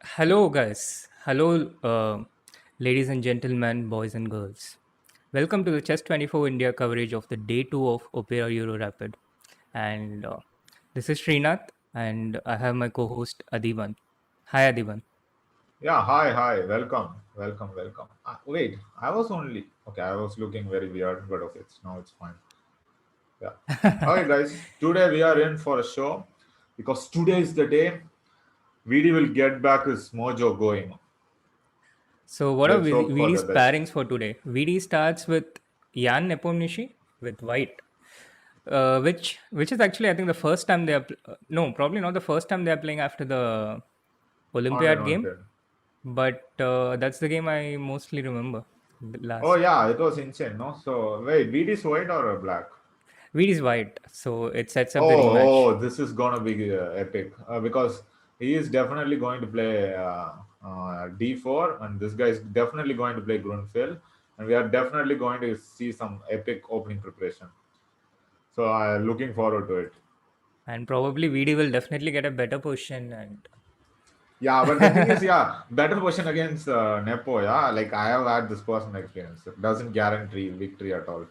Hello, guys. Hello, ladies and gentlemen, boys and girls. Welcome to the Chess 24 India coverage of the day 2 of Opera Euro Rapid. And this is Srinath, and I have my co host Adhiban. Hi, Adhiban. Yeah, hi, welcome. Wait, I was only okay. I was looking very weird, but okay, now it's fine. Yeah. Okay, guys, today we are in for a show because today is the day VD will get back his mojo going. So, what are Let's hope for the VD's best. pairings for today? VD starts with Jan Nepomniachtchi with white. Which is actually I think the first time they are no, probably not the first time they are playing after the Haunted Olympiad game, Haunted. but that's the game I mostly remember the Oh last. yeah, it was insane, no? So wait, VD is white or black? Wheat is white, so it sets up the rematch. Oh, this is gonna be epic because he is definitely going to play D4, and this guy is definitely going to play Grunfeld, and we are definitely going to see some epic opening preparation. So I'm looking forward to it. And probably VD will definitely get a better position. And Yeah, but the thing is, yeah, better position against Nepo. Yeah, like I have had this personal experience. It doesn't guarantee victory at all.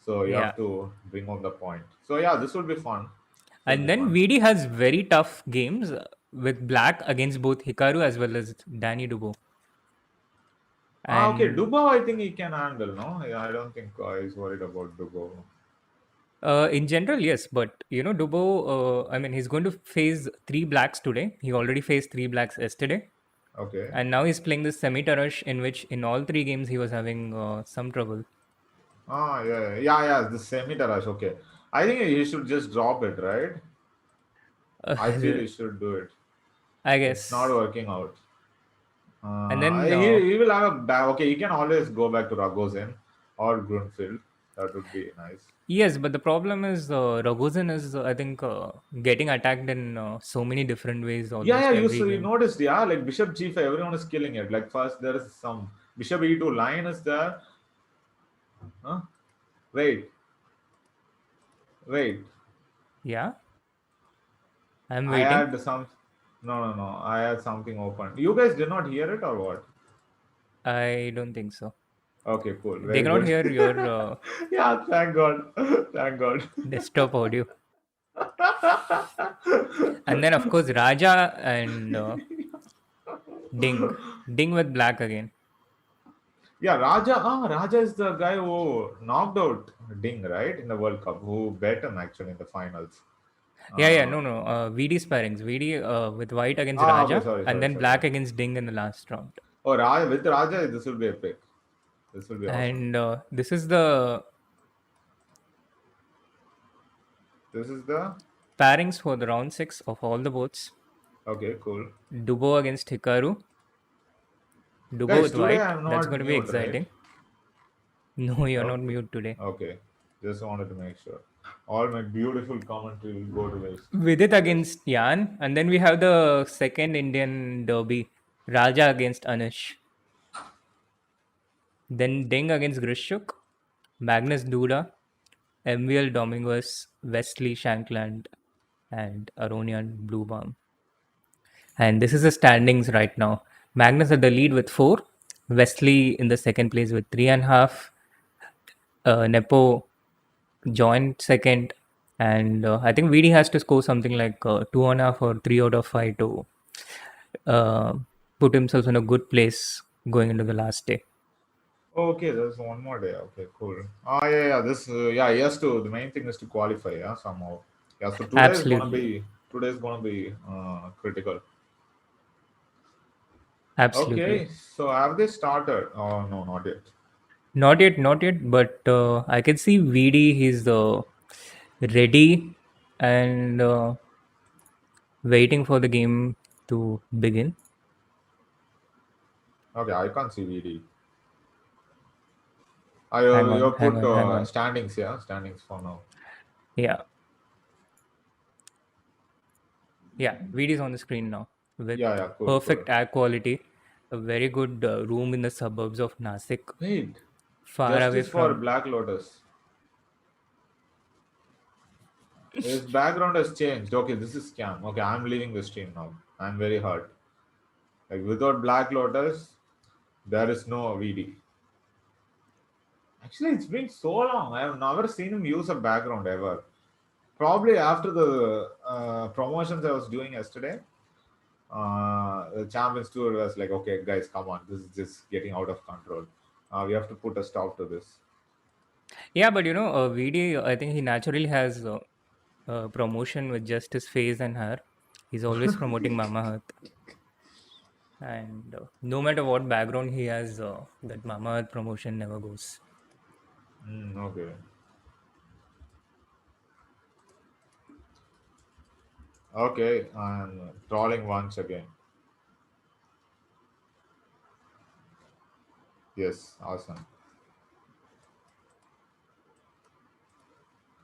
So you yeah, have to bring home the point. So yeah, this will be fun. Should and be then fun. VD has very tough games with black against both Hikaru as well as Danny Dubo. Ah, okay. And Dubo, I think he can handle. No, yeah, I don't think he's worried about Dubo. in general, yes, but Dubo. I mean, he's going to face three blacks today. He already faced three blacks yesterday, Okay. and now he's playing this semi-Tarash in which in all three games he was having some trouble. Ah, yeah. The semi Tarash. Okay. I think he should just drop it, right? I feel he should do it. I It's not guess. working out. And then He will have a back. Okay, he can always go back to Ragozin or Grunfeld. That would be nice. yes, but the problem is Ragozin is I think getting attacked in so many different ways Yeah, almost you every so you game. noticed, yeah, like Bishop G5, everyone is killing it. Like first there is some Bishop E2 line is there. Huh? Wait, wait. Yeah, I'm I waiting. had some. No. I had something open. You guys did not hear it or what? I don't think so. Okay, cool. They Very cannot good. hear your Yeah, thank God. Thank God. desktop audio. And then of course Raja and Ding, Ding with black again. Yeah, Raja. Raja is the guy who knocked out Ding, right, in the World Cup, who bet him actually in the finals. Yeah, yeah, Uh, no, no. VD pairings. VD with white against okay, Raja, sorry, and sorry, then sorry. black against Ding in the last round. Oh, Raja, with Raja, this will be epic. This will be awesome. And this is the This is the. pairings for the round six of all the votes. Okay, cool. Dubo against Hikaru. Dubo Guys, with today white. I'm That's not going to be mute, right? exciting. No, you're not Okay. mute today. Okay. Just wanted to make sure. All my beautiful commentary will go to waste. Vidit Yes. against Yan. And then we have the second Indian derby. Raja against Anish. Then Ding against Grishuk. Magnus Duda. MVL Domingos. Wesley Shankland. And Aronian Bluebaum. And this is the standings right now. Magnus at the lead with 4. Wesley in the second place with 3.5. Nepo joined second, and I think VD has to score something like 2.5 or 3 out of 5 to uh, put himself in a good place going into the last day. Okay, there's one more day. Okay, cool. Yeah. This, yeah, yes. To the main thing is to qualify. Yeah, somehow. Yeah. So Absolutely, today is gonna be critical. absolutely. Okay. So have they started? Oh no, not yet. Not yet, not yet, but I can see VD. He's ready and waiting for the game to begin. Okay, I can't see VD. Hang You on, hang put on, hang on. standings. Yeah, standings for now. Yeah, yeah. VD is on the screen now with Yeah. Cool. perfect air quality, a very good room in the suburbs of Nasik, Wait, far away justice for from. Black Lotus. His background has changed. Okay, this is scam. Okay, I'm leaving the stream now. I'm very hurt. Like without Black Lotus, there is no VD. Actually, it's been so long. I have never seen him use a background ever. Probably after the promotions I was doing yesterday, the Champions Tour was like, okay, guys, come on, this is just getting out of control. We have to put a stop to this. Yeah, but VD, I think he naturally has promotion with just his face and hair. He's always promoting Mama Earth. And no matter what background he has, that Mama Earth promotion never goes. Okay. Okay, I'm trolling once again. Yes, awesome.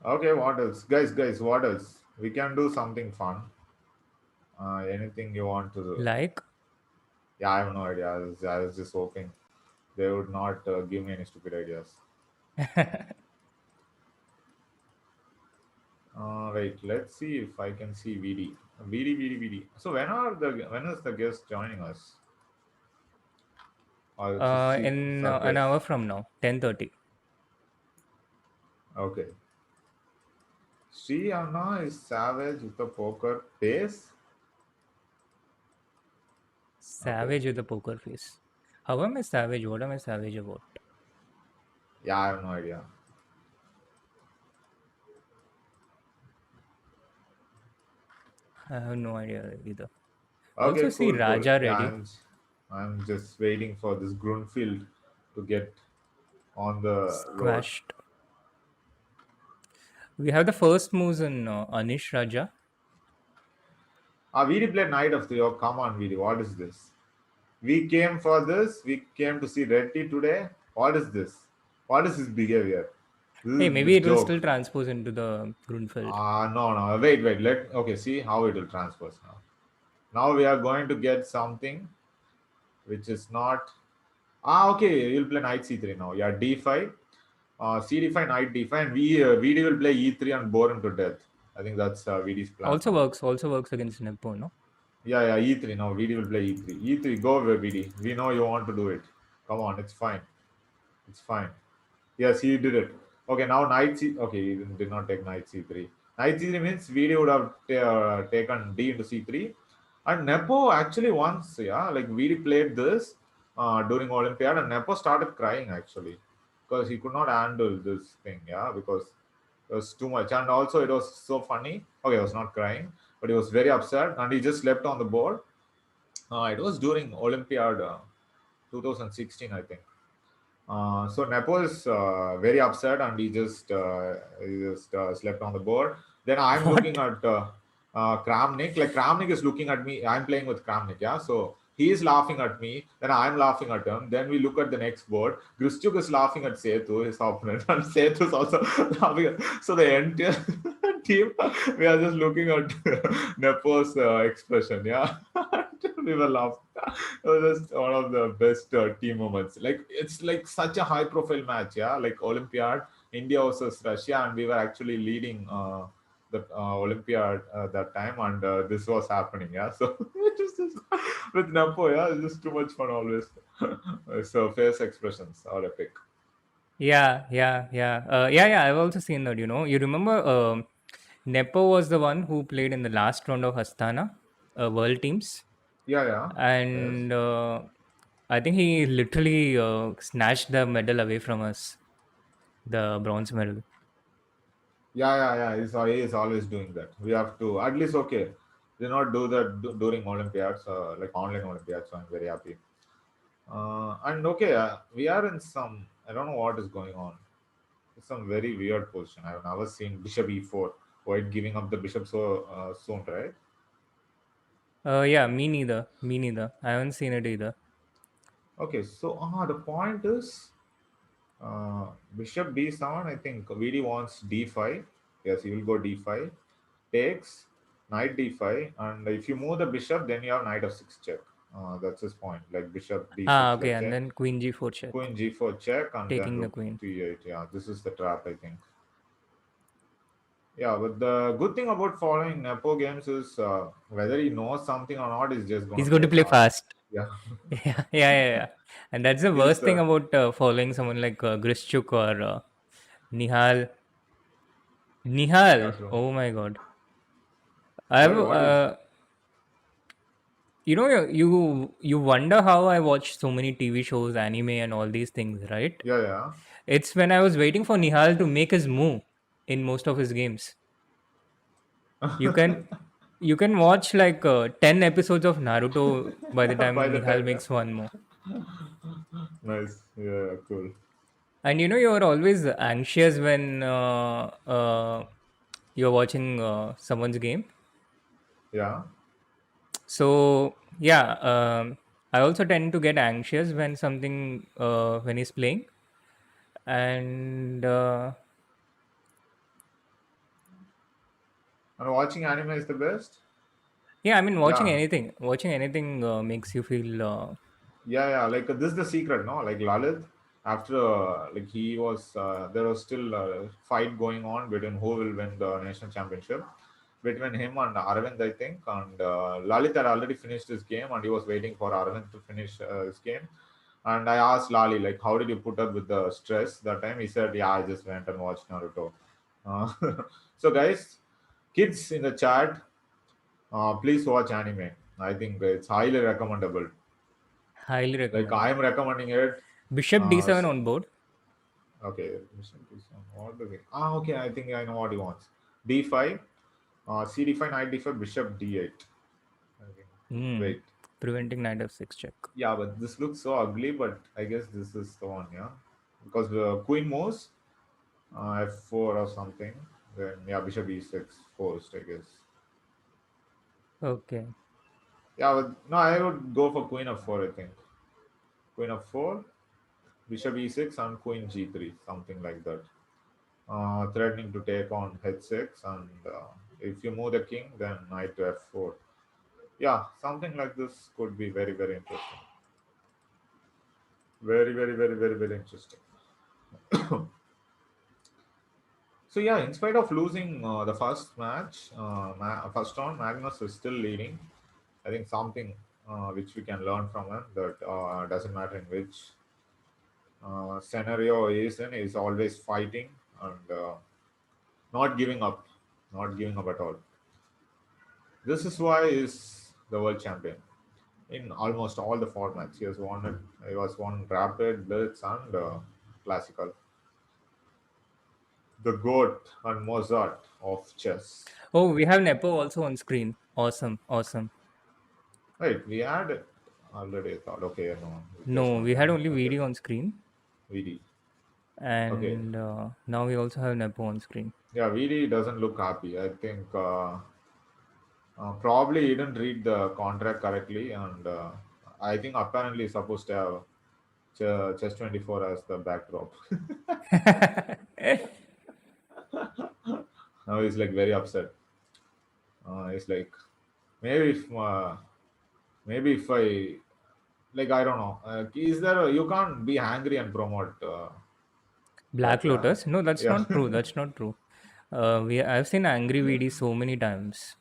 Okay, what else? Guys, what else? We can do something fun. Anything you want to do? Like, Yeah, I have no idea. I was just hoping they would not give me any stupid ideas. Wait, let's see if I can see VD. VD. So when is the guest joining us? Or it's a in an surprise? hour from now, 10:30. Okay. Sri Anna is savage with a poker face. Okay. Savage with a poker face. How am I savage? What am I savage about? Yeah, I have no idea. I have no idea either. I also Okay, see cool. Raja Yeah, ready. I'm just waiting for this Grunfield to get on the road. Squashed. We have the first moves in Anish Raja. VD played Knight of 3. Oh, come on, VD. What is this? We came for this. We came to see Reddy today. What is this? What is his behavior? This Hey, is the maybe it will joke. still transpose into the Grunfeld. No. Wait. Okay, see how it will transpose now. Now we are going to get something which is not. Okay. You'll play Knight C3 now. Yeah, D5. CD5, Knight D5, and VD will play E3 and bore him to death. I think that's VD's plan Also now. works. Also works against Nepo, no? Yeah, E3 now. VD will play E3. E3, go over VD. We know you want to do it. Come on, it's fine. It's fine. Yes, he did it. Okay, now Knight C. Okay, he did not take Knight C3. Knight C3 means VD would have taken D into C3. And Nepo actually once, yeah, like VD played this during Olympiad, and Nepo started crying actually because he could not handle this thing, yeah, because it was too much. And also, it was so funny. Okay, he was not crying, but he was very upset, and he just slept on the board. It was during Olympiad 2016, I think. So Nepo is very upset, and he just slept on the board. Then I'm looking What? at Kramnik. Like Kramnik is looking at me. I'm playing with Kramnik, yeah. So he is laughing at me. Then I'm laughing at him. Then we look at the next board. Grischuk is laughing at Setu, his opponent, and Setu is also laughing. So the entire team, we are just looking at Nepo's expression, yeah. We were laughing. It was just one of the best team moments. Like it's like such a high profile match, yeah. Like Olympiad, India versus Russia, and we were actually leading the Olympiad that time, and this was happening, yeah. So it's just with Napo, yeah, it's just too much fun always. So face expressions are epic. Yeah. I've also seen that. You remember Nepo was the one who played in the last round of Astana World Teams, Yeah, yes. and I think he literally snatched the medal away from us, the bronze medal. Yeah. He is always doing that. We have to at least okay. They not do that during Olympiads, like online Olympiads. So I'm very happy. And okay, we are in some. I don't know what is going on. It's some very weird position. I've never seen Bishop E4. White giving up the bishop so soon, right? Yeah, me neither. Me neither. I haven't seen it either. Okay, so the point is bishop D7. I think VD wants D5. Yes, he will go D5. Takes knight D5, and if you move the bishop, then you have knight f6 check. That's his point. Like bishop D6, Okay, let's and say. then Queen G4 check, Queen G4 check, and then taking the rook queen. D8. Yeah, this is the trap, I think. Yeah, but the good thing about following Nepo games is whether he knows something or not is just going He's to going play to play fast. fast. Yeah. Yeah. And that's the He's worst thing about following someone like Grishchuk or Nihal. yeah, Nihal, true. oh my god. Why? I've What is? you wonder how I watch so many TV shows, anime, and all these things, right? Yeah, yeah. It's when I was waiting for Nihal to make his move in most of his games. You can you can watch like 10 episodes of Naruto by the By time the Nihal time, yeah. makes one move. Nice. Yeah, cool. And you're always anxious when you're watching someone's game. Yeah. So yeah, I also tend to get anxious when something when he's playing, and And watching anime is the best. yeah, I mean Yeah. watching anything makes you feel. Yeah, yeah. Like this is the secret, no? Like Lalit, after like he was, there was still a fight going on between who will win the national championship between him and Arvind, I think. And Lalit had already finished his game, and he was waiting for Arvind to finish his game. And I asked Lali, like, how did you put up with the stress that time? He said, yeah, I just went and watched Naruto. Uh, so, guys, kids in the chat, please watch anime. I think it's highly recommendable. Highly Like recommend. I'm recommending it. Bishop Uh, D7 s- on board. okay, what the okay, I think I know what he wants. D5, CD5, knight D5, bishop D8. I think. Hmm. Wait, Preventing knight f6 check. yeah, but this looks so ugly. But I guess this is the one, yeah, because the queen moves f4 or something. Then yeah, bishop e6 forced, I guess. Okay. Yeah, but no, I would go for queen f4. I think queen f4, bishop e6, and queen g3, something like that. Threatening to take on h6, and if you move the king, then knight to f4. Yeah, something like this could be very, very interesting. Very, very, very, very, very interesting. So yeah, in spite of losing the first match, first round, Magnus is still leading. I think something which we can learn from him that doesn't matter in which scenario he is in, is always fighting and not giving up, not giving up at all. This is why he's the world champion in almost all the formats. He has won it. He was won rapid, blitz, and classical. The goat and Mozart of chess. Oh, we have Nepo also on screen. Awesome, awesome. Right, we had it already. I thought, okay, no, No, replacement. we had only Okay, video on screen, VD. Okay, and now we also have Nepo on screen. yeah, VD doesn't look happy. I think probably he didn't read the contract correctly, and I think apparently he's supposed to have Chess 24 as the backdrop. Now he's like very upset. He's like, maybe if I like, I don't know. Is there you can't be angry and promote Black that? Lotus? No, that's Yeah. not true. That's not true. I've seen angry VD so many times.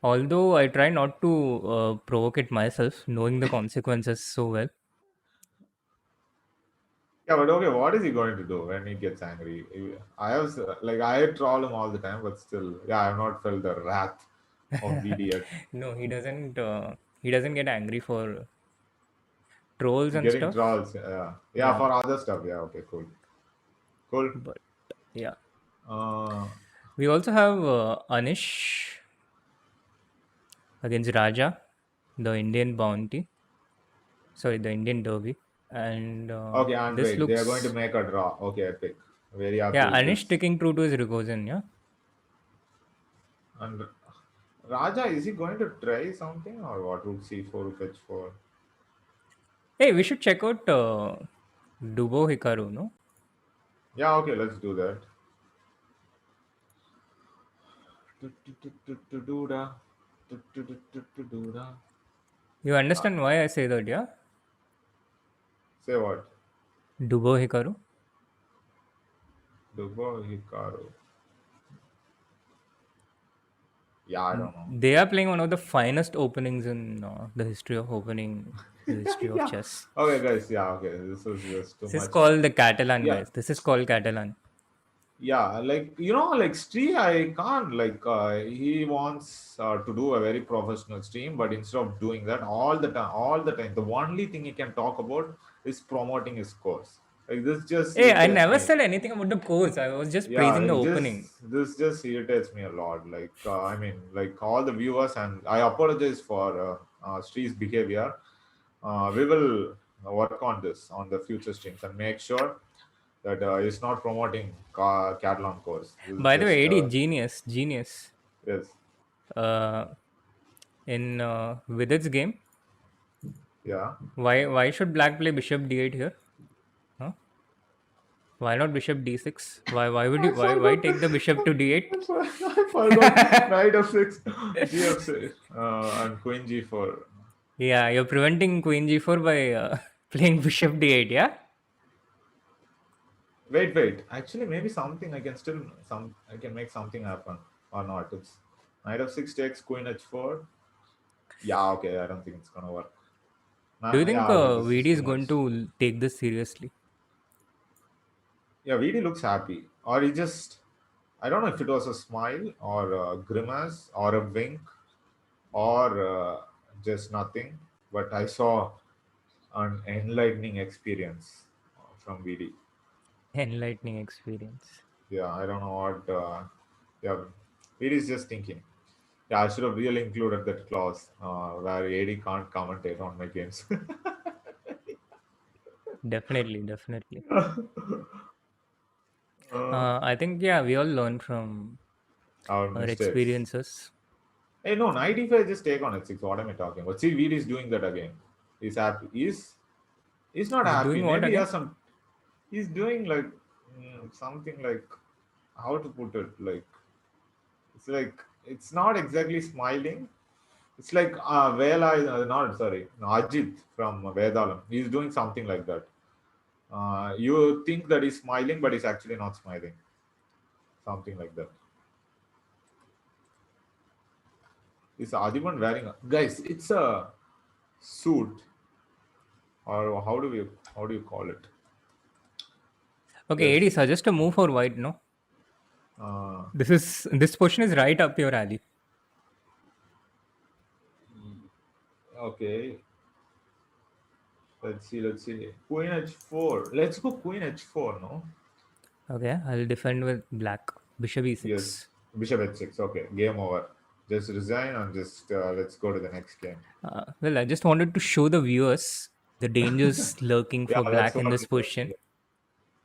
Although I try not to provoke it myself, knowing the consequences so well. Yeah, but okay, what is he going to do when he gets angry? I have like I troll him all the time, but still, yeah, I have not felt the wrath of VD yet. No, he doesn't. He doesn't get angry for trolls and Getting stuff. trolls, yeah, yeah, Yeah, for other stuff, yeah, okay, cool, cool. but yeah, Uh, we also have Anish against Raja, the Indian bounty. Sorry, the Indian derby, and okay, and this wait, they are going to looks make a draw. Okay, epic. Very happy yeah. with Anish this. sticking true to his Rogozin. Yeah. And Raja, is he going to try something or what? Rook c4, rook h4. Hey, we should check out Dubo Hikaru. No, Yeah, okay, let's do that. Do-do-do-do-do-do-da. Do-do-do-do-do-do-da. you Ah, understand why I say that? Yeah, say what? Dubo Hikaru. Dubo Hikaru. Yeah, I don't know. They are playing one of the finest openings in the history of opening. the history of Yeah. chess. Okay, guys. Yeah. Okay. This was just too This is much. called the Catalan, Yeah. guys. This is called Catalan. Yeah, like like Stree, I can't like he wants to do a very professional stream, but instead of doing that all the time, the only thing he can talk about is promoting his course. Like this just Hey, I irritates never me. said anything about the course. I was just Yeah, praising the like opening. this just irritates me a lot. Like I mean, like all the viewers, and I apologize for Stree's behavior. We will work on this on the future streams and make sure that he's not promoting Catalan course. This is By the way, just AD, genius, genius. yes, Uh, in Vidit's game, yeah. why should Black play Bishop D8 here? Huh? Why not Bishop D6? Why would you I why forgot. take the Bishop to D8? I forgot. Knight of six, GF6, and Queen G4. Yeah, you're preventing Queen G4 by playing Bishop D8. Yeah. Wait. Actually, maybe something I can still some I can make something happen or not. It's Knight of six takes Queen H4. Yeah, okay. I don't think it's gonna work. Do you Nah, think yeah, okay. This is VD is too going much. to take this seriously? Yeah, VD looks happy, or he just I don't know if it was a smile or a grimace or a wink or just nothing, but I saw an enlightening experience from VD. Enlightening experience. Yeah, I don't know what. Yeah, VD is just thinking. Yeah, I should have really included that clause where AD can't commentate on my games. Definitely, definitely. uh, I think yeah, we all learn from our our mistakes. experiences. Hey, no, knight if I just take on h6, what am I talking about? See, VD is doing that again. He's happy. He's not He's happy. doing what Maybe he again? has some. He's doing like something like how to put it like it's like it's not exactly smiling. It's like Vela, not sorry, no, Ajit from Vedalam. He's doing something like that. You think that he's smiling, but he's actually not smiling. Something like that. Is Adhiban wearing guys? It's a suit, or how do you call it? Okay, AD Yes. suggest a move for white. No, Uh, this position is right up your alley. okay. Let's see. Let's see. Queen h4. Let's go Queen h4. No. Okay, I'll defend with black. Bishop Yes. e6. Bishop h6. Okay. Game over. Just resign and just let's go to the next game. Well, I just wanted to show the viewers the dangers lurking Yeah, for that's black what in this yeah, position.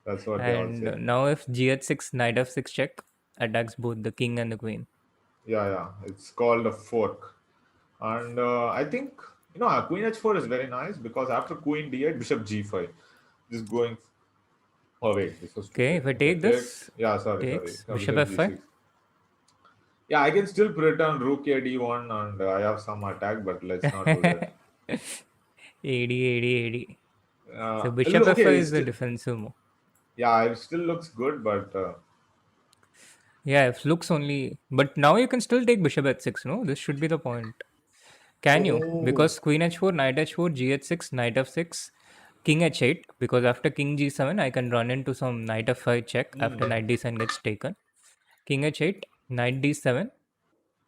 that's what they all And say. now, if g h6, knight f6 check attacks both the king and the queen. Yeah. It's called a fork, and I think Queen h4 is very nice because after Queen d8, Bishop g5, just going. Oh wait, this was Okay, stupid. if I Okay, take takes. this, Yeah, sorry. takes bishop Bishop f5. g6. Yeah, I can still pretend Rook a d1 and I have some attack, but let's not do that. AD, AD. So bishop Okay, f5 is the defensive move. yeah, it still looks good, but Yeah, if looks only. But now you can still take bishop h6, no? This should be the point. Can you? oh, Because queen h4, knight h4, gh6, knight f6, king h8. Because after king g7, I can run into some knight f5 check after hmm. knight d7 gets taken. King h8, knight d7,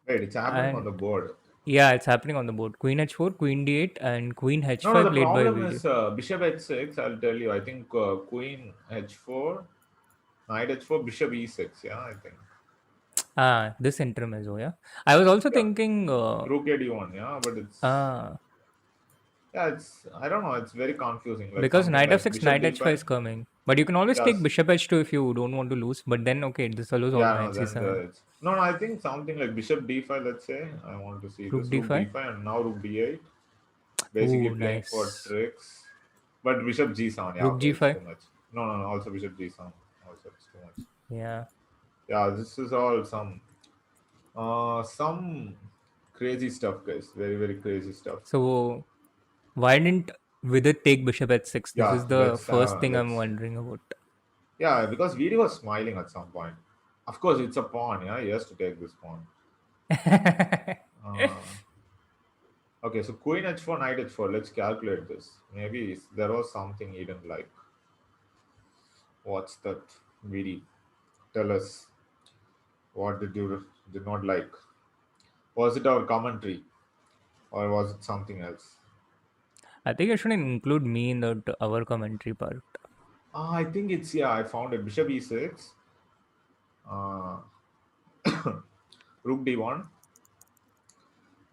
Wait, it's happening on and the board. yeah, it's happening on the board. Queen h4, queen d8, and queen No, h5 the played by problem video. is Bishop h6. I'll tell you. I think Queen h4, Knight h4, Bishop e6. Yeah, I think. This intermezzo, yeah. I was also Yeah, thinking, Rook a d1. Yeah, but it's uh, it's I don't know. It's very confusing. Like because something knight like f6, Bishop knight h5 d5. is coming. But you can always take Yes. bishop h2 if you don't want to lose. But then, okay, this allows all Yeah, no, knight then c7. it's no. I think something like Bishop d5. Let's say I want to see Rook this Rook d5. d5 and now Rook d8. Basically Ooh, playing for nice. tricks. But Bishop g7. Yeah, Rook okay, it's g5. too much. No. Also Bishop g7. Also, it's too much. Yeah. Yeah, this is all some crazy stuff, guys. Very crazy stuff. So why didn't Vidit take bishop h6? This Yeah, is the first thing I'm let's. wondering about. Yeah, because Vidi was smiling at some point. Of course, it's a pawn. Yeah, he has to take this pawn. Uh, Okay, so queen h4, knight h4. Let's calculate this. Maybe there was something he didn't like. What's that? Vidi, tell us what did not like. Was it our commentary or was it something else? I think you shouldn't include me in the our commentary part. I think it's yeah. I found it. Bishop e6, uh, rook d1.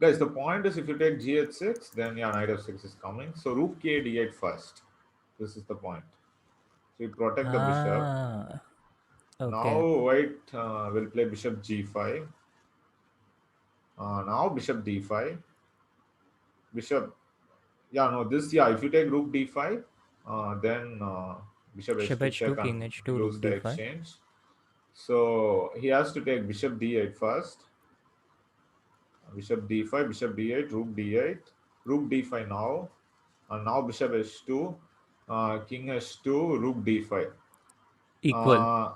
Guys, the point is if you take g h6, then yeah, knight f6 is coming. So rook k d8 first. This is the point. So you protect the bishop. Ah, Now okay. white will play bishop g5. Now bishop d5. Bishop, yeah, no, this, yeah, if you take rook d5, then bishop Bishop h2 check h2, and king h2, lose rook the d5. exchange. So he has to take bishop d8 first. Bishop d5, bishop d8, rook d8, rook d5 now, and now bishop h2, king h2, rook d5. Equal. Uh,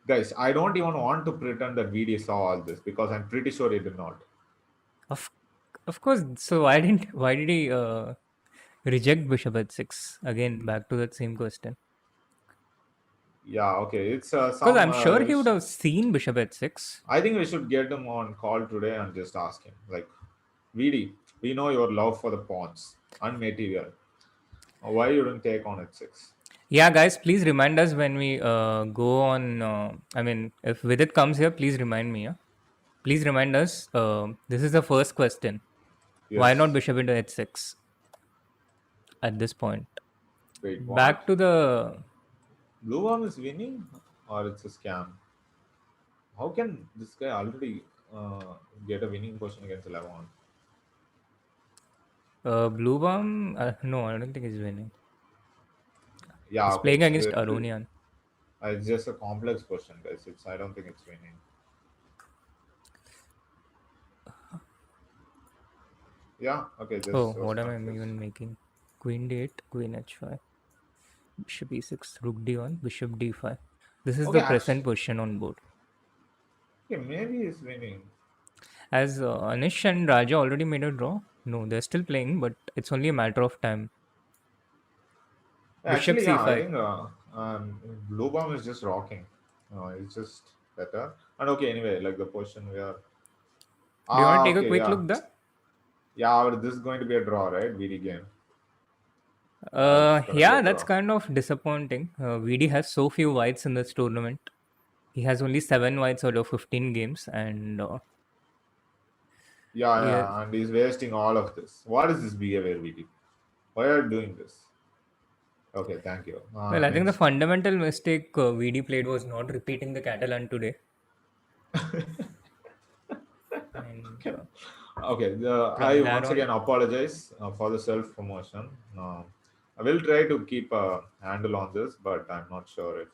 Guys, I don't even want to pretend that VD saw all this because I'm pretty sure he did not. Of of course. So why did he reject bishop h6? Again, back to that same question. Yeah, okay, it's Because I'm sure he would have seen bishop h6. I think we should get him on call today and just ask him, like, VD, we know your love for the pawns and material. Why you didn't take on h6? Yeah, guys, please remind us when we go on. I mean, if Vidit comes here, please remind me. Yeah? Please remind us. This is the first question. Why not Yes. bishop into h6 at this point? Wait, what? Back to the Blue one is winning or it's a scam? How can this guy already get a winning position against Levon? blue bomb. No, I don't think he's winning. Yeah, He's okay, playing against Aronian. it's just a complex question, guys. It's I don't think it's winning. Yeah, okay, Oh, just was what am I confused. even making? Queen d8, queen h5, bishop e6, rook d1, bishop d5. This is Okay, the actually, present position on board. okay, maybe he's winning. As Anish and Raja already made a draw. No, they're still playing, but it's only a matter of time. Bishop Actually, yeah, I c5. think Blue Bomb is just rocking. It's just better. And okay, anyway, like the position we are. Do you want to take a Okay, quick yeah. look there? Yeah, but this is going to be a draw, right? VD game. Yeah, it's going to be a Yeah, that's draw. kind of disappointing. VD has so few whites in this tournament. He has only 7 whites out of 15 games, and Yeah, he has, yeah, and he's wasting all of this. What is this behavior, VD? Why are you doing this? Okay, thank you. well, I think the Next. fundamental mistake VD played was not repeating the Catalan today. And Okay, from I there once on, again apologize for the self promotion. I will try to keep a handle on this, but I'm not sure if.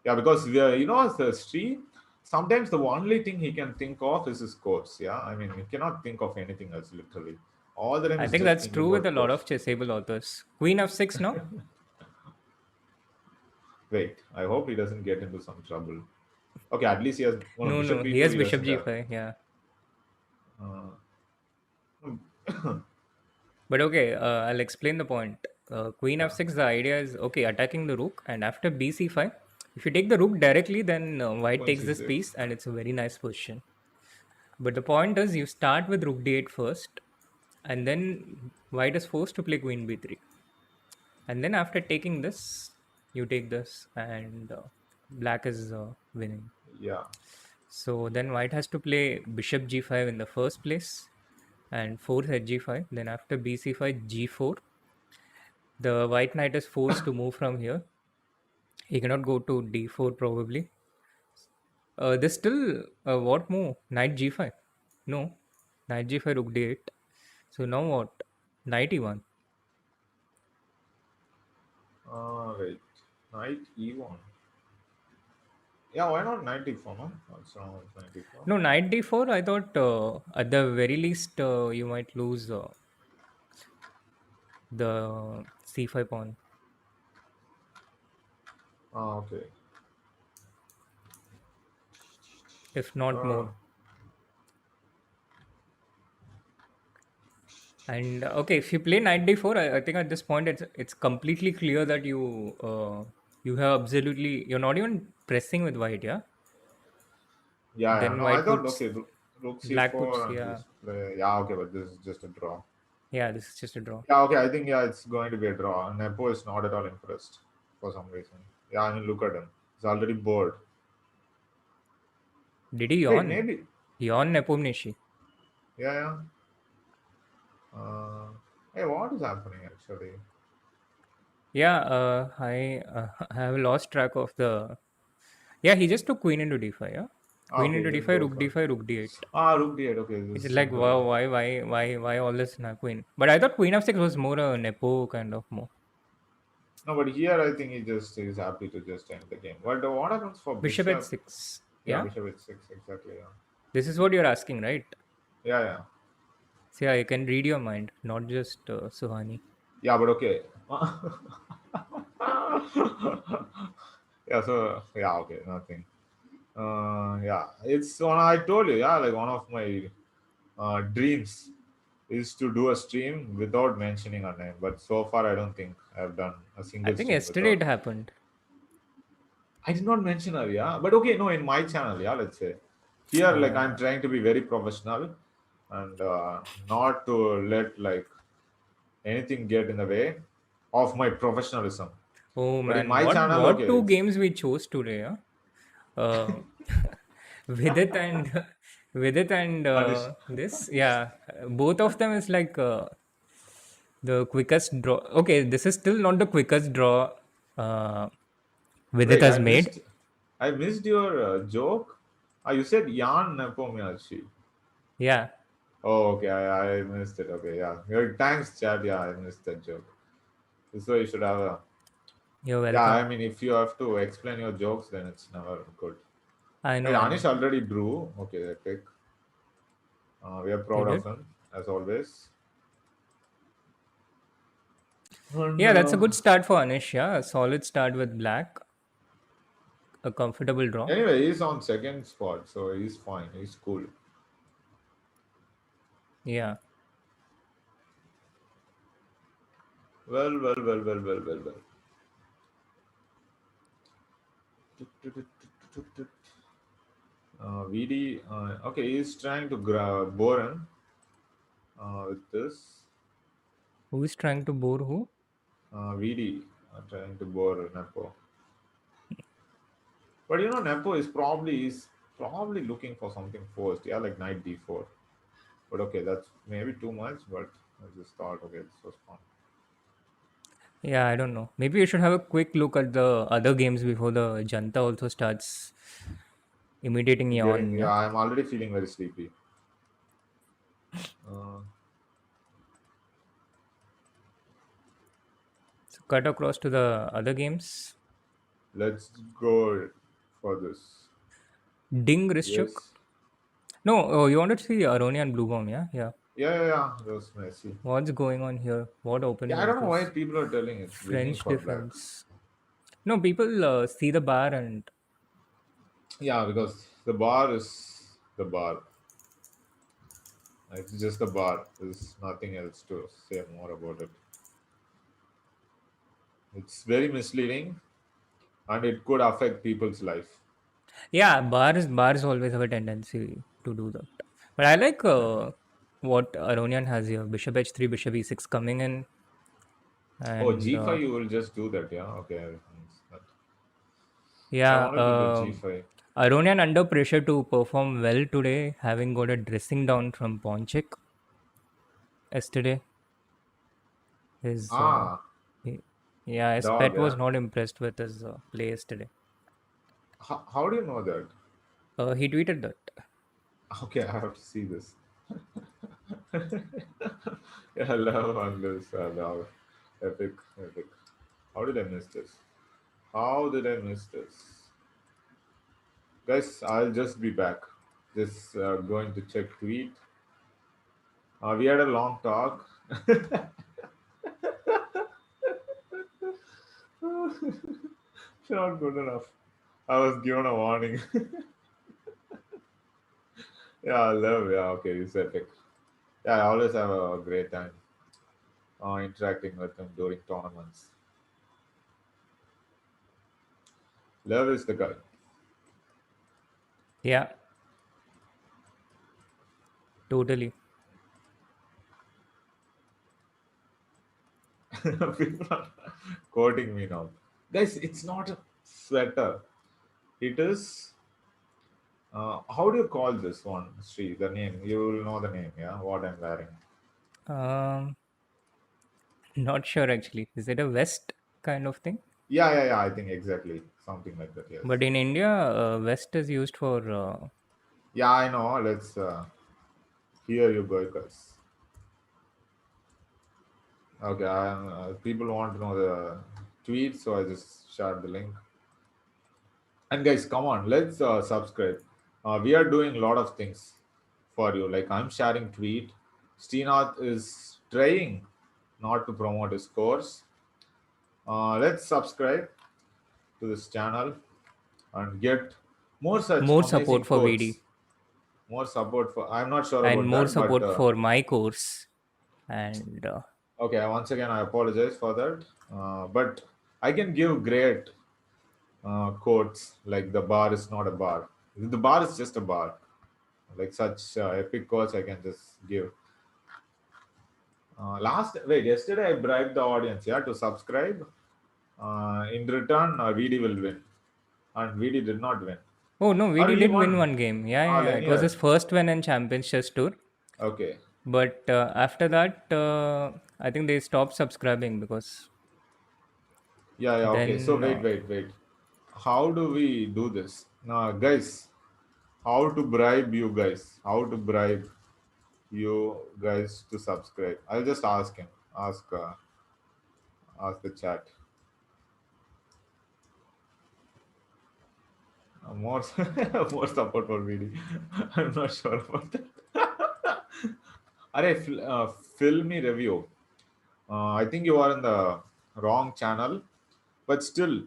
Yeah, because as the stream, sometimes the only thing he can think of is his course. Yeah, I mean, he cannot think of anything else literally. All the time I is think just that's thinking true with about a lot course. of chessable authors. Queen f6 now? Wait, I hope he doesn't get into some trouble. Okay, at least he has No, bishop no, he b2. has He bishop doesn't have. g5, yeah. Uh, But okay, I'll explain the point. Queen yeah, f6, the idea is okay, attacking the rook, and after bc5, if you take the rook directly, then white queen takes this c6. piece, and it's a very nice position. But the point is, you start with rook d8 first, and then white is forced to play queen b3. And then after taking this, you take this, and black is winning. Yeah, So then white has to play bishop g5 in the first place, and force at g5. Then after bc5, g4. The white knight is forced to move from here. He cannot go to d4 probably. There's still what move? Knight g5. No, knight g5, rook d8. So now what? Knight e1. wait, knight e1. Yeah, why not 94? No, what's wrong with 94? No, knight d4. I thought at the very least you might lose the c5 pawn, Okay. if not Uh, more. And okay, if you play knight d4, I think at this point it's completely clear that you have absolutely you're not even pressing with white, yeah. Yeah, yeah. Then No, I white thought puts, okay, rook black puts, c4 and yeah, just play. Yeah, okay, but this is just a draw. yeah. This is just a draw. Yeah, okay. I think yeah, it's going to be a draw. Nepo is not at all impressed for some reason. Yeah, I mean, look at him. He's already bored. Did he Wait, yawn? maybe. Yawn Nepomniachtchi. Yeah, yeah. Hey, what is happening actually? Yeah, I have lost track of the. Yeah, he just took queen into d5. Yeah, Ah, queen okay, into just d5, go rook for d5, rook d8. rook d8. Okay, this It's is like simple. wow, why all this queen? But I thought queen of 6 was more a nepo kind of move. No, but here I think he just is happy to just end the game. But what happens for Bishop bishop? h6. Yeah, Yeah, bishop h6 exactly. Yeah, this is what you're asking, right? yeah, yeah. See, I can read your mind, not just Suhani. Yeah, but okay. Yeah, so yeah, okay, nothing. Yeah, it's one I told you. Yeah, like one of my dreams is to do a stream without mentioning a name. But so far, I don't think I've done a I single think stream yesterday without. it happened. I did not mention her, yeah. But okay, no, in my channel, yeah, let's say. Here, like, I'm Uh, trying to be very professional and not to let, like, anything get in the way of my professionalism. oh But in man, my what channel, okay, what two it's. games we chose today? Huh? Uh, Vidit and Vidit and Anish. this, yeah, both of them is like the quickest draw. Okay, this is still not the quickest draw uh, Vidit Wait, has made. I missed your joke. You said Jan Nepomiachi. Yeah, Oh, okay, I missed it. Okay, yeah. Thanks, Chad. Yeah, I missed that joke. So you should have a. you're Yeah, welcome. I mean, if you have to explain your jokes, then it's never good. I Hey, know, I Anish know. already drew. Okay, epic. We are He proud of did. him, as always. And Yeah, that's a good start for Anish. Yeah, a solid start with black, a comfortable draw. anyway, he's on second spot, so he's fine. He's cool. Yeah. Well. VD, okay, he's trying to grab Boren with this. Who is trying to bore who? VD trying to bore Nepo. But you know, Nepo is probably looking for something first. Yeah, like knight d4. But okay, that's maybe too much. But I just thought, okay, this was fun. Yeah, I don't know. Maybe you should have a quick look at the other games before the Janta also starts imitating Getting yawn. yeah, Yeah. I'm already feeling very sleepy. Uh, So cut across to the other games. let's go for this. Ding Rishchuk. Yes. No, oh, you wanted to see Aroni and Blue Bomb, yeah? Yeah. Yeah. That was messy. What's going on here? What opening Yeah, I is don't know why this? people are telling it's winning French for black. defense. No, people see the bar and Yeah, because the bar is the bar. It's just the bar. There's nothing else to say more about it. It's very misleading and it could affect people's life. yeah, bars always have a tendency to do that. But I like what Aronian has here. Bishop h3, bishop e6 coming in, Oh, and g5, you will just do that, yeah? Okay, I yeah, wanted to do g5. Aronian under pressure to perform well today, having got a dressing down from Ponchik yesterday. His Ah, he- yeah, his dog, pet was yeah? not impressed with his play yesterday. How do you know that? He tweeted that. Okay, I have to see this. Yeah, I love on this dog. Epic, epic. How did I miss this? How did I miss this? Guys, I'll just be back. Just going to check tweet. We had a long talk. Not good enough. I was given a warning. Yeah, I love. Yeah, okay, it's epic. Yeah, I always have a great time interacting with him during tournaments. Love is the guy. Yeah, totally. People are quoting me now. Guys, it's not a sweater. It is. How do you call this one, Sri? The name. You will know the name, yeah? What I'm wearing. Um, Not sure actually. Is it a vest kind of thing? Yeah. I think exactly. Something like that, yes. But in India, vest is used for. Yeah, I know. Let's hear you go, guys. Okay, people want to know the tweet, so I just shared the link. And guys, come on, let's subscribe. We are doing a lot of things for you. Like I'm sharing tweet. Srinath is trying not to promote his course. Let's subscribe to this channel and get more such more amazing support for codes. VD More support for. I'm not sure and about more that, but support for my course. And okay. Once again, I apologize for that. But I can give great quotes like the bar is not a bar. The bar is just a bar. Like such epic quotes I can just give. Yesterday I bribed the audience, yeah, to subscribe. In return, VD will win, and VD did not win, oh no, or VD he did win won. one game. Yeah. It was his Linear. first win in Champions Chess Tour. Okay. But after that, I think they stopped subscribing because Yeah. Okay. So then. wait. How do we do this? Now, guys, how to bribe you guys? How to bribe you guys to subscribe? I'll just ask him. Ask the chat. More more support for VD. I'm not sure about that. Arey, film me review. I think you are in the wrong channel, but still,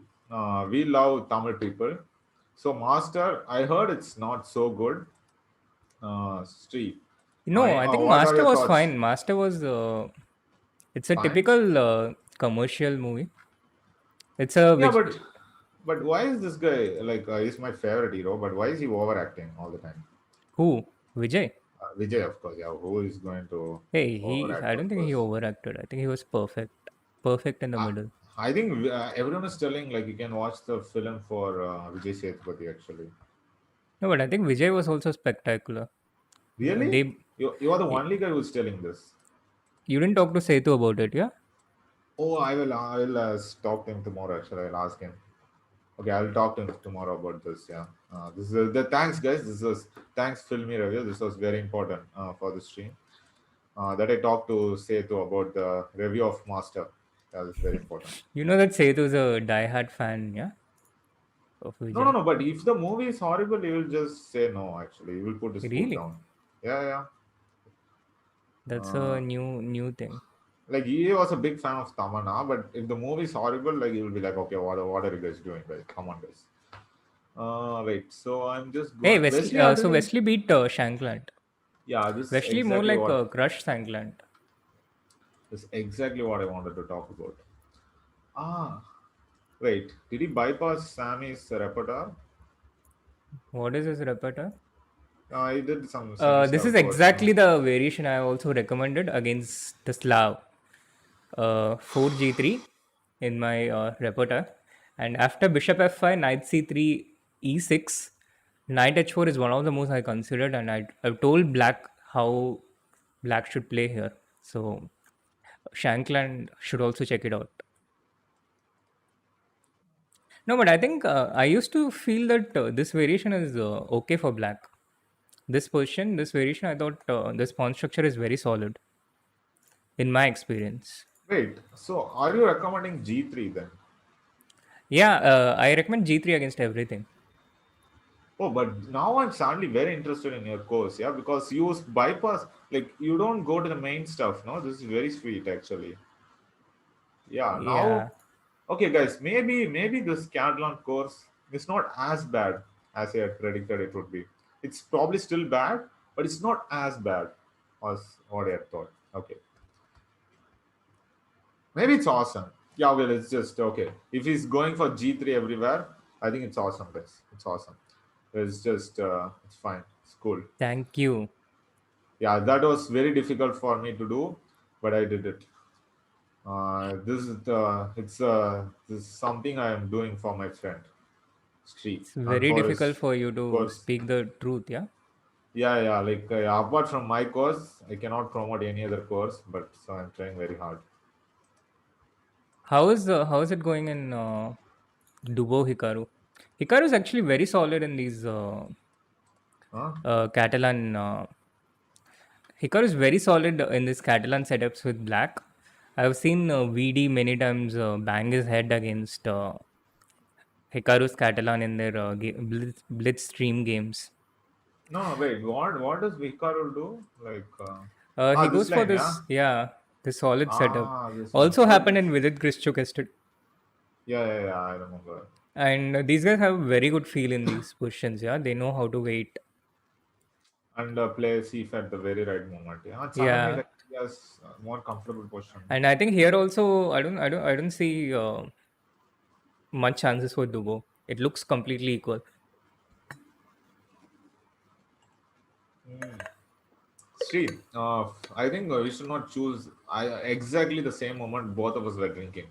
we love Tamil people. So, Master, I heard it's not so good. Steve, No, I think what are Master your was thoughts? fine. Master was. It's a Fine. typical commercial movie. It's a Yeah, which. but why is this guy like? He's my favorite hero, but why is he overacting all the time? Who? Vijay? Vijay, of course. Yeah, who is going to Hey, he. overact? I don't Of think he course. overacted. I think he was perfect. Perfect in the I, middle. I think everyone is telling like you can watch the film for Vijay Sethupathi actually. No, but I think Vijay was also spectacular. Really? They. You are the only guy who's telling this. You didn't talk to Setu about it, yeah? Oh, I will talk to him tomorrow. Actually, I'll ask him. Okay, I'll talk to him tomorrow about this. Yeah. This is the thanks, guys. This was thanks, Filmy Review. This was very important for the stream. That I talked to Setu about the review of Master. That is very important. You know that Setu is a diehard fan, yeah, of Vijay. No. But if the movie is horrible, he will just say no. Actually, he will put his foot Really? down. Yeah. That's a Uh, new thing. like he was a big fan of Tamana, but if the movie is horrible, like he will be like, okay, what are you guys doing, guys? Come on, guys. Wait. So I'm just Hey, going. Wesley. Wesley, are So doing? Wesley beat Shankland. Yeah, this is Wesley more exactly like what crushed Shankland. this is exactly what I wanted to talk about. Ah, wait. Did he bypass Sammy's repertoire? What is his repertoire? He did some semi-star, This is of course. No. exactly the variation I also recommended against the Slav. 4g3 in my repertoire. And after bishop f5, knight c3, e6, knight h4 is one of the most I considered. And I've told black how black should play here. So Shankland should also check it out. No, but I think I used to feel that this variation is okay for black. This position, this variation, I thought this pawn structure is very solid in my experience. Wait. So are you recommending G3 then? Yeah, I recommend g3 against everything. Oh, but now I'm suddenly very interested in your course, yeah, because you bypass, like you don't go to the main stuff. No, this is very sweet actually. Yeah. Now, Yeah, okay, guys, maybe this Catalan course is not as bad as I had predicted it would be. It's probably still bad, but it's not as bad. was what I thought. Okay, maybe it's awesome. Yeah, well, it's just okay. If he's going for G3 everywhere, I think it's awesome, guys. It's awesome. It's just, it's fine. It's cool. Thank you. Yeah, that was very difficult for me to do, but I did it. This is something I am doing for my friend Sri It's and very for difficult his for you to course. speak the truth, yeah? Yeah, yeah. Like apart from my course, I cannot promote any other course, but so I'm trying very hard. How is it going in Dubo Hikaru? Hikaru is actually very solid in these Huh? Catalan. Hikaru is very solid in these Catalan setups with black. I've seen VD many times bang his head against Hikaru's Catalan in their Blitz stream games. No, no, wait. What does Vikaru do? Like, He this goes for line, yeah. this, yeah, this solid setup. This one. Also But happened in Vidit Gujrathi yesterday. yeah, yeah, yeah. I remember. And these guys have very good feel in these positions. Yeah, they know how to wait. And play Sif at the very right moment. Yeah, and suddenly Yeah, like he has more comfortable position. and I think here also I don't see much chances for Dubo. It looks completely equal. Mm. Sri, I think we should not choose exactly the same moment both of us were drinking.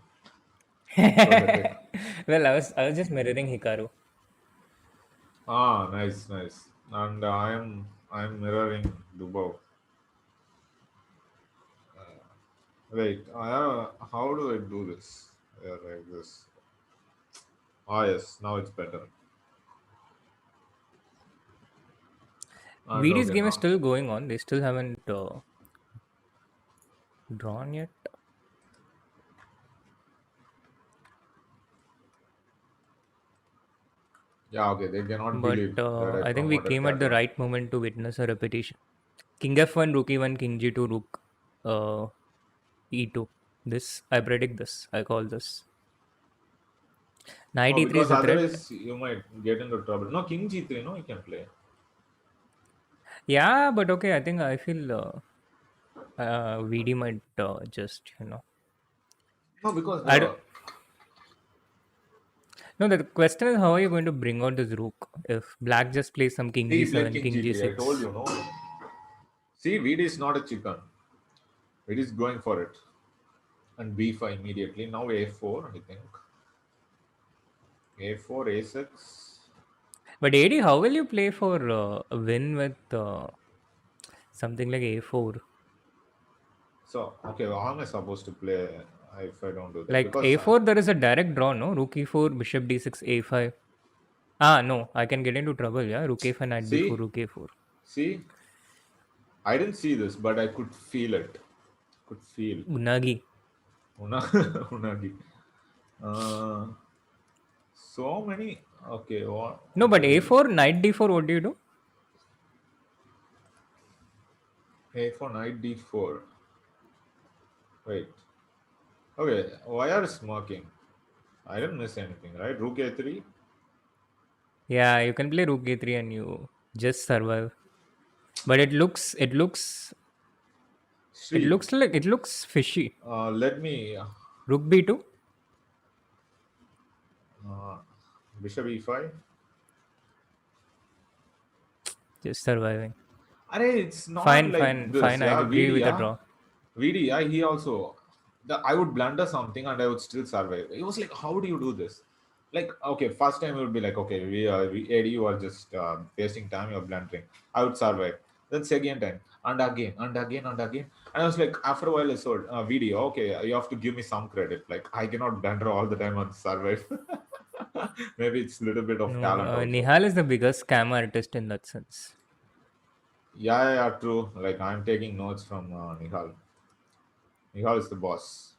It was epic. Well, I was just mirroring Hikaru. Nice, nice. And I'm mirroring Dubo. Wait, how do I do this? Yeah, like this. Yes, now it's better. And VD's okay, game is now. still going on. They still haven't drawn yet. Yeah, okay, they cannot But believe that I I think we promoted came at the Catalan. right moment to witness a repetition. King F1, Rook E1, King G2, Rook uh, E2. This I predict this. I call this. Knight No, E3 is because a threat. otherwise you might get into trouble. No, King G3, no, you can play. Yeah, but okay. I think I feel VD might just No, because I don't, no. The question is how are you going to bring out this Rook if Black just plays some King he played G7, King King G3. I told G6. you, no. See, VD is not a chicken. VD is going for it. And B5 immediately. Now A4, I think. A4, A6. But AD, how will you play for a win with something like A4? So, okay, well, how am I supposed to play if I don't do that? Like Because, A4, there is a direct draw, no? Rook E4, Bishop D6, A5. Ah, no, I can get into trouble, yeah? Rook A5, Knight B4, see, Rook A4. see, I didn't see this, but I could feel it. Could feel. Unagi. Unagi. Uh, so many. Okay, what? No, but Okay, A4, Knight D4, what do you do? A4, Knight D4. Wait. Okay, why are you smirking? I didn't miss anything, right? Rook A3. Yeah, you can play Rook A3 and you just survive. But Sri, it looks fishy. let me. Rook B2, Uh, Bishop E5. just surviving. Arey, it's not Fine, like fine, this. fine. I Yeah, agree VD, with the yeah. draw. VD, yeah, he also. I would blunder something and I would still survive. It was like, how do you do this? Like, okay, first time it would be like, okay, AD, you are just wasting time, you're blundering. I would survive. Then second time, and again, and again, and again. And I was like, after a while, I saw video, okay, you have to give me some credit. Like, I cannot blunder all the time and survive. Maybe it's a little bit of No, talent also. Nihal is the biggest scam artist in that sense. Yeah, yeah, yeah, true. Like, I'm taking notes from Nihal. Nihal is the boss.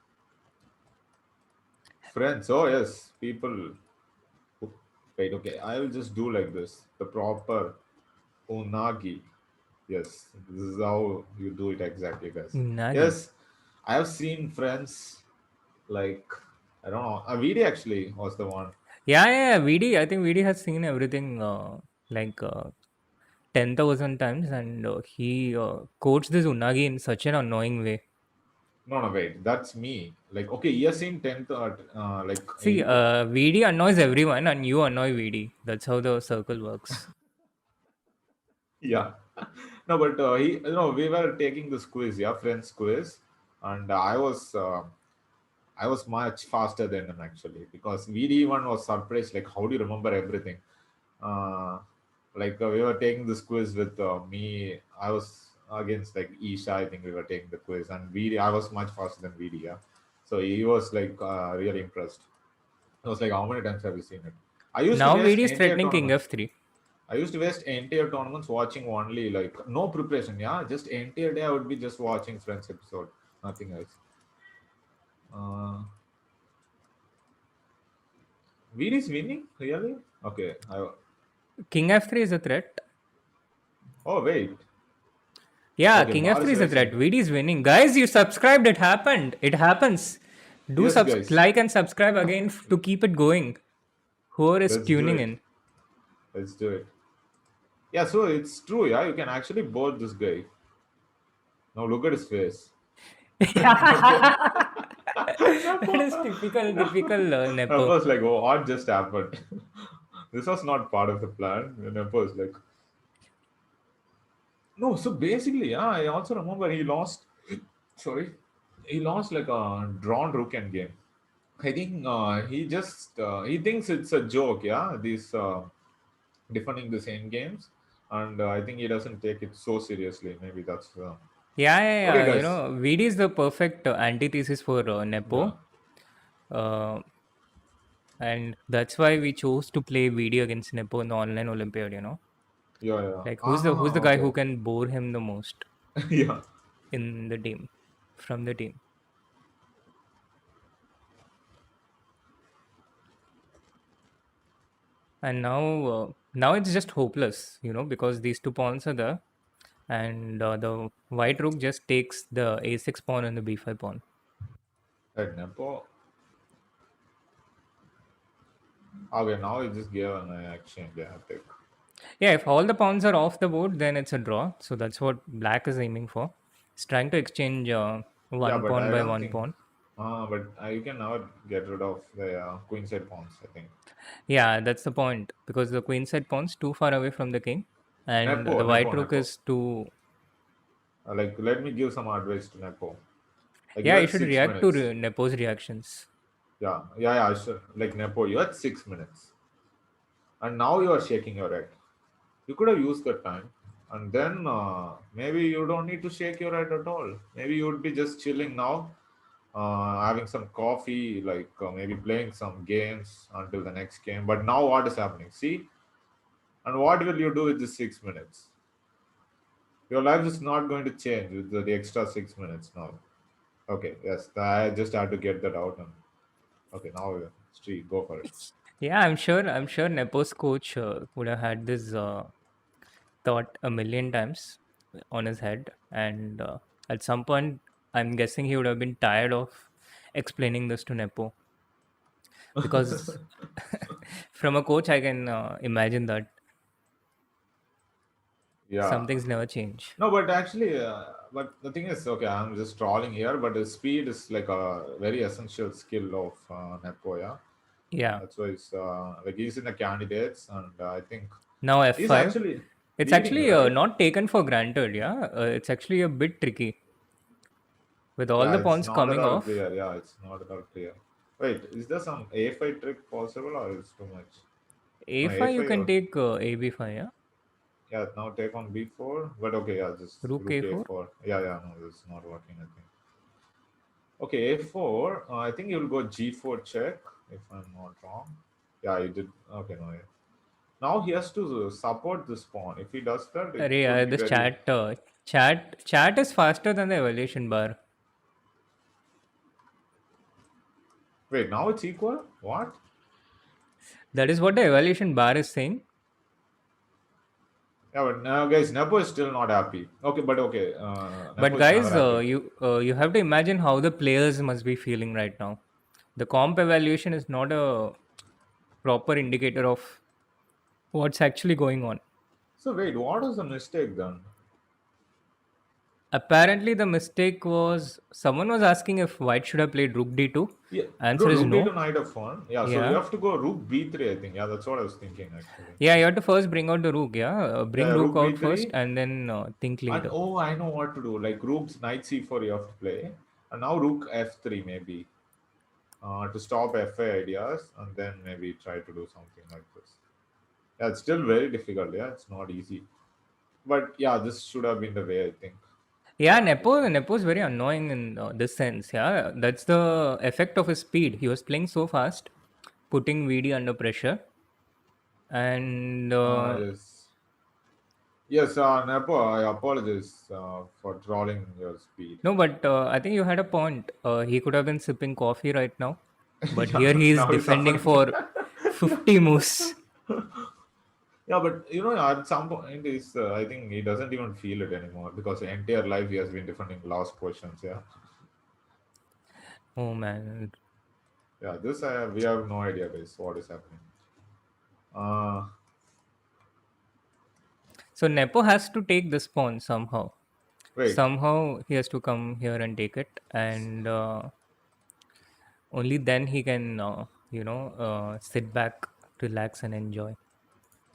Friends, oh yes, people. Wait, okay, I will just do like this. The proper unagi. Yes, this is how you do it exactly, guys. Nagi. Yes, I have seen friends like, I don't know. Avidi actually was the one. Yeah, yeah, yeah. VD. I think VD has seen everything like 10,000 times, and he coached this Unagi in such an annoying way. No, no, wait. That's me. Like, okay, he has seen 10th, like, See, VD annoys everyone, and you annoy VD. That's how the circle works. yeah. No, but we were taking this quiz, yeah, friends quiz, and I was much faster than him actually because VD1 was surprised, like, how do you remember everything? Uh, we were taking this quiz with me. I was against like Isha. I think we were taking the quiz, and VD. I was much faster than VD. Yeah, so he was like really impressed. I was like, how many times have you seen it? I used to Now waste VD is entire threatening King tournaments. F3. I used to waste entire tournaments watching only like no preparation. Yeah, just entire day I would be just watching Friends episode, nothing else. Uh, VD is winning really? Okay. King F3 is a threat. Oh wait. Yeah, Okay, King Bar is F3 is a threat. raising. VD is winning. Guys, you subscribed. It happened. It happens. Do Yes, guys. like and subscribe again to keep it going. Whoever is Let's do tuning it. in. Let's do it. Yeah, so it's true. Yeah, you can actually board this guy. Now look at his face. Nepo. That is Nepo. typical Nepo Nepo. was like, oh, what just happened? This was not part of the plan. Nepo was like, no. So basically, yeah, I also remember he lost. Sorry, he lost like a drawn rook end game. I think he thinks it's a joke. Yeah, these defending the same games, and I think he doesn't take it so seriously. Maybe that's okay, Yeah. guys. VD is the perfect antithesis for Yeah, Nepo. Uh, and that's why we chose to play VD against Nepo in the online Olympiad. yeah, yeah. Like who's the guy Okay. who can bore him the most Yeah. in the team, from the team. And now it's just hopeless, because these two pawns are there, and the white rook just takes the a6 pawn and the b5 pawn. Right, Nepo. Okay, now he just gave an action. Yeah, pick. Yeah, if all the pawns are off the board, then it's a draw. So that's what black is aiming for. It's trying to exchange Yeah, one but pawn I by don't one think. pawn. But you can never get rid of the queen side pawns. I think. Yeah, that's the point, because the queen side pawn's too far away from the king, and Nepo, the white Nepo, rook Nepo. is too. Like, let me give some advice to Nepo. Like, you Yeah, you had should six react to minutes. Nepo's reactions. Yeah. Sure. Like Nepo, you had 6 minutes, and now you are shaking your head. You could have used that time, and then maybe you don't need to shake your head at all. Maybe you would be just chilling now, having some coffee, like maybe playing some games until the next game. But now what is happening? See, and what will you do with the 6 minutes? Your life is not going to change with the extra 6 minutes now. Okay, yes, I just had to get that out. And okay, now Street, go for it. Yeah, I'm sure Nepo's coach would have had this thought a million times on his head, and at some point, I'm guessing he would have been tired of explaining this to Nepo, because from a coach, I can imagine that some Yeah. things never change. No, but actually, but the thing is, okay, I'm just trolling here, but the speed is like a very essential skill of Nepo, yeah. Yeah. That's why it's like he's in the candidates, and I think Now he's f5. actually It's leading, actually right? not taken for granted. Yeah, it's actually a bit tricky with all Yeah, the it's pawns not at coming all off. clear. Yeah, it's not at all clear. Wait, is there some A5 trick possible, or is too much? No, A5 you A5 can or take ab5. Yeah, yeah, now take on B4. But okay, yeah, just rook rook a4. A4. Yeah, no, this is not working. I think. Okay, A4. I think you'll go G4 check if I'm not wrong. Yeah, you did. Okay, no. Yeah. Now he has to support this pawn. If he does that, it Arey, could be this very. chat is faster than the evaluation bar. Wait, now it's equal? What? That is what the evaluation bar is saying. Yeah, but now, guys, Nepo is still not happy. Okay, but okay, But Nepo is never guys, happy. you have to imagine how the players must be feeling right now. The comp evaluation is not a proper indicator of what's actually going on. So wait, what was the mistake then? Apparently, the mistake was someone was asking if white should have played rook d2. Yeah, Answer is rook d to no. knight f1. Yeah, so you Yeah. have to go rook b3. I think. Yeah, that's what I was thinking actually. Yeah, you have to first bring out the rook. Yeah. Yeah, Bring yeah, rook rook out first b3, and then think and later. oh, I know what to do. Like rook's knight c4, you have to play, and now rook f3 maybe to stop fa ideas, and then maybe try to do something like this. Yeah, it's still very difficult. Yeah, it's not easy. But yeah, this should have been the way I think. Yeah, Yeah, this one. Nepo is very annoying in this sense. Yeah, that's the effect of his speed. He was playing so fast, putting VD under pressure, and Yes. Yes, Nepo, I apologize for trolling your speed. no, but I think you had a point. He could have been sipping coffee right now, but Yeah, here he is now he's defending suffering. for 50 moves. Yeah, but at some point, I think he doesn't even feel it anymore because the entire life he has been defending lost positions. Yeah, Oh man. yeah. This we have no idea, guys, what is happening. Uh, So Nepo has to take this pawn somehow. Wait. Somehow he has to come here and take it, and only then he can, sit back, relax, and enjoy.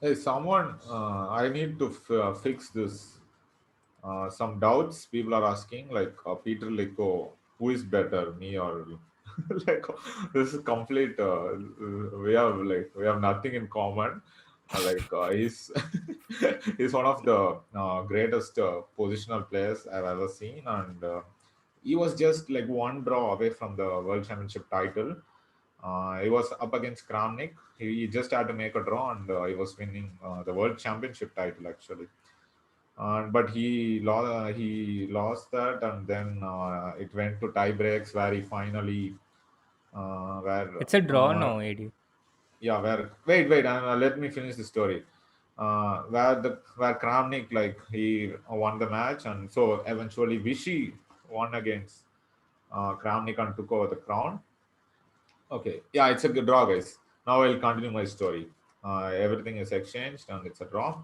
Hey, someone, I need to fix this. Some doubts people are asking, like Peter Lico, who is better, me or like this is complete. We have nothing in common. He's he's one of the greatest positional players I've ever seen, and he was just like one draw away from the World Championship title. He was up against Kramnik. He just had to make a draw, and he was winning the World Championship title actually. But he lost that, and then it went to tie breaks where he finally where It's a draw now, AD. yeah where wait let me finish the story. Where Kramnik, like, he won the match, and so eventually Vichy won against Kramnik and took over the crown. Okay, yeah, it's a good draw, guys. Now I'll continue my story. Everything is exchanged and it's a draw.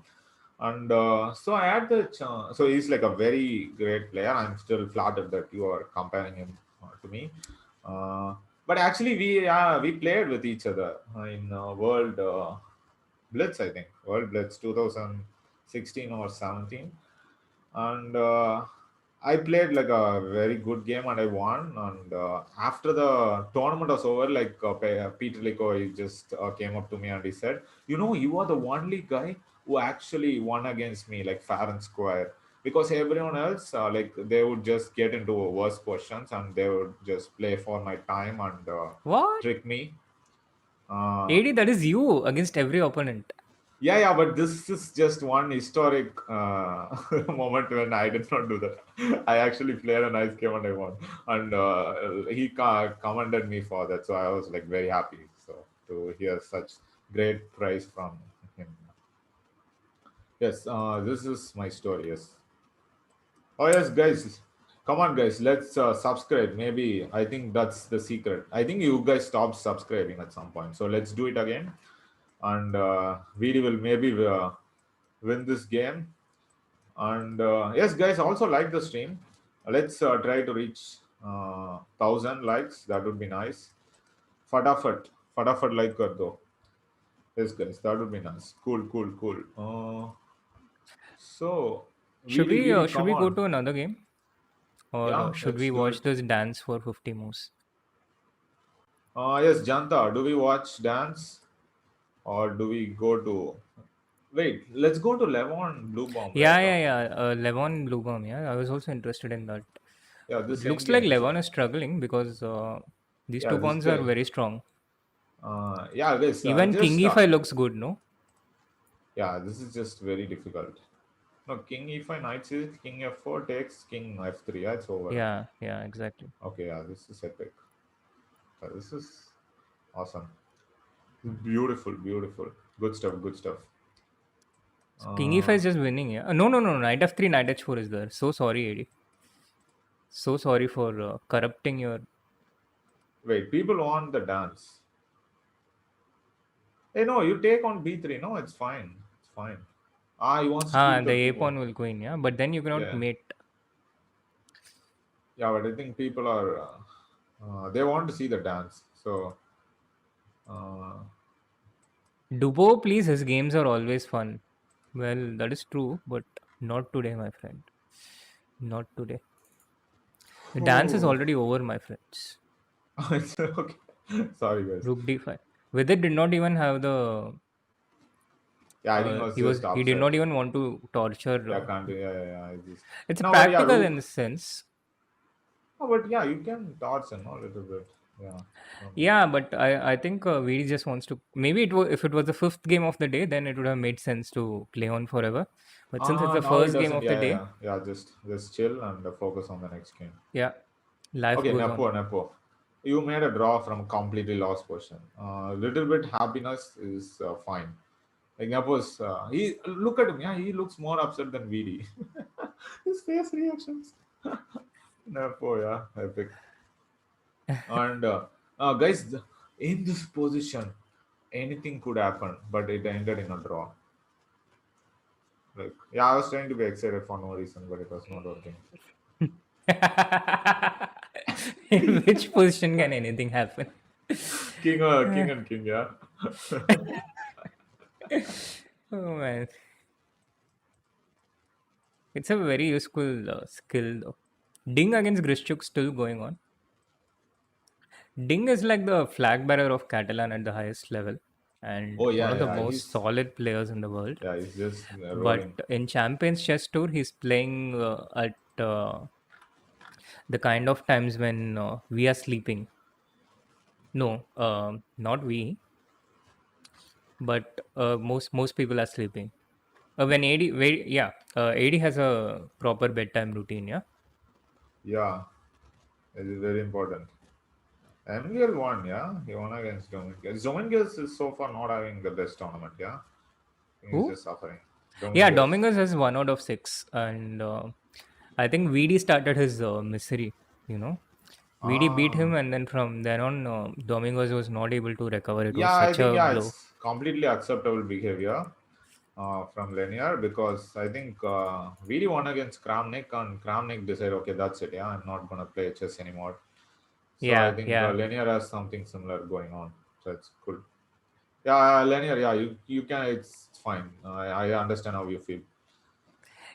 And so I had the chance. So he's like a very great player. I'm still flattered that you are comparing him to me. Uh, but actually, we played with each other in World Blitz, I think. World Blitz 2016 or 17. And I played like a very good game and I won. And after the tournament was over, like Peter Lico, he just came up to me and he said, you are the only guy who actually won against me, like fair and square. Because everyone else, like, they would just get into worse questions and they would just play for my time and What? trick me. Uh, AD, that is you against every opponent. Yeah, yeah, but this is just one historic moment when I did not do that. I actually played a nice game and I won, and he commended me for that. So I was like very happy. So to hear such great praise from him. Yes, this is my story. Yes. Oh yes, guys, come on, guys, let's subscribe. Maybe I think that's the secret. I think you guys stopped subscribing at some point, so let's do it again, and we will maybe win this game. And yes, guys, also like the stream. Let's try to reach 1,000 likes. That would be nice. Fatafat, fatafat like kar do. Yes, guys, that would be nice. Cool, cool, cool. So, Should come we go on. to another game, or Yeah, should let's we do watch it. this dance for 50 moves? Yes, Janta, do we watch dance or do we go to? Wait, let's go to Levon Blue Bomb, right? Yeah. Levon Blue. Yeah, I was also interested in that. Yeah, It this end looks like game is. Levon is struggling because these Yeah, two this pawns are guy. very strong. Yeah, guys, Even King just. E5 looks good, no? Yeah, this is just very difficult. No, king e5, knight c6, king f4 takes king f3. Yeah, it's over. Yeah, exactly. Okay, yeah, this is epic. This is awesome. Beautiful, beautiful. Good stuff, good stuff. So King E5 Uh, is just winning, yeah. No. Knight F3, Knight H4 is there. So sorry, AD. So sorry for corrupting your. Wait, people want the dance. Hey, no, you take on b3. No, it's fine. It's fine. He wants to keep The the a people. pawn will go in, yeah. But then you cannot Yeah, mate. yeah, but I think people are they want to see the dance. So uh, Dubo, please. His games are always fun. Well, that is true, but not today, my friend. Not today. The dance is oh, already over, my friends. it's okay. Sorry, guys. Rook d5. Vidit did not even have the. Yeah, I think I was just He did upset. not even want to torture. Yeah, can't. Yeah, yeah, yeah. I just It's no, but yeah, practical in Rook. the sense. Oh, but yeah, you can dodge and a little bit. Yeah. Um, Yeah, but I think VD just wants to. Maybe if it was the fifth game of the day, then it would have made sense to play on forever. But since it's the now it first game doesn't. of the Yeah, yeah, day, yeah. Yeah, just chill and focus on the next game. yeah, life Okay, goes on. Nepo. You made a draw from completely lost position. Little bit happiness is fine. Like Nepo's, he look at him. Yeah, he looks more upset than VD. His face reactions. Nepo, yeah, epic. And guys, in this position, anything could happen, but it ended in a draw. Like, yeah, I was trying to be excited for no reason, but it was not working. In which position can anything happen? King and king, yeah. Oh man, it's a very useful skill though. Ding against Grishchuk still going on. Ding is like the flag bearer of Catalan at the highest level and Oh one yeah, of the yeah. most solid players in the world. He's just But rolling. in Champions Chess Tour, he's playing at the kind of times when we are sleeping. No, not we, but most people are sleeping. When yeah, AD has a proper bedtime routine. Yeah. Yeah, it is very important. MGL won, yeah. He won against Dominguez. Dominguez is so far not having the best tournament, yeah. He's Who? just suffering. Yeah, Dominguez. Domingos has 1 out of 6, and I think VD started his misery. You know, VD beat Ah. him, and then from then on, Domingos was not able to recover. It was Yeah, I such think a yeah, blow. it's completely acceptable behavior from Lenier because I think Vidi won against Kramnik and Kramnik decided, okay, that's it. Yeah, I'm not gonna play chess anymore. So I Yeah, think yeah, Lenier has something similar going on. So it's good. Yeah, Lenier. Yeah, you can. It's fine. I understand how you feel.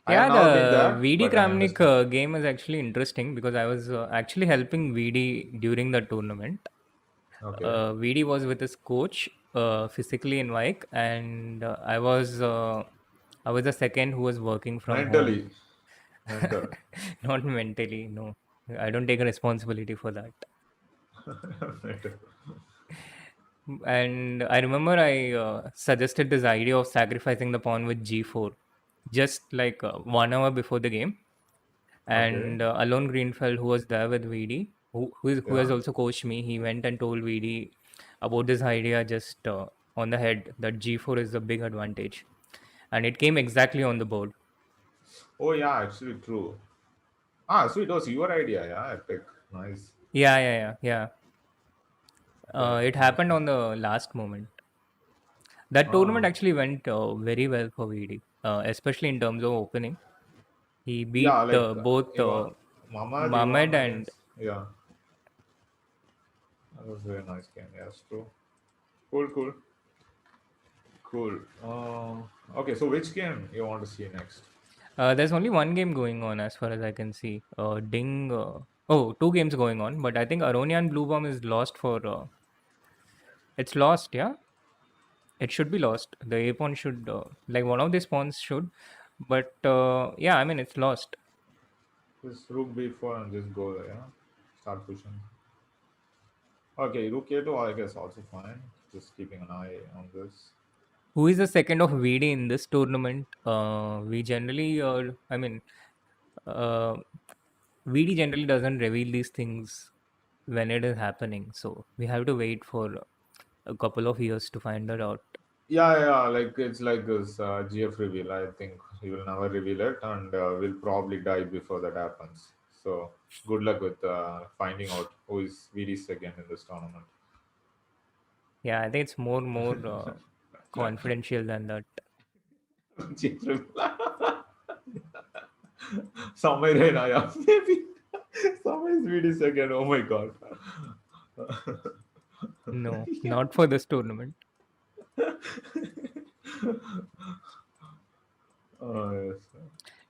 I have yeah. never been The there, VD but I Kramnik understand. game is actually interesting because I was actually helping VD during the tournament. Okay. VD was with his coach physically in Vike, and I was the second who was working from home. Mentally, mentor. Not mentally, no. I don't take responsibility for that. Mentor. And I remember I suggested this idea of sacrificing the pawn with g4 just like 1 hour before the game. Okay. And Alon Greenfeld, who was there with VD, who has Yeah. also coached me, he went and told VD about this idea just on the head that g4 is the big advantage. And it came exactly on the board. Oh yeah, actually true. Ah, so it was your idea, yeah. Epic. Nice. Yeah, yeah, yeah, yeah. Okay. It Nice, happened nice. on the last moment. That tournament Ah. actually went very well for VD, especially in terms of opening. He Yeah, beat like both even Mamad, you Mohamed won and against. Yeah, that was a very nice game. Yes, true. Cool, cool, cool. Okay, so which game you want to see next? there's only one game going on as far as I can see. Ding. Oh, two games going on, but I think Aronian Blue Bomb is lost for. It's lost, yeah. It should be lost. The A pawn should like one of these pawns should, but yeah, I mean it's lost. Just rook b4 and just go there. Yeah? Start pushing. Okay, rook a2, I guess also fine. Just keeping an eye on this. Who is the second of VD in this tournament? We generally, I mean, uh, VD generally doesn't reveal these things when it is happening. So we have to wait for a couple of years to find that out. Yeah, yeah, like it's like this GF reveal. I think he will never reveal it and will probably die before that happens. So good luck with finding out who is VD second in this tournament. Yeah, I think it's more confidential than that. G triple. Somewhere I am maybe. Somewhere is Vidit second. Oh my god. No, Yeah. not for this tournament. Yes.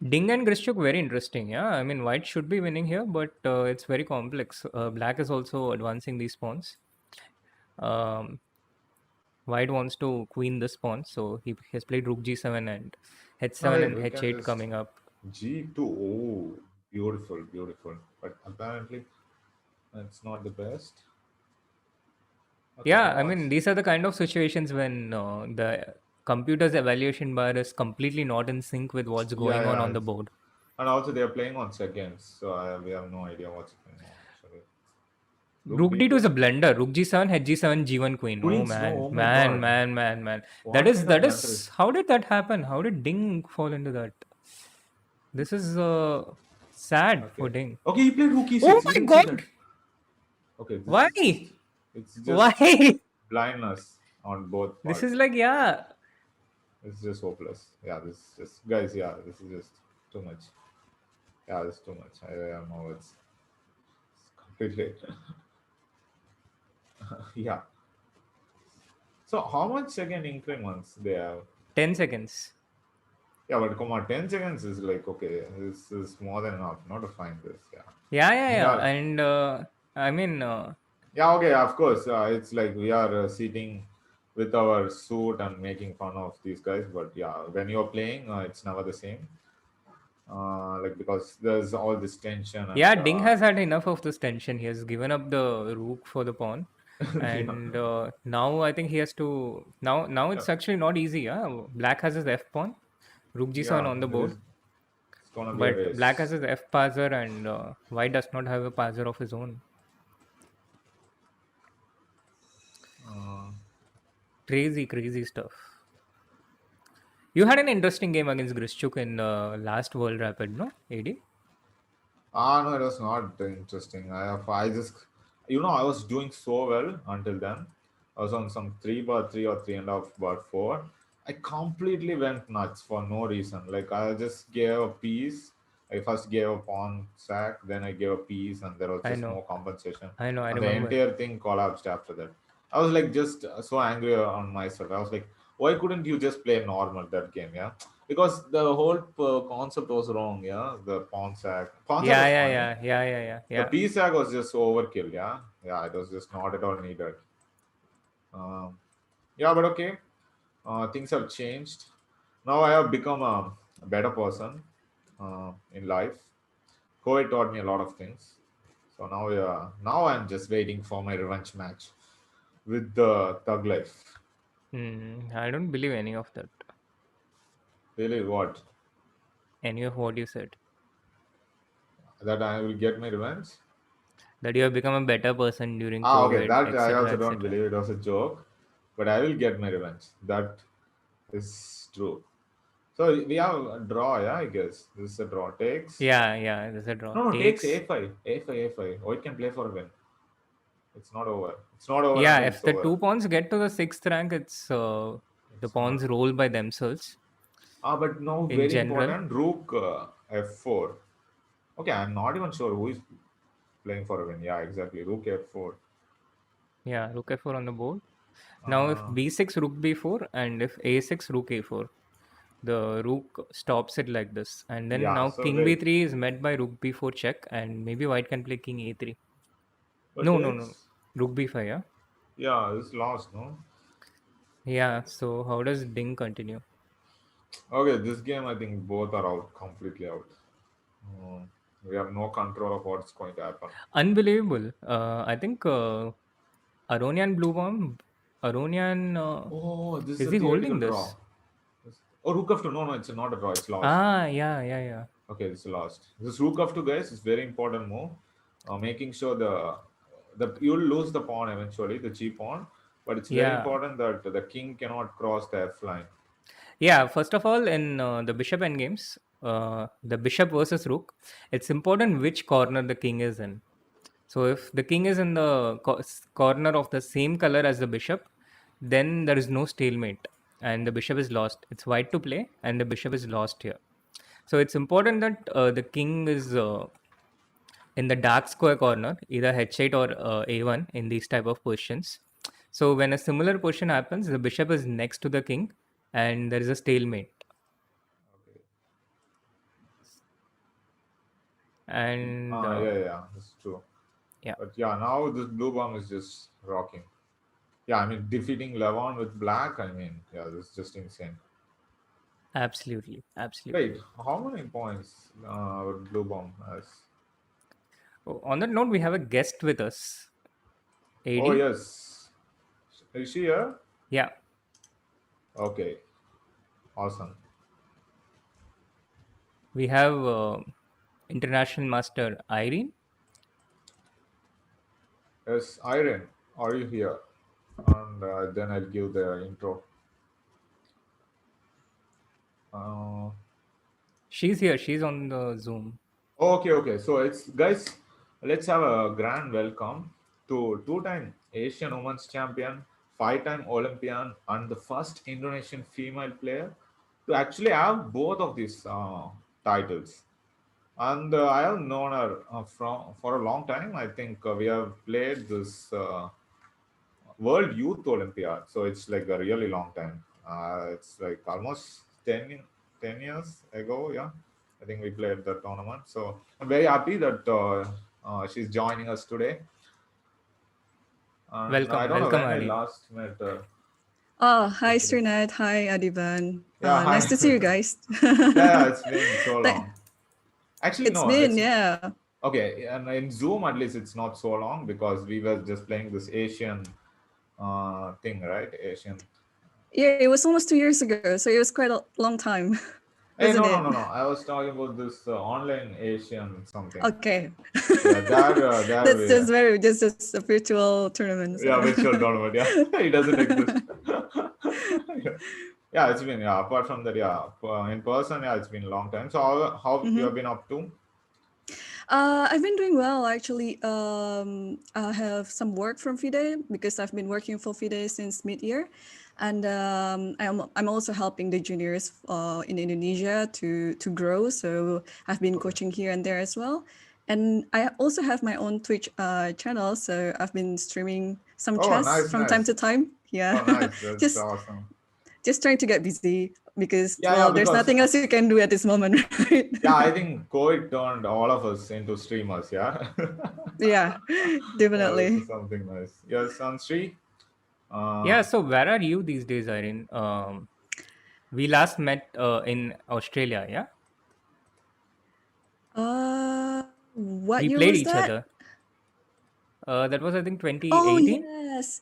Ding and Grishuk, very interesting. Yeah, I mean, white should be winning here, but it's very complex. Black is also advancing these pawns. Um, white wants to queen this pawn, so he has played rook g7 and No, h7 wait, and we can h8 just coming up. G2. Oh, beautiful, beautiful. But apparently, it's not the best. Okay, Yeah, I mean, lost. these are the kind of situations when the computer's evaluation bar is completely not in sync with what's Yeah, going on yeah. the board. And also, they are playing on seconds, so we have no idea what's going on. Actually, Rook Rook d2 is D2. a blender. Rook g7, h g7, g1 queen. Oh Queens, no. man, Oh my man, god. man, man, man. That What is kind of that blunder is? is. How did that happen? How did Ding fall into that? This is sad for Okay. Ding. Okay, he played Rook Oh E6. You my didn't see god! that. Okay, this Why? is just. It's just Why? blindness on both This is parts. like, yeah. It's just hopeless. Yeah, this is just guys. Yeah, this is just too much. Yeah, it's too much. I don't know. It's completely. Yeah. So how much second increments they have? 10 seconds. Yeah, but come on, 10 seconds is like okay. This is more than enough. Not to find this. Yeah. Yeah, yeah, We yeah. are. And I mean, Yeah. Okay. Of course. It's like we are sitting with our suit and making fun of these guys. But yeah, when you're playing, it's never the same. Like because there's all this tension yeah, and Ding has had enough of this tension. He has given up the rook for the pawn. yeah. And now I think he has to. Now Yeah. it's actually not easy. Yeah? Black has his f pawn, rook g7 Yeah. on the It board. is. It's gonna be a But black race. has his f passer, and white does not have a passer of his own. Uh, Crazy, crazy stuff. You had an interesting game against Grishchuk in last World Rapid, no? AD? no, it was not interesting. I just, I was doing so well until then. I was on some 3 bar 3 or 3.5 bar 4. I completely went nuts for no reason. Like I just gave a piece. I first gave a pawn sack, then I gave a piece, and there was I just know, no compensation. I And the remember. entire thing collapsed after that. I was like just so angry on myself. I was like, why couldn't you just play normal that game? Yeah, because the whole concept was wrong. Yeah, the pawn sack Yeah, was yeah, fine. yeah, yeah, yeah, yeah, The yeah. p sack was just overkill. Yeah, it was just not at all needed. um, yeah, but okay, things have changed. Now I have become a better person in life. COVID taught me a lot of things. So now I'm just waiting for my revenge match with the thug life. I don't believe any of that. Really, what? Any of what you said. That I will get my revenge? That you have become a better person during Okay, COVID, that I etc., also don't etc. believe it was a joke, but I will get my revenge. That is true. So we have a draw, yeah, I guess. This is a draw. Takes. Yeah, yeah, there's a draw. No, no, takes Takes. a5. A5, A5. White can play for a win. It's not over. It's not over Yeah, until if it's the over. two pawns get to the sixth rank, it's the It's not. pawns roll by themselves But now in very general. important. Rook F4. Okay, I'm not even sure who is playing for a win. Yeah, exactly. Rook F4. Yeah, rook f4 on the board. Now, if Uh, b6, rook b4, and if a6, rook a4, the rook stops it like this. And then yeah, now so king wait. b3 is met by rook b4 check, and maybe white can play king a3. But No, no, no. takes. Rook b5, yeah? Yeah, this lost, no? Yeah, so how does Ding continue? Okay, this game I think both are out, completely out. Uh, we have no control of what's going to happen. Unbelievable. I think Aronian Blue Bomb, Aronian, Oh, this is is a he theoretical holding draw. this? Oh, Rook F2. No, no, it's not a draw. It's lost. Ah, yeah, yeah, yeah. Okay, it's lost. This Rook F2, guys, is very important move. Making sure the you'll lose the pawn eventually, the cheap pawn, but it's very Yeah. important that the king cannot cross the F line. Yeah, first of all, in the bishop endgames, the bishop versus rook, it's important which corner the king is in. So if the king is in the corner of the same color as the bishop, then there is no stalemate. and the bishop is lost. It's white to play, and the bishop is lost here. So it's important that the king is in the dark square corner, either h8 or a1 in these type of positions. So when a similar position happens, the bishop is next to the king, and there is a stalemate. Okay. And Yeah, that's true. yeah, But yeah, now this blue bomb is just rocking. Yeah, I mean defeating Levon with black. I mean, yeah, this is just insane. absolutely, Wait, absolutely. how many points blue bomb has? Oh, on that note, we have a guest with us, Oh AD. yes, is she here? Yeah, Okay, awesome. we have international master Irene. Yes, Irene, are you here? And then I'll give the intro. Uh, She's here. She's on the Zoom. okay. So it's guys, let's have a grand welcome to two-time Asian Women's Champion, five-time Olympian, and the first Indonesian female player to actually have both of these titles. And I have known her from for a long time. I think we have played this World Youth Olympiad, so it's like a really long time. It's like almost 10 years ago. Yeah, I think we played the tournament. So I'm very happy that she's joining us today. And I Welcome, don't know welcome, when I Irene. last met her. Oh, hi Yesterday. Srinath, hi Adhiban. Yeah, Nice hi. to see you guys. Yeah, it's been so Th- long. Actually, it's no, been, it's yeah. okay. And in Zoom, at least it's not so long because we were just playing this Asian thing, right? Asian. Yeah, it was almost 2 years ago, so it was quite a long time, Hey, wasn't no, it? I was talking about this online Asian something. Okay. Yeah, there That's we. just a virtual tournament. So. Yeah, virtual tournament. Yeah, it doesn't exist. Yeah, it's been, yeah. Apart from that, yeah, in person, yeah, it's been a long time. So how you have been up to? I've been doing well actually. I have some work from FIDE because I've been working for FIDE since mid-year, and I'm also helping the juniors in Indonesia to grow. So I've been coaching here and there as well, and I also have my own Twitch channel. So I've been streaming some Oh, chess from time nice. to time. Yeah, Oh, nice. That's just awesome. just trying to get busy because Yeah, well, there's because nothing else you can do at this moment, right? yeah, I think COVID turned all of us into streamers. Yeah. Yeah, Yeah, this definitely. is something nice. Yes, and Sri. Yeah, Uh, so where are you these days, Irene? We last met in Australia, yeah? What We year played was each that? other. That was, I think, Oh 2018, yes.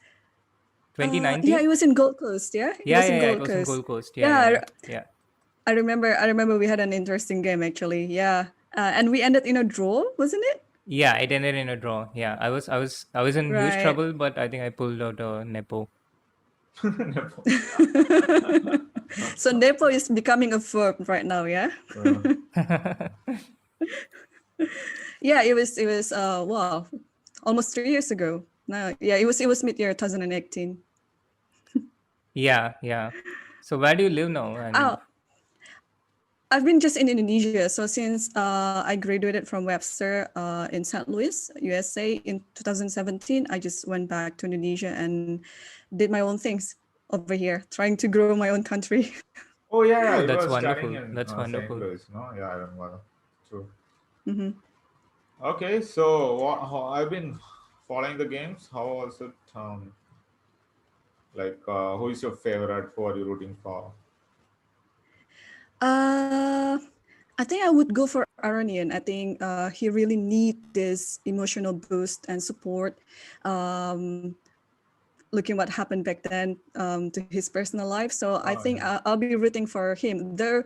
Yeah, 2019. it was in Gold Coast. Yeah, it Yeah, was in yeah, yeah. It Gold was in Coast. Gold Coast. Yeah, Yeah, yeah, yeah. Yeah. I remember. I remember we had an interesting game actually. Yeah, and we ended in a draw, wasn't it? Yeah, it ended in a draw. Yeah, I was in huge Right. trouble, but I think I pulled out a nepo. Nepo. So Nepo is becoming a verb right now. Yeah. Yeah, it was. It was. Wow, almost 3 years ago. No, yeah, it was mid-year 2018. Yeah, yeah. So where do you live now? And Oh, I've been just in Indonesia. So since I graduated from Webster in St. Louis, USA in 2017, I just went back to Indonesia and did my own things over here, trying to grow my own country. Oh yeah, oh, you that's were studying wonderful. in That's St. wonderful. Louis, no? Yeah, I remember. True. Hmm. Okay, so I've been following the games. How was it? Like, who is your favorite? Who are you rooting for? Uh, I think I would go for Aronian. I think he really need this emotional boost and support. Um, Looking what happened back then to his personal life. So I Oh think yeah. I'll be rooting for him. Though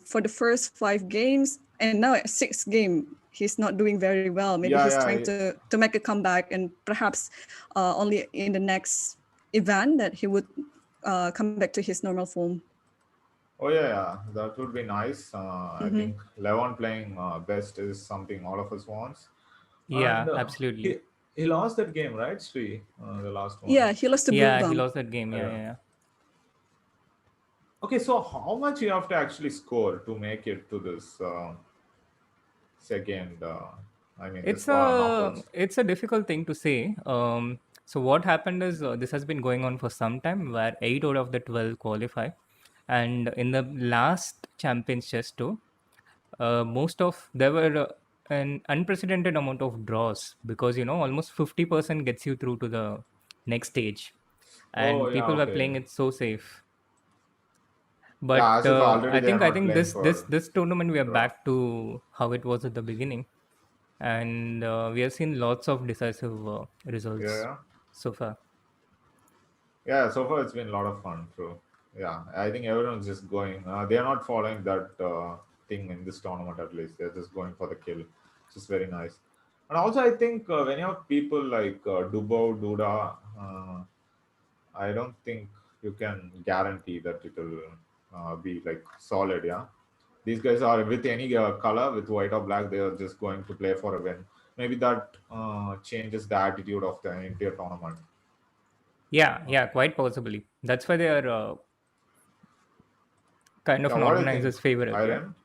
for the first 5 games and now at sixth game, he's not doing very well. Maybe Yeah, he's trying yeah. to make a comeback, and perhaps only in the next event that he would come back to his normal form. Oh yeah. That would be nice. I Hmm. think Levon playing best is something all of us wants. And Yeah, absolutely. he lost that game, right, Sri? The last one. Yeah, he lost to Blue Yeah, he Bomb. lost that game. Yeah, Yeah. yeah, yeah. Okay, so how much you have to actually score to make it to this second? I mean, this knockouts. It's a difficult thing to say. So what happened is this has been going on for some time, where 8 out of the 12 qualify, and in the last Champions Chess Tour, most of there were an unprecedented amount of draws, because almost 50% gets you through to the next stage, Oh and yeah, people were okay. playing it so safe. Yeah, But as if already I they are think I not think playing this for this tournament we are draw. back to how it was at the beginning, and we have seen lots of decisive Yeah, results yeah. so far. Yeah, so far it's been a lot of fun, true. Yeah, I think everyone's just going. They are not following that thing in this tournament at least. They're just going for the kill, which is very nice. And also, I think when you have people like Dubo, Duda, I don't think you can guarantee that it will be like solid. Yeah, these guys are with any color, with white or black, they are just going to play for a win. Maybe that changes the attitude of the entire tournament. Yeah, quite possibly. That's why they are kind of Yeah, an what do you think, organizer's favorite. Yeah. Irene?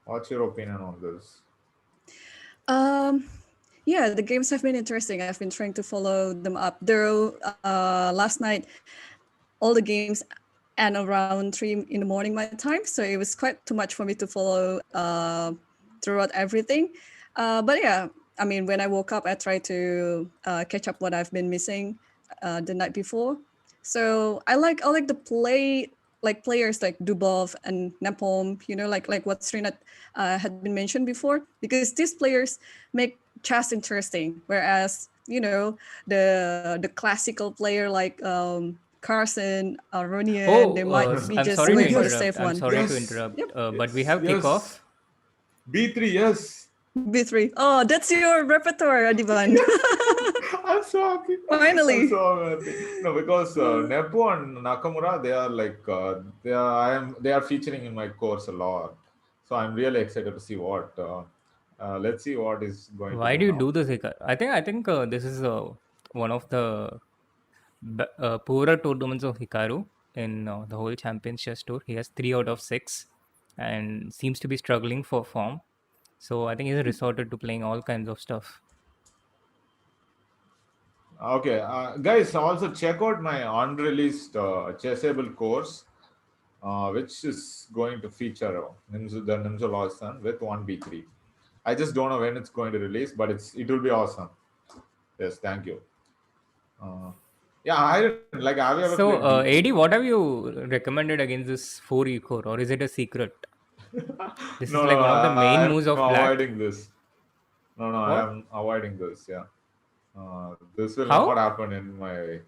What's your opinion on this? Um, yeah, the games have been interesting. I've been trying to follow them up. Though last night, all the games and around 3 in the morning my time, so it was quite too much for me to follow throughout everything. But yeah, I mean, when I woke up, I tried to catch up what I've been missing the night before. So I like the like players like Dubov and Napom, like what Srinath had been mentioned before, because these players make chess interesting, whereas the classical player like Carlsen, Ronian, they might be I'm just sorry Oh to going for the yes, safe interrupt. I'm one. sorry to yes, interrupt. Yep, But we yes, have yes. kickoff. B3, yes. B3. Oh, that's your repertoire, Adhiban. Yes. I'm so happy. I'm Finally. so happy. No, because Nepo and Nakamura, they are like they are featuring in my course a lot. So I'm really excited to see what. Let's see what is going to Why do do you now. do this, Hikaru? I think this is one of the poorer tournaments of Hikaru in the whole Champions Chess Tour. He has 3 out of 6, and seems to be struggling for form. So I think he's resorted to playing all kinds of stuff. Okay, guys, also check out my unreleased chessable course, which is going to feature the Nimzo Lawson with 1B3. I just don't know when it's going to release, but it will be awesome. Yes, thank you. Uh, yeah, I like. Have you ever played So, B3? AD, what have you recommended against this 4 core, or is it a secret? This is No, like no, one of the main I'm moves of black. avoiding this. No, no, I What? am avoiding this. Yeah, this will not How? happen in my.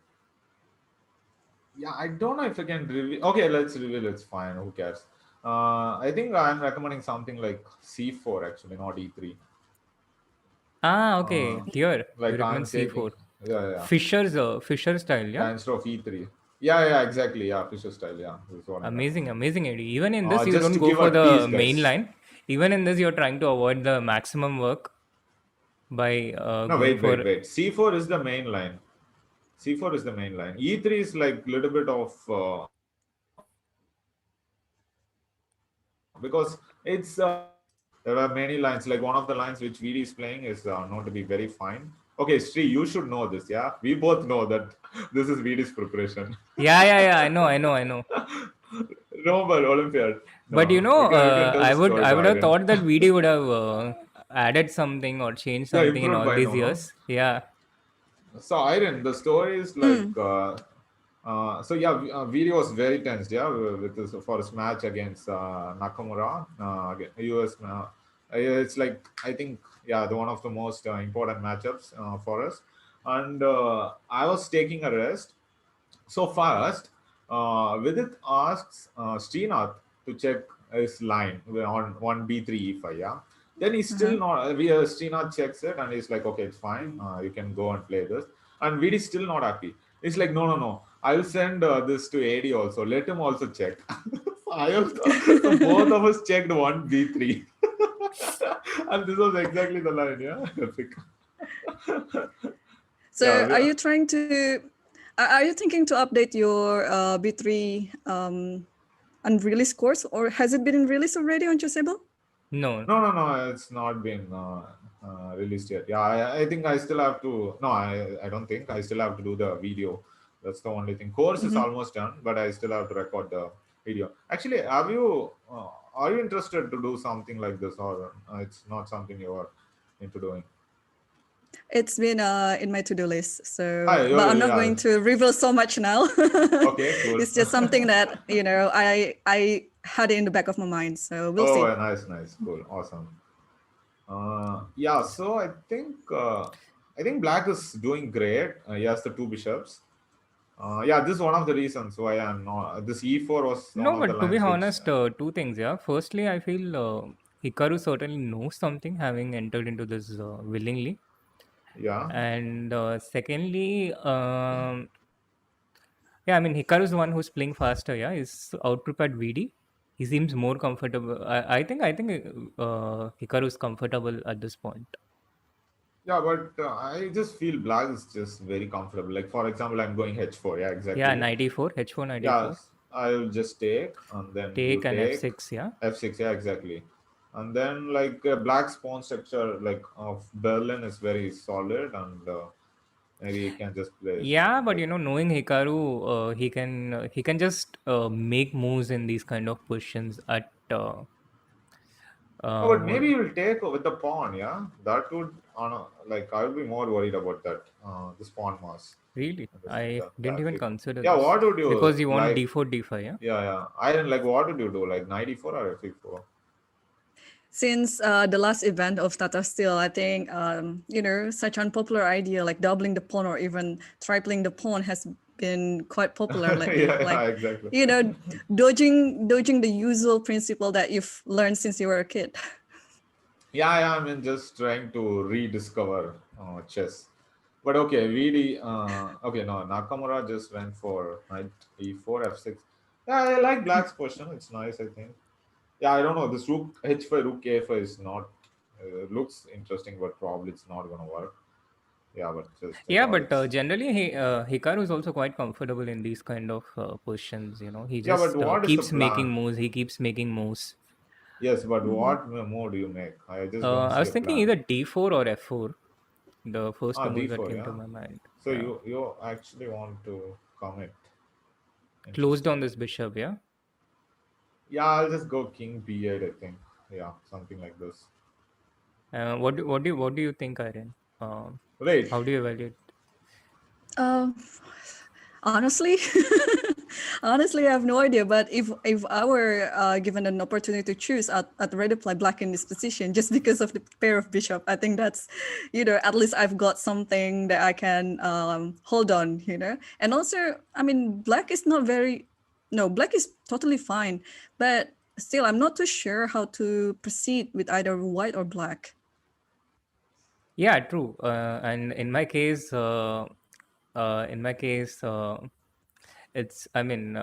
Yeah, I don't know if I can reveal. Okay, let's reveal. It's fine. Who cares? I think I'm recommending something like C4 actually, not E3. Ah, Uh, okay. Here you like recommend I'm taking. C4. Yeah, yeah. Fisher style, yeah. Yeah, instead of E3. Yeah, yeah, exactly. Yeah, Fisher style. Yeah, this is what I'm Amazing, recommending. amazing AD. Even in this, you Just don't to go give for a tease, the main guys. line. Even in this, you're trying to avoid the maximum work by No, going wait, wait, for. wait. C4 is the main line. C4 is the main line. E3 is like little bit of because it's there are many lines. Like one of the lines which VD is playing is known to be very fine. Okay, Sri, you should know this. Yeah, we both know that this is VD's preparation. Yeah. I know. Remember Olympiad? But No, we can tell the I story would to have Irene. thought that VD would have added something or changed Yeah, something in improved all by these no, no. years. Yeah. So Irene, the story is like so yeah, Viri was very tensed, yeah, with this for his match against Nakamura, US. It's like I think yeah, the one of the most important matchups for us, and I was taking a rest. So first, Vidit asks Srinath to check his line on 1B3 E5, yeah. Then he's still Uh-huh. not, Srinath checks it and he's like, okay, it's fine, you can go and play this. And Vidi's still not happy. He's like, no, no, no, I will send this to AD also, let him also check. So I also, so both of us checked 1B3. And this was exactly the line, yeah. Epic. So Yeah, are you trying to Are you thinking to update your B3 unreleased course, or has it been released already on Chessable? No. No. It's not been released yet. Yeah, I think I still have to. No, I don't think I still have to do the video. That's the only thing. Course is almost done, but I still have to record the video. Actually, have you? Are you interested to do something like this, or it's not something you are into doing? It's been in my to-do list. So, Hi, but I'm not yeah. going to reveal so much now. Okay, cool. It's just something that I had it in the back of my mind. So we'll Oh, see. nice, cool, awesome. Yeah, so I think Black is doing great. He has the two bishops. Yeah, this is one of the reasons why I'm not. This e4 was one No, of the but to be lines which. honest, two things. Yeah. Firstly, I feel Hikaru certainly knows something, having entered into this willingly. Yeah. And secondly, yeah, I mean, Hikaru is the one who's playing faster. Yeah, he's outprepared VD. He seems more comfortable. I think Hikaru is comfortable at this point. Yeah, but I just feel Black is just very comfortable. Like for example, I'm going h4. Yeah, Yeah, exactly. 94, H4, Yeah, 94. I'll just take and then you Take and take F6. Yeah, f6. Yeah, exactly. And then like Black's pawn structure like of Berlin is very solid, and maybe you can just play yeah, but like. knowing Hikaru, he can just make moves in these kind of positions at Oh, but what maybe you will take with the pawn, yeah. That would, like I will be more worried about that. This pawn mass. really. I The didn't black. even consider Yeah, this what would you because you want like? D4, D5. Yeah. Yeah. I didn't like. What would you do? Like 94 or f4? Since the last event of Tata Steel, I think such unpopular idea like doubling the pawn or even tripling the pawn has been quite popular lately. Yeah, Like exactly. dodging the usual principle that you've learned since you were a kid. Yeah. I mean, just trying to rediscover chess. But okay, VD. Okay, no, Nakamura just went for knight e4, f6. Yeah, I like Black's position. It's nice, I think. Yeah, I don't know. This rook h5, rook a5 is not looks interesting, but probably it's not gonna work. Yeah, but just I Yeah, thought but it's. generally, Hikaru is also quite comfortable in these kind of positions. He Yeah, but just what is the keeps making plan? moves. He keeps making moves. Yes, but Mhm. what move do you make? I just don't I see was a thinking plan. either D4 or F4. The first two moves that D4. came to Yeah. my mind. So Yeah, you actually want to commit? closed Interesting. on this bishop. Yeah. Yeah, I'll just go king b8. I think. Yeah, something like this. What do you think, Irene? Wait. How do you evaluate? Uh, Honestly, honestly, I have no idea. But if I were given an opportunity to choose, I'd rather play black in this position just because of the pair of bishop. I think that's, at least I've got something that I can hold on. And also, I mean, black is not very. No, black is totally fine, but still, I'm not too sure how to proceed with either white or black. Yeah, true. And in my case, it's. I mean,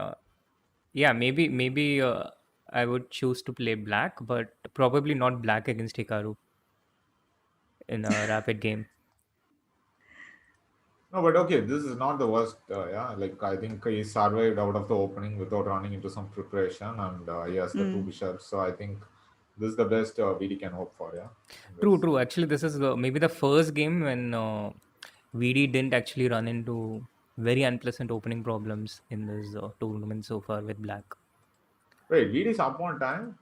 yeah, maybe I would choose to play black, but probably not black against Hikaru in a rapid game. No, but okay, this is not the worst. Yeah, like I think he survived out of the opening without running into some preparation, and he has the two Mm. bishops. So I think this is the best VD can hope for. Yeah, in True, this. true. Actually, this is maybe the first game when VD didn't actually run into very unpleasant opening problems in this tournament so far with black. Wait, VD is up on time.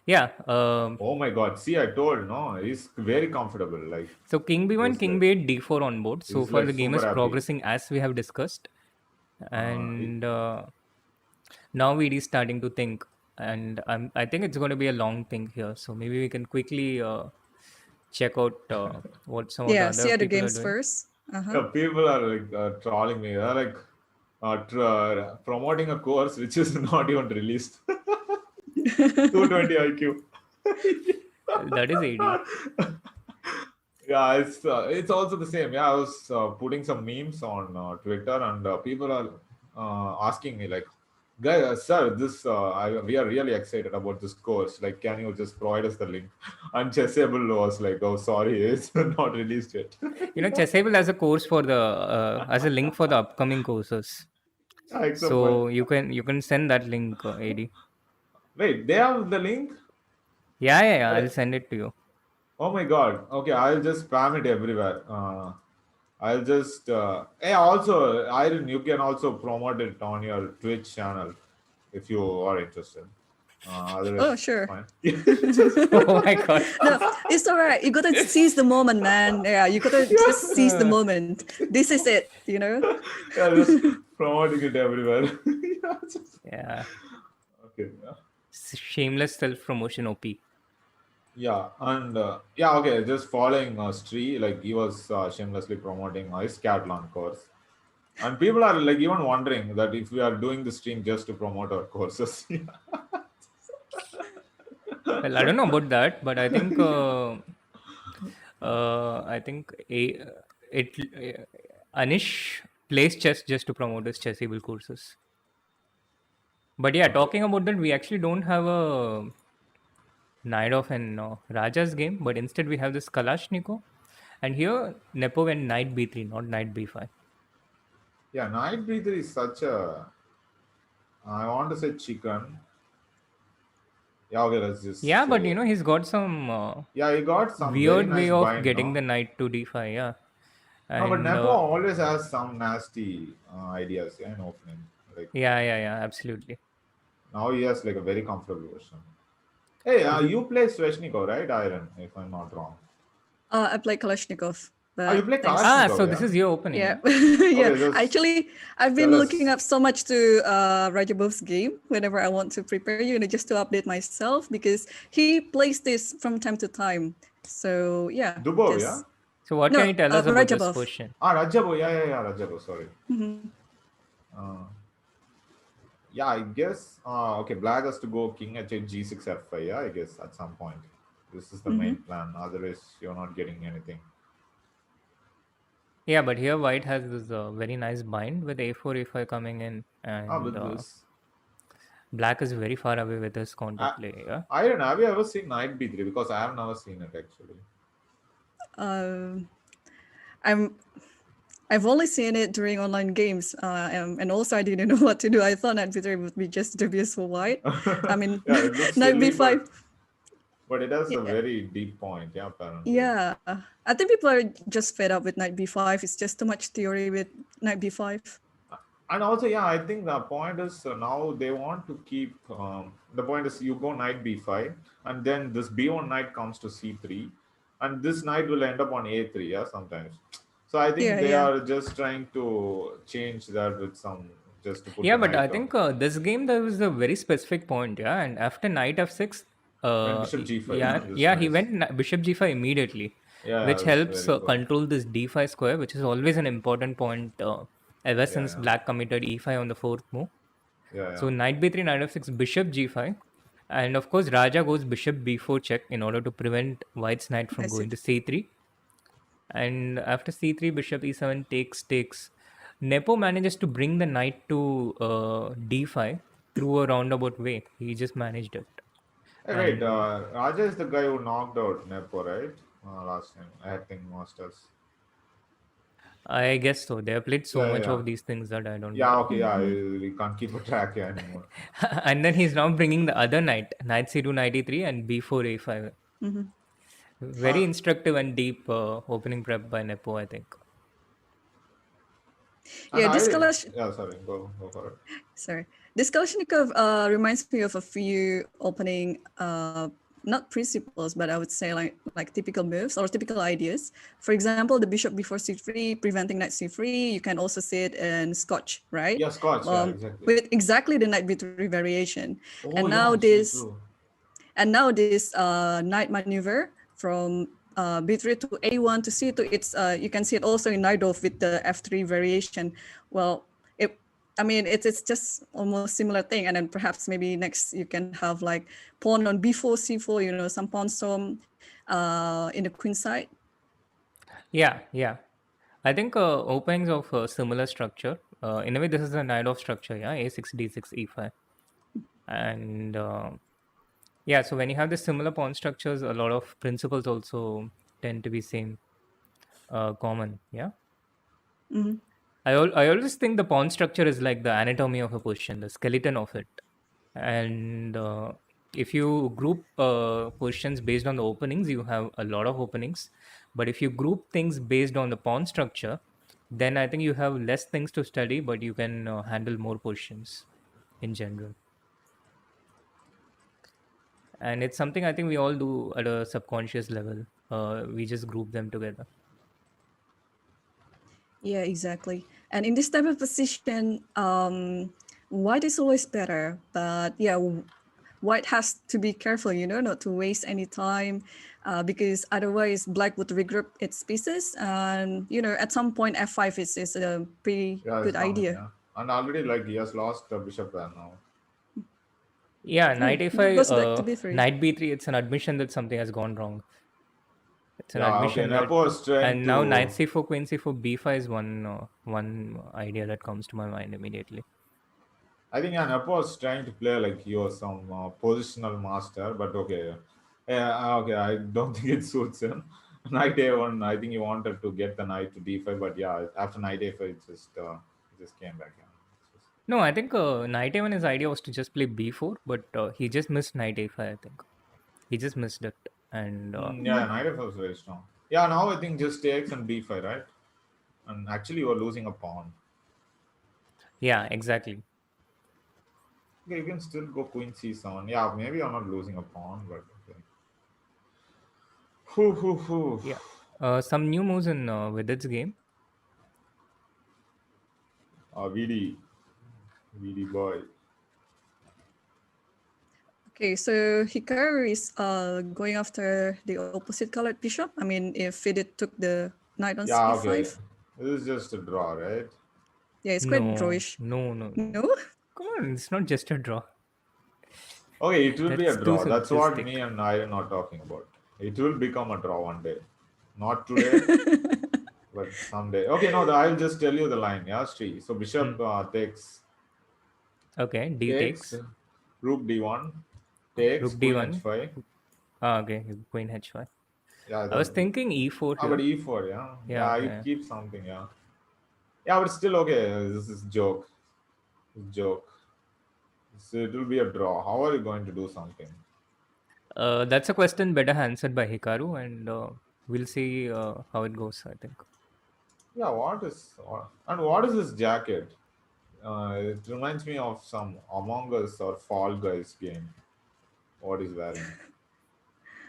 Yeah. Oh my God! See, I told no, he's very comfortable. Like So King B1, he's King like B8, D4 on board. So he's far, like the game super is happy. progressing as we have discussed, He- and now VD is starting to think, and I think it's going to be a long thing here. So maybe we can quickly check out what some of the Yeah, other see other people are games doing. first. Uh-huh. yeah, people are like trolling me. They're like promoting a course which is not even released. 220 IQ. That is AD. Yeah, it's also the same. Yeah, I was putting some memes on Twitter, and people are asking me like, Guys, sir, we are really excited about this course. Like, can you just provide us the link? And Chessable was like, oh, sorry, it's not released yet. Chessable has a course for the as a link for the upcoming courses. Yeah, except So you can send that link, AD. wait, they have the link? Yeah. Wait, I'll send it to you. oh my God. Okay, I'll just spam it everywhere. I'll just, hey, also, Irene, you can also promote it on your Twitch channel if you are interested. Oh, Otherwise, it's sure. fine. Oh my god. No, it's all right. You gotta seize the moment, man. Yeah, you gotta just seize the Uh, moment. This is it, Yeah, just promoting it everywhere. Yeah, yeah. okay. Yeah. Shameless self promotion, OP. Yeah, and yeah, okay, just following Stree, like he was shamelessly promoting his Catalan course. And people are like even wondering that if we are doing the stream just to promote our courses. Well, I don't know about that, but I think Anish plays chess just to promote his chessable courses. But yeah, Okay. talking about that, we actually don't have a Knight of an Raja's game, but instead we have this Kalashnikov. And here, Nepo went Knight b3, not Knight b5. Yeah, Night Breather is such a, I want to say chicken. Yeah, okay, let's just Yeah, but say. he's got some Yeah, he got some very weird nice way of bind, getting no? the Knight to d5, yeah. No, but And Nepo always has some nasty ideas, yeah, in opening. Like yeah, absolutely. now he has like a very comfortable version. Hey, This is you play Sveshnikov, right, Iron? If I'm not wrong. I play Kalashnikov, Oh, you but play thanks. so Kalashnikov, this yeah? is your opening, Yeah, yeah? yeah. Okay, just Actually, I've been tell looking us. up so much to Rajabov's game whenever I want to prepare, just to update myself because he plays this from time to time. So yeah, Dubov, yeah? just So what can no, you tell us about this Rajabov. question? Ah, Rajabo, yeah, Rajabo, sorry. Mhm. Uh, yeah, I guess, okay, Black has to go King H8, G6, F5, yeah, I guess at some point. This is the main plan, otherwise you're not getting anything. Yeah, but here white has this very nice bind with a4, a5 coming in, Ah, and with this. black is very far away with his counter I, play, yeah? I don't know, have you ever seen Knight B3? Because I have never seen it actually. Um, I'm I've only seen it during online games, and also I didn't know what to do. I thought Knight b3 would be just dubious for white. I mean, Yeah, it looks Knight silly, b5. but it has a Yeah, very deep point, yeah, apparently. yeah. I think people are just fed up with Knight b5. It's just too much theory with Knight b5. And also, yeah, I think the point is now they want to keep. The point is you go knight b5, and then this b1 knight comes to c3, and this knight will end up on a3. Yeah, sometimes. So I think Yeah, they yeah. are just trying to change that with some just to put Yeah, the but I knight on. think this game there was a very specific point, yeah. And after knight f6, When bishop g5, yeah, no, this yeah, he nice. went bishop g5 immediately, Yeah, which that's helps very cool. control this d5 square, which is always an important point ever Yeah, since yeah, black committed e5 on the fourth move. yeah, So yeah. knight b3, knight f6, bishop g5, and of course Raja goes bishop b4 check in order to prevent white's knight I from see. going to c3. And after c3, bishop e7 takes. Nepo manages to bring the knight to d5 through a roundabout way. He just managed it. Hey, wait, And Raja is the guy who knocked out Nepo, right? Last time, I think Masters. I guess so. They have played so Yeah, much yeah. of these things that I don't Yeah, know. okay, yeah, we can't keep a track here anymore. And then he's now bringing the other knight, knight c2, knight e3, and b4, a5. Hmm. Very instructive and deep opening prep by Nepo, I think. And Yeah, I this didn't, Kalash. yeah, sorry, go for it. Sorry, this Kalashnikov reminds me of a few opening, not principles, but I would say like typical moves or typical ideas. For example, the bishop before c3, preventing knight c3. You can also see it in Scotch, right? Yeah, Scotch, yeah, exactly. With exactly the knight b3 variation, Oh, and now yeah, so this true. knight maneuver from b3 to a1 to c2. It's you can see it also in Najdorf with the f3 variation. Well, it I mean it's just almost similar thing, and then perhaps maybe next you can have like pawn on b4 c4. Some pawn storm in the queen side. Yeah. I think openings of similar structure In a way, this is a knight off structure, yeah, a6, d6, e5. And yeah, so when you have the similar pawn structures, a lot of principles also tend to be same, common, yeah. Mhm. I always think the pawn structure is like the anatomy of a position, the skeleton of it. And if you group positions based on the openings, you have a lot of openings. But if you group things based on the pawn structure, then I think you have less things to study, but you can handle more positions in general. And it's something I think we all do at a subconscious level. We just group them together. Yeah, exactly. And in this type of position, white is always better. But yeah, white has to be careful, not to waste any time, because otherwise black would regroup its pieces. And, at some point, f5 is a pretty Yeah, it's good coming. idea. Yeah, and already like he has lost the bishop pair now. Yeah, Oh, knight it a5, goes back to b3. knight b3, it's an admission that something has gone wrong. It's an Yeah, okay. admission that, Nepo is trying and now knight to. c4, queen c4, b5 is one idea that comes to my mind immediately. I think Nepo is trying to play like he was some positional master, but okay. Yeah, okay. I don't think it suits him. Knight a1. I think he wanted to get the knight to d5, but yeah, after knight a5, it just came back. Yeah. No, I think knight a1, his idea was to just play b4, but he just missed knight a5. I think he just missed it, and Yeah, knight a5 was very strong. Yeah, now I think just takes and b5, right? And actually, you are losing a pawn. yeah, exactly. Okay, you can still go queen c7. Yeah, maybe you're not losing a pawn, but okay. Hoo, hoo, hoo. Yeah, some new moves in Vidit's game. VD boy. Okay, so Hikaru is going after the opposite colored bishop. I mean, if Vidit took the knight on Yeah, okay. e5. This is just a draw, right? Yeah, it's quite No, drawish. no, no. No? Come on, it's not just a draw. Okay, it will be a That's too draw. That's what simplistic. me and I are not talking about. It will become a draw one day. Not today, but someday. Okay, no, I'll just tell you the line. Yeah, Sri. So Hmm. bishop Okay, d takes, takes, rook d1, takes, rook queen d1. h5. Okay, queen h5. Yeah, I was thinking e4 but here. e4, yeah. Yeah, Yeah, you yeah. keep something, yeah. Yeah, but still okay. This is joke. Joke. So it will be a draw. How are you going to do something? That's a question better answered by Hikaru, and we'll see how it goes, I think. Yeah, what is this jacket? It reminds me of some Among Us or Fall Guys game. What he's wearing?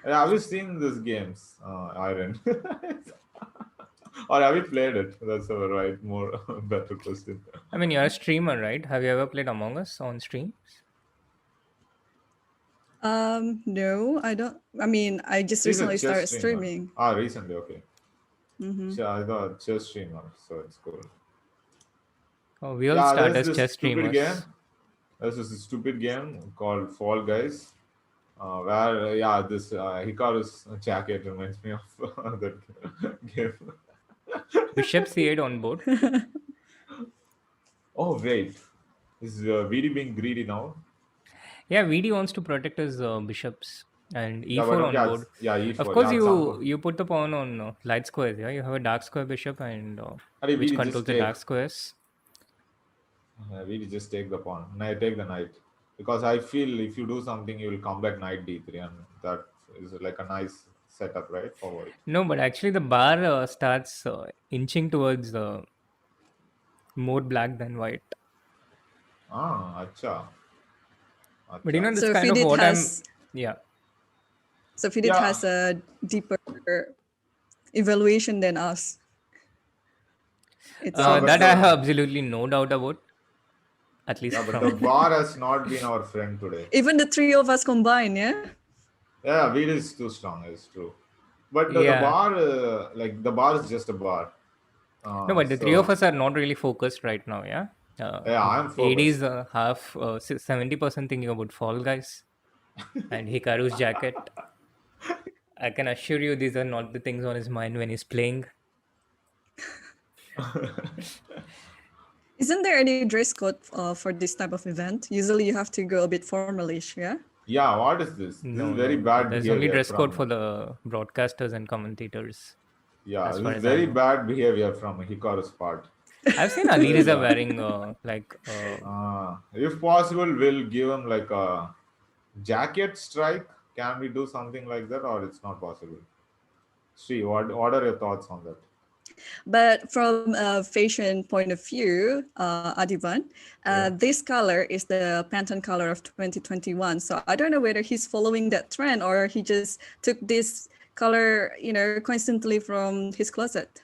Yeah, have you seen these games, Irene? Or have you played it? That's a right more better question. I mean, you're a streamer, right? Have you ever played Among Us on streams? No, I don't. I mean, I just He's a recently chess started streamer. streaming. Ah, recently, okay. Mm-hmm. I thought chess streamer, so it's cool. Oh, we all Yeah, start there's as this chess stupid game. streamers. There's this stupid game called Fall Guys, where yeah, this Hikaru's jacket reminds me of that game. Bishop c8 on board. Oh wait, is VD being greedy now? Yeah, VD wants to protect his bishops and Yeah, but e4 okay, on board. yeah, Of E4. course, Yeah, at some you point. you put the pawn on light squares. Yeah, you have a dark square bishop and which VD controls just the take. dark squares. VD just take the pawn. I take the knight because I feel if you do something, you will come back knight d3, and that is like a nice setup, right, for white. No, but actually the bar starts inching towards more black than white. Ah, acha, But acha. that's So kind of Vidit what I'm. has Yeah. so Vidit Yeah, has a deeper evaluation than us, it yeah, but That seems. I have absolutely no doubt about, at least the from. bar has not been our friend today. Even the three of us combined, yeah? Yeah, VD is too strong. It's true. But the Yeah. bar, like the bar is just a bar. No, but the three of So us are not really focused right now. Yeah. yeah, I'm AD is focused. half 70% thinking about Fall Guys and Hikaru's jacket. I can assure you these are not the things on his mind when he's playing. Isn't there any dress code for this type of event? Usually you have to go a bit formalish, yeah? Yeah, what is this? This is No, very no, no. bad There's only behavior dress code from. for the broadcasters and commentators, Yeah, as this far is as I very know. bad behavior from Hikaru's part. I've seen Ali Very Riza bad. wearing If possible, we'll give him like a jacket strike. Can we do something like that, or it's not possible? See, what are your thoughts on that? But from a fashion point of view, Adhiban, Yeah. this color is the Pantone color of 2021. So I don't know whether he's following that trend or he just took this color, constantly from his closet.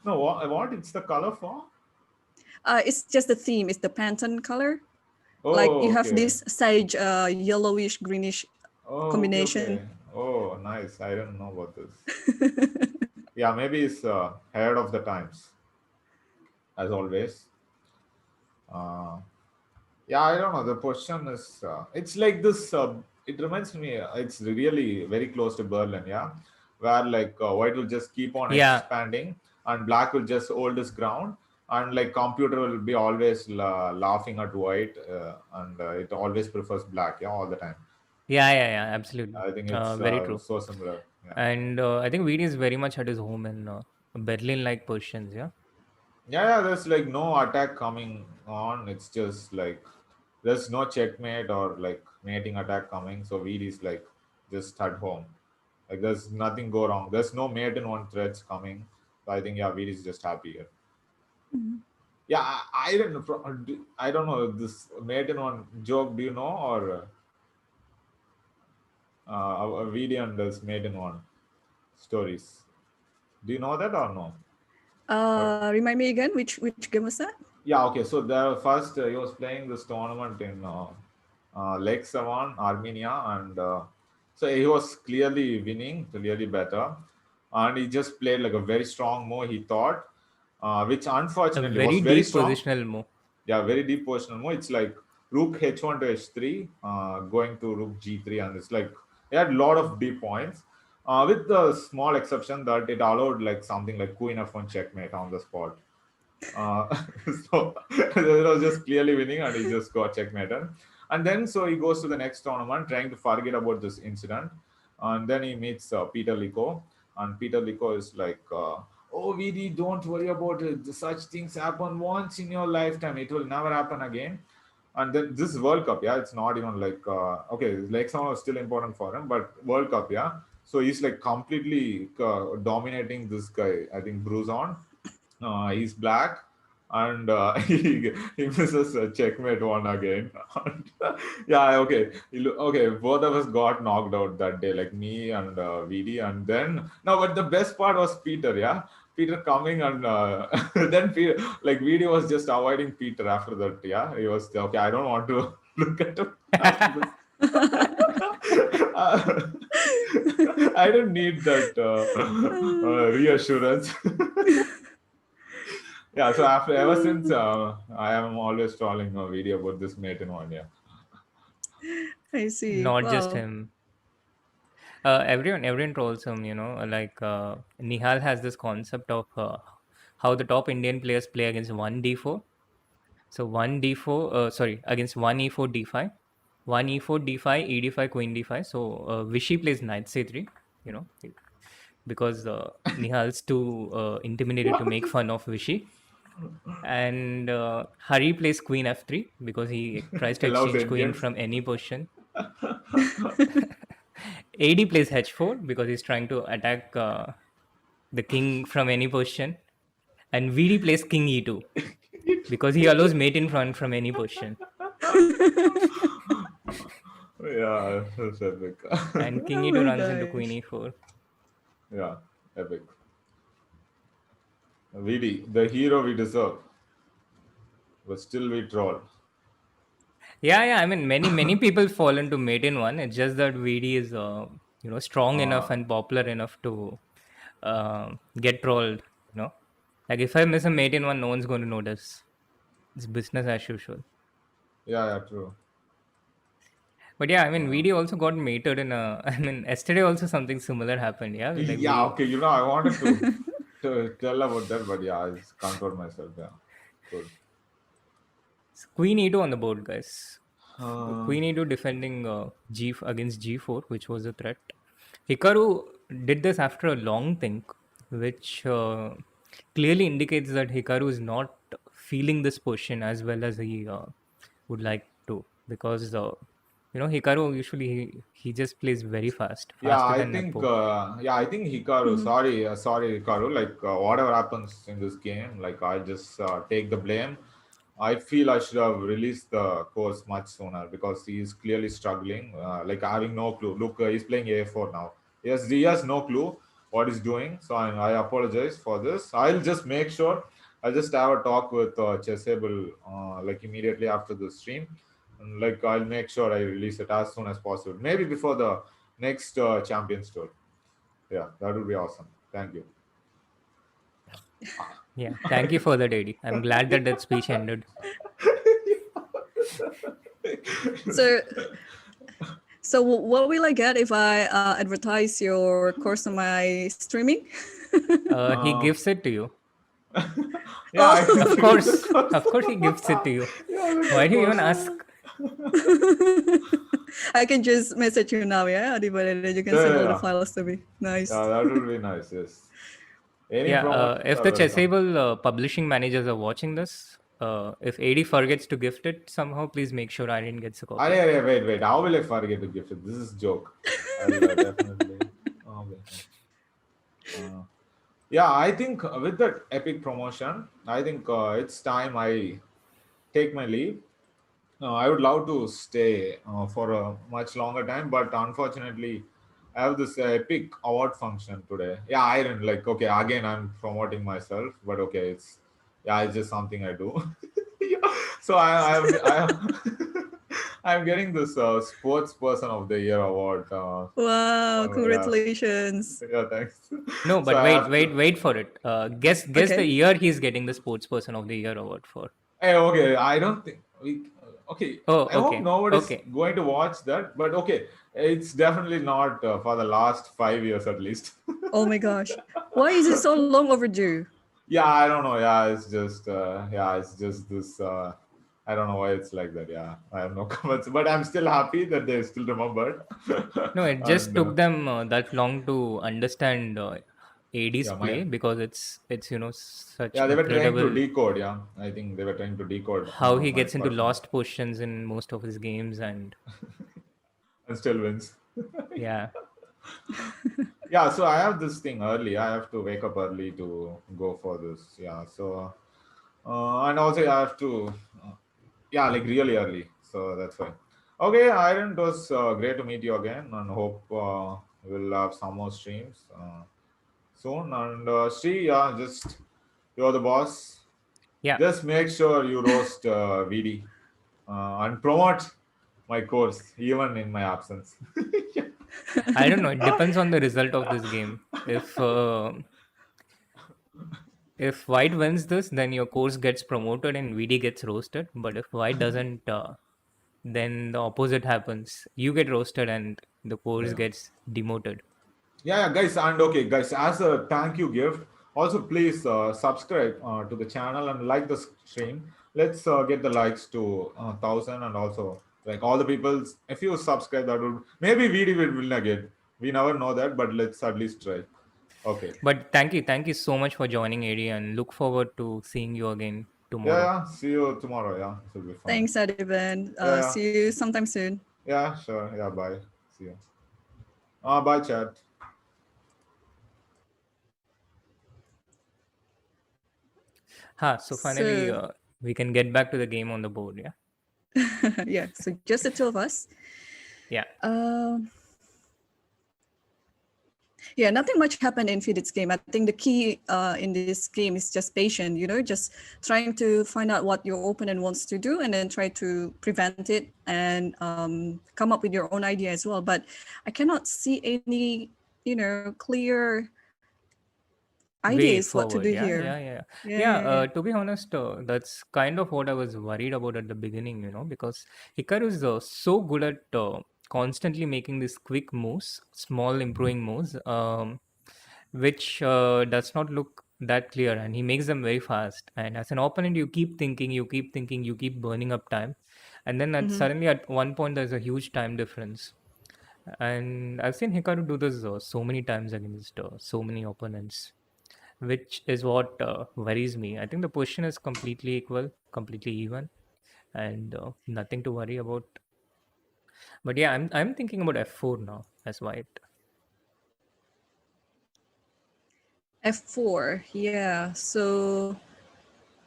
No, what? It's the color for? It's just the theme. It's the Pantone color. Like Oh, you have okay. this sage, yellowish, greenish Oh, okay, combination. okay. Oh, nice. I didn't know about this. Yeah, maybe it's ahead of the times, as always. Uh, yeah, I don't know. The question is, it's like this. It reminds me, it's really very close to Berlin, yeah, where like white will just keep on yeah, expanding and black will just hold its ground, and like computer will be always laughing at white, and it always prefers black, yeah, all the time. yeah, absolutely. I think it's Very true. so similar. Yeah. And I think Vidi is very much at his home in Berlin-like Persians, yeah. Yeah, there's like no attack coming on. It's just like there's no checkmate or like mating attack coming. So Weed is like just at home. Like there's nothing go wrong. There's no mate in one threats coming. So I think yeah, Weed is just happy here. Mhm. Yeah, I don't know. I don't know this mate in one joke. Do you know or Weed and this mate in one stories? Do you know that or no? Remind me again, which game was that? Yeah, okay. So the first he was playing this tournament in Lake Savan, Armenia, and so he was clearly winning, clearly better, and he just played like a very strong move. He thought, which A unfortunately was very very deep strong. positional move. Yeah, very deep positional move. It's like Rook H1 to H3, going to Rook G3, and it's like he had a lot of deep points. With the small exception that it allowed like something like Queen F1 checkmate on the spot. Uh, so it was just clearly winning, and he just got checkmated. And then so he goes to the next tournament, trying to forget about this incident. And then he meets Peter Liko, and Peter Liko is like, "Oh, VD, don't worry about it. Such things happen once in your lifetime. It will never happen again." And then this World Cup, yeah, it's not even like okay, like someone was still important for him, but World Cup, yeah. So he's like completely dominating this guy. I think Bruce on. He's black, and he misses a checkmate one again. And, yeah, okay. Okay, both of us got knocked out that day, like me and VD. And then, no, but the best part was Peter, yeah? Peter coming and then Peter, like VD was just avoiding Peter after that, yeah? He was, okay, I don't want to look at him after this. Uh, I don't need that reassurance. Yeah, so after ever since I am always trolling a video about this mate in one. Yeah, I see. Not just Wow. him. Everyone trolls him, like Nihal has this concept of how the top Indian players play against 1d4. So 1d4, sorry, against 1e4 d5, 1e4 d5, e d5, queen d5. So Vishy plays knight c3, you know, because Nihal's too intimidated to make fun of Vishy. And Hari plays queen f3 because he tries to he loves exchange queen Indians. from any position. AD plays h4 because he's trying to attack the king from any position. And VD plays king e2 because he allows mate in front from any position. Yeah, that's epic. And king Oh e2 my runs into queen gosh. e4. Yeah, epic. VD, the hero we deserve, but still we troll. Yeah. I mean, many people fall into mate in one. It's just that VD is, strong enough Uh, and popular enough to get trolled. Like if I miss a mate in one, no one's going to notice. It's business as usual. yeah, true. But yeah, I mean, Uh, VD also got mated in a. I mean, yesterday also something similar happened. Yeah, like yeah, we. okay. I wanted to tell about that, but yeah, I just control myself. Yeah. good. Queen e2 on the board, guys. Uh, Queen e2 defending against g4, which was a threat. Hikaru did this after a long think, which clearly indicates that Hikaru is not feeling this position as well as he would like to, because Hikaru usually he just plays very Yeah, faster I than think Nepo. Hikaru. Sorry, Hikaru. Like whatever happens in this game, like I just take the blame. I feel I should have released the course much sooner because he is clearly struggling, like having no clue. Look, he's playing A4 now. He has no clue what he's doing. So I apologize for this. I'll just make sure. I'll just have a talk with Chessable like immediately after the stream. And like I'll make sure I release it as soon as possible. Maybe before the next Champions Tour. Yeah, that would be awesome. Thank you. Yeah, thank you for that, Eddie. I'm glad that that speech ended. So, so what will I get if I advertise your course on my streaming? He Uh, gives it to you. yeah, I Oh. think Of course, he gives it to you. yeah, with Why the do you even course. ask? I can just message you now, yeah, Adhiban, and then you can Yeah, send yeah, all the yeah. files to me. Nice. Yeah, that would be nice. Yes. Any Yeah, promotions if are the welcome. Chessable publishing managers are watching this, if AD forgets to gift it somehow, please make sure Irene gets a copy. Wait. How will I forget to gift it? This is joke. I'll definitely. Oh, wait. Yeah, I think with that epic promotion, I think it's time I take my leave. I would love to stay for a much longer time, but unfortunately, I have this epic award function today. Yeah, Iron. Like, okay, again, I'm promoting myself, but okay, it's just something I do. Yeah. So I'm getting this Sports Person of the Year award. Wow, Yeah, congratulations. yeah, thanks. No, So but I have to. wait for it. Guess the Okay. year he's getting the Sports Person of the Year award for. Hey, okay, I don't think we. Okay, Oh, I hope nobody's okay. going to watch that, but okay, it's definitely not for the last 5 years at least. Oh my gosh. Why is it so long overdue? Yeah, I don't know. It's just this. I don't know why it's like that. Yeah, I have no comments, but I'm still happy that they still remembered. No, it just And took them that long to understand AD's yeah, play, because it's such yeah, they were trying to incredible decode. Yeah, I think they were trying to decode how he my gets into performance lost positions in most of his games, and and still wins. yeah. Yeah, so I have this thing early. I have to wake up early to go for this. Yeah, so and also I have to, yeah, like really early. So that's fine. Okay, Iron, it was great to meet you again, and hope we'll have some more streams soon. And Sri, yeah, just you're the boss. Yeah, Just make sure you roast VD and promote my course even in my absence. I don't know. It depends on the result of this game. If White wins this, then your course gets promoted and VD gets roasted. But if White doesn't, then the opposite happens. You get roasted and the course Yeah. gets demoted. Yeah, guys, and okay, guys, as a thank you gift, also please subscribe to the channel and like the stream. Let's get the likes to 1,000, and also like all the people. If you subscribe, that would maybe video will win again. We never know that, but let's at least try. Okay. But thank you so much for joining, AD, and look forward to seeing you again Yeah, tomorrow. yeah. See you tomorrow. Yeah, it will be fine. Thanks, Adhiban. Yeah, See you sometime soon. yeah, sure. Yeah, bye. See you. Bye, chat. So finally, So, we can get back to the game on the board. Yeah. yeah, so just the two of us. Yeah. Yeah, nothing much happened in Vidit's game. I think the key in this game is just patient, just trying to find out what your opponent wants to do and then try to prevent it and come up with your own idea as well. But I cannot see any, clear Way ideas what to forward. do Yeah. here. To be honest, that's kind of what I was worried about at the beginning, because Hikaru is so good at constantly making these quick moves, small improving moves, which does not look that clear, and he makes them very fast. And as an opponent, you keep thinking, you keep thinking, you keep burning up time, and then suddenly at one point there's a huge time difference. And I've seen Hikaru do this so many times against so many opponents, which is what worries me. I think the position is completely equal, completely even, and nothing to worry about. But yeah, I'm thinking about f4 now as white. F4, yeah. So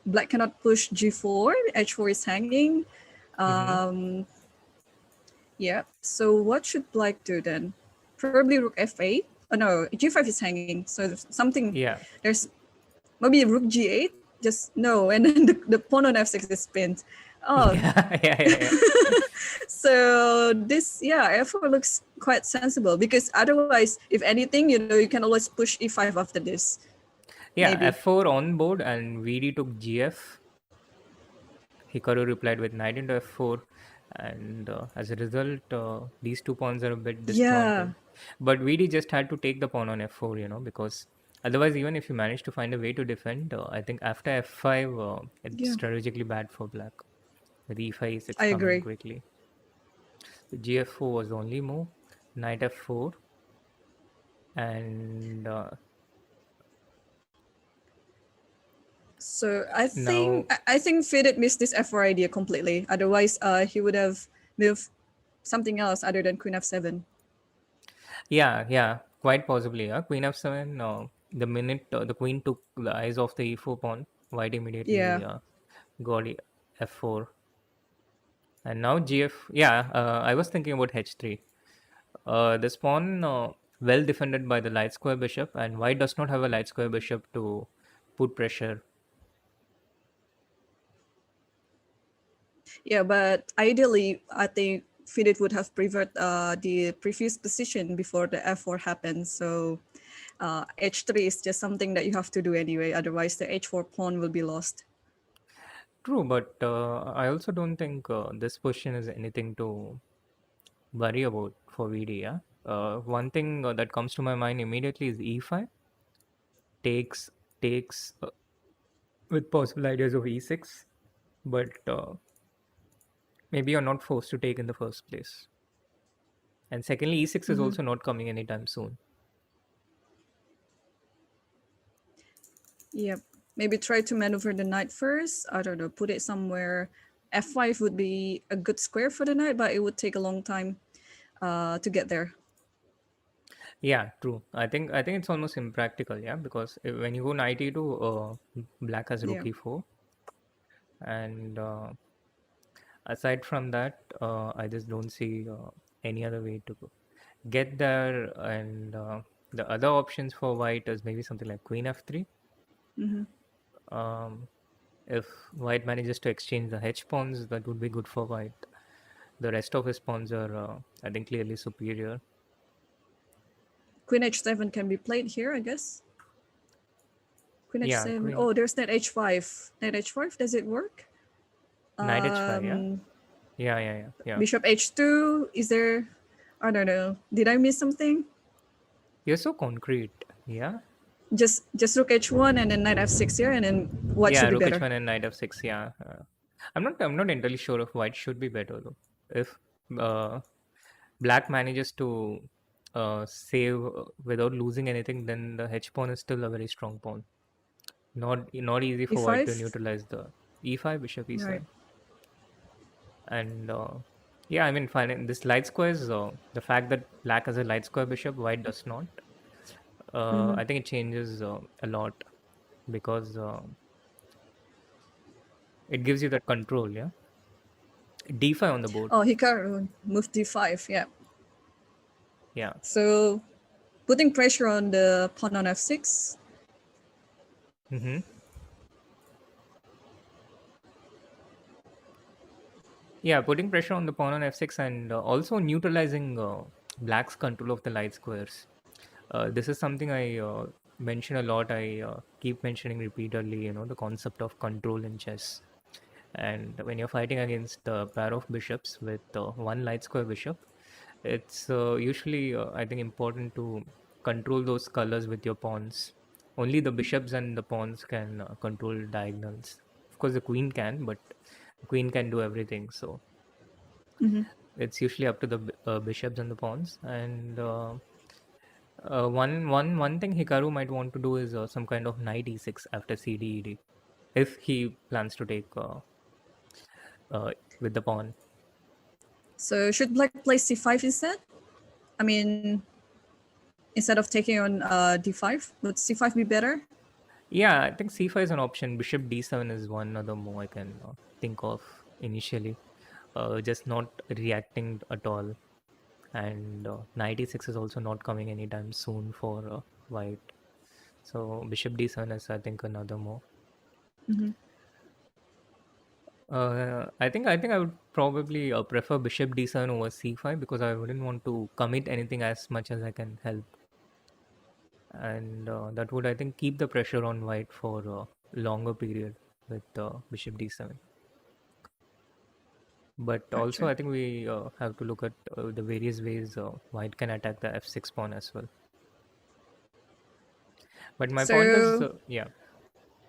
black cannot push G4. H4 is hanging. Mm-hmm. Yeah. So what should black do then? Probably rook F8. Oh no, G5 is hanging. So there's something. Yeah. There's maybe rook G8. Just no, and then the pawn on F6 is pinned. Oh, Yeah. so this, yeah, F4 looks quite sensible because otherwise, if anything, you can always push E5 after this. Yeah, Maybe. f4 on board, and VD took GF. Hikaru replied with knight into f4, and as a result, these 2 pawns are a bit Yeah, disjointed. But VD just had to take the pawn on f4, because otherwise, even if you manage to find a way to defend, I think after f5, it's yeah, strategically bad for black, with e5, e6 I coming agree. quickly. So gf4 was the only move, knight f4, and So I now, think I think Vidit missed this F4 idea completely. Otherwise, he would have moved something else other than Queen F7. yeah, quite possibly, yeah. Queen f7, the minute the queen took the eyes off the e4 pawn, white immediately Yeah. got f4. And now gf, yeah, I was thinking about h3. This pawn, well defended by the light square bishop, and white does not have a light square bishop to put pressure. Yeah, but ideally, I think Vidit would have preferred the previous position before the F4 happened. So H3 is just something that you have to do anyway. Otherwise, the H4 pawn will be lost. True, but I also don't think this position is anything to worry about for VD. Yeah? One thing that comes to my mind immediately is e5 takes with possible ideas of e6, but maybe you're not forced to take in the first place. And secondly, e6 is also not coming anytime soon. Yep. Maybe try to maneuver the knight first. I don't know, put it somewhere. F5 would be a good square for the knight, but it would take a long time to get there. Yeah, true. I think it's almost impractical, yeah, because when you go knight e2, black has rook Yeah. e4, and aside from that, I just don't see any other way to get there. And the other options for white is maybe something like queen f3. If white manages to exchange the h pawns, that would be good for white. The rest of his pawns are, I think, clearly superior. Queen H7 can be played here, I guess. Queen Yeah, H7. queen Oh, there's knight H5. Knight H5, does it work? knight h5. Yeah. Bishop H2. Is there? I don't know. Did I miss something? You're so concrete. Yeah. Just rook H1 and then knight F6 here, and then what Yeah, should be rook better? h1 and knight f6. Yeah, I'm not entirely sure if white should be better though. If uh, black manages to save without losing anything, then the h pawn is still a very strong pawn. Not easy for white to E5. neutralize the e5 bishop Right. e7. And yeah, I mean, fine. This light square is the fact that black has a light square bishop, white does not. I think it changes a lot because it gives you that control. Yeah, d5 on the board. Oh, Hikaru moved D5. Yeah. Yeah. So putting pressure on the pawn on F6. Mm-hmm. Yeah, putting pressure on the pawn on f6, and also neutralizing black's control of the light squares. This is something I mention a lot. I keep mentioning repeatedly, the concept of control in chess. And when you're fighting against a pair of bishops with one light square bishop, it's usually, I think, important to control those colors with your pawns. Only the bishops and the pawns can control diagonals. Of course, the queen can, but the queen can do everything. So Mhm. it's usually up to the bishops and the pawns. And one thing Hikaru might want to do is some kind of knight e6 after cd if he plans to take with the pawn. So should black play c5 instead? I mean, instead of taking on d5, would c5 be better? Yeah, I think c5 is an option. Bishop d7 is one other move I can think of initially. Just not reacting at all. And knight e6 is also not coming anytime soon for white. So bishop d7 is, I think, another move. Mm-hmm. I think I would probably prefer bishop d7 over c5 because I wouldn't want to commit anything as much as I can help, and that would, I think, keep the pressure on white for a longer period with bishop d7. But also, Gotcha. I think we have to look at the various ways white can attack the f6 pawn as well. But my point is, So yeah.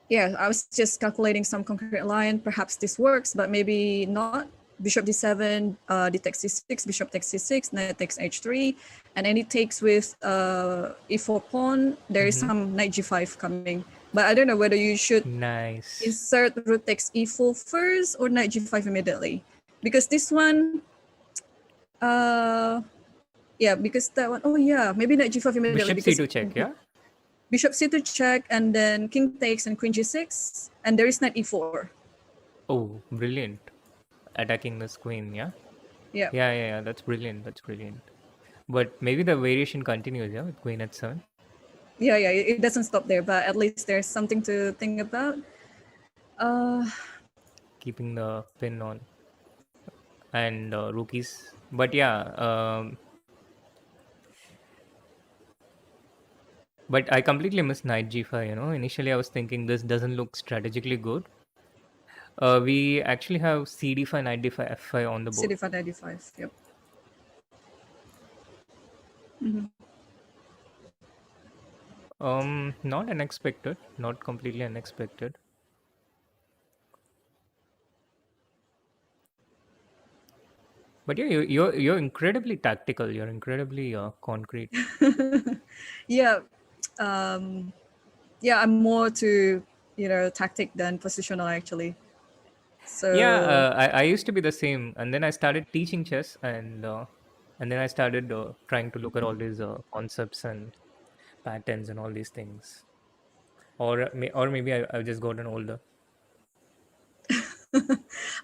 yeah, I was just calculating some concrete line. Perhaps this works, but maybe not. Bishop d7, d takes c6, bishop takes c6, knight takes h3, and any takes with e4 pawn. There is Mm-hmm. some knight g5 coming, but I don't know whether you should Nice. insert rook takes e4 first or knight g5 immediately, because this one, yeah, because that one, oh yeah, maybe knight g5 immediately Bishop because c2 check, yeah. bishop c2 check, and then king takes and queen g6, and there is knight e4. Oh, brilliant. Attacking this queen, yeah? Yeah. Yeah. That's brilliant. That's brilliant. But maybe the variation continues, yeah, with queen at 7. Yeah, it doesn't stop there, but at least there's something to think about. Keeping the pin on. And rookies. But yeah, but I completely missed knight g5, Initially, I was thinking this doesn't look strategically good. We actually have cd5, knight d5, f5 on the board. cd5, knight d5, yep. Not unexpected, not completely unexpected. But yeah, you're incredibly tactical. You're incredibly concrete. Yeah, yeah, I'm more to, tactic than positional actually. Yeah, So I used to be the same, and then I started teaching chess, and then I started trying to look at all these concepts and patterns and all these things. Or maybe I've just gotten older.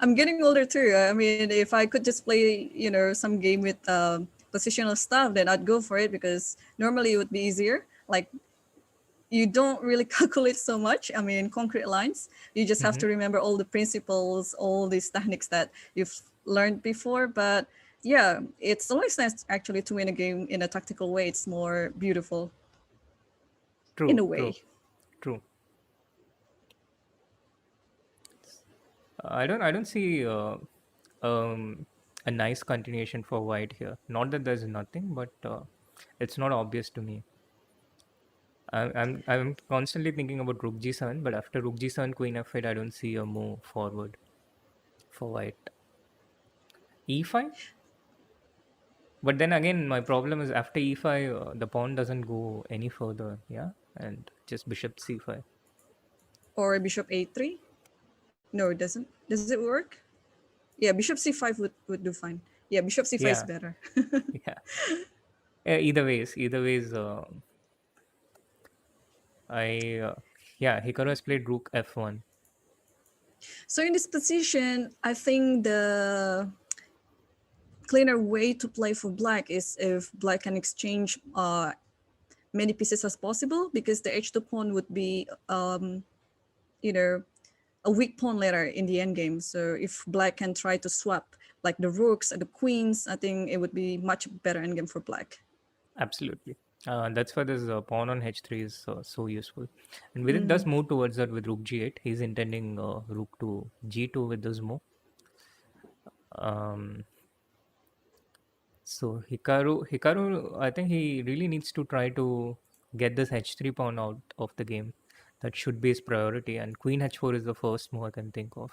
I'm getting older too. I mean, if I could just play, some game with positional stuff, then I'd go for it because normally it would be easier. Like you don't really calculate so much. I mean, concrete lines. You just have to remember all the principles, all these techniques that you've learned before. But yeah, it's always nice actually to win a game in a tactical way. It's more beautiful in True, a true, way. true. I don't see a nice continuation for white here. Not that there's nothing, but it's not obvious to me. I'm constantly thinking about rook g7, but after rook g7, queen f8, I don't see a move forward for white. E5, but then again, my problem is after e5, the pawn doesn't go any further. Yeah, and just bishop c5. Or bishop a3. No, it doesn't. Does it work? Yeah, bishop c5 would do fine. Yeah, bishop c5 is Yeah, better. yeah. Either ways. I yeah, Hikaru has played rook f1. So in this position, I think the cleaner way to play for black is if black can exchange many pieces as possible, because the h2 pawn would be, you know, a weak pawn later in the endgame. So if black can try to swap like the rooks and the queens, I think it would be much better endgame for black. Absolutely. That's why this pawn on h3 is so useful. And Vidit does move towards that with rook g8. He's intending rook to g2 with this move. Um, so Hikaru, I think he really needs to try to get this h3 pawn out of the game. That should be his priority. And queen h4 is the first move I can think of.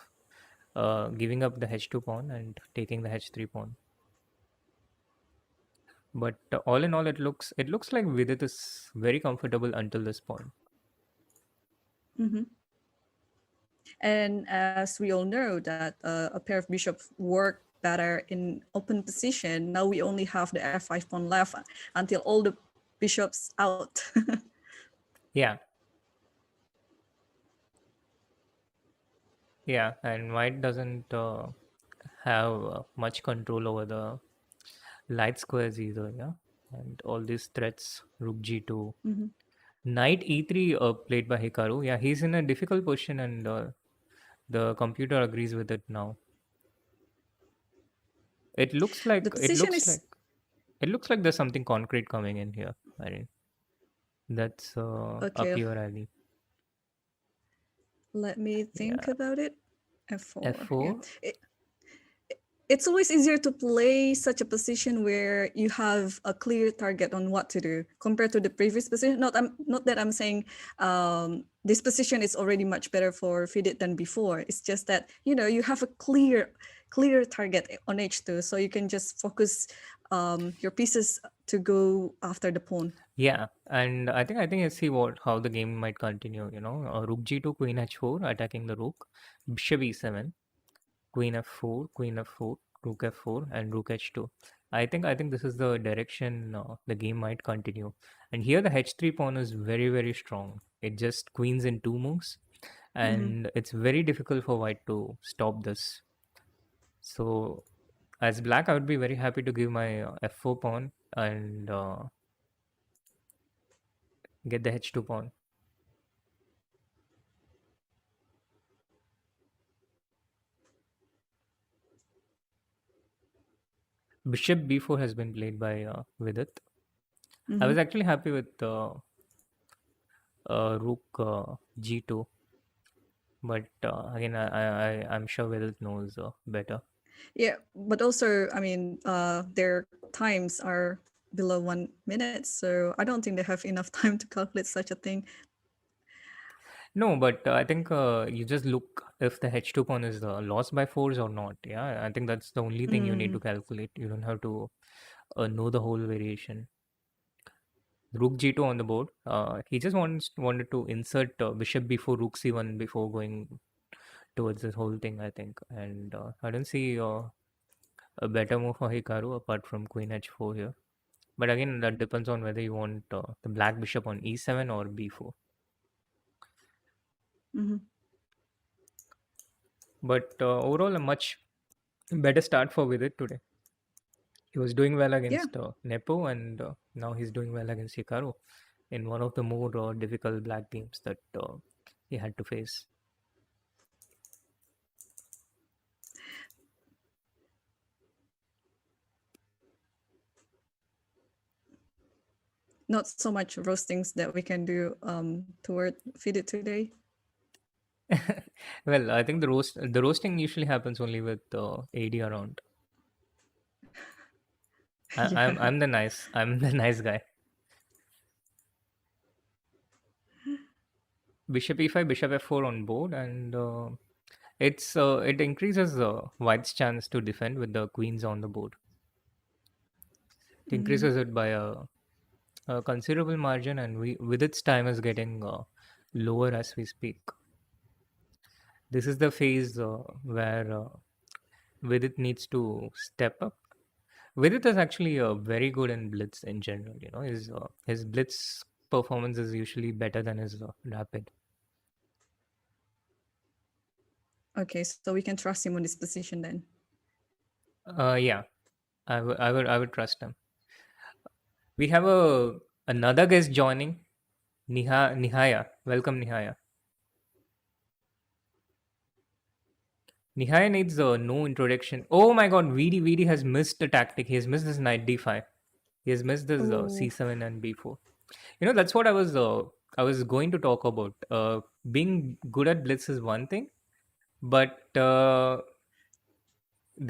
Giving up the h2 pawn and taking the h3 pawn. But all in all, it looks like Vidit is very comfortable until this point. Mm-hmm. And as we all know that a pair of bishops work better in open position. Now we only have the f5 pawn left until all the bishops out. Yeah. Yeah, and white doesn't have much control over the light squares either, yeah. And all these threats, rook g2, Mm-hmm. knight e3 played by Hikaru. Yeah, he's in a difficult position, and the computer agrees with it now. It looks The like position is there's something concrete coming in here. I mean, that's up okay. your alley. Let me think Yeah, about it. F4. Yeah. f4. It's always easier to play such a position where you have a clear target on what to do compared to the previous position. Not that I'm saying this position is already much better for Vidit than before. It's just that you have a clear target on h2, so you can just focus your pieces to go after the pawn. Yeah, and I think I see how the game might continue. Rook g2, queen h4, attacking the rook, bishop e7, queen f4, queen f4, rook f4, and rook h2. I think this is the direction the game might continue. And here the h3 pawn is very, very strong. It just queens in two moves, and it's very difficult for white to stop this. So as black, I would be very happy to give my f4 pawn and get the h2 pawn. Bishop b4 has been played by Vidit. I was actually happy with rook g2, but again, I'm sure Vidit knows better. Yeah, but also, I mean, their times are below 1 minute, so I don't think they have enough time to calculate such a thing. No, but I think you just look if the h2 pawn is lost by force or not. Yeah, I think that's the only thing you need to calculate. You don't have to know the whole variation. Rook g2 on the board. He just wanted to insert bishop before rook c1 before going towards this whole thing, I think. And I don't see a better move for Hikaru apart from queen h4 here. But again, that depends on whether you want the black bishop on e7 or b4. Mm-hmm. But overall, a much better start for Vidit today. He was doing well Yeah. against Nepo, and now he's doing well against Hikaru in one of the more difficult black games that he had to face. Not so much roastings that we can do toward Vidit today. Well, I think the roasting usually happens only with AD around. Yeah. I'm the nice guy. Bishop e5, bishop f4 on board, and it increases white's chance to defend with the queens on the board. It increases it by a considerable margin, and with its time is getting lower as we speak. This is the phase where Vidit needs to step up. Vidit is actually very good in blitz in general. His blitz performance is usually better than his rapid. Okay, so we can trust him on this position then. Yeah, I would trust him. We have another guest joining, Nihaya. Welcome, Nihaya. Nihaya needs no introduction. Oh my god, VD has missed the tactic. He has missed this knight d5. He has missed this c7 and b4. That's what I was going to talk about. Being good at blitz is one thing, but the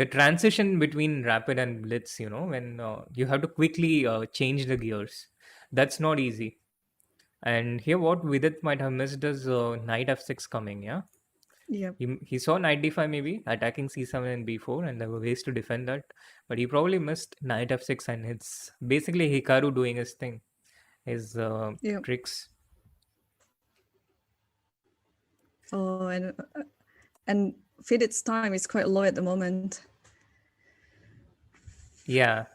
transition between rapid and blitz, when you have to quickly change the gears, that's not easy. And here, what Vidit might have missed is knight f6 coming. Yeah, Yep. he saw knight d5 maybe attacking c7 and b4, and there were ways to defend that. But he probably missed knight f6, and it's basically Hikaru doing his thing, his Yep. tricks. Oh, and Vidit's time is quite low at the moment. Yeah.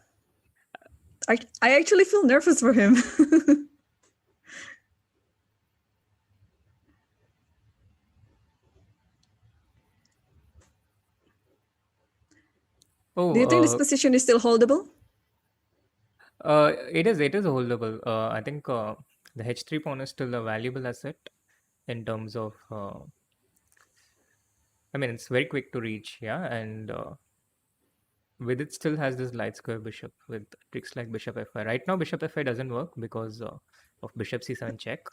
I actually feel nervous for him. Oh, Do you think this position is still holdable? it is holdable. I think the h3 pawn is still a valuable asset in terms of. I mean, it's very quick to reach, yeah, and with it still has this light square bishop with tricks like bishop f5. Right now, bishop f5 doesn't work because of bishop c7 check,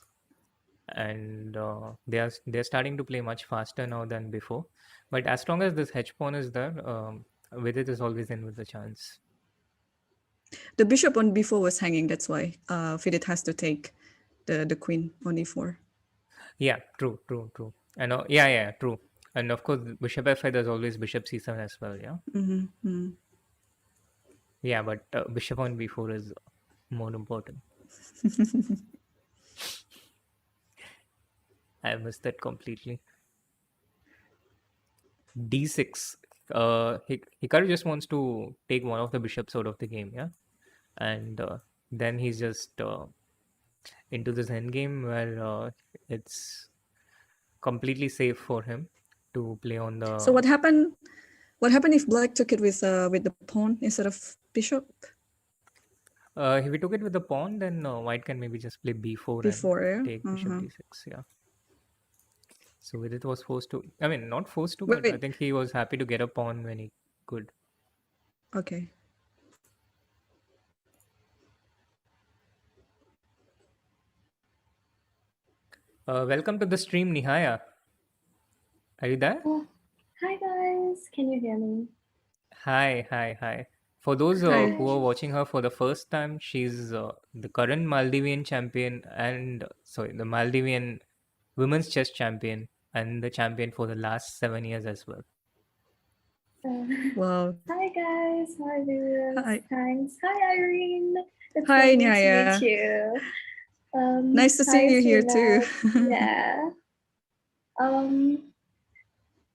and they're starting to play much faster now than before. But as long as this h pawn is there, with it is always in with the chance. The bishop on b4 was hanging. That's why Vidit has to take the queen on e4. Yeah, true. And yeah, true. And of course, bishop f5, there's always bishop c7 as well, yeah? Mm-hmm. Yeah, but bishop on b4 is more important. I missed that completely. d6. Hikaru just wants to take one of the bishops out of the game, yeah? And then he's just into this endgame where it's completely safe for him to play on the... So what happened? What happened if Black took it with the pawn instead of bishop? If we took it with the pawn, then White can maybe just play b4 and take bishop d6, yeah. So Vidit was forced to... I mean, not forced to, but I think he was happy to get a pawn when he could. Okay. Welcome to the stream, Nihaya. Are you there? Oh, hi guys, can you hear me? Hi. For those who are watching her for the first time, she's the current Maldivian champion and the Maldivian women's chess champion and the champion for the last 7 years as well. Wow. Hi guys, hi viewers. Hi. Thanks. Hi Irene. It's hi lovely Nihaya. to meet you. Nice to see you here too. Yeah.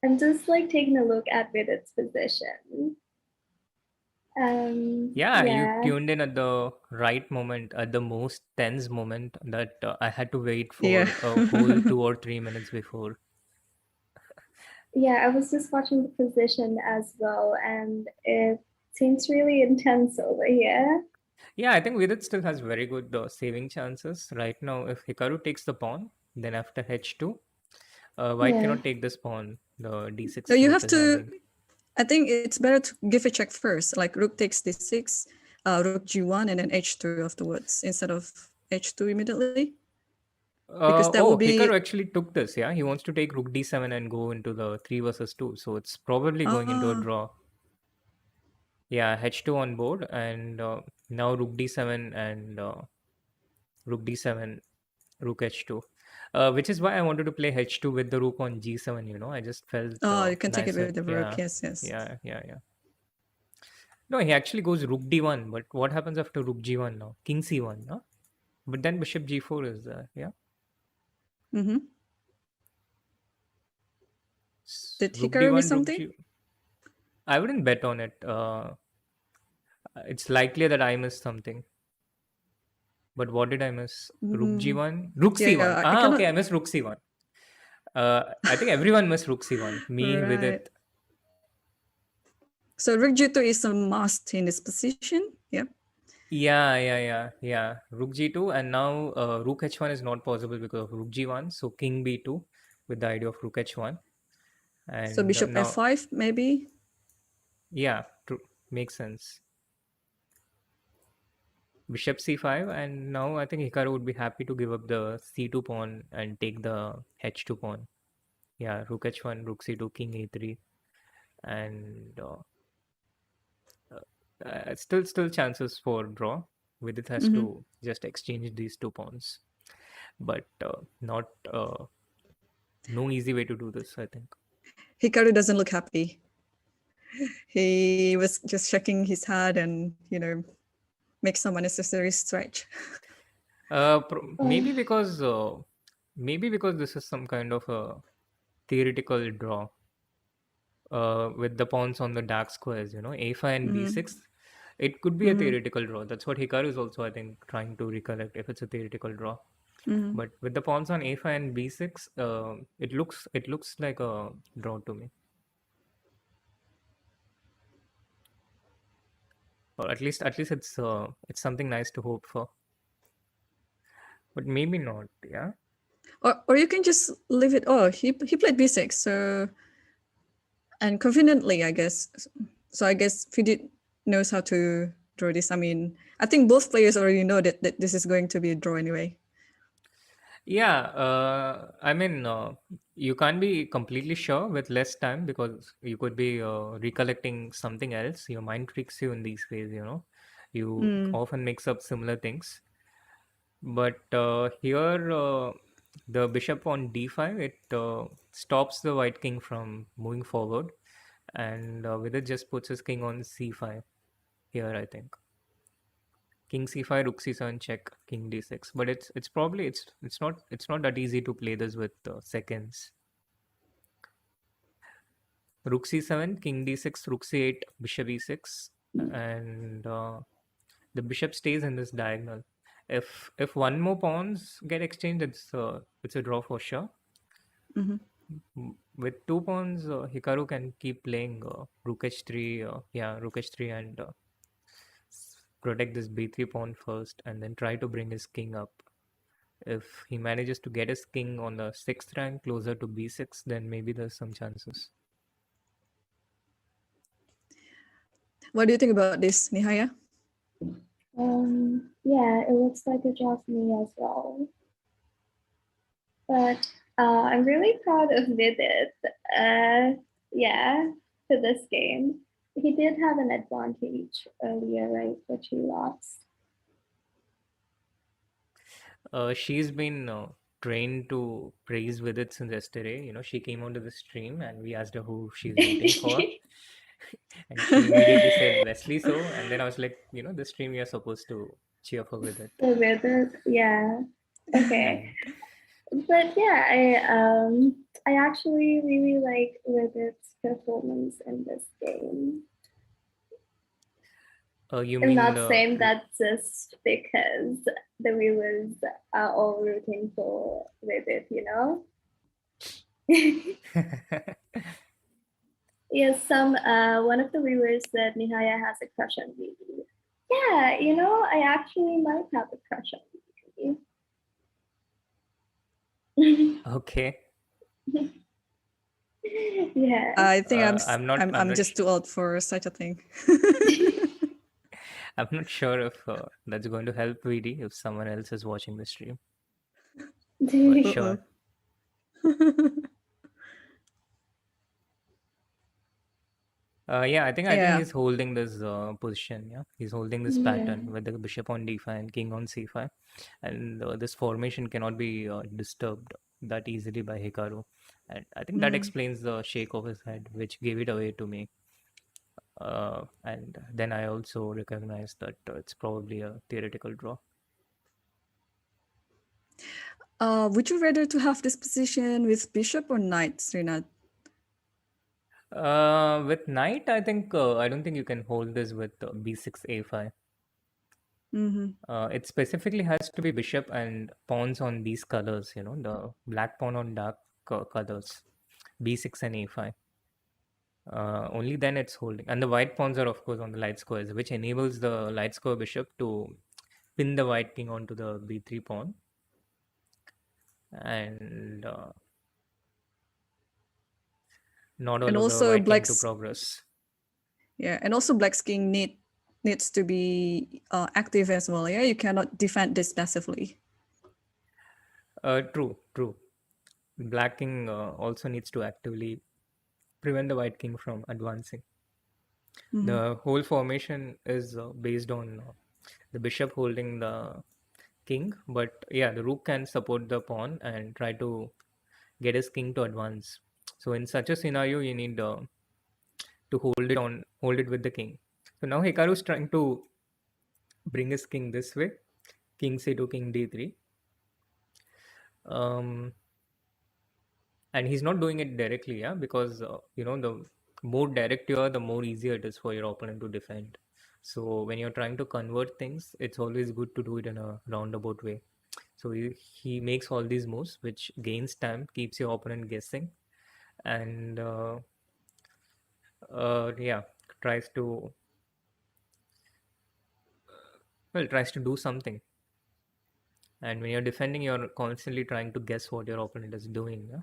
I'm just like taking a look at Vidit's position. You tuned in at the right moment, at the most tense moment that I had to wait for a whole 2 or 3 minutes before. Yeah, I was just watching the position as well, and it seems really intense over here. Yeah, I think Vidit still has very good saving chances. Right now, if Hikaru takes the pawn, then after h2, White cannot take this pawn, the d6. So you have to... I think it's better to give a check first, like rook takes d6, rook g1, and then h2 afterwards, instead of h2 immediately. Because that will be... Hikaru actually took this, yeah? He wants to take rook d7 and go into the 3 versus 2. So it's probably going into a draw. Yeah, h2 on board, and now rook d7 and rook d7, rook h2. Which is why I wanted to play h2 with the rook on g7, you know. I just felt... you can take it with the rook, yes. Yeah. No, he actually goes rook d1, but what happens after rook g1 now? King c1, no? But then bishop g4 is there, yeah? Mm-hmm. Did Hikaru miss something? I wouldn't bet on it. It's likely that I missed something. But what did I miss? Rook g1? Rook c1. Okay, I missed rook c1. I think everyone missed rook c1. Me with it. So rook g2 is a must in this position. Yep. Yeah. Rook g2, and now rook h1 is not possible because of rook g1. So king b2 with the idea of rook h1. And so bishop f5 maybe? Yeah, true. Makes sense. Bishop c5, and now I think Hikaru would be happy to give up the c2 pawn and take the h2 pawn. Yeah, rook h1, rook c2, king e3, and still chances for draw. Vidit has to just exchange these 2 pawns. but not no easy way to do this, I think. Hikaru doesn't look happy. He was just shaking his head and, make some unnecessary stretch. Maybe because this is some kind of a theoretical draw with the pawns on the dark squares, a5 and b6. It could be a theoretical draw. That's what Hikaru is also, I think, trying to recollect if it's a theoretical draw. But with the pawns on a5 and b6, it looks like a draw to me. Or at least it's something nice to hope for. But maybe not, yeah. Or you can just leave it. Oh, he played b6, so, and conveniently, I guess. So I guess Vidit knows how to draw this. I mean, I think both players already know that this is going to be a draw anyway. Yeah, I mean, you can't be completely sure with less time because you could be recollecting something else. Your mind tricks you in these ways, You often mix up similar things. But here, the bishop on d5, it stops the white king from moving forward. And Vidit just puts his king on c5 here, I think. King c5, rook c7, check, king d6. But it's probably it's not that easy to play this with seconds. Rook c7, king d6, rook c8, bishop e6, and the bishop stays in this diagonal. If one more pawns get exchanged, it's a draw for sure. With two pawns, Hikaru can keep playing rook h3, rook h3 and protect this b3 pawn first, and then try to bring his king up. If he manages to get his king on the 6th rank closer to b6, then maybe there's some chances. What do you think about this, Nihaya? Yeah, it looks like a draw for me as well. But I'm really proud of Vidit. For this game. He did have an advantage earlier, right, which he lost. She's been trained to praise Vidit since yesterday. She came onto the stream and we asked her who she's rooting for. And she immediately said Wesley. And then I was like, this stream you're supposed to cheer for Vidit. For Vidit, yeah. Okay. But yeah, I actually really like Vidit's performance in this game. I'm not saying that just because the viewers are all rooting for Vidit, Yes, one of the viewers said Nihaya has a crush on Vidit. Yeah, I actually might have a crush on Vidit. Okay. Yeah. I think I'm just too old for such a thing. I'm not sure if that's going to help VD if someone else is watching the stream. But sure. I think he's holding this position. Yeah, he's holding this pattern with the bishop on d5 and king on c5, and this formation cannot be disturbed that easily by Hikaru. And I think that explains the shake of his head, which gave it away to me. And then I also recognized that it's probably a theoretical draw. Would you rather to have this position with bishop or knight, Srinath? With knight, I think I don't think you can hold this with b6 a5. It specifically has to be bishop and pawns on these colors. The black pawn on dark colors, b6 and a5. Only then it's holding, and the white pawns are of course on the light squares, which enables the light square bishop to pin the white king onto the b3 pawn, and not all of the white king to progress. Yeah, and also black's king needs to be active as well. Yeah, you cannot defend this passively. True. Black king also needs to actively prevent the white king from advancing. The whole formation is based on the bishop holding the king, but yeah, the rook can support the pawn and try to get his king to advance. So in such a scenario, you need to hold it with the king. So now Hikaru is trying to bring his king this way, king c2, king d3. Um, and he's not doing it directly, yeah, because the more direct you are, the more easier it is for your opponent to defend. So when you're trying to convert things, it's always good to do it in a roundabout way. So he makes all these moves, which gains time, keeps your opponent guessing, and yeah, tries to tries to do something. And when you're defending, you're constantly trying to guess what your opponent is doing. Yeah?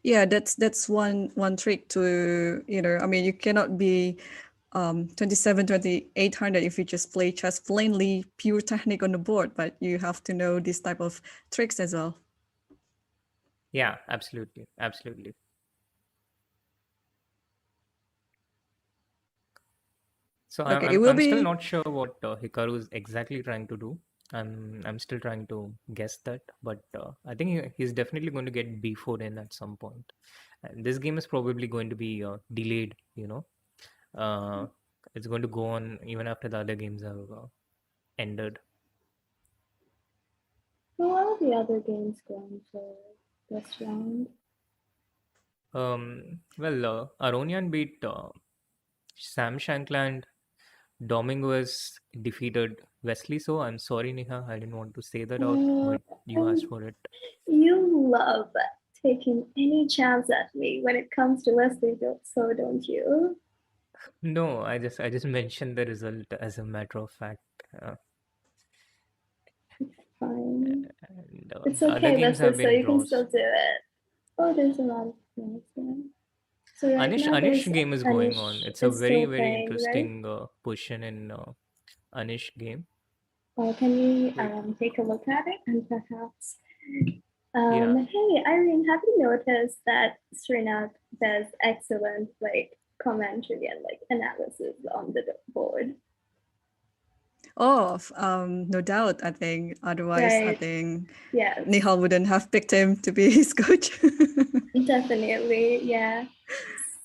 Yeah, that's one trick to, I mean, you cannot be 27, 2800 if you just play chess plainly, pure technique on the board, but you have to know this type of tricks as well. Yeah, absolutely, absolutely. So Okay, it I'm will I'm still be. not sure what Hikaru is exactly trying to do. I'm still trying to guess that, but I think he's definitely going to get b4 in at some point. And this game is probably going to be delayed. It's going to go on even after the other games have ended. Who are the other games going for this round? Well, Aronian beat Sam Shankland. Dominguez defeated Wesley. So I'm sorry, Neha, I didn't want to say that out, but you asked for it. You love taking any chance at me when it comes to Wesley, so don't you? No, I just mentioned the result as a matter of fact. Fine. And It's the other okay, games have Wesley, so been you can draws. still do it. Oh, there's a lot of things there. So right now Anish there's game is going on. Anish It's a is very still very playing, right? interesting position in Anish game. Can we Wait, take a look at it and perhaps yeah. hey Irene, have you noticed that Srinath does excellent commentary and analysis on the board? Oh, no doubt. I think otherwise, I Right. think Yes. Nihal wouldn't have picked him to be his coach. Definitely, yeah.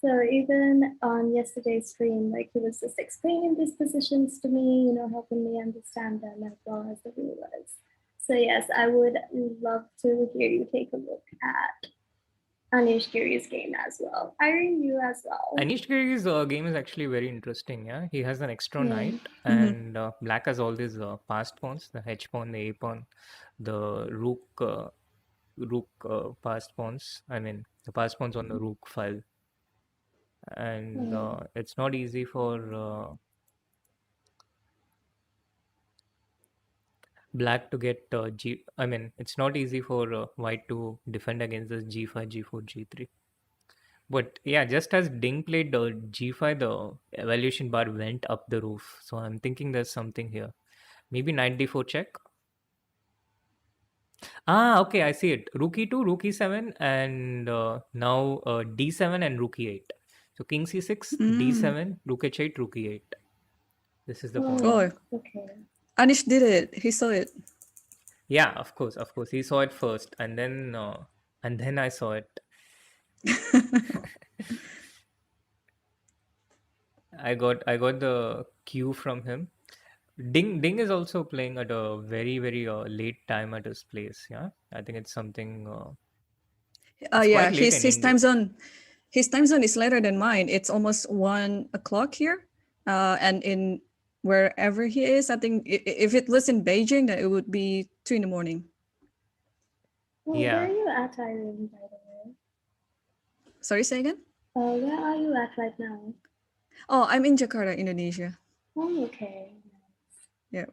So even on yesterday's stream, he was just explaining these positions to me, helping me understand them as well as the rulers. So yes, I would love to hear you take a look at Anish Giri's game as well. Irene, you as well. Anish Giri's game is actually very interesting. Yeah, he has an extra Yeah. knight, and black has all these passed pawns: the H pawn, the A pawn, the rook passed pawns. I mean, the passed pawns on the rook file, and it's not easy for black to get G. I mean, it's not easy for white to defend against this G5, G4, G3. But yeah, just as Ding played G5, the evaluation bar went up the roof. So I'm thinking there's something here. Maybe knight d4 check. Ah, okay, I see it. Rook e2, rook e7, and now d7 and rook e8. So king c6, d7, rook h8, rook e8. This is the pawn. Oh, okay. Anish did it. He saw it. Yeah, of course. He saw it first, and then I saw it. I got the cue from him. Ding is also playing at a very very late time at his place. Yeah, I think it's something. It's Yeah, quite late in his India. time zone. His time zone is later than mine. It's almost 1 o'clock here, and in wherever he is, I think if it was in Beijing, then it would be 2 in the morning. Well, Yeah. where are you at, Irene, by the way? Sorry, say again? Where are you at right now? Oh, I'm in Jakarta, Indonesia. Oh, okay. Yeah.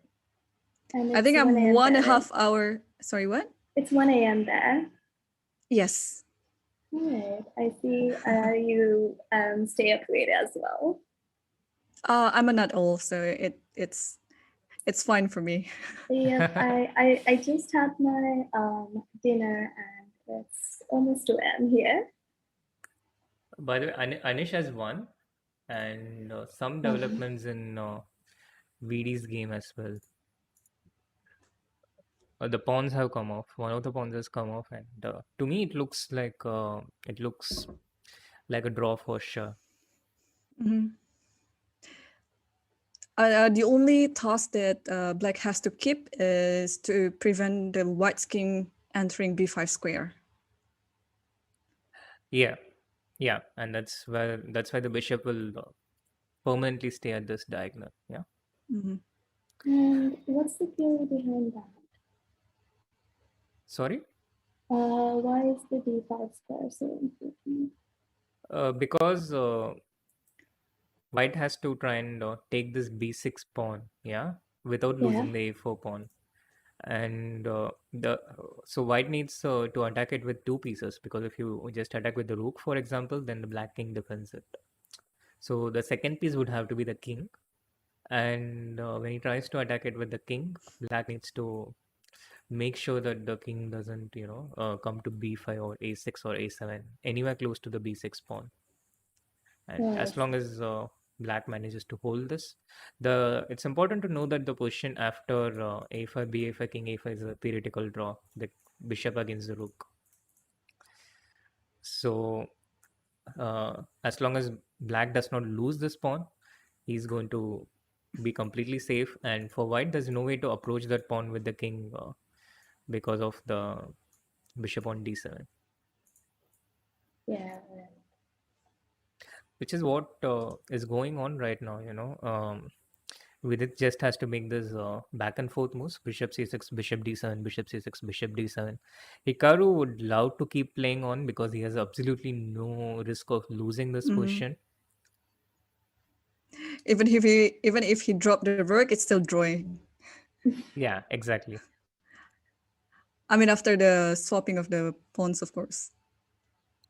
And I think I'm 1 a.m. 1.5 hour. Sorry, what? It's 1 a.m. there. Yes. All right. I see you stay up late as well. I'm a nut owl, so it's fine for me. Yes, I just had my dinner and it's almost 2 a.m. here. By the way, Anish has won, and some developments in Vidit's game as well. The pawns have come off. One of the pawns has come off, and to me, it looks like a draw for sure. Mhm. The only task that black has to keep is to prevent the white's king entering b5 square. Yeah, yeah, and that's why the bishop will permanently stay at this diagonal. Yeah. Mhm. And what's the theory behind that? Sorry. Why is the d5 square so important? Because white has to try and take this b6 pawn, yeah, without Yeah. losing the a4 pawn. And so white needs to attack it with two pieces, because if you just attack with the rook, for example, then the black king defends it. So the second piece would have to be the king, and when he tries to attack it with the king, black needs to make sure that the king doesn't come to b5 or a6 or a7, anywhere close to the b6 pawn. And as Right. long as black manages to hold this, it's important to know that the position after a5 b5 king a5 is a theoretical draw, the bishop against the rook. So as long as black does not lose this pawn, he's going to be completely safe. And for white, there's no way to approach that pawn with the king because of the bishop on d7, Yeah. which is what is going on right now. Vidit just has to make this back and forth moves: bishop c6, bishop d7, bishop c6, bishop d7. Hikaru would love to keep playing on because he has absolutely no risk of losing this Mhm. position. Even if he dropped the rook, it's still drawing. Yeah, exactly. I mean, after the swapping of the pawns, of course.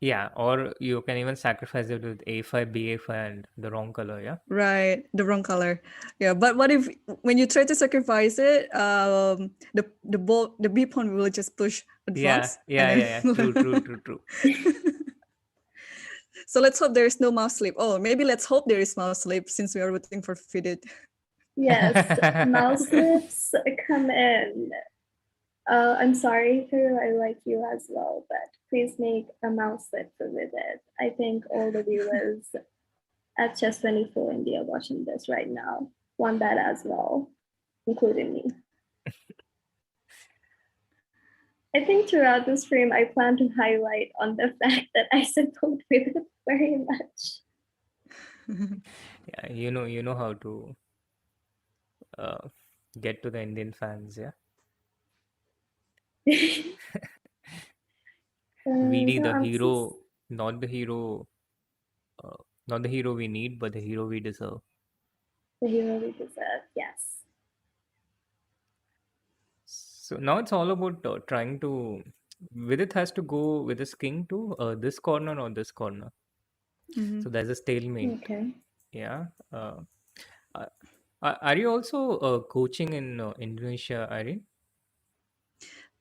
Yeah, or you can even sacrifice it with a5, ba5, and the wrong color. Yeah. Right, the wrong color. Yeah, but what if when you try to sacrifice it, the b pawn will just push Yeah, advance, yeah, and yeah, yeah. True, true, then true, true. so let's hope there is no mouse slip. Oh, maybe let's hope there is mouse slip since we are waiting for Vidit. Yes, mouse slips come in. I'm sorry, Kuru, I like you as well, but please make a mouse slip with it. I think all the viewers at Chess 24 India watching this right now want that as well, including me. I think throughout the stream, I plan to highlight on the fact that I support with it very much. Yeah, you know how to uh, get to the Indian fans. Yeah. VD, So the I'm hero, not the hero, uh, not the hero we need, but the hero we deserve. the hero we deserve, yes. So now it's all about trying to. Vidit has to go with his king to this corner or this corner. Mhm. So there's a stalemate. Okay. Yeah. Uh, are you also coaching in Indonesia, Irene?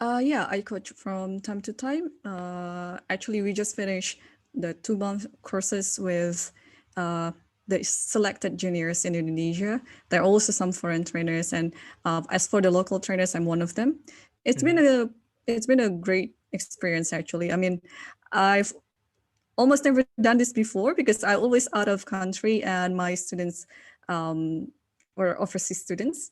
Yeah, I coach from time to time. Actually, we just finished the 2-month courses with the selected juniors in Indonesia. There are also some foreign trainers, and as for the local trainers, I'm one of them. It's been a great experience actually. I mean, I've almost never done this before because I always out of country and my students were overseas students.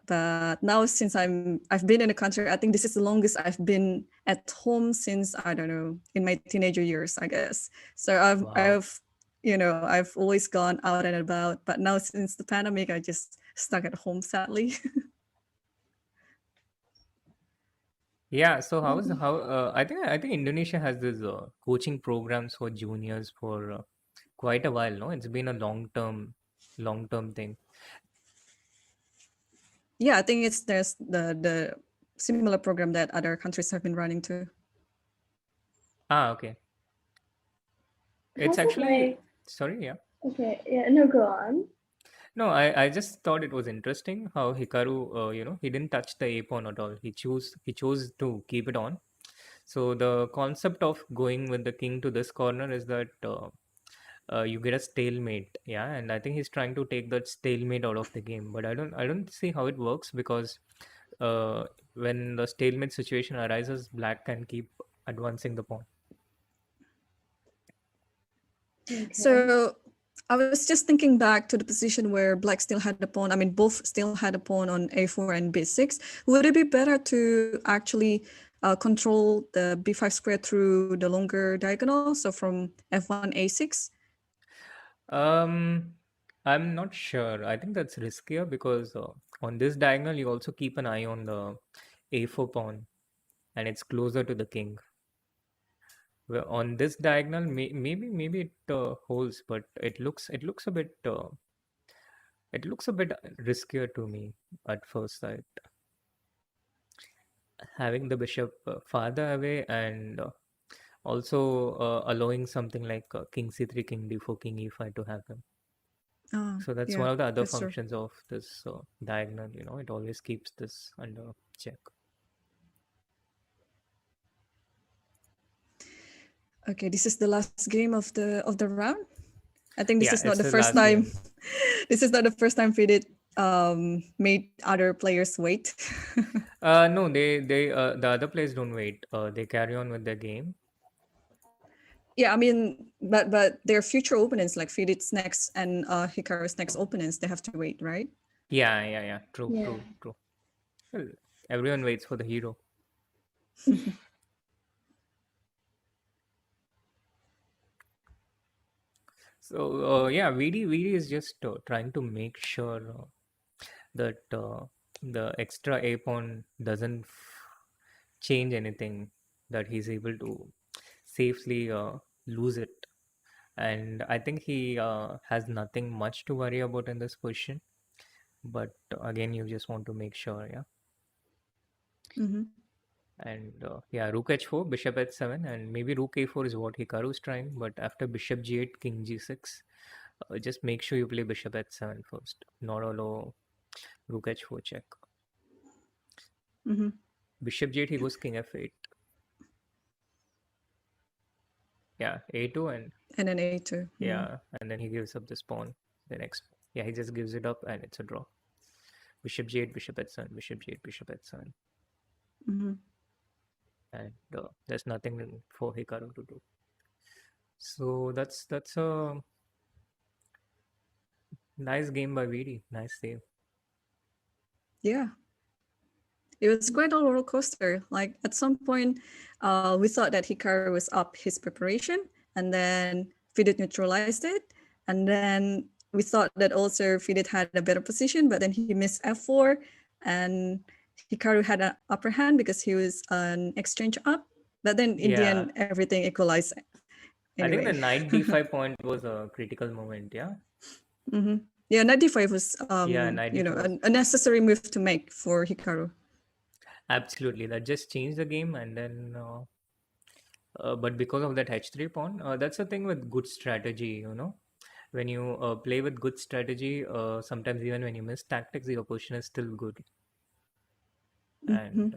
But now since I've been in the country, I think this is the longest I've been at home since, I don't know, in my teenager years, I guess. So Wow. I've always gone out and about, but now since the pandemic, I just stuck at home, sadly. Yeah. So I think Indonesia has this coaching programs for juniors for quite a while. No, it's been a long term thing. Yeah, I think there's the similar program that other countries have been running too. Ah, okay. It's How's it actually like? sorry. Yeah. Okay, yeah, no, go on. No, I just thought it was interesting how Hikaru, he didn't touch the a pawn at all. He chose to keep it on. So the concept of going with the king to this corner is that you get a stalemate. Yeah, and I think he's trying to take that stalemate out of the game, but I don't see how it works, because uh, when the stalemate situation arises, black can keep advancing the pawn. Okay. So I was just thinking back to the position where black still had a pawn. I mean, both still had a pawn on a4 and b6. Would it be better to actually control the b5 square through the longer diagonal? So from f1, a6? Um, I'm not sure. I think that's riskier, because on this diagonal you also keep an eye on the a4 pawn, and it's closer to the king. Well, on this diagonal, maybe it holds, but it looks a bit riskier to me at first sight. Having the bishop farther away, and also allowing something like king c3, king d4, king e5 to happen. Oh, So that's yeah, one of the other that's true. functions of this diagonal. It always keeps this under check. Okay, this is the last game of the round. I think this Yeah, is not it's the the first last time. game. This is not the first time Vidit made other players wait. No, the other players don't wait. They carry on with their game. Yeah, I mean, but their future opponents, like Vidit's next and Hikaru's next opponents, they have to wait, right? Yeah. True, Yeah. true, true. Well, everyone waits for the hero. So yeah, VD is just trying to make sure that the extra a pawn doesn't change anything, that he's able to safely lose it. And I think he has nothing much to worry about in this position. But again, you just want to make sure, yeah. Mm-hmm. And yeah, rook h4, bishop h7, and maybe rook a4 is what Hikaru is trying. But after bishop g8, king g6, just make sure you play bishop h7 first, not allow rook h4 check. Mm-hmm. Bishop g8, he goes king f8. Yeah, a2, and And then A2. yeah, and then he gives up this pawn. The next, yeah, he just gives it up, and it's a draw. Bishop g8, bishop h7, bishop g8, bishop h7, Mm-hmm. and there's nothing for Hikaru to do. So that's a nice game by VD. Nice save. Yeah. It was quite a roller coaster. Like at some point, we thought that Hikaru was up his preparation, and then Vidit neutralized it. And then we thought that also Vidit had a better position, but then he missed f4, and Hikaru had an upper hand because he was an exchange up. But then in the Yeah, end, everything equalized I think the anyway. knight d5 point was a critical moment. Yeah, Mm-hmm. Yeah, knight d5 was, yeah, knight d5 was a necessary move to make for Hikaru. absolutely, that just changed the game. And then but because of that h3 pawn, that's the thing with good strategy. When you play with good strategy, sometimes even when you miss tactics, the opposition is still good. Mm-hmm. And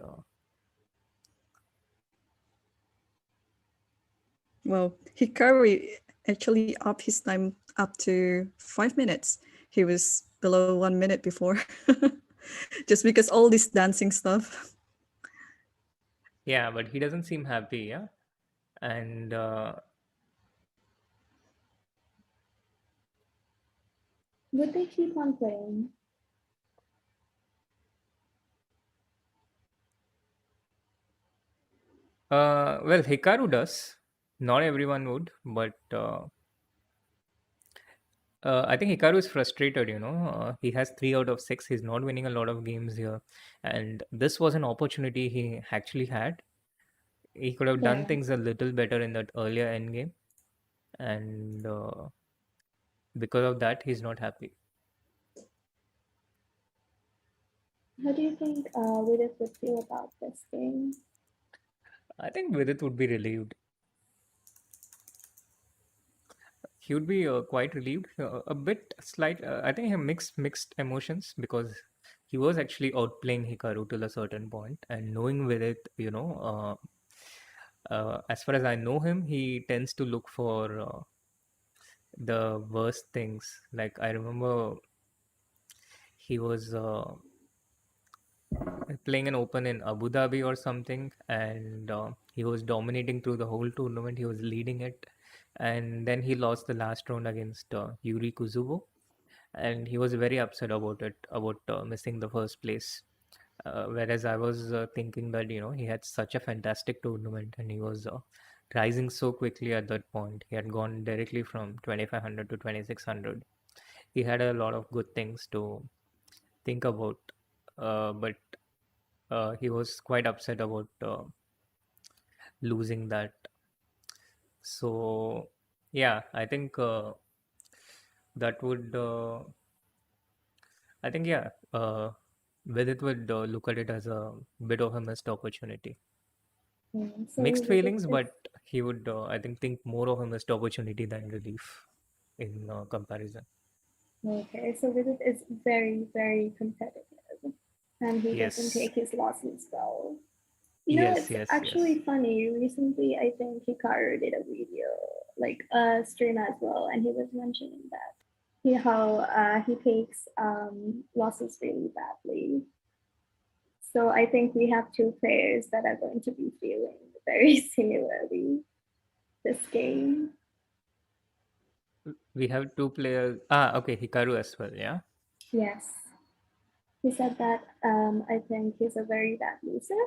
Well, Hikaru actually upped his time up to 5 minutes. He was below 1 minute before, just because all this dancing stuff. yeah, but he doesn't seem happy. Yeah, and Would they keep on playing? well, Hikaru does. Not everyone would, but I think Hikaru is frustrated. He has 3 out of 6. He's not winning a lot of games here, and this was an opportunity he actually had. He could have done Yeah. things a little better in that earlier end game, and because of that, he's not happy. How do you think Vidit would feel about this game? I think Vidit would be relieved. He would be quite relieved, a bit slight. I think he had mixed emotions, because he was actually outplaying Hikaru till a certain point, and knowing Vidit, as far as I know him, he tends to look for the worst things. Like I remember he was playing an open in Abu Dhabi or something, and he was dominating through the whole tournament. He was leading it, and then he lost the last round against Yuri Kuzubo, and he was very upset about it, about missing the first place. Whereas I was thinking that he had such a fantastic tournament, and he was rising so quickly at that point. He had gone directly from 2500 to 2600. He had a lot of good things to think about, but he was quite upset about losing that. So yeah, I think that would I think yeah, Vidit would look at it as a bit of a missed opportunity. So Mixed Vidit feelings, is but he would I think more of a missed opportunity than relief in comparison. okay. So Vidit is very, very competitive, and he doesn't Yes, take his losses well. yes, It's yes, yes. actually funny. Recently, I think Hikaru did a video, like a stream as well, and he was mentioning that how he takes losses really badly. So I think we have two players that are going to be feeling very similarly this game. We have two players. Ah, okay, Hikaru as well. Yeah. Yes, he said that I think he's a very bad loser,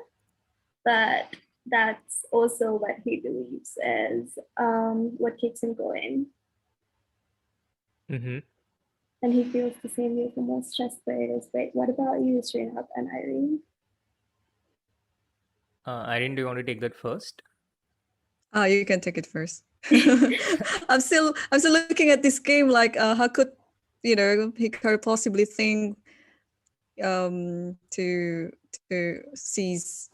but that's also what he believes is what keeps him going. Mm-hmm. And he feels the same way for most chess players. Wait, what about you, Srinath and Irene? Irene, do you want to take that first? You can take it first. I'm still looking at this game like how could Hikaru possibly think to seize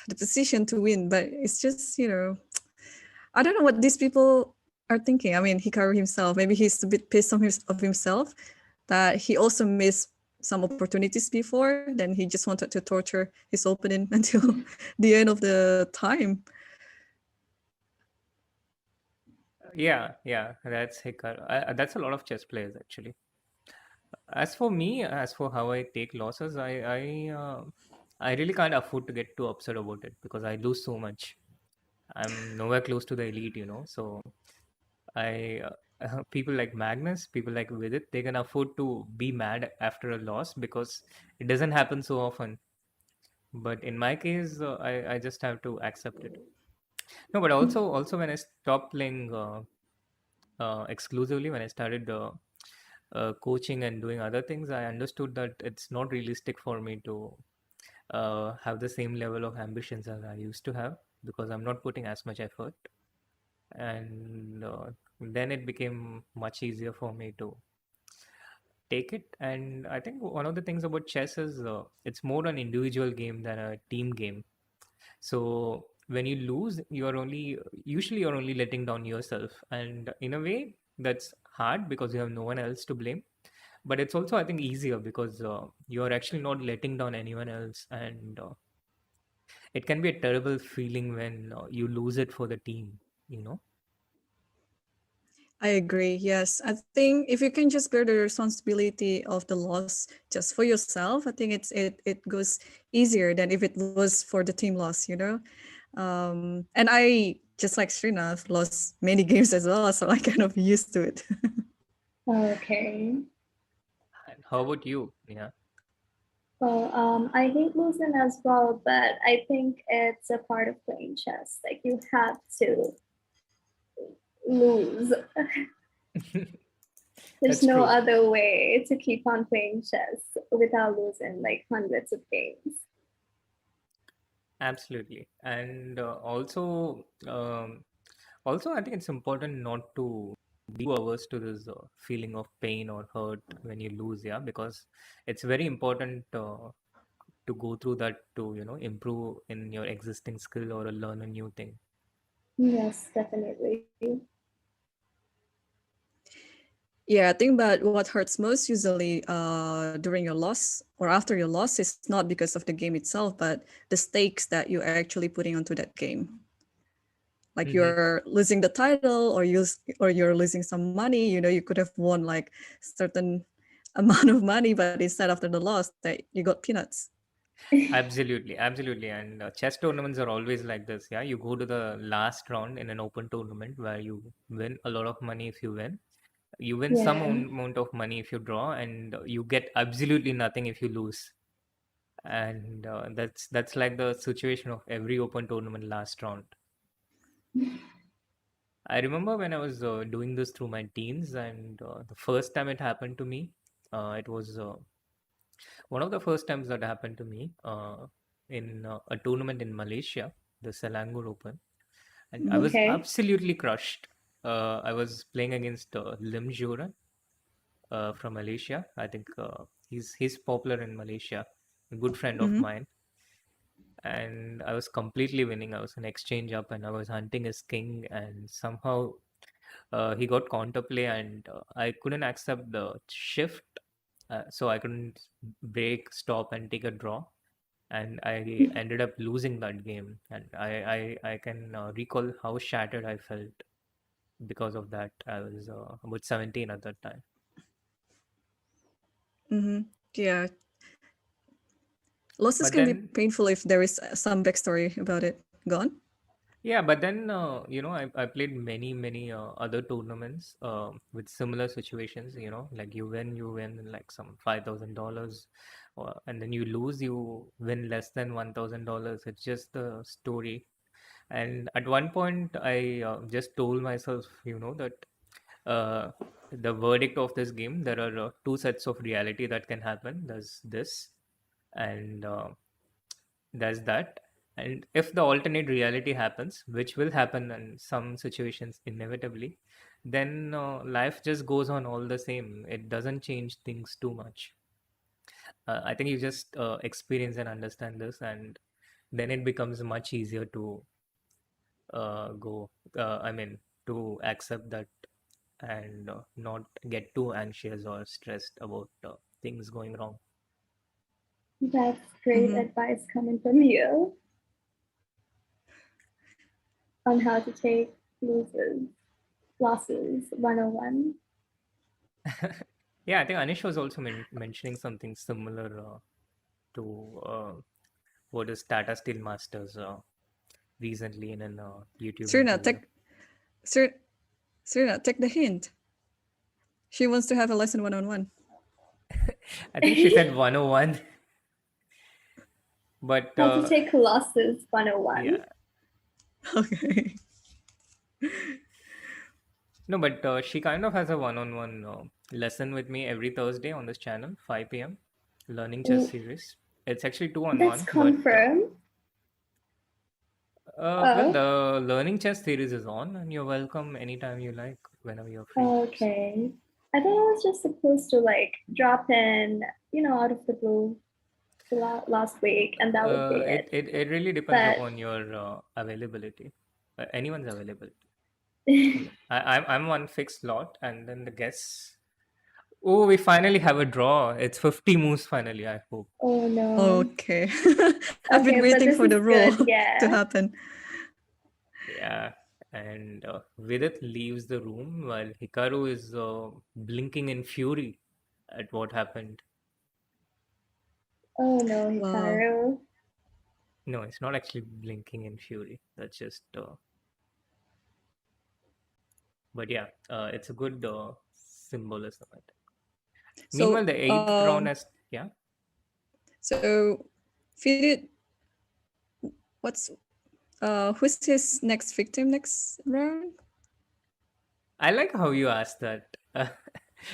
the position to win, but it's just I don't know what these people are thinking. I mean, Hikaru himself, maybe he's a bit pissed of himself that he also missed some opportunities before. Then he just wanted to torture his opponent until the end of the time. Yeah, that's Hikaru. That's a lot of chess players actually. As for me, as for how I take losses, I really can't afford to get too upset about it because I lose so much. I'm nowhere close to the elite. So I people like Magnus, people like Vidit, they can afford to be mad after a loss because it doesn't happen so often. But in my case, I just have to accept it. No, but also when I stopped playing exclusively, when I started coaching and doing other things, I understood that it's not realistic for me to have the same level of ambitions as I used to have because I'm not putting as much effort. And then it became much easier for me to take it. And I think one of the things about chess is it's more an individual game than a team game. So when you lose, you're only letting down yourself, and in a way that's hard because you have no one else to blame. But it's also I think easier because you're actually not letting down anyone else, and it can be a terrible feeling when you lose it for the team. You know. I agree. Yes. I think if you can just bear the responsibility of the loss just for yourself, I think it goes easier than if it was for the team loss. And I just like Srinath lost many games as well, so I kind of used to it. Okay. And how about you? Yeah. Well, I hate losing as well, but I think it's a part of playing chess. Like you have to lose. There's That's no true. other way to keep on playing chess without losing like hundreds of games. Absolutely. And also, I think it's important not to be too averse to this feeling of pain or hurt when you lose, yeah, because it's very important to go through that to, improve in your existing skill or learn a new thing. Yes, definitely. Yeah, I think but what hurts most usually during your loss or after your loss is not because of the game itself, but the stakes that you're actually putting onto that game. like Mhm. you're losing the title or you're losing some money. You could have won like certain amount of money, but instead after the loss, that you got peanuts. Absolutely, absolutely. And chess tournaments are always like this. Yeah, you go to the last round in an open tournament where you win a lot of money if you win. You win some Yeah. amount of money if you draw, and you get absolutely nothing if you lose. And that's like the situation of every open tournament last round. I remember when I was doing this through my teens, and the first time it happened to me, it was one of the first times that happened to me in a tournament in Malaysia, the Selangor Open, and I was Okay. absolutely crushed. I was playing against Lim Joran from Malaysia. I think he's popular in Malaysia, a good friend of Mm-hmm. mine, and I was completely winning. I was an exchange up, and I was hunting his king, and somehow he got counterplay, and I couldn't accept the shift, so I couldn't break, stop, and take a draw, and I ended up losing that game. And I can recall how shattered I felt because of that. I was about 17 at that time. Mm-hmm. Yeah, losses But can be then, painful if there is some backstory about it. Go on. yeah, but then I played many other tournaments with similar situations. Like you win like some $5,000, and then you lose, you win less than $1,000. It's just the story. And at one point, I just told myself, that uh, the verdict of this game, there are two sets of reality that can happen. There's this, and there's that. And if the alternate reality happens, which will happen in some situations inevitably, then life just goes on all the same. It doesn't change things too much. I think you just experience and understand this, and then it becomes much easier to go. I mean, to accept that and not get too anxious or stressed about things going wrong. That's great Mm-hmm. advice coming from you on how to take losses 101. Yeah, I think Anish was also mentioning something similar to what is Tata Steel Masters recently in a YouTube Srinath, interview. Sir, Srinath, take the hint. She wants to have a lesson one-on-one. I think she said 101, but How to take losses 101. yeah, Okay. no, but she kind of has a one-on-one lesson with me every Thursday on this channel, 5 p.m. Learning Chess series. It's actually two on That's one, but confirmed. well, Oh, the Learning Chess series is on, and you're welcome anytime you like, whenever you're free. So, okay. I thought I was just supposed to like drop in, out of the blue last week, and that would be it. it really depends But upon your availability, anyone's availability. I mean, I'm one fixed slot, and then the guests. Oh, we finally have a draw. It's 50 moves finally. I hope. oh no. Okay. I've been Okay, but waiting this for is the roll good. Yeah. to happen. Yeah, and Vidit leaves the room while Hikaru is blinking in fury at what happened. Oh no, Wow. Hikaru. No, it's not actually blinking in fury. That's just. But yeah, it's a good symbolism. I think. Meanwhile, So, the eighth round has yeah. so Vidit, who's his next victim next round? I like how you asked that.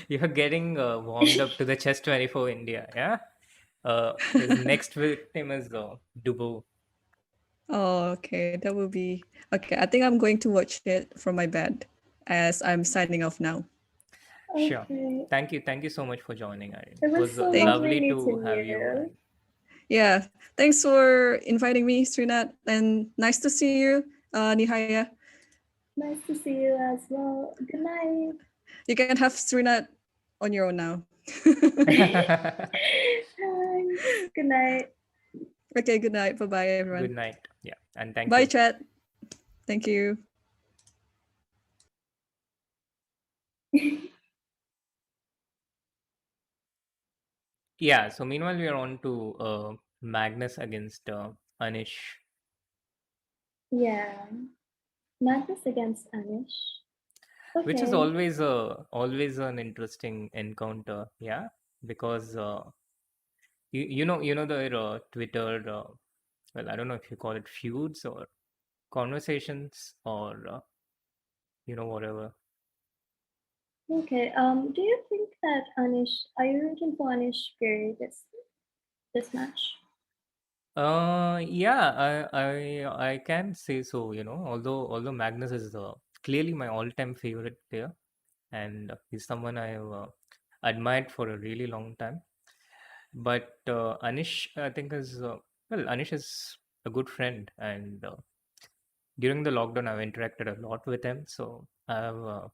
You're getting warmed up to the Chess 24 India. Yeah. His next victim is Dubo. Oh, okay. That will be okay. I think I'm going to watch it from my bed as I'm signing off now. Sure. Okay. Thank you so much for joining, Irene. It It was was so lovely lovely to meeting have you. you. And Yeah. Thanks for inviting me, Srinath, and nice to see you, Nihaya. Nice to see you as well. Good night. You can have Srinath on your own now. Thanks. Good night. Okay, good night. Bye bye, everyone. good night. Yeah. And thank Bye, you. chat. Thank you. Yeah, so meanwhile we are on to Magnus against Anish, Yeah. Magnus against Anish. which is Okay. always an interesting encounter. Yeah, because you know the Twitter. Well, I don't know if you call it feuds or conversations or whatever. Okay. Do you think that Anish, are you rooting for Anish Giri this match? Yeah, I can say so. Although Magnus is clearly my all-time favorite player, and he's someone I have admired for a really long time. But Anish, I think, is well, Anish is a good friend, and during the lockdown, I've interacted a lot with him. So I've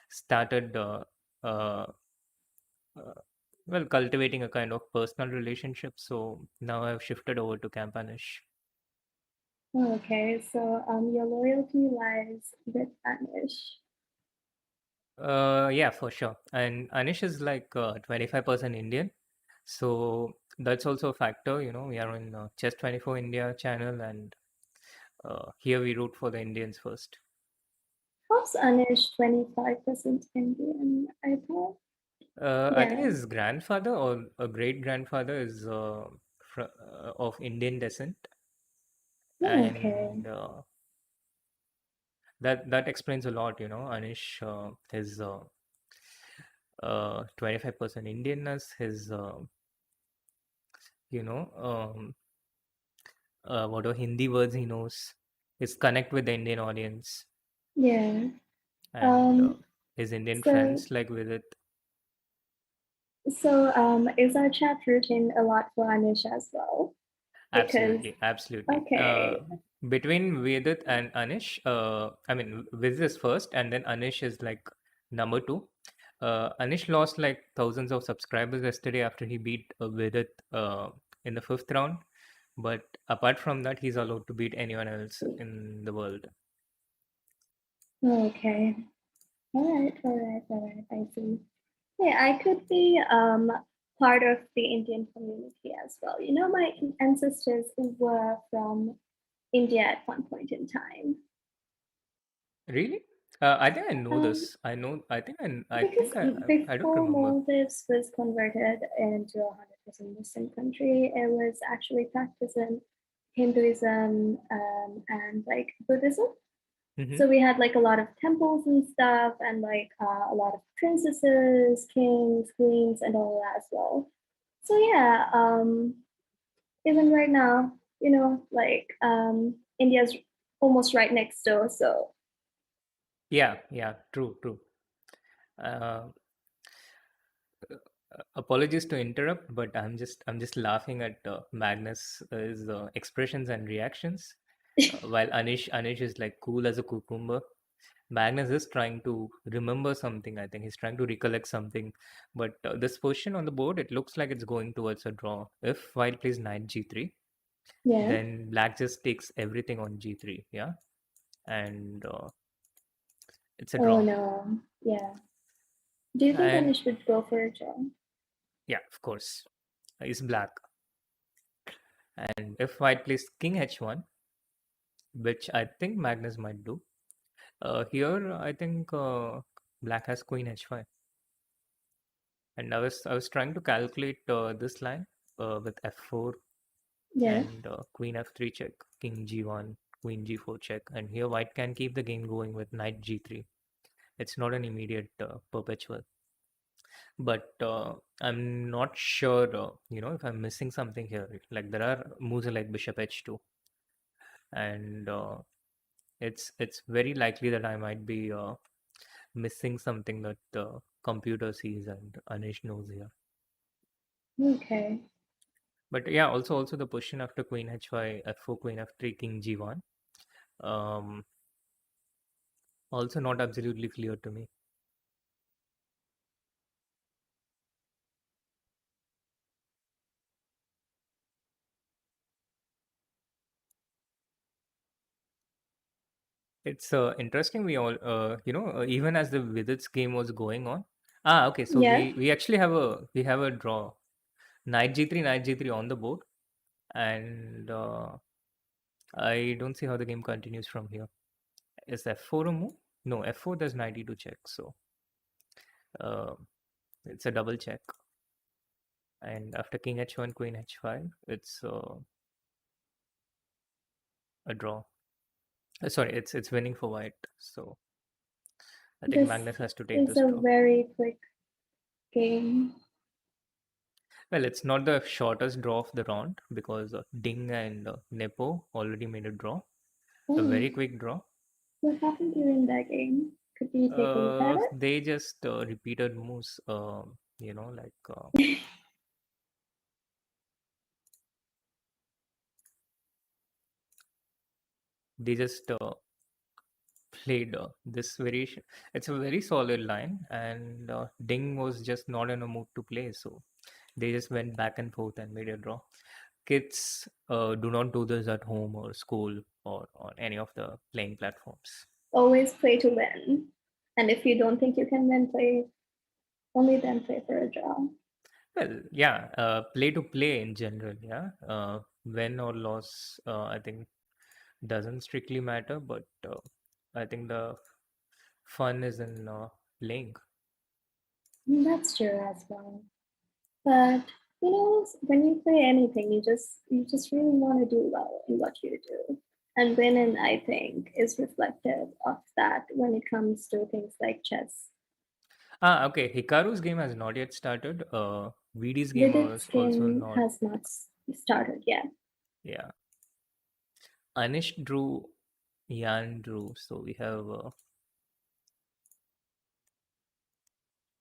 started, uh, uh, well, cultivating a kind of personal relationship. So now I've shifted over to Camp Anish. Okay, so your loyalty lies with Anish. Yeah, for sure. And Anish is like 25% Indian. So that's also a factor. We are on Chess 24 India channel, and here we root for the Indians first. How's Anish 25% Indian? I thought. I think Yeah. his grandfather or a great grandfather is of Indian descent, Okay. and that explains a lot. Anish his 25% Indianness, his you know whatever Hindi words he knows, his connect with the Indian audience, Yeah. and Um. his Indian So friends like Vidit. is our chat rooting a lot for Anish as well? Because Absolutely, absolutely. okay. Between Vedit and Anish, I mean, Vidit is first, and then Anish is like number two. Anish lost like thousands of subscribers yesterday after he beat Vidit in the fifth round. But apart from that, he's allowed to beat anyone else in the world. Okay. All right. I see. Yeah, I could be part of the Indian community as well. You know, my ancestors were from India at one point in time. Really? I think I know Um, this. I know. I think I because think I don't before remember. Maldives was converted into a 100% Muslim country, it was actually practicing Hinduism and like Buddhism. Hmm. So we had like a lot of temples and stuff, and like a lot of princesses, kings, queens, and all that as well. So yeah, even right now, you know, like India's almost right next door. So Yeah, yeah, true, true. Uh, Apologies to interrupt, but I'm just laughing at Magnus's expressions and reactions. While Anish is like cool as a cucumber, Magnus is trying to remember something. I think he's trying to recollect something. But this position on the board, it looks like it's going towards a draw. If White plays knight g3, yeah. then Black just takes everything on g3. Yeah, and it's a Oh draw. no. Yeah. Do you think And Anish would go for a draw? yeah, of course, he's Black. And if White plays king h1, which I think Magnus might do. Here, I think Black has queen h5, and I was trying to calculate this line with f4 Yeah. and queen f3 check, king g1, queen g4 check, and here White can keep the game going with knight g3. It's not an immediate perpetual, but I'm not sure, if I'm missing something here. Like there are moves like bishop h2, and it's very likely that I might be missing something that the computer sees and Anish knows here. Okay. But yeah, also the position after queen h5, f4, queen f3, king g1. Um, Also not absolutely clear to me. It's interesting. We all, even as the Vidit's game was going on. Okay. So Yeah. we actually have a draw. Knight G3, Knight G3 on the board, and I don't see how the game continues from here. Is F4 a move? No, F4. There's knight E2 check. So uh, it's a double check. And after King H1, Queen H5, it's a draw. Sorry, it's winning for white. So I think This Magnus has to take is this a draw. very quick game. Well, it's not the shortest draw of the round because Ding and Nepo already made a draw. A very Oh, quick draw. what happened during that game? Could we take a look at They just repeated moves. Like it? they just played this variation. It's a very solid line, and Ding was just not in a mood to play, so they just went back and forth and made a draw. Kids do not do this at home or school or on any of the playing platforms. Always play to win. And if you don't think you can win, only then play for a draw. Well, yeah, play to play in general, yeah. Win or loss, I think doesn't strictly matter, but I think the fun is in playing. That's true as well. But when you play anything, you just really want to do well in what you do. And winning, I think, is reflective of that when it comes to things like chess. Okay. Hikaru's game has not yet started. VD's game Vidit's was also game not. has not started yet. Yeah. Anish drew, Yan drew. So we have.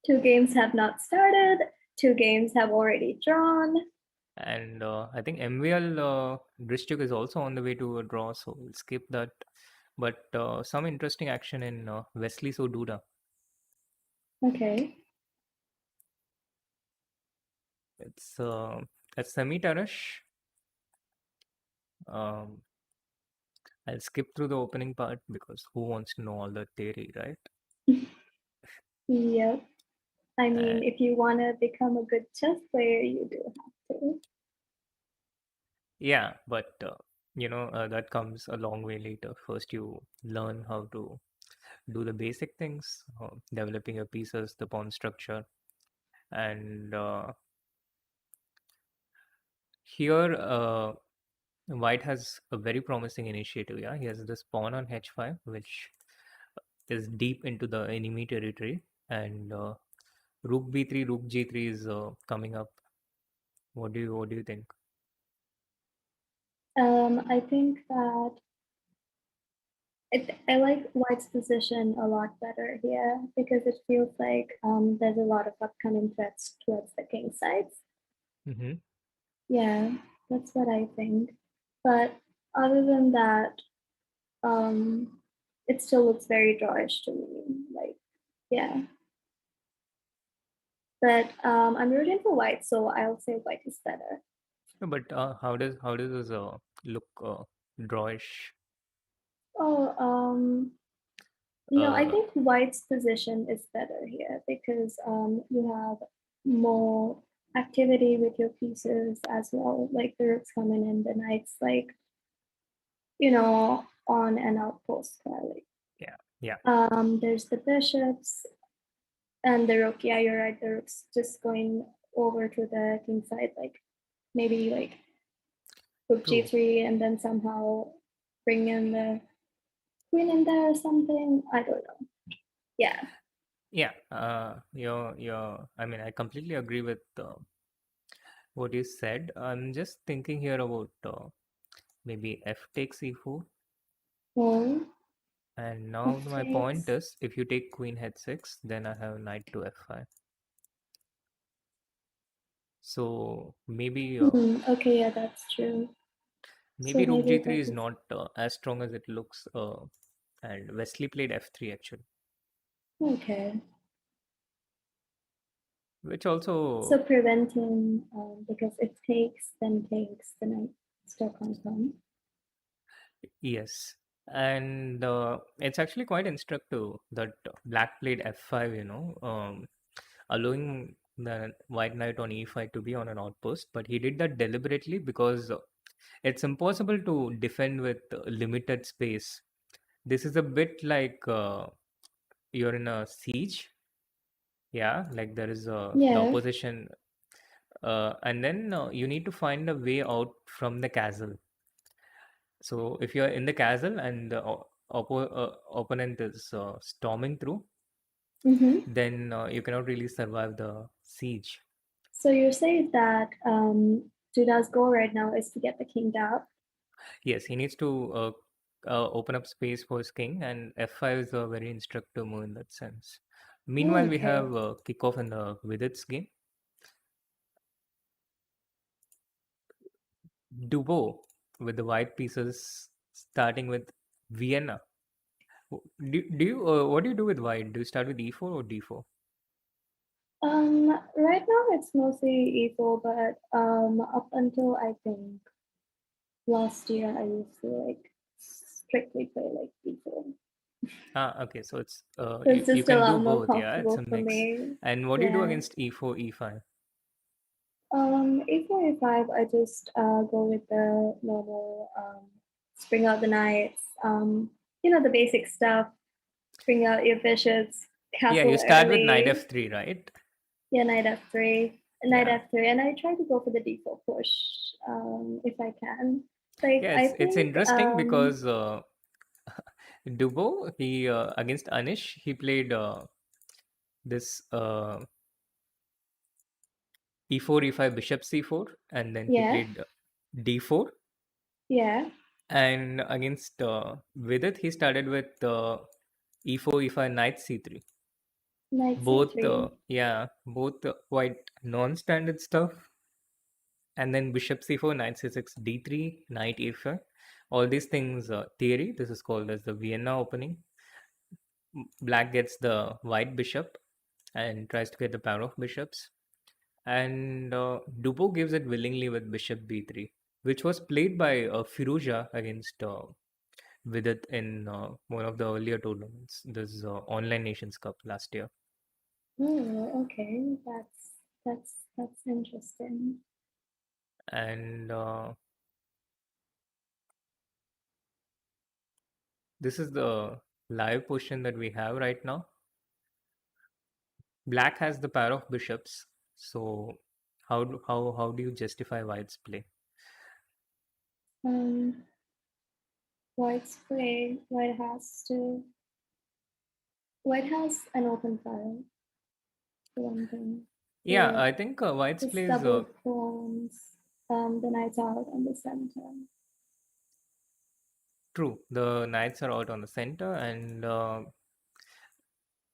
2 games have not started. 2 games have already drawn. And I think MVL Grishchuk is also on the way to a draw. So we'll skip that. But some interesting action in Wesley Soduda. Okay. It's a semi-Tarash. Um, I'll skip through the opening part because who wants to know all the theory, right? Yep. I mean, And if you want to become a good chess player, you do have to. yeah, but that comes a long way later. First, you learn how to do the basic things, developing your pieces, the pawn structure, and here White has a very promising initiative. Yeah, he has this pawn on h5, which is deep into the enemy territory, and rook b3, rook g3 is coming up. What do you think? I think that I like White's position a lot better here because it feels like there's a lot of upcoming threats towards the king sides. Mm-hmm. Yeah, that's what I think. But other than that, it still looks very drawish to me. Like, yeah. But I'm rooting for White, so I'll say White is better. But how does this look drawish? Oh, I Uh, think White's position is better here because you have more activity with your pieces as well. Like the rooks coming in, the knights, like, on and outpost clearly. yeah. There's the bishops and the rook. Yeah, you're right. The rook's just going over to the king side, like maybe like rook True. g3 and then somehow bring in the queen in there or something. I don't know. Yeah. Yeah. I mean, I completely agree with what you said. I'm just thinking here about maybe f takes e4. Well, And now f my point takes. is, if you take queen h6, then I have knight to f5. So maybe Okay, yeah, that's true. So maybe rook maybe g3 that is is not as strong as it looks. And Wesley played f3 actually, okay. which So also preventing because it takes, then takes, the knight still can't come. yes. And it's actually quite instructive that black played f5, allowing the white knight on e5 to be on an outpost. But he did that deliberately because it's impossible to defend with limited space. This is a bit like you're in a siege. Yeah, like there is the Yeah. opposition, and then you need to find a way out from the castle. So if you're in the castle and the opponent is storming through, Mm-hmm. then you cannot really survive the siege. So you're saying that Duda's goal right now is to get the king down? Yes, he needs to open up space for his king, and f5 is a very instructive move in that sense. Meanwhile, we Okay. have kickoff in the Vidit's game. Dubo with the white pieces starting with Vienna. Do you what do you do with white? Do you start with e4 or d4? Right now it's mostly e4, but up until I think last year I used to like strictly play like d4. Okay, so it's It's you just a can do lot more both, yeah. It's a comfortable for mix. me. And what do you do Yeah. against e4, e5? E4, e5, I just go with the normal spring out the knights, the basic stuff, bring out your bishops, Yeah, castle you start with knight early. f3, right? Yeah, knight f3, knight Yeah. f3, and I try to go for the d4 push if I can. Like Yeah, I it's think, interesting because Dubo, he against Anish, he played this e4, e5, bishop c4, and then he yeah, played d4. yeah, And against Vidit, he started with e4, e5, knight c3. knight Both, c3. both quite non-standard stuff. And then bishop c4, knight c6, d3, knight a5. All these things, theory. This is called as the Vienna opening. Black gets the white bishop and tries to get the pair of bishops. And Dubo gives it willingly with bishop b3, which was played by Firuza against Vidit in one of the earlier tournaments, this Online Nations Cup last year. Oh, okay, that's interesting. And this is the live position that we have right now. Black has the pair of bishops, so how do you justify white's play? White's play. White has an open file. For one thing. Yeah, So I think white's it's play is double pawns. The knights out on the center. true. The knights are out on the center, and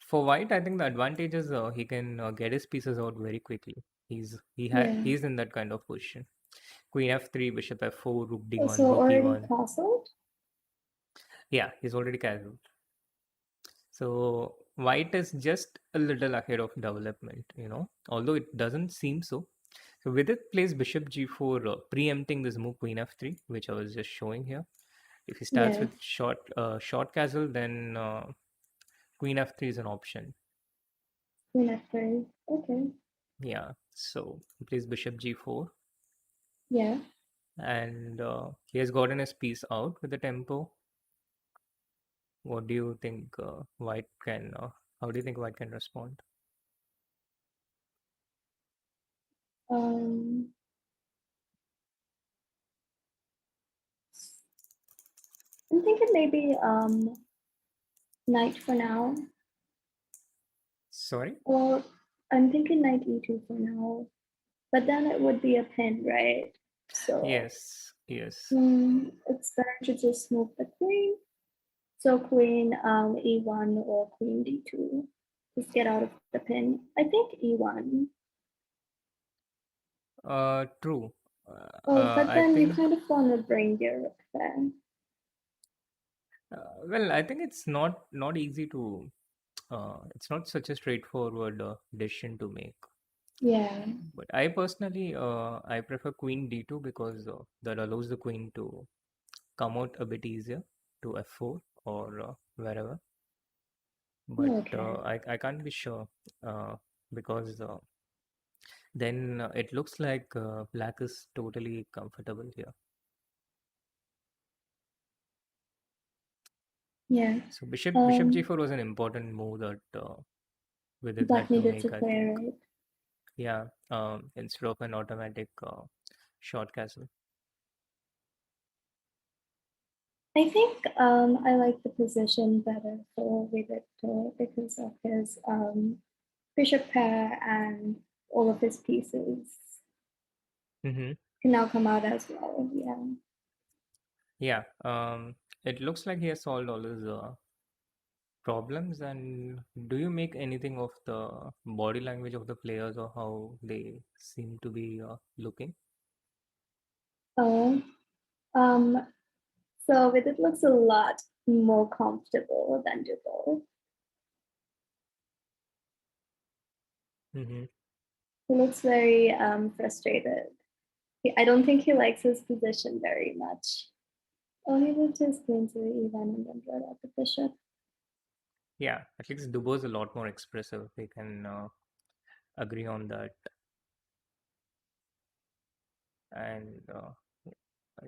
for white, I think the advantage is he can get his pieces out very quickly. Yeah. He's in that kind of position. Queen f3, bishop f4, rook d1, So rook already e1. castled? Yeah, he's already castled. So white is just a little ahead of development, although it doesn't seem so. So with it plays bishop g4, preempting this move queen f3, which I was just showing here. If he starts Yeah. with short castle, then queen f3 is an option. Queen f3. Okay. Yeah, so he plays bishop g4. Yeah. And he has gotten his piece out with the tempo. What do you think white can, how do you think white can respond? Um I'm thinking maybe knight for now. Sorry? Or I'm thinking knight e2 for now. But then it would be a pin, right? So Yes. it's better to just move the queen. So queen e1 or queen d2. Just get out of the pin. I think e1. True. But I then you think, kind of want to bring your rook there. well, I think it's not easy to, it's not such a straightforward decision to make. Yeah. But I personally, I prefer queen d2 because that allows the queen to come out a bit easier. to f4 or wherever. But Okay. I can't be sure because then it looks like black is totally comfortable here. Yeah. So bishop Um, g4 was an important move that Vidit Black had to needed to make, I play, think. right? Yeah, instead of an automatic short castle. I think I like the position better for Vidit because of his bishop pair and all of his pieces Mm-hmm. can now come out as well. Yeah. Yeah, it looks like he has solved all his problems. And do you make anything of the body language of the players or how they seem to be looking? Oh, um, so Vidit looks a lot more comfortable than Duval. Mm-hmm. He looks very frustrated. I don't think he likes his position very much. Oh, he moved his queen to e1 and then brought out the bishop. Yeah, at least Dubo is a lot more expressive. We can agree on that. And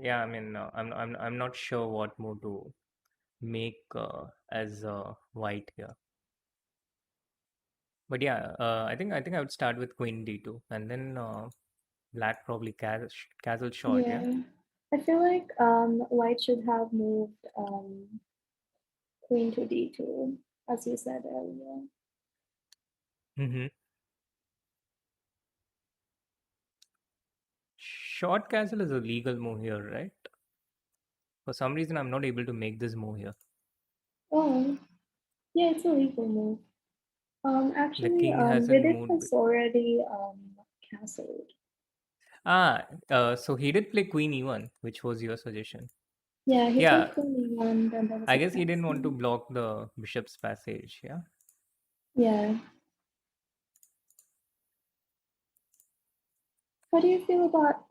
yeah, I mean, I'm not sure what more to make as white here. But yeah, I think I would start with queen d2 and then black probably castle short. Yeah. Yeah. I feel like white should have moved queen to d2, as you said earlier. Mm-hmm. Short castle is a legal move here, right? For some reason, I'm not able to make this move here. Oh, yeah, it's a legal move. The Actually, king hasn't Vidit moved. has already castled. So he did play queen e1, which was your suggestion. Yeah, he Yeah, played queen e1, then there was I a guess he didn't want to castle. block the bishop's passage. Yeah. Yeah. What do you feel about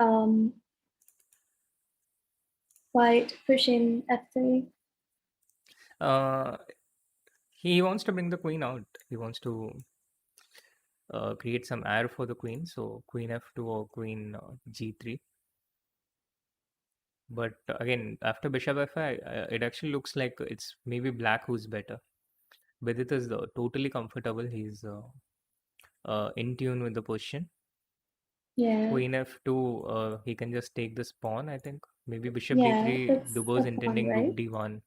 white pushing f3? Uh, he wants to bring the queen out. He wants to create some air for the queen. So queen f2 or queen g3. But again, after bishop f5, it actually looks like it's maybe black who's better. Vidit is totally comfortable. He's in tune with the position. Yeah. Queen f2, he can just take this pawn, I think. Maybe bishop Yeah, d3, it's Dubo's a pawn, intending rook right? d1.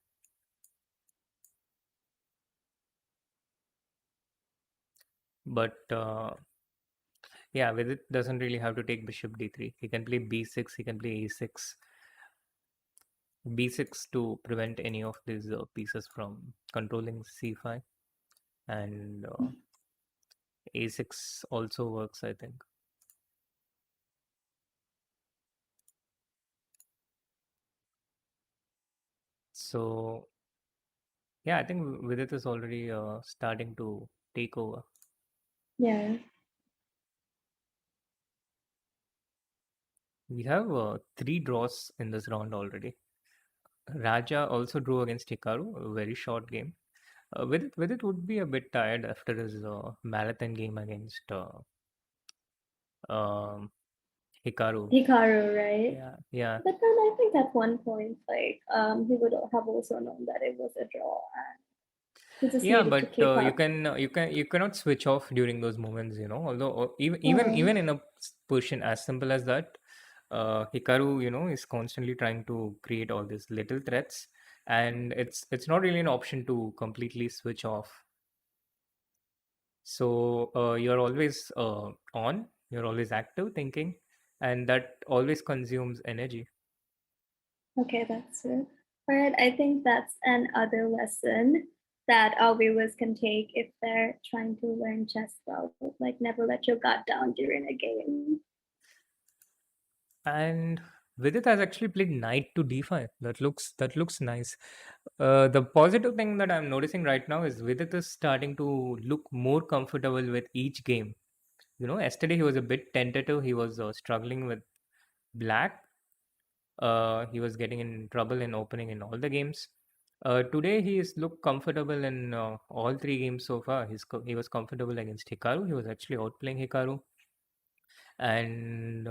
But yeah, Vidit doesn't really have to take bishop d3. He can play b6, he can play a6. b6 to prevent any of these pieces from controlling c5. And a6 also works, I think. So yeah, I think Vidit is already starting to take over. Yeah. We have 3 draws in this round already. Raja also drew against Hikaru, a very short game. Vidit would be a bit tired after his marathon game against um, Hikaru. Hikaru, right? Yeah, yeah, But then I think at one point, like, he would have also known that it was a draw and he just yeah. needed to But keep up. you cannot switch off during those moments. Although Oh, even in a position as simple as that, Hikaru is constantly trying to create all these little threats, and it's not really an option to completely switch off. So you're always on, you're always active thinking, and that always consumes energy. okay, that's it. All right, I think that's another lesson that our viewers can take if they're trying to learn chess well. Like, never let your guard down during a game. And Vidit has actually played knight to d5. That looks nice. The positive thing that I'm noticing right now is Vidit is starting to look more comfortable with each game. Yesterday he was a bit tentative. He was struggling with black. He was getting in trouble in opening in all the games. Today he is looked comfortable in all three games so far. He was comfortable against Hikaru. He was actually outplaying Hikaru, and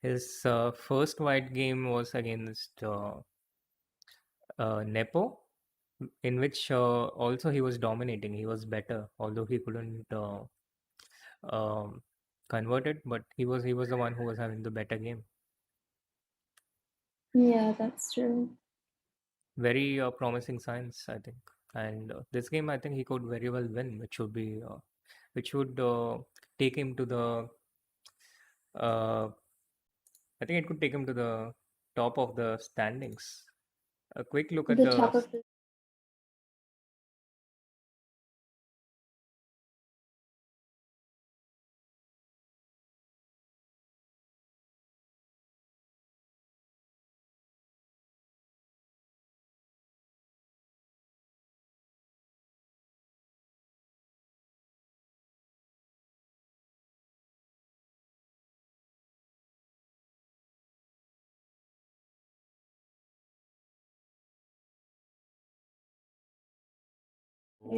his first white game was against Nepo, in which also he was dominating. He was better, although he couldn't um, convert it. But he was the one who was having the better game. Yeah, that's true. Very promising signs, I think. And this game, I think he could very well win, which would take him to the. I think it could take him to the top of the standings. A quick look at The the. top of the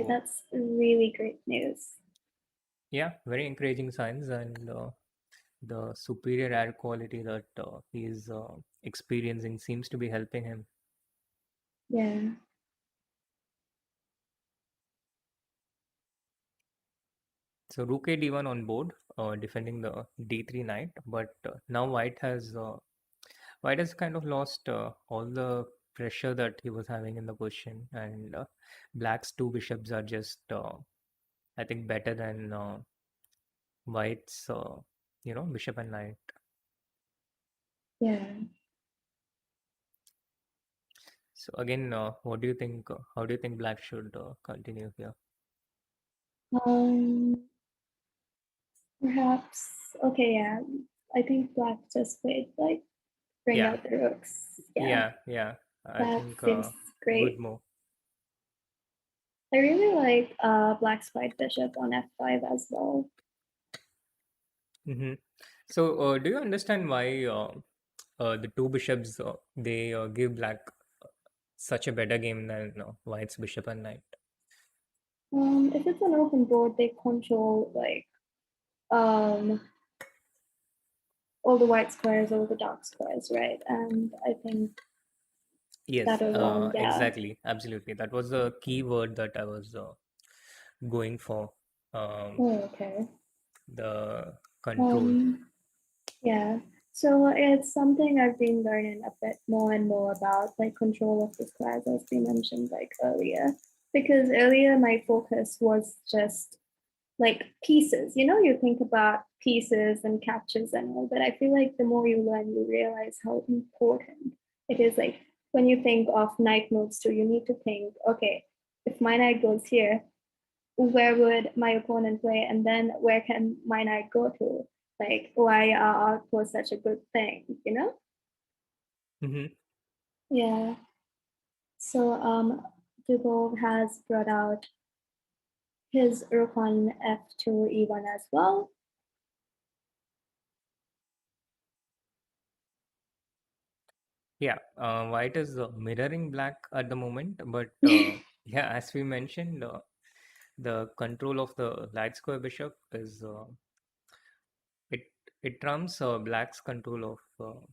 that's really great news. Yeah, very encouraging signs, and the superior air quality that he is experiencing seems to be helping him. Yeah. So rook a d1 on board, defending the d3 knight, but now White has kind of lost all the pressure that he was having in the position, and Black's two bishops are just, I think, better than White's, bishop and knight. Yeah. So again, what do you think? How do you think Black should continue here? Um, Perhaps. Okay, yeah. I think Black just played like bring Yeah, out the rooks. Yeah, yeah. I that think seems good great. move. I really like Black's white bishop on f5 as well. hmm So, do you understand why the two bishops they give Black such a better game than White's bishop and knight? If it's an open board, they control like um all the white squares, all the dark squares, right? And I think Yes, that alone, yeah. exactly, absolutely. That was the key word that I was going for. Oh, okay. The control. Um, yeah. So it's something I've been learning a bit more and more about, like control of the squares, as we mentioned like earlier. Because earlier my focus was just like pieces. You know, you think about pieces and captures and all, but I feel like the more you learn, you realize how important it is. Like when you think of knight moves too, you need to think, okay, if my knight goes here, where would my opponent play, and then where can my knight go to? Like why are outposts such a good thing, you know? hmm Yeah. So Dubov has brought out his rook on f2 e1 as well. Yeah, White is mirroring Black at the moment, but yeah, as we mentioned, the control of the light square bishop is it it trumps Black's control of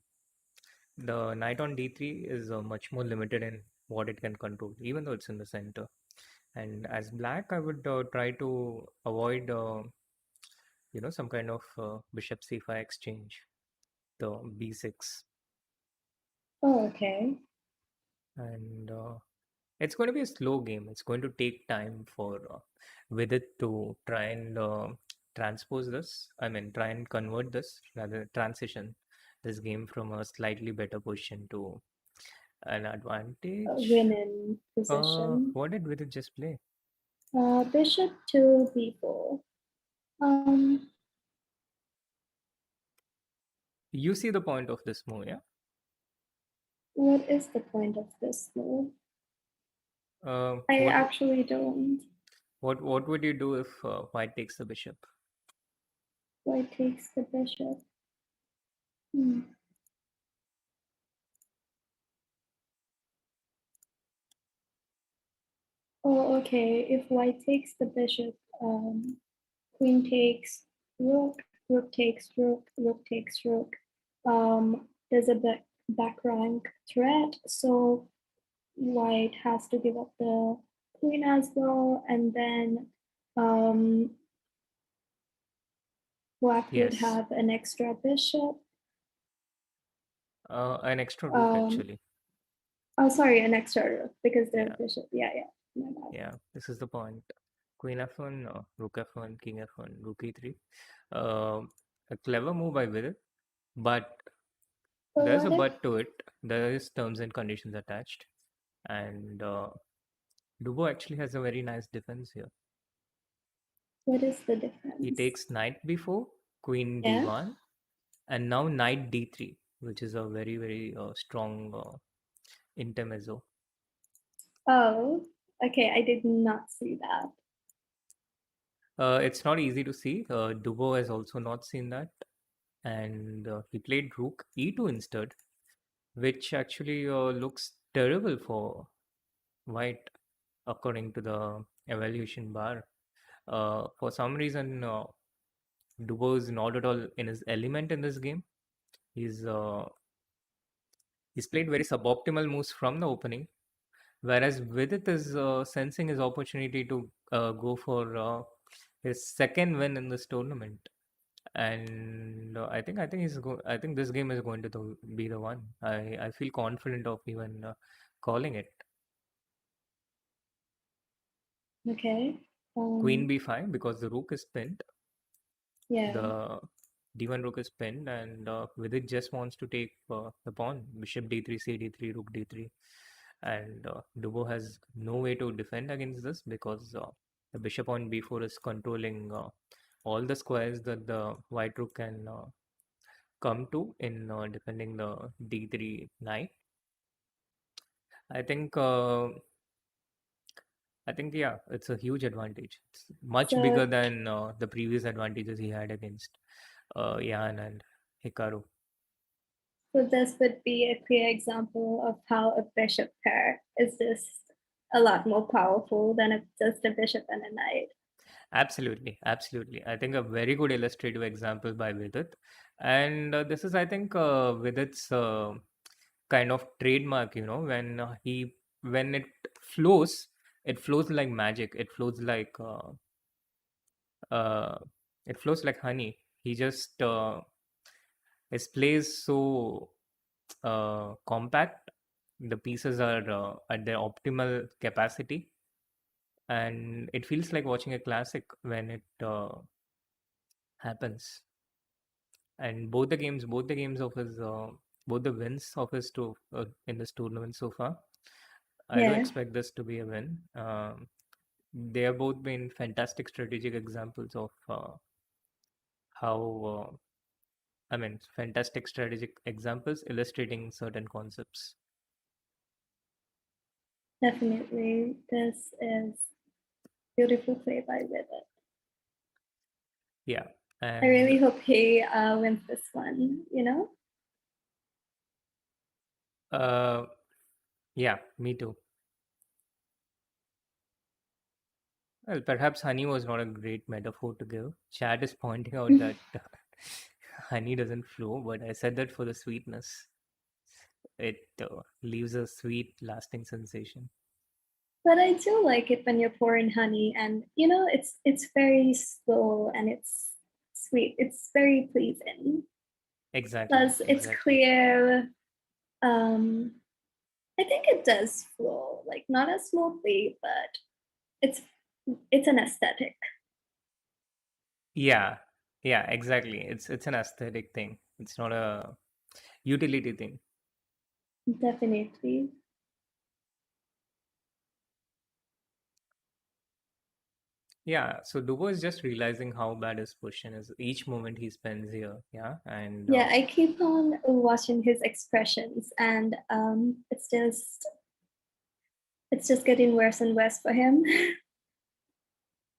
the knight on d3 is much more limited in what it can control, even though it's in the center. And as Black, I would try to avoid some kind of bishop c5 exchange, the b6, Oh, okay. and it's going to be a slow game. It's going to take time for Vidit to try and transpose this. I mean, try and convert this, rather transition this game from a slightly better position to an advantage. Winning position. What did Vidit just play? Bishop to b4. Um, You see the point of this move, yeah? what is the point of this move? Uh, I what actually don't. what would you do if White takes the bishop? White takes the bishop. Hmm. Oh, okay. If white takes the bishop, queen takes rook, rook takes rook, rook takes rook. There's a back rank threat, so white has to give up the queen as well, and then black would Yes. have an extra bishop. An extra rook, actually. Oh, sorry, an extra rook because the Yeah. bishop. Yeah, my bad. Yeah, this is the point. Queen f1, rook f1, king f1, rook e3. Uh, a clever move by Vidit, but But there's a what if? but to it. There is terms and conditions attached, and Dubo actually has a very nice defense here. What is the He difference? takes knight b4, queen Yeah. d1, and now knight d3, which is a very very strong intermezzo. Oh, okay. I did not see that. It's not easy to see. Dubo has also not seen that, and he played rook e2 instead, which actually looks terrible for white according to the evaluation bar. For some reason, Dubo is not at all in his element in this game. He's uh, he's played very suboptimal moves from the opening, whereas Vidit is sensing his opportunity to go for his second win in this tournament. And I think this game is going to be the one. I feel confident of even calling it. Okay. Queen b5 because the rook is pinned. Yeah. The d1 rook is pinned, and Vidit just wants to take the pawn. Bishop d3, c d3, rook d3, and Dubo has no way to defend against this because the bishop on b4 is controlling all the squares that the white rook can come to in defending the d3 knight. I think yeah, it's a huge advantage. It's much So, bigger than the previous advantages he had against Yan and Hikaru. so this would be a clear example of how a bishop pair is just a lot more powerful than just a bishop and a knight. Absolutely, absolutely. I think a very good illustrative example by Vidit, and this is, I think, Vidit's kind of trademark. You know, when flows, it flows like magic. Uh, it flows like honey. He just his play is so compact. The pieces are at their optimal capacity, and it feels like watching a classic when it happens. And both the games of his, both the wins of his in this tournament so far, I do Yeah, expect this to be a win. They have both been fantastic strategic examples of how fantastic strategic examples illustrating certain concepts. definitely. This is beautiful play by Vidit. Yeah, I really and hope he wins this one, you know? yeah, me too. Well, perhaps honey was not a great metaphor to give. Chad is pointing out that honey doesn't flow, but I said that for the sweetness. It leaves a sweet, lasting sensation. But I do like it when you're pouring honey and you know it's very slow and it's sweet. It's very pleasing. Exactly, Plus it's exactly. clear. I think it does flow, like not as smoothly, but it's it's an aesthetic. Yeah, yeah, exactly. It's an aesthetic thing. It's not a utility thing. Definitely. Yeah, so Dubo is just realizing how bad his position is each moment he spends here. Yeah, and Yeah, I keep on watching his expressions and it's just getting worse and worse for him.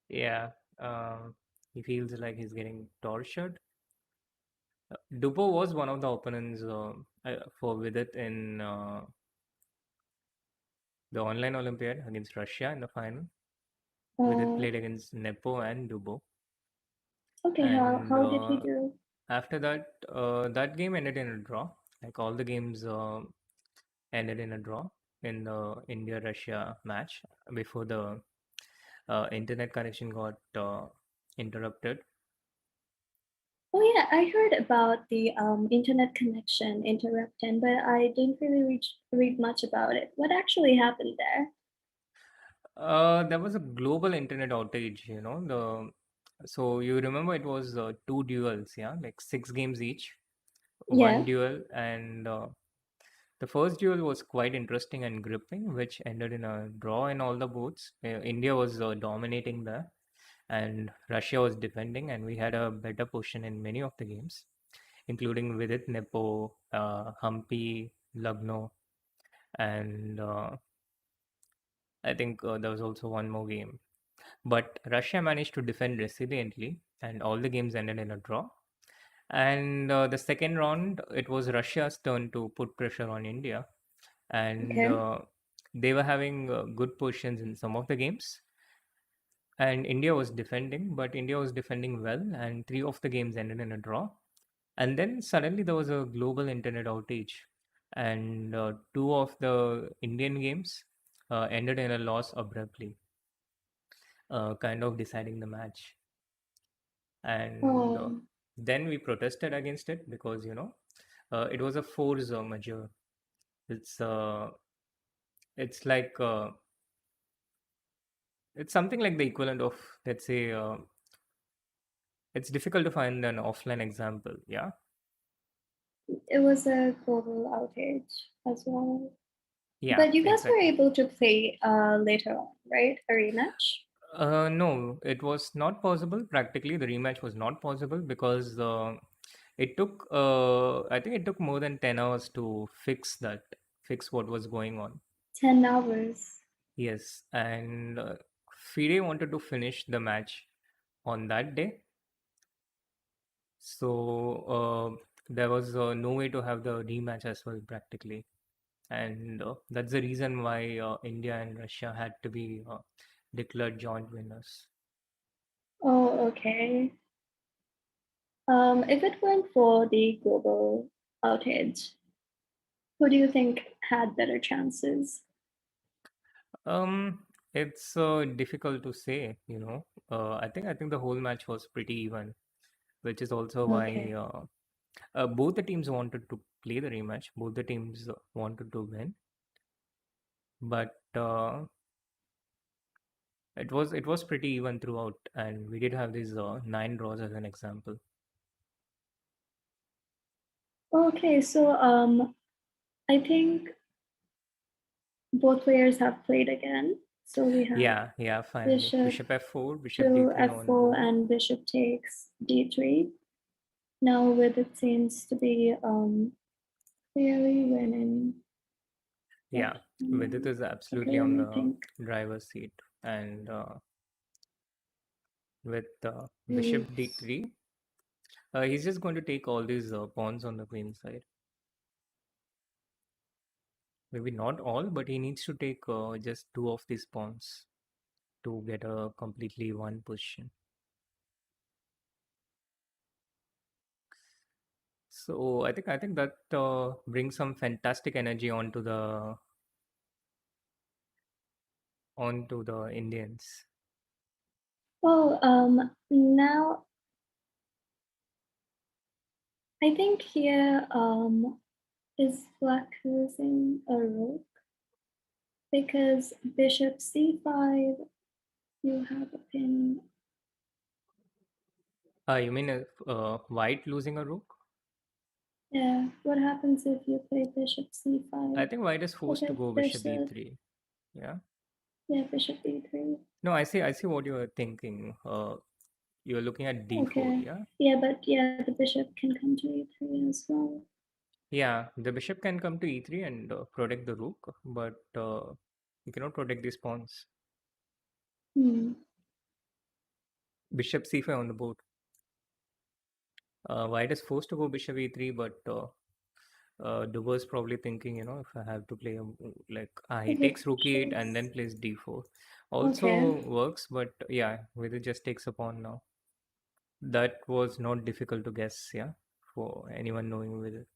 yeah, he feels like he's getting tortured. Dubo was one of the opponents for Vidit in the online Olympiad against Russia in the final. Vidit Oh, played against Nepo and Dubo. okay. And How did he do? after that, that game ended in a draw. Like all the games ended in a draw in the India-Russia match before the internet connection got interrupted. Oh yeah, I heard about the internet connection interrupting, but I didn't really read much about it. What actually happened there? There was a global internet outage, you know. So you remember it was two duels, yeah, like 6 games each, one Yeah. duel, and the first duel was quite interesting and gripping, which ended in a draw in all the boards. India was dominating there, and Russia was defending, and we had a better position in many of the games, including Vidit, Nepo, Hampi, Lugno, and I think there was also one more game. But Russia managed to defend resiliently, and all the games ended in a draw. And the second round, it was Russia's turn to put pressure on India, and Okay. they were having good positions in some of the games. And India was defending, but India was defending well, and 3 of the games ended in a draw. And then suddenly there was a global internet outage, and 2 of the Indian games ended in a loss abruptly, kind of deciding the match. And Oh, then we protested against it because, it was a force majeure. It's it's like it's something like the equivalent of, let's say, it's difficult to find an offline example. Yeah. it was a global outage as well. Yeah, But you guys were exactly. able to play later on, right? A rematch? No, it was not possible. Practically, the rematch was not possible because it took, I think it took more than 10 hours to fix what was going on. 10 hours. Yes, and FIDE wanted to finish the match on that day. So there was no way to have the rematch as well, practically. And that's the reason why India and Russia had to be declared joint winners. Oh, okay. If it weren't for the global outage, who do you think had better chances? Um, it's difficult to say, you know. I think the whole match was pretty even, which is also why Okay. both the teams wanted to play the rematch. Both the teams wanted to win, but it was pretty even throughout, and we did have these 9 draws as an example. Okay, so I think both players have played again. So we have Yeah, finally. bishop Bishop f4, bishop to d3 on f4 board. and bishop takes d3. Now with it seems to be clearly winning. Yeah, Vidit is Okay, absolutely let on me the think. driver's seat, and with bishop Moves. d3, he's just going to take all these pawns on the queen side. Maybe not all, but he needs to take just 2 of these pawns to get a completely one position. So I think that brings some fantastic energy onto the Indians. Well, now I think here is black losing a rook because bishop c5, you have a pin. You mean white losing a rook? Yeah, what happens if you play bishop I c5? think white is forced to Okay, go there's bishop a, e3. Yeah. yeah, bishop d3. No, I see what you are thinking. You're looking at d4, Okay, yeah? yeah, but yeah, the bishop can come to e3 as well. Yeah, the bishop can come to e3 and protect the rook, but you cannot protect these pawns. Hmm. Bishop c5 on the board. White is forced to go bishop e3, but Dubois probably thinking, if I have to play he Good takes rook e8 and then choice. plays d4. Also Okay. works, but yeah, Vidit just takes a pawn now. That was not difficult to guess, yeah, for anyone knowing Vidit.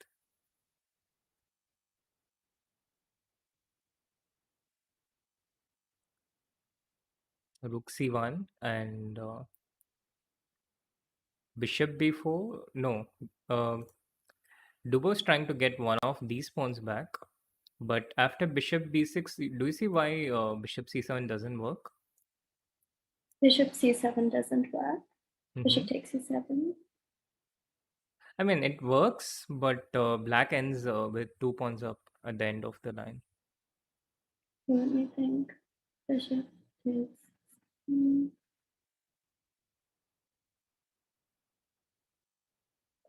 Rook c1 and bishop b4. No, Dubois trying to get one of these pawns back. But after bishop b6, do you see why bishop c7 doesn't work? Bishop c7 doesn't work. Mm-hmm. Bishop takes c7. I mean, it works, but black ends with 2 pawns up at the end of the line. Let me think. Bishop takes. Hmm.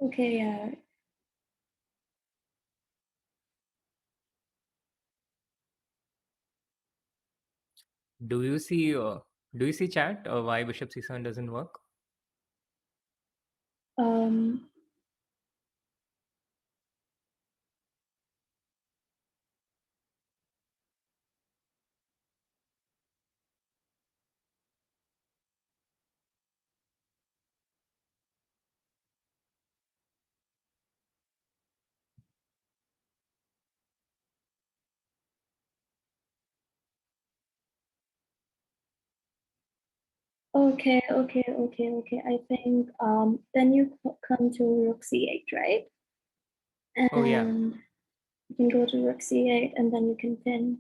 Okay, yeah. Do you see chat why bishop c7 doesn't work? Um, okay. I think then you come to rook c8, right? Oh yeah, And you can go to rook c8 and then you can pin.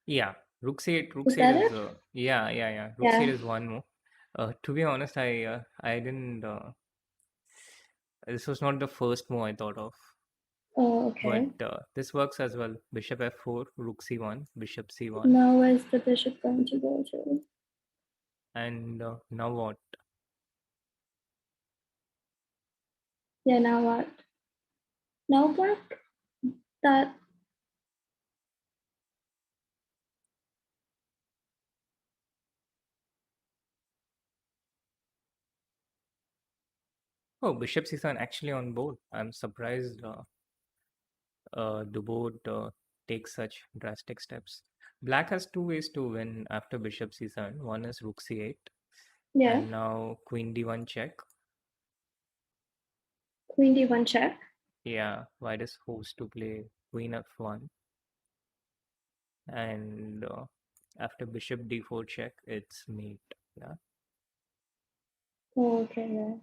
yeah. Rook c8. Rook Is c8 that is it? yeah. Rook Yeah. c8 is one move. To be honest, I didn't. This was not the first move I thought of, Oh, but okay. this works as well. Bishop f4, rook c1, bishop c1, Now where's the bishop going to go to? and now what? Yeah, now what? Now black? That Oh, bishop c7 actually on board. I'm surprised Dubois takes such drastic steps. Black has two ways to win after bishop c7. One is rook c8, yeah. and now queen d1 check. Queen d1 check. Yeah, white is forced to play queen f1, and after bishop d4 check, it's mate. Yeah, Oh, okay, yeah.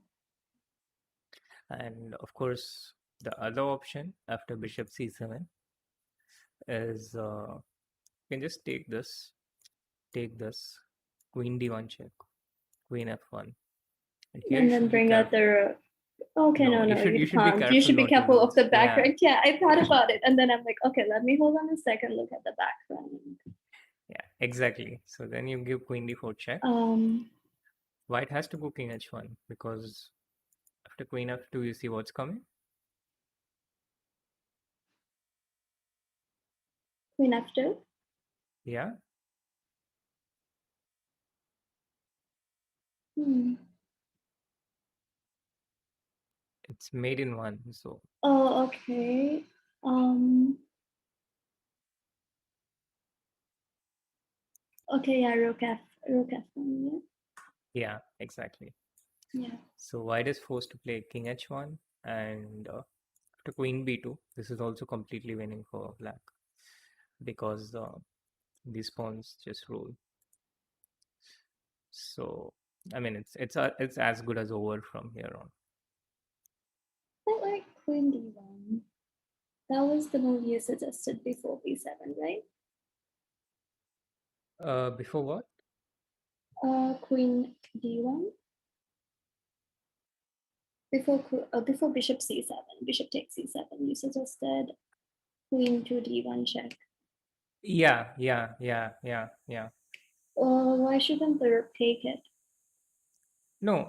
and of course the other option after bishop c7 is you can just take this, queen d1 check, queen f1, and here you And then should be bring out careful. the rook. Okay, No, no, you no, should you you should be can't. You careful should be not to careful of lose. the back Yeah, rank. Yeah, I thought yeah, about it. And then I'm like, okay, let me hold on a second, look at the back rank. yeah, exactly. So then you give queen d4 check. Um, White has to go king h1 because after queen f2 you see what's coming. Queen f2. Yeah, Hmm. it's made in one. So Oh, okay. Okay, yeah, rook f1, yeah, exactly. yeah. Yeah. So white is forced to play king h1, and after queen b2, this is also completely winning for black because these pawns just rule. So I mean, it's as good as over from here on. I like queen d1. That was the move you suggested before b7, right? Before what? Queen d1. Before bishop c7, bishop takes c7, you suggested queen to d1 check. Yeah. Why shouldn't the rook take it? No,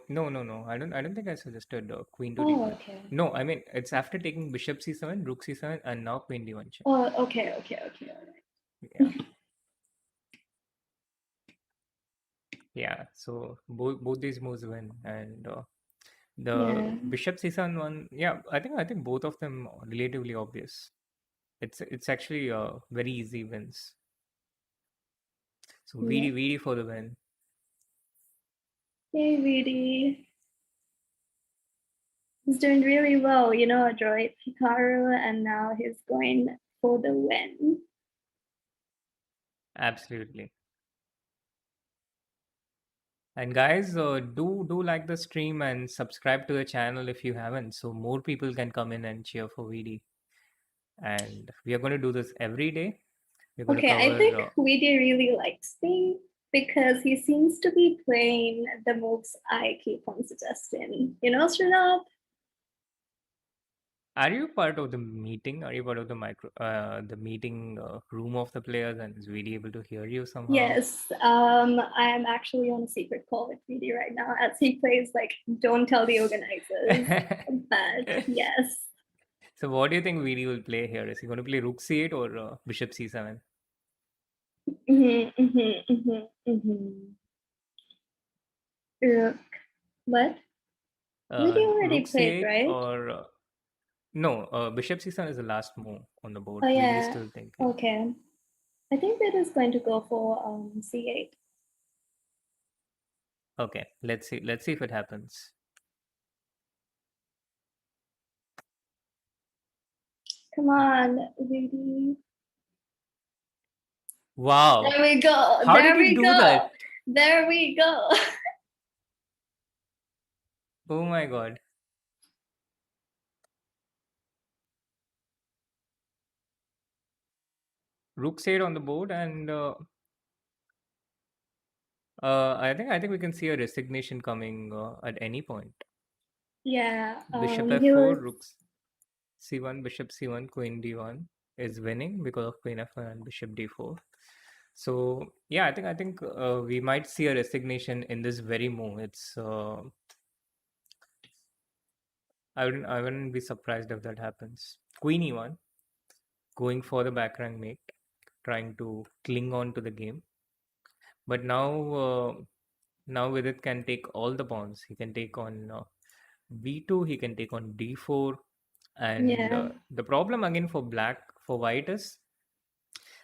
no. I don't think I suggested queen to Oh, d1. okay. No, I mean it's after taking bishop c7, rook c7, and now queen d1 check. Oh, okay, all right. Yeah, yeah. So both these moves win, and The Yeah. bishop c7 one, yeah, I think both of them are relatively obvious. It's actually very easy wins. So Yeah. VD for the win. Hey, Vidit. He's doing really well, Adroit Hikaru, and now he's going for the win. Absolutely. And guys, do like the stream and subscribe to the channel if you haven't, so more people can come in and cheer for VD. And we are going to do this every day. We're going to Okay, I cover. think Vidit really likes me because he seems to be playing the moves I keep on suggesting. Srinath? Are you part of the meeting? Are you part of the meeting room of the players, and is VD able to hear you somehow? Yes, I'm actually on a secret call with Vidit right now as he plays like don't tell the organizers. But yes. So what do you think VD will play here? Is he going to play Rook C8 or Bishop C7? Rook. What? Vidit already Rook played, C8 right? or no? Bishop C7 is the last move on the board. Oh VD is yeah. still thinking. Okay. I think Vidit is going to go for C8. Okay, let's see. Let's see if it happens. Come on, Vidit. Wow! There we go. How There did he we do go. that? There we go. Oh my god! Rook C8 on the board, and I think we can see a resignation coming at any point. Yeah. Bishop He was. f4, Rook c1, Bishop c1, Queen d1 is winning because of Queen f1 and Bishop d4. So yeah, I think we might see a resignation in this very move. It's I wouldn't be surprised if that happens. Queen e1, going for the back rank mate, trying to cling on to the game. But now Vidit can take all the pawns. He can take on b2. He can take on d4. And Yeah. the problem again for white is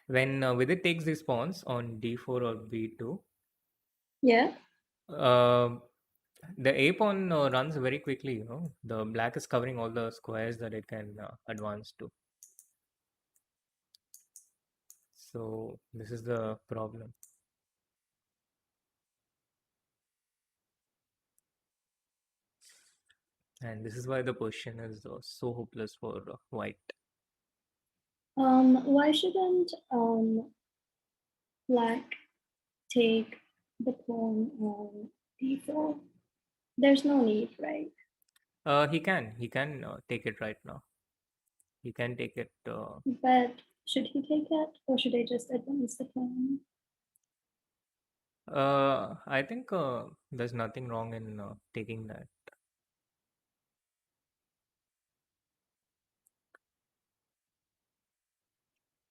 when Vidit takes these pawns on d4 or b2. Yeah. Uh, the a pawn runs very quickly. The black is covering all the squares that it can advance to. So this is the problem. And this is why the position is so hopeless for white. Why shouldn't black take the pawn on d4? There's no need, right? He can take it right now. He can take it. But should he take it, or should I just advance the pawn? I think there's nothing wrong in taking that.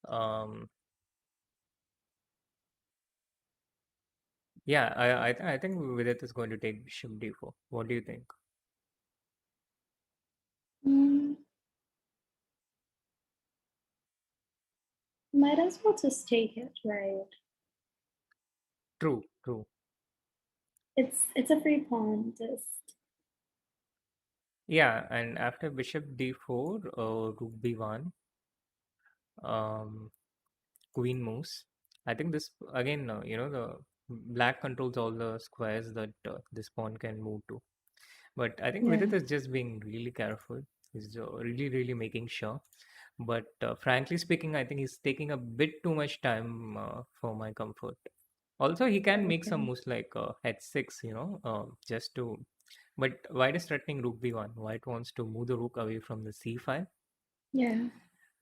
Um, yeah, I think Vidit is going to take Bishop d4. What do you think? Mm, might as well just take it, right? True, true. It's a free pawn, just Yeah, and after Bishop d4, Rook b1, um, Queen moves. I think this again, the black controls all the squares that this pawn can move to. But I think yeah. Vidit is just being really careful. He's really, really making sure. But frankly speaking, I think he's taking a bit too much time for my comfort. Also, he can make some Okay. moves like h6, just to. But white is threatening rook b1. White wants to move the rook away from the c5. Yeah.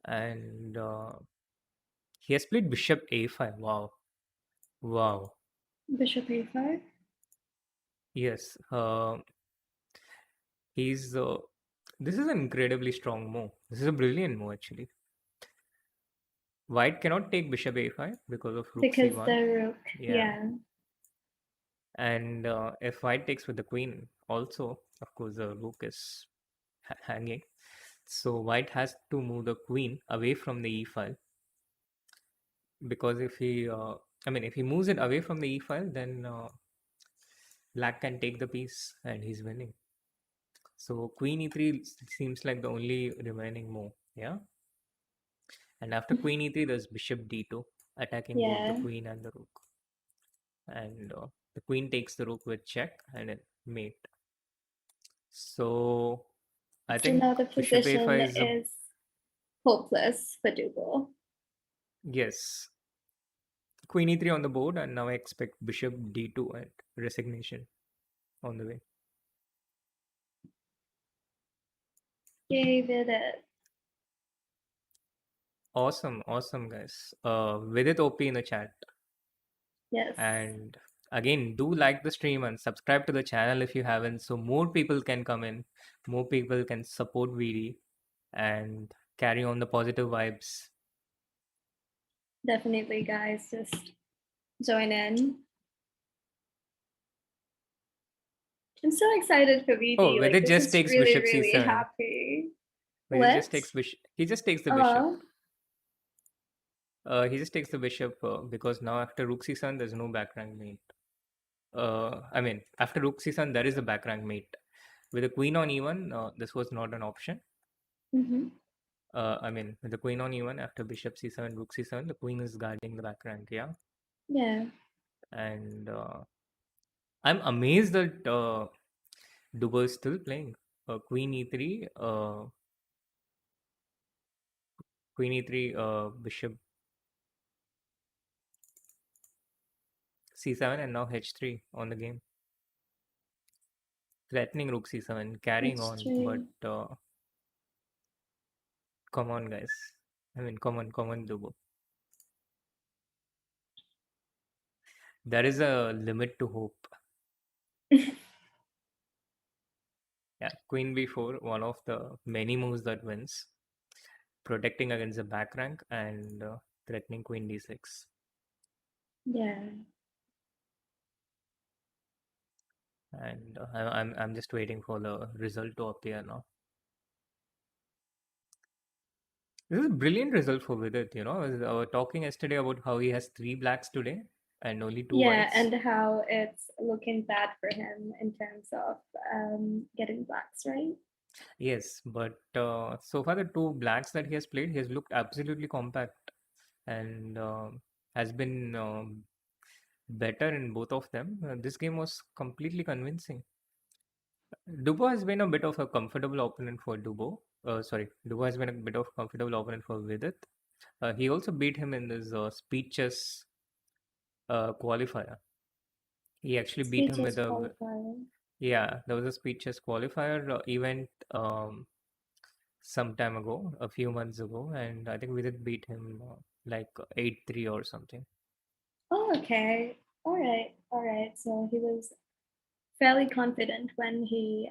And he has played bishop a5. Wow. Wow. Bishop a5. Yes. He's. This is an incredibly strong move. This is a brilliant move, actually. White cannot take bishop a5 because of rook Because c1. the rook, Yeah. yeah. And if white takes with the queen, also, of course, the rook is hanging. So white has to move the queen away from the e file, because if he, if he moves it away from the e file, then black can take the piece and he's winning. So queen e3 seems like the only remaining move. Yeah. And after queen e3, there's bishop d2, attacking both the Yeah. queen and the rook. And the queen takes the rook with check and then mate. So I So think now the bishop position a5 is is hopeless for Dougal. yes. Queen e3 on the board, and now I expect bishop d2 and resignation on the way. Yay, Vidit. Awesome, guys. Vidit OP in the chat. Yes. And again, do like the stream and subscribe to the channel if you haven't, so more people can come in, more people can support VD and carry on the positive vibes. Definitely, guys. Just join in. I'm so excited for VD. Oh, Like, Vidit this just is takes really, bishop really c7. happy. Vidit What? just takes bishop. He just takes the bishop. Oh, He just takes the bishop because now after rook c7, there's no back rank mate. After rook c7, there is a back rank mate. With the queen on e1, this was not an option. mm-hmm. With the queen on e1, after bishop c7, rook c7, the queen is guarding the back rank, yeah? Yeah. And I'm amazed that Dubo is still playing. Queen e3, bishop c7, and now h3 on the game. Threatening rook c7, carrying on, H3. but come on, guys. Come on, Dubo. There is a limit to hope. Yeah, queen b4, one of the many moves that wins, protecting against the back rank and threatening queen d6. Yeah. And I'm just waiting for the result to appear now. This is a brilliant result for Vidit. I was talking yesterday about how he has 3 blacks today and only 2 Yeah, whites. and how it's looking bad for him in terms of getting blacks, right? Yes, but so far the 2 blacks that he has played, he has looked absolutely compact and has been better in both of them. This game was completely convincing. Dubo has been a bit of a comfortable opponent for Dubo. Dubo has been a bit of a comfortable opponent for Vidit. He also beat him in this speed chess qualifier. He actually beat him Speeches with a qualifier. yeah. There was a speed chess qualifier event some time ago, a few months ago, and I think Vidit beat him like 8-3 or something. Oh, okay. All right. So he was fairly confident when he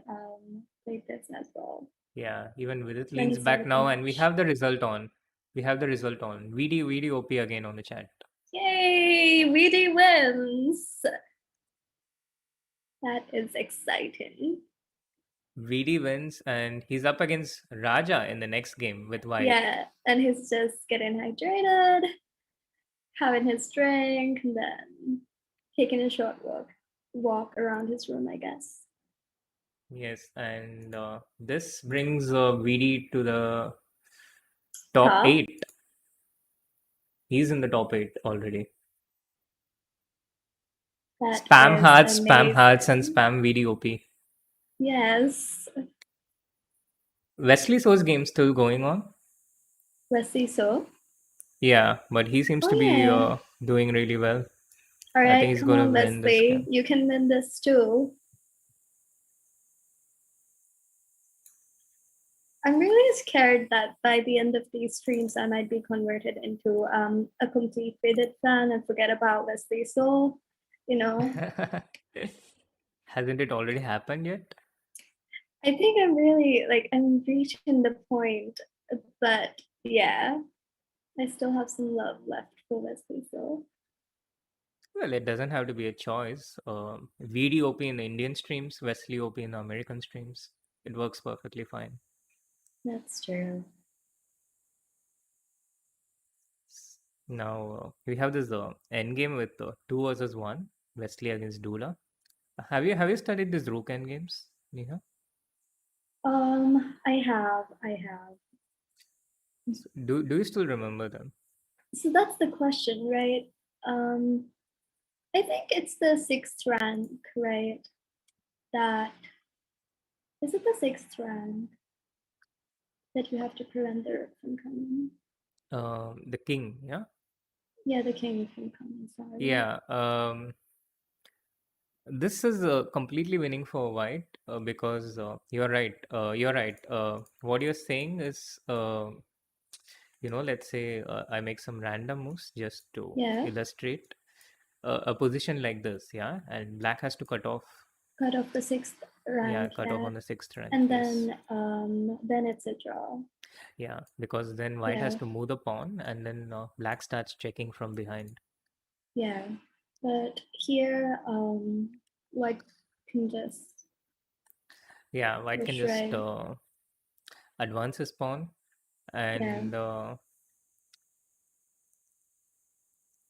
played this as well. Yeah, even Vidit When he leans back started the now, and we match. have the result on. VD OP again on the chat. Yay! VD wins! That is exciting. VD wins, and he's up against Raja in the next game with white. Yeah, and he's just getting hydrated, having his drink, and then taking a short walk around his room, I guess. Yes, and this brings VD to the top Top? 8. He's in the top 8 already. That Spam is hearts, and amazing. spam VDOP. Yes. Wesley So's game still going on. Wesley So. Yeah, but he seems to be doing really well. All I right, think he's come going to on, win this Wesley. game. You can win this too. I'm really scared that by the end of these streams, I might be converted into a complete Vidit fan and forget about Wesley So. Hasn't it already happened yet? I think I'm reaching the point, but yeah, I still have some love left for Wesley So. Well, it doesn't have to be a choice. VDOP in the Indian streams, Wesley OP in the American streams. It works perfectly fine. That's true. Now we have this end game with 2 versus 1, Wesley against Dula. Have you studied these rook end games, Neha? I have. Do you still remember them? So that's the question, right? I think it's the 6th rank, right? That is it the 6th rank that you have to prevent the rook from coming? The king, yeah. Yeah, the king from coming. Sorry. Yeah. This is completely winning for white because you're right. You're right. What you're saying is, let's say I make some random moves just to Yeah. illustrate a position like this, yeah, and black has to cut off. Cut off the 6th rank. Yeah, cut off on the 6th rank. And yes. then it's a draw. Yeah, because then white has to move the pawn, and then black starts checking from behind. Yeah, but here, white can just. Yeah, white can just advance his pawn, and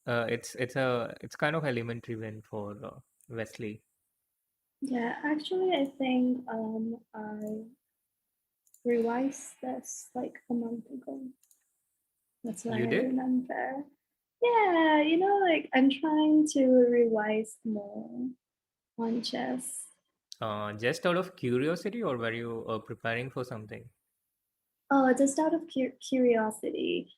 it's kind of elementary win for Wesley. Yeah, actually, I think I revised this like a month ago. That's why I remember. Yeah, like I'm trying to revise more on chess. Just out of curiosity, or were you preparing for something? Oh, just out of curiosity.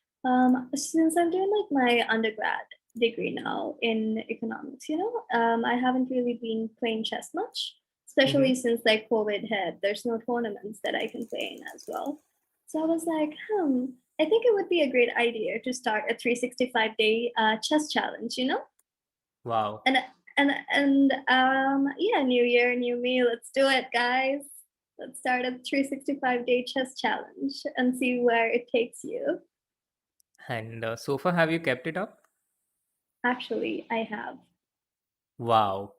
Since I'm doing like my undergrad degree now in economics, I haven't really been playing chess much, especially since like COVID hit. There's no tournaments that I can play in as well. So I was like, I think it would be a great idea to start a 365-day chess challenge, Wow. And yeah, new year, new me. Let's do it, guys. Let's start a 365-day chess challenge and see where it takes you. And so far, have you kept it up? Actually, I have. Wow.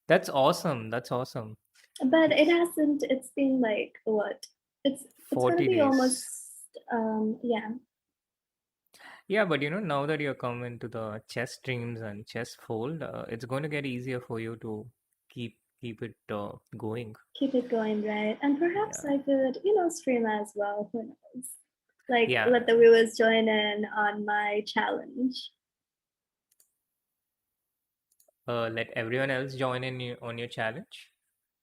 That's awesome. That's awesome. But it hasn't, it's been like, what? It's 40 gonna be days. almost, yeah. Yeah, but now that you're coming to the chess streams and chess fold, it's going to get easier for you to keep it going. Keep it going, right? And perhaps I could, stream as well. Who knows? Like, let the viewers join in on my challenge. Let everyone else join in on your challenge.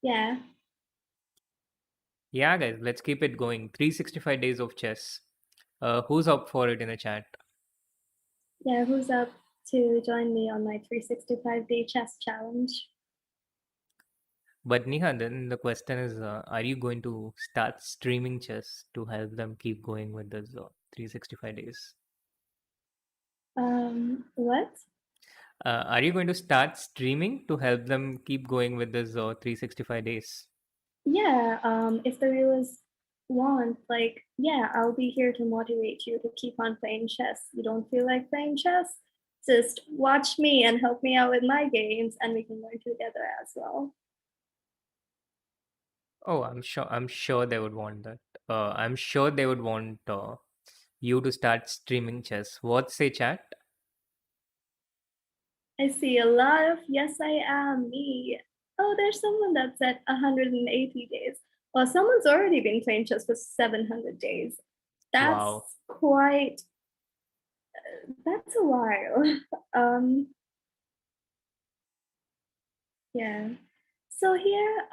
Yeah. Yeah, guys, let's keep it going. 365 days of chess. Who's up for it in the chat? Yeah, who's up to join me on my 365-day chess challenge? But Neha, then the question is, are you going to start streaming chess to help them keep going with this 365 days? What? Are you going to start streaming to help them keep going with this 365 days? Yeah, if the viewers want, like, yeah, I'll be here to motivate you to keep on playing chess. You don't feel like playing chess? Just watch me and help me out with my games, and we can learn together as well. Oh, I'm sure they would want that. I'm sure they would want you to start streaming chess. What say, chat? I see a lot of yes, I am me. Oh, there's someone that's at 180 days. Well, someone's already been playing chess for 700 days. That's quite. That's a while. Yeah. So here,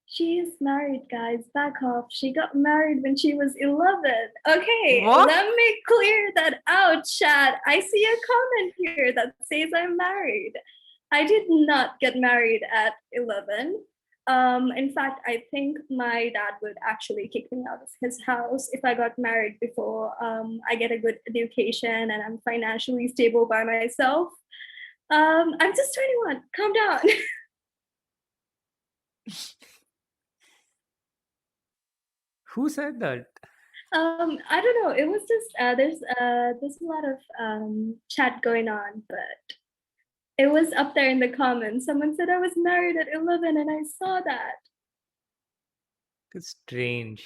she's married, guys. Back off. She got married when she was 11. Okay, let me clear that out, chat. I see a comment here that says I'm married. I did not get married at 11. In fact, I think my dad would actually kick me out of his house if I got married before I get a good education and I'm financially stable by myself. I'm just 21. Calm down. Who said that? I don't know. It was just there's a lot of chat going on, but It was up there in the comments. Someone said I was married at 11 and I saw that. It's strange.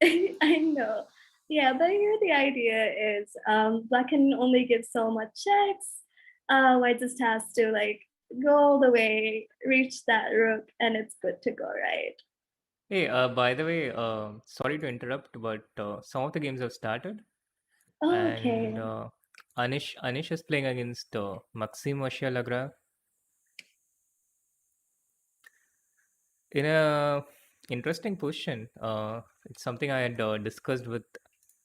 I know. Yeah, but here the idea is Black can only give so much checks. White just has to like go all the way, reach that rook, and it's good to go, right? Hey, by the way, sorry to interrupt, but some of the games have started, Okay. and Anish is playing against Maxim Vashyalagra in a interesting position. It's something I had discussed with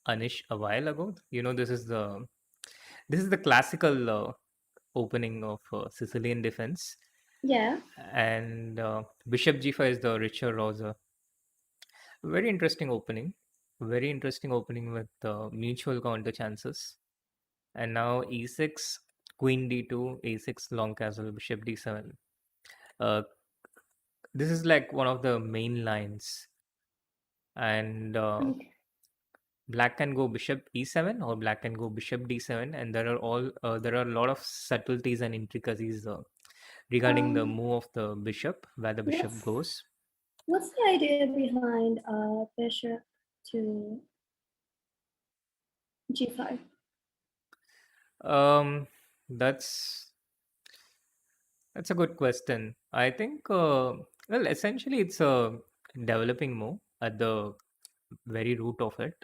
Anish a while ago. You know, this is the classical opening of Sicilian defense, Yeah. and Bishop G5 is the richer roser. Very interesting opening. Very interesting opening with mutual counter chances. And now e6, queen d2, a6, long castle, bishop d7. Uh, this is like one of the main lines. And Okay. black can go bishop e7 or black can go bishop d7. And there are a lot of subtleties and intricacies regarding the move of the bishop, where the bishop goes. What's the idea behind bishop to g5? That's a good question. I think, well, essentially, it's a developing move at the very root of it.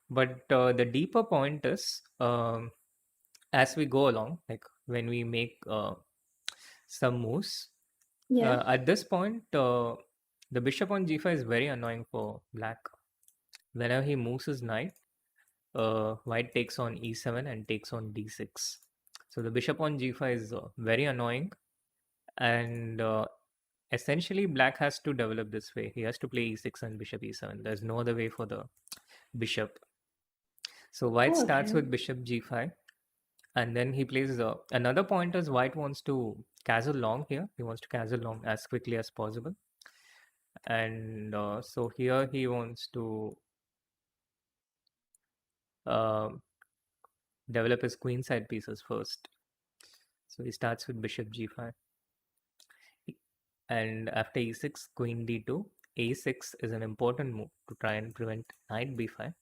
But the deeper point is, as we go along, like when we make some moves, Yeah. at this point, the bishop on g5 is very annoying for black. Whenever he moves his knight, white takes on e7 and takes on d6. So the bishop on g5 is very annoying, and essentially black has to develop this way. He has to play e6 and bishop e7. There's no other way for the bishop. So white starts with bishop g5, and then he plays another point is white wants to castle long here. He wants to castle long as quickly as possible, and so here he wants to uh, develop his queen side pieces first. So he starts with bishop g5, and after e6, queen d2, a6 is an important move to try and prevent knight b5,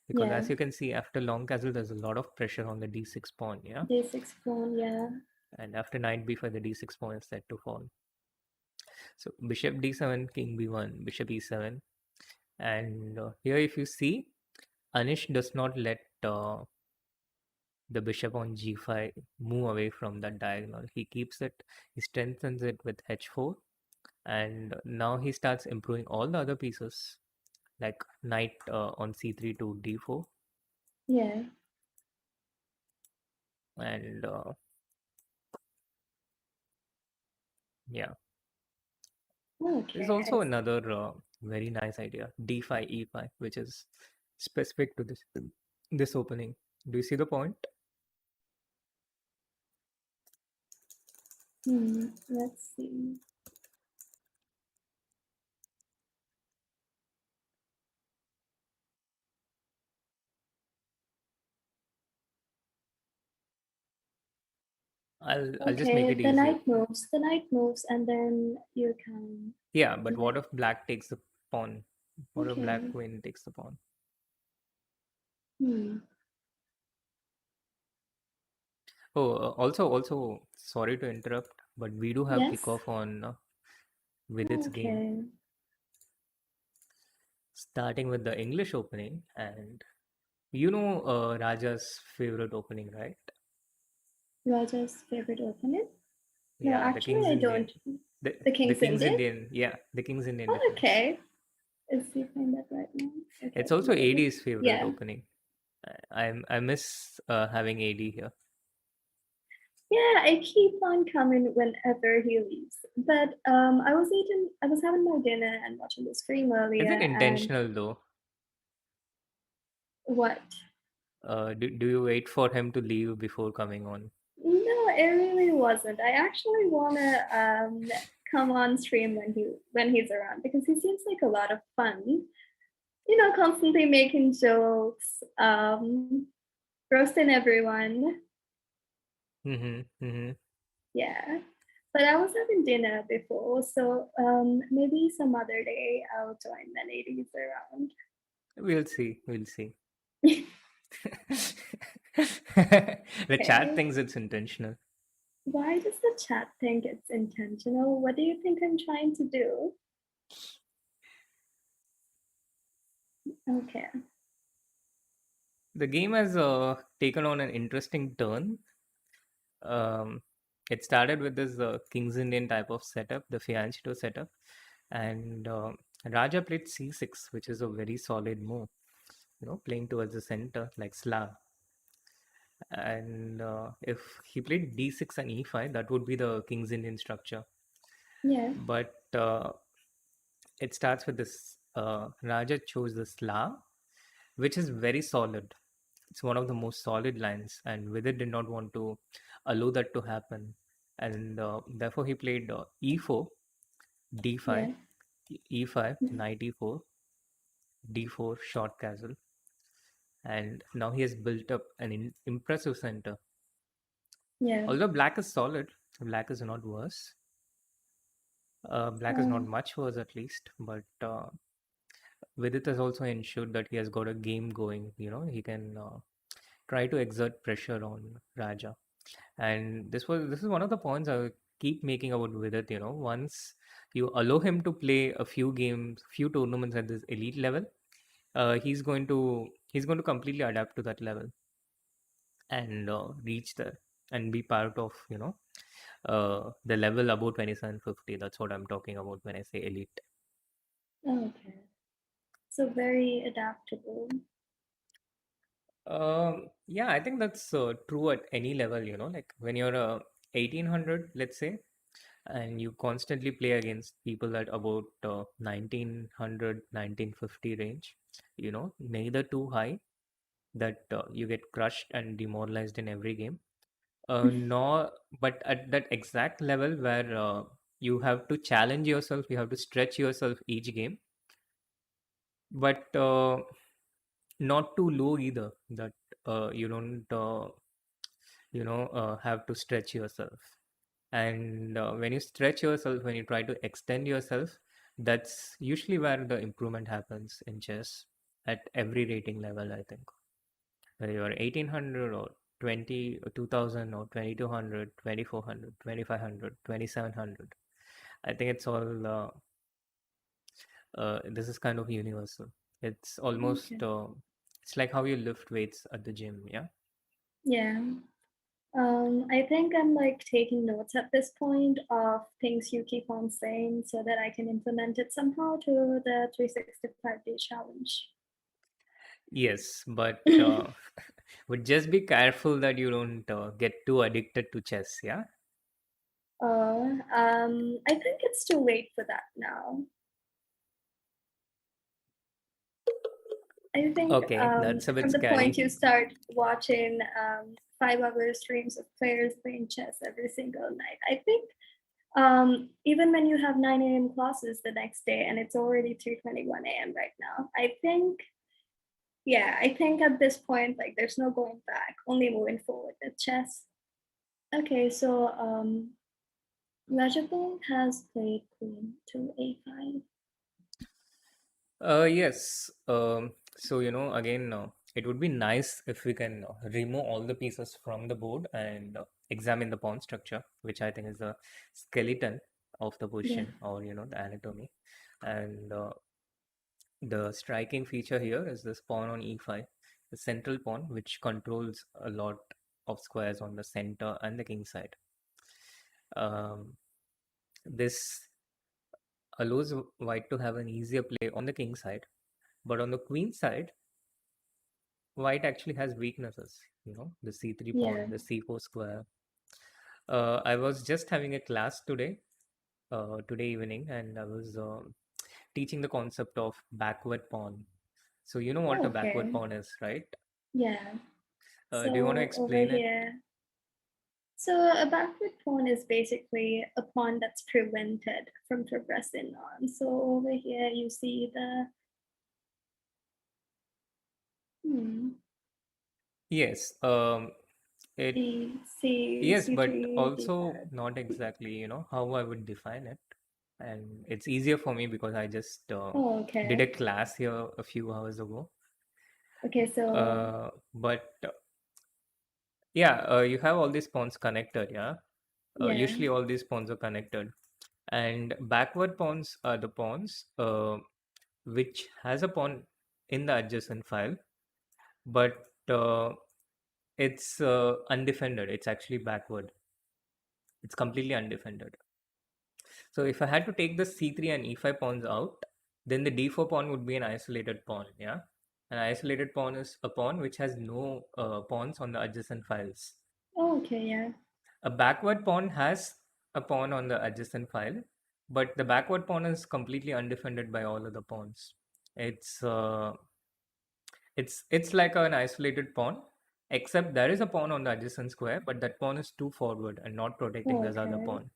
because as you can see, after long castle there's a lot of pressure on the d6 pawn. Yeah, d6 pawn. Yeah. and after knight b5 the d6 pawn is set to fall. So bishop d7, king b1, bishop e7, and here if you see, Anish does not let the bishop on g5 move away from that diagonal. He keeps it, he strengthens it with h4, and now he starts improving all the other pieces, like knight on c3 to d4, Yeah. and yeah. Okay. There's also another very nice idea, d5 e5, which is specific to this opening. Do you see the point? Let's see. I'll just make it the easy. The knight moves, and then you can. Yeah, but what if black takes the pawn? What if black Okay. queen takes the pawn? Oh, also, sorry to interrupt, but we do have Yes. kickoff on Vidit's game, Okay. starting with the English opening, and you know Raja's favorite opening, right? Raja's favorite opening? No, Yeah, the actually, King's I Indian. don't. The King's King's Indian? Indian. Yeah, the King's Indian Oh, defense. okay. Is he playing that right now? Okay, It's also maybe. AD's favorite Yeah. opening. I miss having AD here. Yeah, I keep on coming whenever he leaves. But I was having my dinner and watching the stream earlier. Is it and intentional though? what? Do you wait for him to leave before coming on? No, it really wasn't. I actually wanna come on stream when he's around, because he seems like a lot of fun. You know, constantly making jokes, roasting everyone. Mm-hmm, mm-hmm. Yeah. But I was having dinner before, so maybe some other day I'll join the ladies around. We'll see. We'll see. The chat Okay. thinks it's intentional. Why does the chat think it's intentional? What do you think I'm trying to do? Okay. The game has taken on an interesting turn. Um, it started with this King's Indian type of setup, the fianchetto setup, and Raja played c6, which is a very solid move. Playing towards the center like Slav. And if he played d6 and e5, that would be the King's Indian structure. Yeah. But it starts with this Raja chose the Slav, which is very solid. It's one of the most solid lines, and Vidit did not want to allow that to happen. And therefore, he played e4, d5, Yeah. e5, knight e4, d4, short castle. And now he has built up an impressive center. Yeah. Although black is solid, black is not worse. Black is not much worse, at least, but Vidit has also ensured that he has got a game going. He can try to exert pressure on Raja. And this is one of the points I keep making about Vidit. Once you allow him to play a few games, few tournaments at this elite level, he's going to completely adapt to that level and reach there and be part of the level above 2750. That's what I'm talking about when I say elite. Okay. So very adaptable. Yeah, I think that's true at any level. Like when you're 1800, let's say, and you constantly play against people at about 1900, 1950 range, neither too high that you get crushed and demoralized in every game, nor but at that exact level where you have to challenge yourself, you have to stretch yourself each game, but not too low either, that you don't have to stretch yourself. And when you stretch yourself, when you try to extend yourself, that's usually where the improvement happens in chess at every rating level, I think. Whether you're 1800 or 20 or 2000 or 2200, 2400, 2500, 2700, I think it's all this is kind of universal. It's almost Okay. it's like how you lift weights at the gym. Yeah. Yeah. I think I'm like taking notes at this point of things you keep on saying so that I can implement it somehow to the 365-day challenge. Yes, but but just be careful that you don't get too addicted to chess. Yeah. I think it's too late for that now. I think Okay, that's a bit from the point scary. you start watching 5-hour streams of players playing chess every single night, I think even when you have 9 a.m. classes the next day and it's already 3:21 a.m. right now, I think at this point, like there's no going back, only moving forward with chess. Okay, so Rajapal has played queen to a5. Yes. So, again, it would be nice if we can remove all the pieces from the board and examine the pawn structure, which I think is the skeleton of the Yeah, position, or, the anatomy. And the striking feature here is this pawn on e5, the central pawn, which controls a lot of squares on the center and the king side. This allows white to have an easier play on the king side, but on the queen side, white actually has weaknesses. The c3 yeah. pawn, the c4 square. I was just having a class today evening, and I was teaching the concept of backward pawn. So you know what a backward Okay, pawn is, right? yeah. Do you want to So over explain it? here, so a backward pawn is basically a pawn that's prevented from progressing on. So over here you see the Yes. It C, yes, but C3, also D5. not exactly, how I would define it. And it's easier for me because I just Oh, did a okay. class here a few hours ago. Okay, so But yeah, you have all these pawns connected, yeah. yeah. Usually all these pawns are connected, and backward pawns are the pawns which has a pawn in the adjacent file, but it's undefended. It's actually backward. It's completely undefended. So if I had to take the c3 and e5 pawns out, then the d4 pawn would be an isolated pawn. Yeah, an isolated pawn is a pawn which has no pawns on the adjacent files. Oh, okay, yeah. A backward pawn has a pawn on the adjacent file, but the backward pawn is completely undefended by all other pawns. It's uh, it's like an isolated pawn, except there is a pawn on the adjacent square, but that pawn is too forward and not protecting Oh, this other okay. pawn.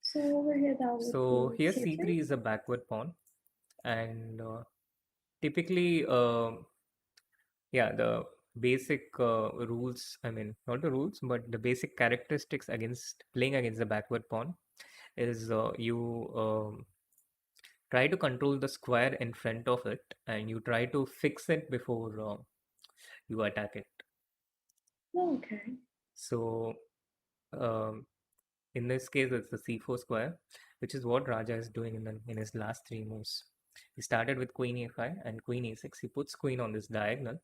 So over here, that would So be here C3. c3 is a backward pawn, and typically, yeah, the basic rules. I mean, not the rules, but the basic characteristics against playing against the backward pawn is you try to control the square in front of it, and you try to fix it before you attack it. Oh, okay. So um, in this case, it's the c4 square, which is what Raja is doing in his last three moves. He started with queen a5 and queen a6. He puts queen on this diagonal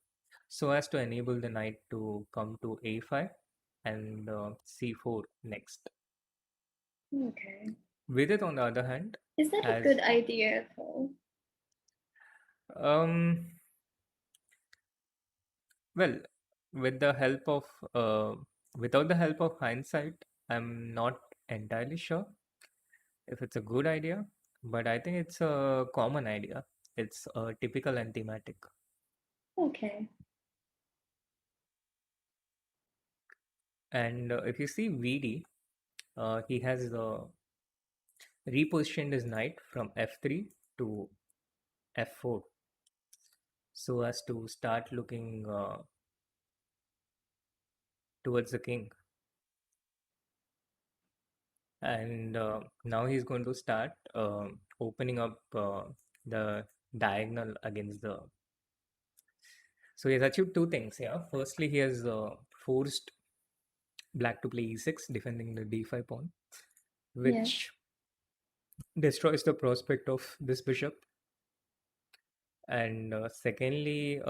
so as to enable the knight to come to a5 and c4 next. Okay. Vidit, on the other hand, Is that a has good idea, though? um well, with the help of without the help of hindsight, I'm not entirely sure if it's a good idea, but I think it's a common idea. It's typical and thematic. Okay. And if you see VD, he has repositioned his knight from f3 to f4 so as to start looking towards the king. And now he's going to start opening up the diagonal against the. So he has achieved two things here. Firstly, he has forced black to play e6, defending the d5 pawn, Yeah. which destroys the prospect of this bishop. And secondly,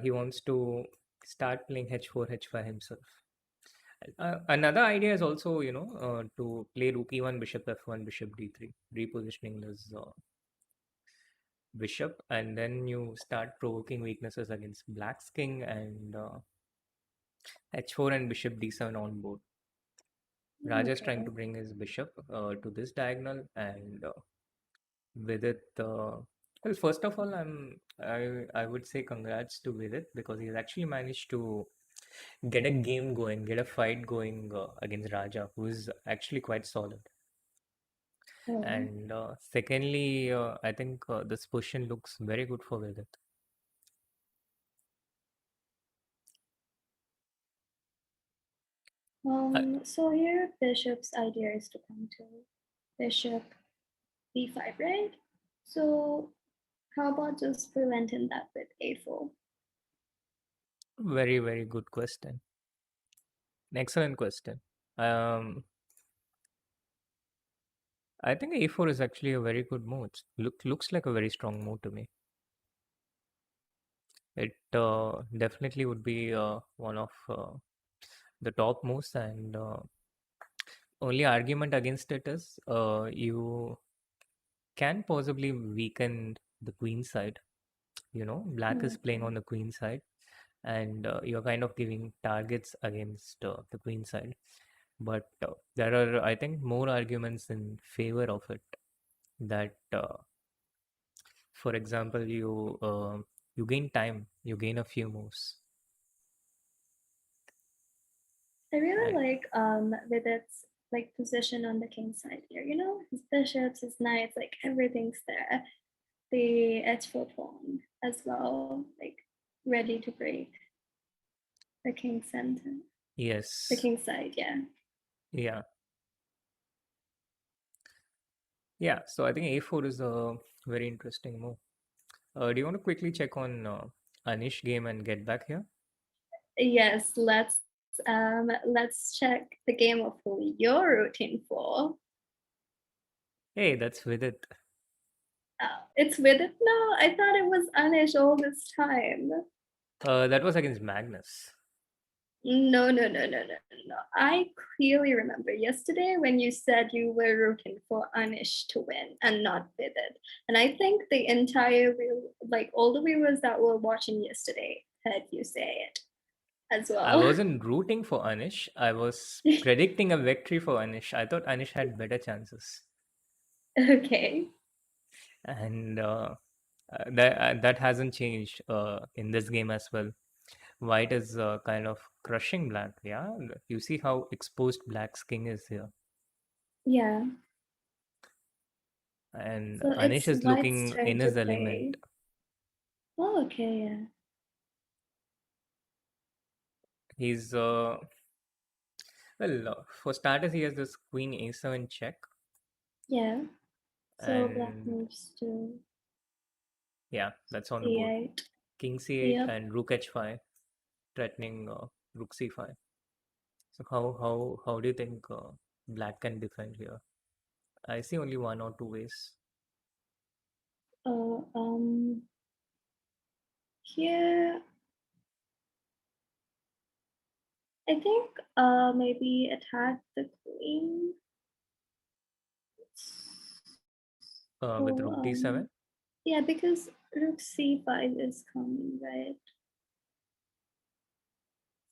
he wants to start playing h4, h5 himself. Another idea is also, to play rook e1, bishop f1, bishop d3, repositioning this bishop, and then you start provoking weaknesses against black's king and h4 and bishop d7 on board. Raja is trying to Okay. bring his bishop to this diagonal, and Vidit. Well, first of all, I would say congrats to Vidit because he's actually managed to get a game going, get a fight going against Raja, who is actually quite solid. Oh. And secondly, I think this position looks very good for Vidit. So here, bishop's idea is to come to bishop b5, right? So how about just preventing that with a4? Very, very good question. An excellent question. Um, I think a4 is actually a very good move. Looks like a very strong move to me. It definitely would be one of the top moves, and only argument against it is you can possibly weaken the queen side. Black is playing Okay. on the queen side, and you're kind of giving targets against the queen side. But there are, I think, more arguments in favor of it. That, for example, you gain time, you gain a few moves. I really And like Vidit's like position on the king side here. You know, his bishops, his knights, like everything's there. The h4 pawn as well. Like ready to break the king center, the Yes. king side. Yeah. Yeah. Yeah. So I think A4 is a very interesting move. Do you want to quickly check on Anish game and get back here? Yes. Let's check the game of who you're rooting for. Hey, that's Vidit. It's Vidit now. I thought it was Anish all this time. That was against Magnus. No. I clearly remember yesterday when you said you were rooting for Anish to win and not Vidit. And I think the entire, all the viewers that were watching yesterday heard you say it as well. I wasn't rooting for Anish. I was predicting a victory for Anish. I thought Anish had better chances. Okay. And that hasn't changed in this game as well. White is kind of crushing black. Yeah, you see how exposed black's king is here. Yeah. And So Anish it's is White's looking turn in to his play. element. Oh, okay, yeah. He's for starters, he has this queen a7 check. Yeah. So black And moves to yeah, that's on the board. c8. King c8 Yep. and rook h5, threatening rook c5. So how do you think black can defend here? I see only one or two ways. Here I think maybe attack the queen. With rook d7? Yeah, because rook c5 is coming, right?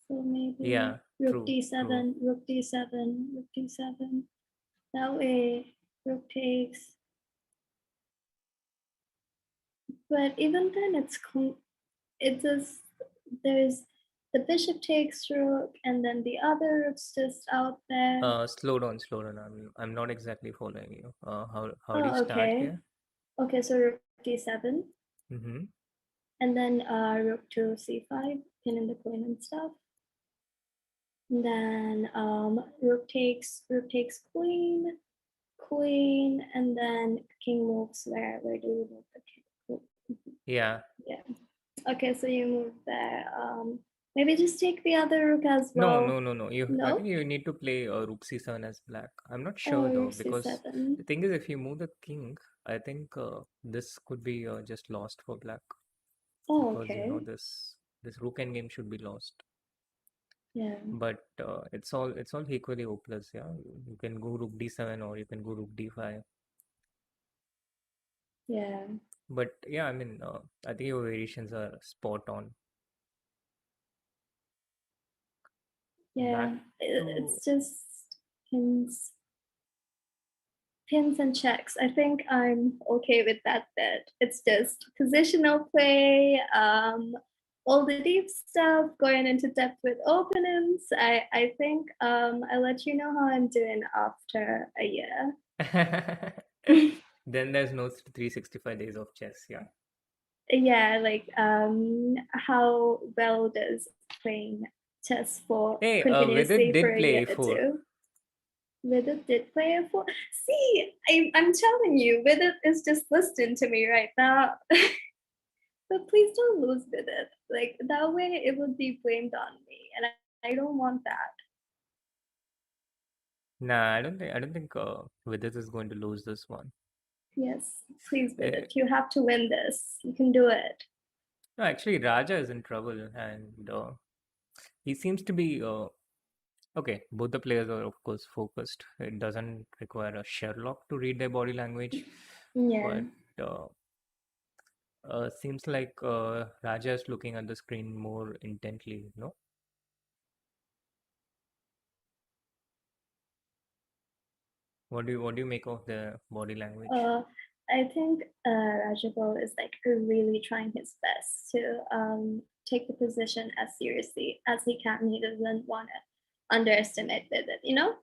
So maybe Yeah, rook true. d7, rook d7, rook d7. That way rook takes. But even then there's the bishop takes rook and then the other rook's just out there. Slow down. I'm not exactly following you. How do you start Okay. here? Okay, so rook d7. Mm-hmm. And then rook to c5, pinning the queen and stuff. And then rook takes queen, and then king moves where do you move the king? Yeah. Yeah. Okay, so you move there. Maybe just take the other rook as well. No. I think you need to play rook c7 as black. I'm not sure though, rook because c7. the thing is, if you move the king, I think this could be just lost for black. Oh, Because okay. this rook endgame should be lost. Yeah. But it's all equally hopeless. Yeah, you can go rook d7 or you can go rook d5. Yeah. But yeah, I mean, I think your variations are spot on. Yeah, it's just pins and checks. I think I'm okay with that bit. It's just positional play, all the deep stuff, going into depth with opponents. I think I'll let you know how I'm doing after a year. Then there's no 365 days of chess. Yeah. Yeah, like how well does playing chess for Hey, continuously Vidit for did a play year a4. do? Vidit did play a4. See, I'm telling you, Vidit is just listening to me right now. But please don't lose Vidit. Like that way, it would be blamed on me, and I don't want that. Nah, I don't think Vidit is going to lose this one. Yes, please, Vidit. You have to win this. You can do it. No, actually, Raja is in trouble, and he seems to be okay. Both the players are, of course, focused. It doesn't require a Sherlock to read their body language. Yeah. But seems like Raja is looking at the screen more intently. No. What do you make of the body language? I think Rajagopal is like really trying his best to take the position as seriously as he can. He doesn't want to underestimate Vidit, you know?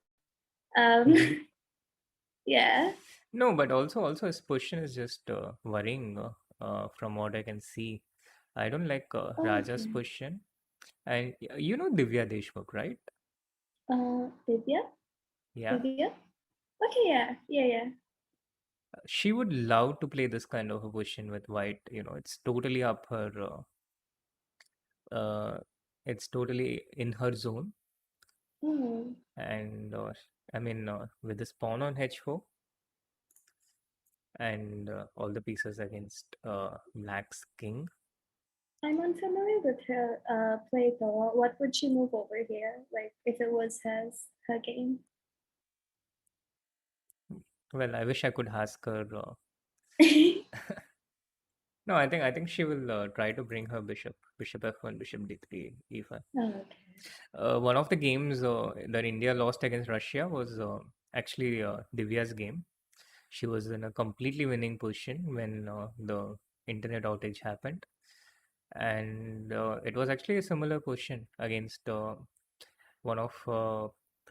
Yeah. No, but also his position is just worrying from what I can see. I don't like Oh, Raja's okay. position. And you know Divya Deshmukh, right? Divya? Yeah. Divya? Okay, yeah. She would love to play this kind of a position with white. It's totally up her. Uh, it's totally in her zone. Oh, And I mean, with this pawn on h4 and all the pieces against black's king. I'm unfamiliar with her play though. What would she move over here? Like if it was her game? Well, I wish I could ask her. No, I think she will try to bring her bishop f1, bishop d3, e5. Oh, okay. One of the games that India lost against Russia was actually Divya's game. She was in a completely winning position when the internet outage happened, and it was actually a similar position against one of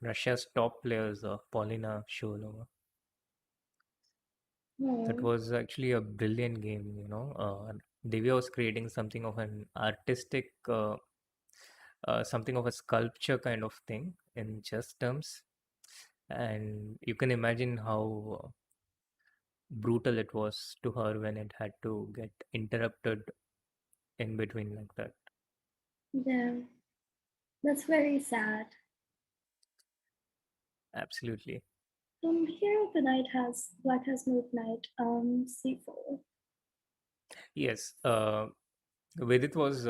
Russia's top players, Paulina Sholova. That Oh, was actually a brilliant game. Divya was creating something of an artistic, something of a sculpture kind of thing in chess terms. And you can imagine how brutal it was to her when it had to get interrupted in between like that. yeah. That's very sad. Absolutely. Here the black has moved knight c4. Yes. Vidit was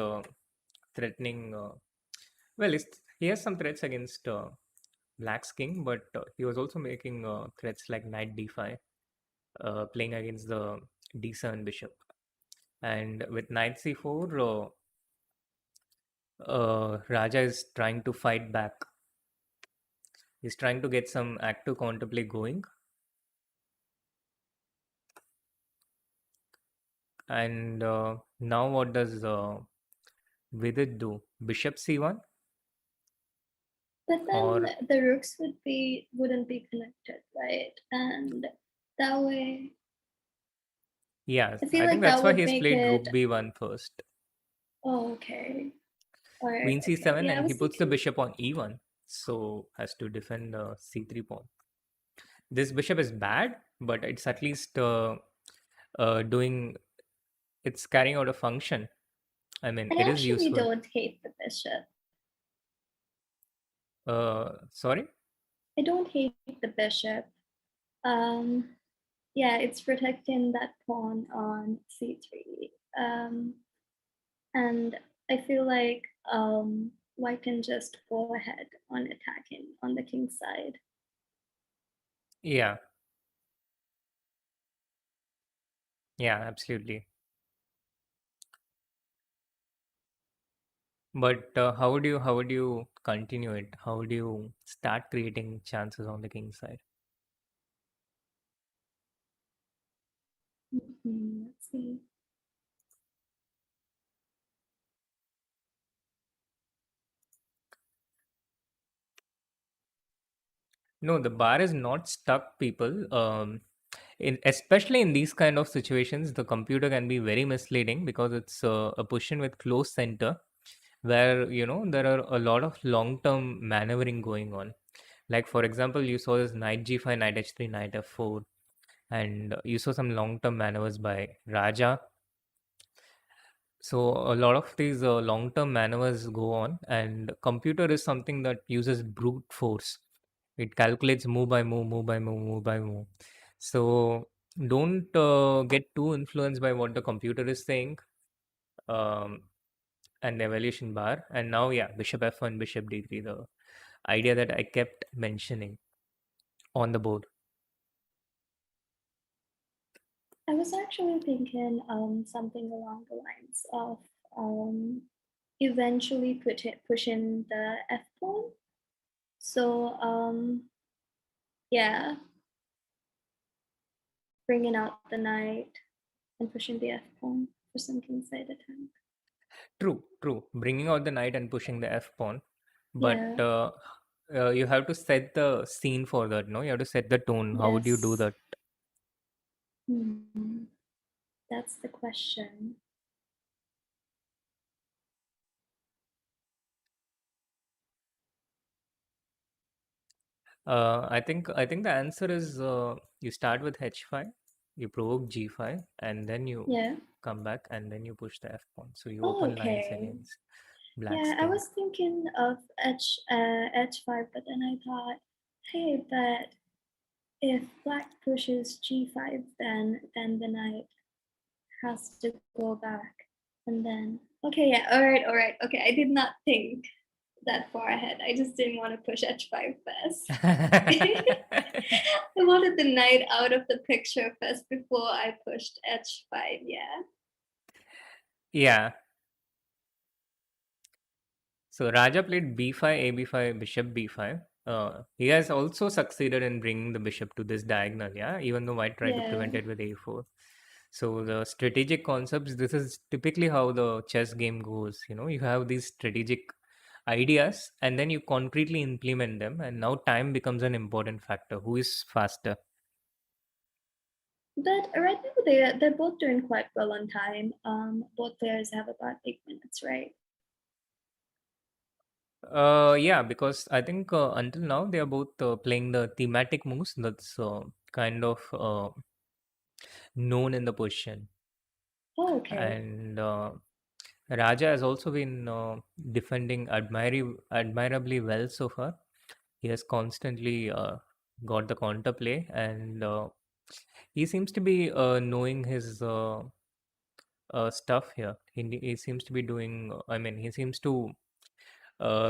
threatening. Well, he has some threats against Black's king, but he was also making threats like knight d5, playing against the d7 bishop. And with knight c4, Raja is trying to fight back. He's trying to get some active counterplay going. And now what does Vidit do? Bishop c1? But then Or, the rooks wouldn't be connected, right? And that way, yeah, I feel I think like that's that why would he's make played rook it. b1 first. Oh, okay. All right. Queen Okay. c7, Yeah, I and he was puts the thinking. bishop on e1. So has to defend the c3 pawn. This bishop is bad, but it's at least doing, it's carrying out a function. I mean, I it is actually useful. don't hate the bishop. Sorry? I don't hate the bishop. Um, yeah, it's protecting that pawn on c3. And I feel like white can just go ahead on attacking on the king's side. Yeah, yeah, absolutely. But how would you continue it? How would you start creating chances on the king side? Let's see. No, the bar is not stuck, people. Especially in these kind of situations, the computer can be very misleading because it's a position with close center where there are a lot of long-term maneuvering going on. Like for example, you saw this knight g5, knight h3, knight f4, and you saw some long-term maneuvers by Raja. So a lot of these long-term maneuvers go on, and computer is something that uses brute force. It calculates move by move, move by move, move by move. So don't get too influenced by what the computer is saying, um, and the evaluation bar. And now, yeah, bishop f1, bishop d3, the idea that I kept mentioning on the board. I was actually thinking something along the lines of eventually pushing the f pawn. So yeah, bringing out the knight and pushing the f pawn for some kingside attack. True, true. Bringing out the knight and pushing the f pawn, but Yeah. you have to set the scene for that. No, you have to set the tone. How would you do Yes. that? Hmm. That's the question. I think the answer is you start with h5, you provoke g5, and then you Yeah. come back and then you push the f pawn. So you Oh, open lines okay. against black's Yeah, I king. was thinking of h5, but then I thought, hey, but if black pushes g5, then the knight has to go back, and then okay, yeah, all right. Okay, I did not think that far ahead. I just didn't want to push h5 first. I wanted the knight out of the picture first before I pushed h5. Yeah. Yeah. So Raja played b5, ab5, bishop b5. He has also succeeded in bringing the bishop to this diagonal, yeah, even though white tried to prevent Yeah. it with a4. So the strategic concepts, this is typically how the chess game goes. You know, you have these strategic ideas and then you concretely implement them, and now time becomes an important factor. Who is faster? But right now they're both doing quite well on time. Both players have about 8 minutes, right? Yeah, because I think until now they are both playing the thematic moves that's kind of known in the position. Oh, okay. And Raja has also been defending admirably well so far. He has constantly got the counter play, and he seems to be knowing his stuff here. He seems to be doing, I mean, he seems to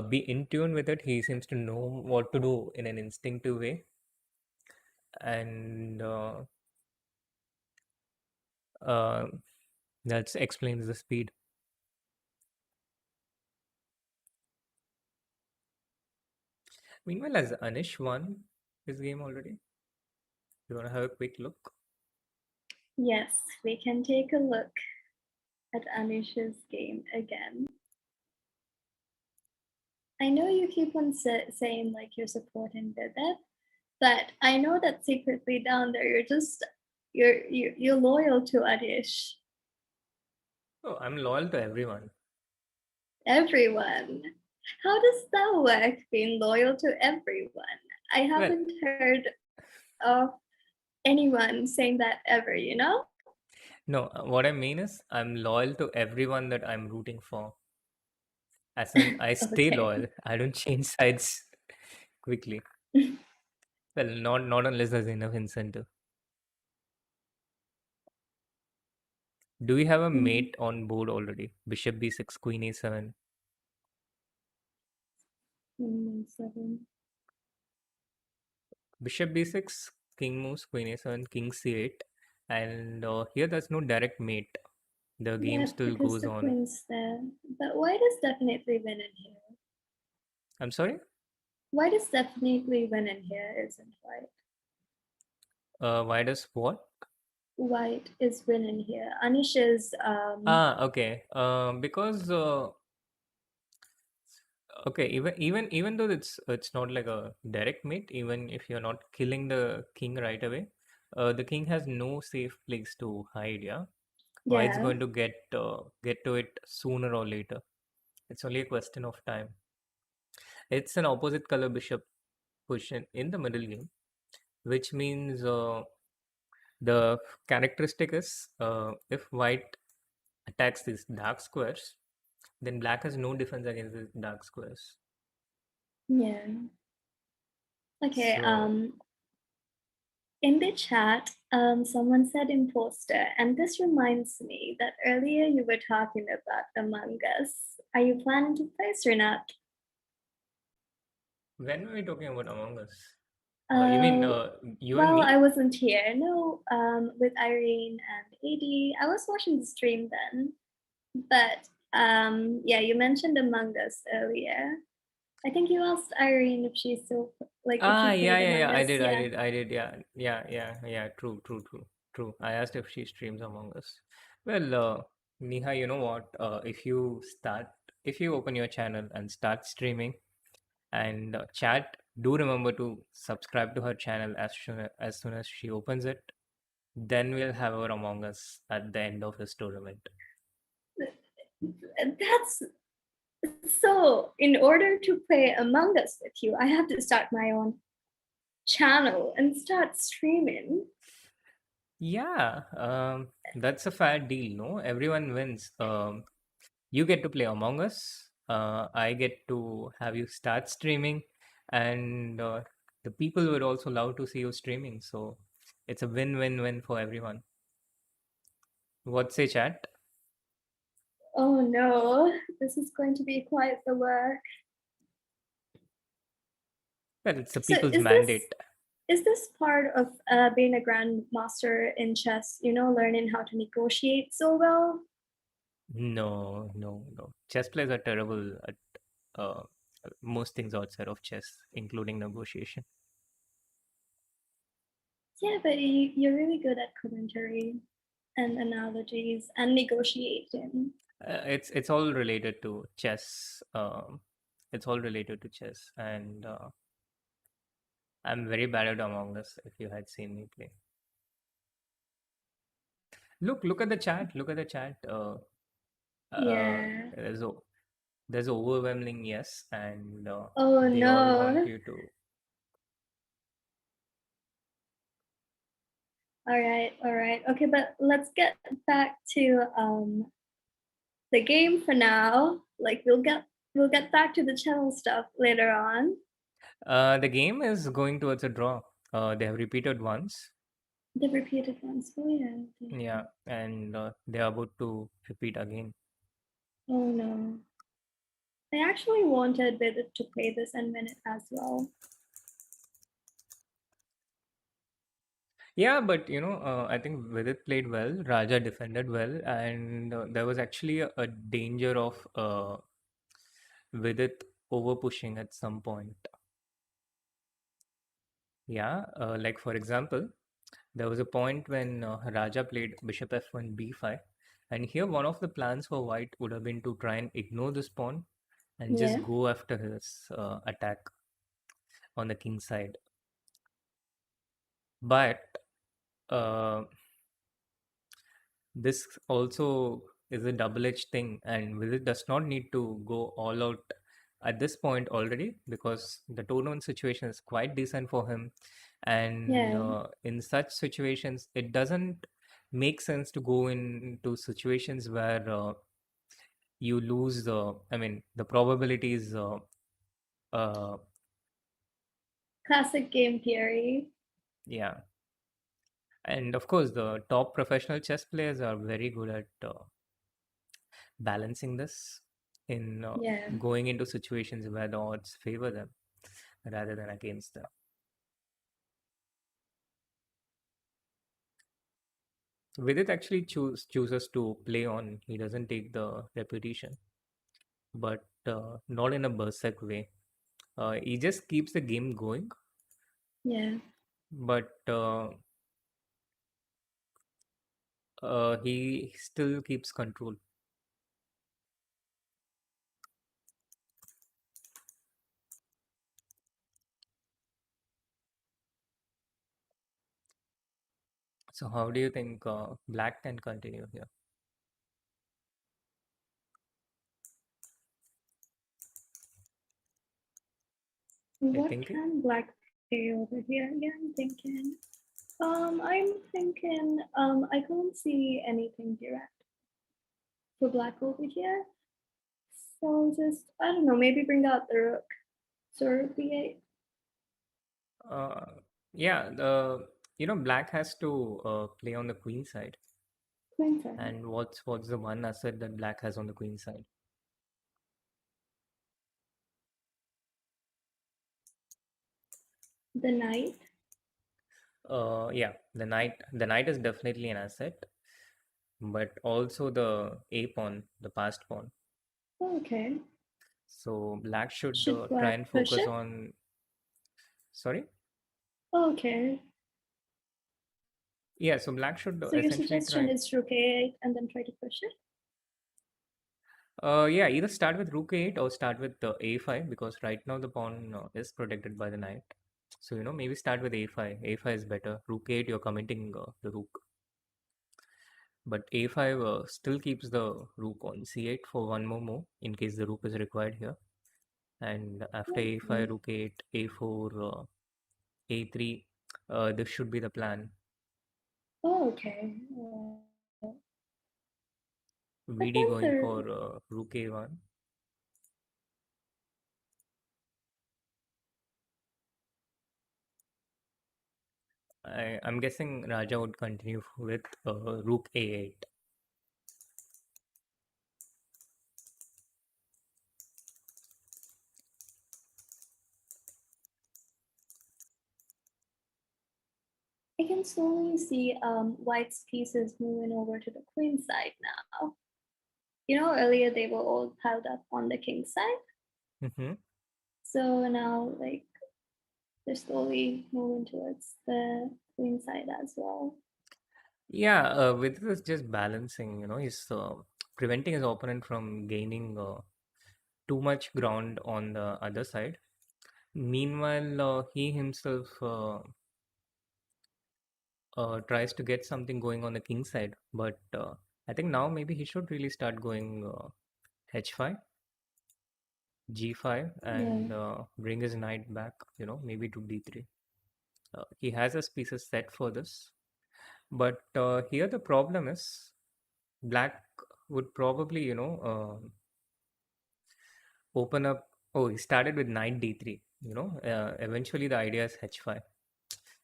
be in tune with it. He seems to know what to do in an instinctive way. And uh, that explains the speed. Meanwhile, has Anish won his game already? You want to have a quick look? Yes, we can take a look at Anish's game again. I know you keep on saying like you're supporting Vidit, but I know that secretly down there you're loyal to Anish. Oh, I'm loyal to everyone. Everyone. How does that work, being loyal to everyone? I Well, haven't heard of anyone saying that ever, you know? no, what I mean is I'm loyal to everyone that I'm rooting for. As in, I stay Okay. loyal. I don't change sides quickly. Well, not unless there's enough incentive. Do we have a Mm, mate on board already? Bishop b6, queen a7. 7. Bishop b6, king moves, queen a7, king c8. And here there's no direct mate. The game Yeah, still because goes the on. queen's there. But why does definitely win in here? I'm sorry? Why does definitely win in here isn't white? Why does what? White is win in here. Anish is Okay. Because okay, even though it's not like a direct mate, even if you're not killing the king right away, the king has no safe place to hide. Yeah, White's yeah. going to get to it sooner or later. It's only a question of time. It's an opposite color bishop position in the middle game, which means the characteristic is if white attacks these dark squares, then black has no defense against these dark squares. Yeah. Okay, So in the chat, someone said imposter, and this reminds me that earlier you were talking about Among Us. Are you planning to play Srinath? when were we talking about Among Us? You mean Uh, you and well, I me? wasn't here. No, with Irene and AD. I was watching the stream then. But yeah, you mentioned Among Us earlier. I think you asked Irene if she's still like if she Yeah, played yeah, yeah. Among I Us. did, I Yeah. did, I did. Yeah, yeah, yeah, yeah. True, true, true, true. I asked if she streams Among Us. Well, Neha, you know what? If you open your channel and start streaming and chat, do remember to subscribe to her channel as soon as she opens it. Then we'll have our Among Us at the end of this tournament. That's so. In order to play Among Us with you, I have to start my own. channel and start streaming. Yeah, that's a fair deal, no? Everyone wins. You get to play Among Us. I get to have you start streaming, and the people would also love to see you streaming. So it's a win-win-win for everyone. What say, chat? Oh no, this is going to be quite the work. Well, it's the So people's mandate. is this part of being a grandmaster in chess, learning how to negotiate so well? No, no, no. Chess players are terrible at uh, most things outside of chess, including negotiation. Yeah, but you're really good at commentary and analogies and negotiating. It's all related to chess. It's all related to chess, and I'm very bad at Among Us. If you had seen me play, look at the chat. Look at the chat. Uh, Yeah. there's a there's overwhelming yes, and Oh they all want no. you to. All right. Okay, but let's get back to the game for now. Like we'll get back to the channel stuff later on. The game is going towards a draw. They have repeated once. The repeated ones. Oh yeah. Yeah, and they are about to repeat again. Oh no. I actually wanted Vidit to play this and win it as well. Yeah, but I think Vidit played well. Raja defended well, and there was actually a danger of Vidit over pushing at some point. Yeah, like for example, there was a point when Raja played Bishop f1 b5, and here one of the plans for White would have been to try and ignore this pawn and Yeah. just go after his attack on the king side. But uh, this also is a double-edged thing, and Vidit does not need to go all out at this point already because the tournament situation is quite decent for him. And Yeah. in such situations, it doesn't make sense to go into situations where you lose the, I mean, the probabilities. Uh, Classic game theory. yeah. And of course, the top professional chess players are very good at balancing this in Yeah. going into situations where the odds favor them rather than against them. Vidit actually chooses to play on. He doesn't take the repetition, but not in a berserk way. He just keeps the game going, Yeah. but he still keeps control. So, how do you think Black can continue here? You're What thinking? can Black play over here? Yeah, I'm thinking. I can't see anything direct for Black over here. So just I don't know, maybe bring out the rook. So rook b8. Uh, yeah, Black has to play on the queen side. Queen side. And what's the one asset that Black has on the queen side? The knight. Yeah, the knight is definitely an asset, but also the a pawn, the passed pawn. Okay. So Black should Should try Black and push focus it? on. Sorry. Okay. Yeah, so Black should So your essentially suggestion try. is rook a8 and then try to push it? Yeah, either start with rook a8 or start with a5 because right now the pawn is protected by the knight. So maybe start with a5. A5 is better. Rook a8, you're committing the rook. But a5 still keeps the rook on c8 for one more move in case the rook is required here. And after a5, Okay. rook a8, a4, a3. This should be the plan. Oh, okay. But VD then going for rook a1. I'm guessing Raja would continue with rook a8. I can slowly see White's pieces moving over to the queen side now. Earlier they were all piled up on the king side. Mm-hmm. So now, they're slowly moving towards the queen side as well. Yeah, Vidit is just balancing, he's preventing his opponent from gaining too much ground on the other side. Meanwhile, he himself tries to get something going on the king side, but I think now maybe he should really start going h5, g5, and Yeah. bring his knight back, maybe to d3. He has his pieces set for this, but here the problem is black would probably, open up. Oh, he started with knight d3. Eventually the idea is h5.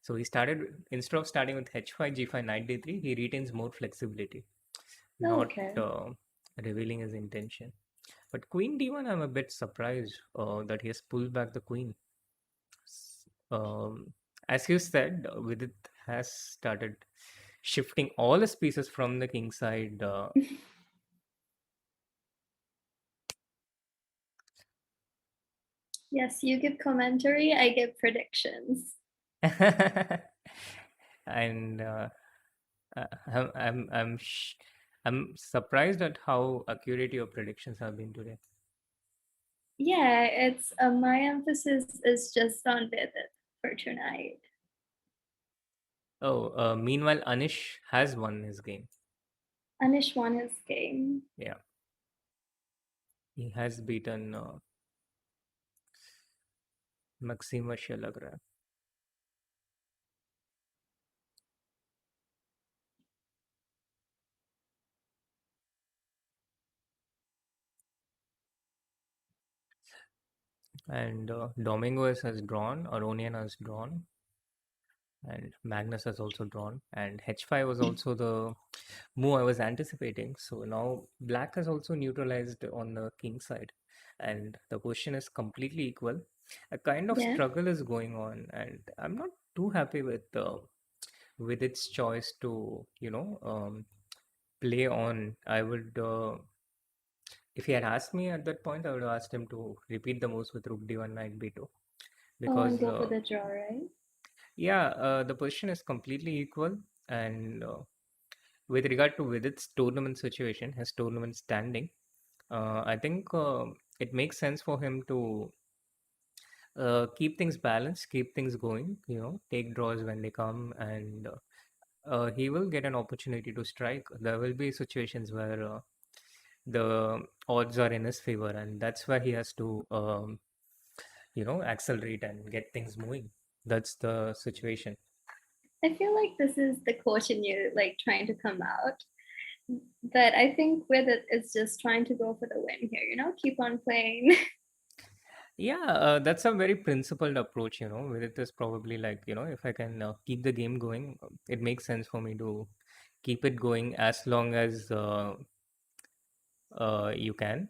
So he started instead of starting with h5, g5, knight d3. He retains more flexibility, Oh, not okay. revealing his intention. But queen d1, I'm a bit surprised that he has pulled back the queen. As you said, Vidit has started shifting all his pieces from the king side. Yes, you give commentary, I give predictions. And uh, I'm I'm I'm sh- I'm surprised at how accurate your predictions have been today. Yeah, it's my emphasis is just on Vidit for tonight. Oh, meanwhile, Anish has won his game. Anish won his game. Yeah, he has beaten Maxima Shelagra. And Dominguez has drawn, Aronian has drawn, and Magnus has also drawn. And h5 was also the move I was anticipating. So now black has also neutralized on the king side. And the position is completely equal. A kind of Yeah. struggle is going on, and I'm not too happy with its choice to, play on. I would, if he had asked me at that point, I would have asked him to repeat the moves with rook d1, knight b2. Oh, and Because go for the draw, right? yeah, the position is completely equal, and with regard to Vidit's tournament situation, his tournament standing, I think it makes sense for him to keep things balanced, keep things going, take draws when they come, and he will get an opportunity to strike. There will be situations where the odds are in his favor, and that's where he has to, accelerate and get things moving. That's the situation. I feel like this is the coach in you, trying to come out. But I think Vidit is just trying to go for the win here, keep on playing. Yeah, that's a very principled approach, where it is probably like, if I can keep the game going, it makes sense for me to keep it going as long as you can,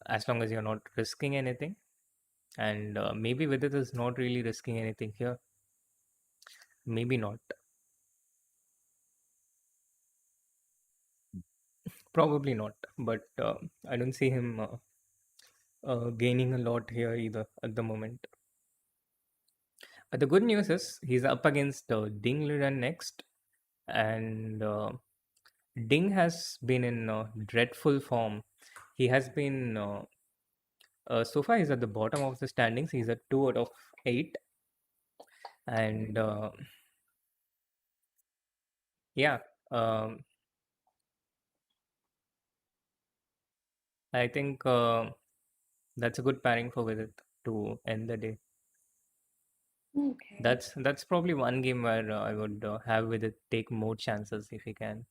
as long as you're not risking anything. And maybe with it is not really risking anything here. Maybe not. Probably not. But I don't see him gaining a lot here either at the moment. The good news is he's up against Ding Liren next. And Ding has been in dreadful form. He has been so far he's at the bottom of the standings. He's at 2 out of 8, and yeah, um, I think that's a good pairing for Vidit to end the day. Okay. That's probably one game where I would have with it take more chances if he can.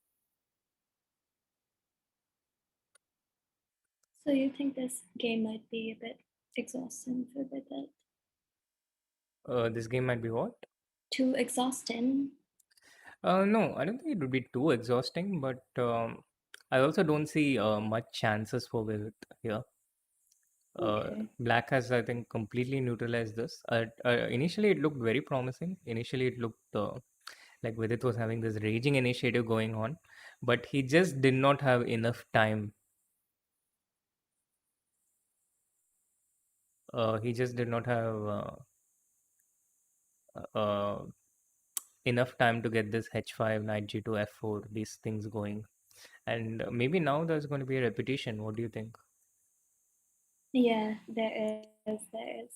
So you think this game might be a bit exhausting for Vidit? This game might be what? Too exhausting? No, I don't think it would be too exhausting, but I also don't see much chances for Vivid here. Okay. Black has, I think, completely neutralized this. Initially, it looked very promising. Initially, it looked like Vidit was having this raging initiative going on, but he just did not have enough time. He just did not have uh, enough time to get this h5, knight g2, f4, these things going. And maybe now there's going to be a repetition. What do you think? Yeah, there is. There is.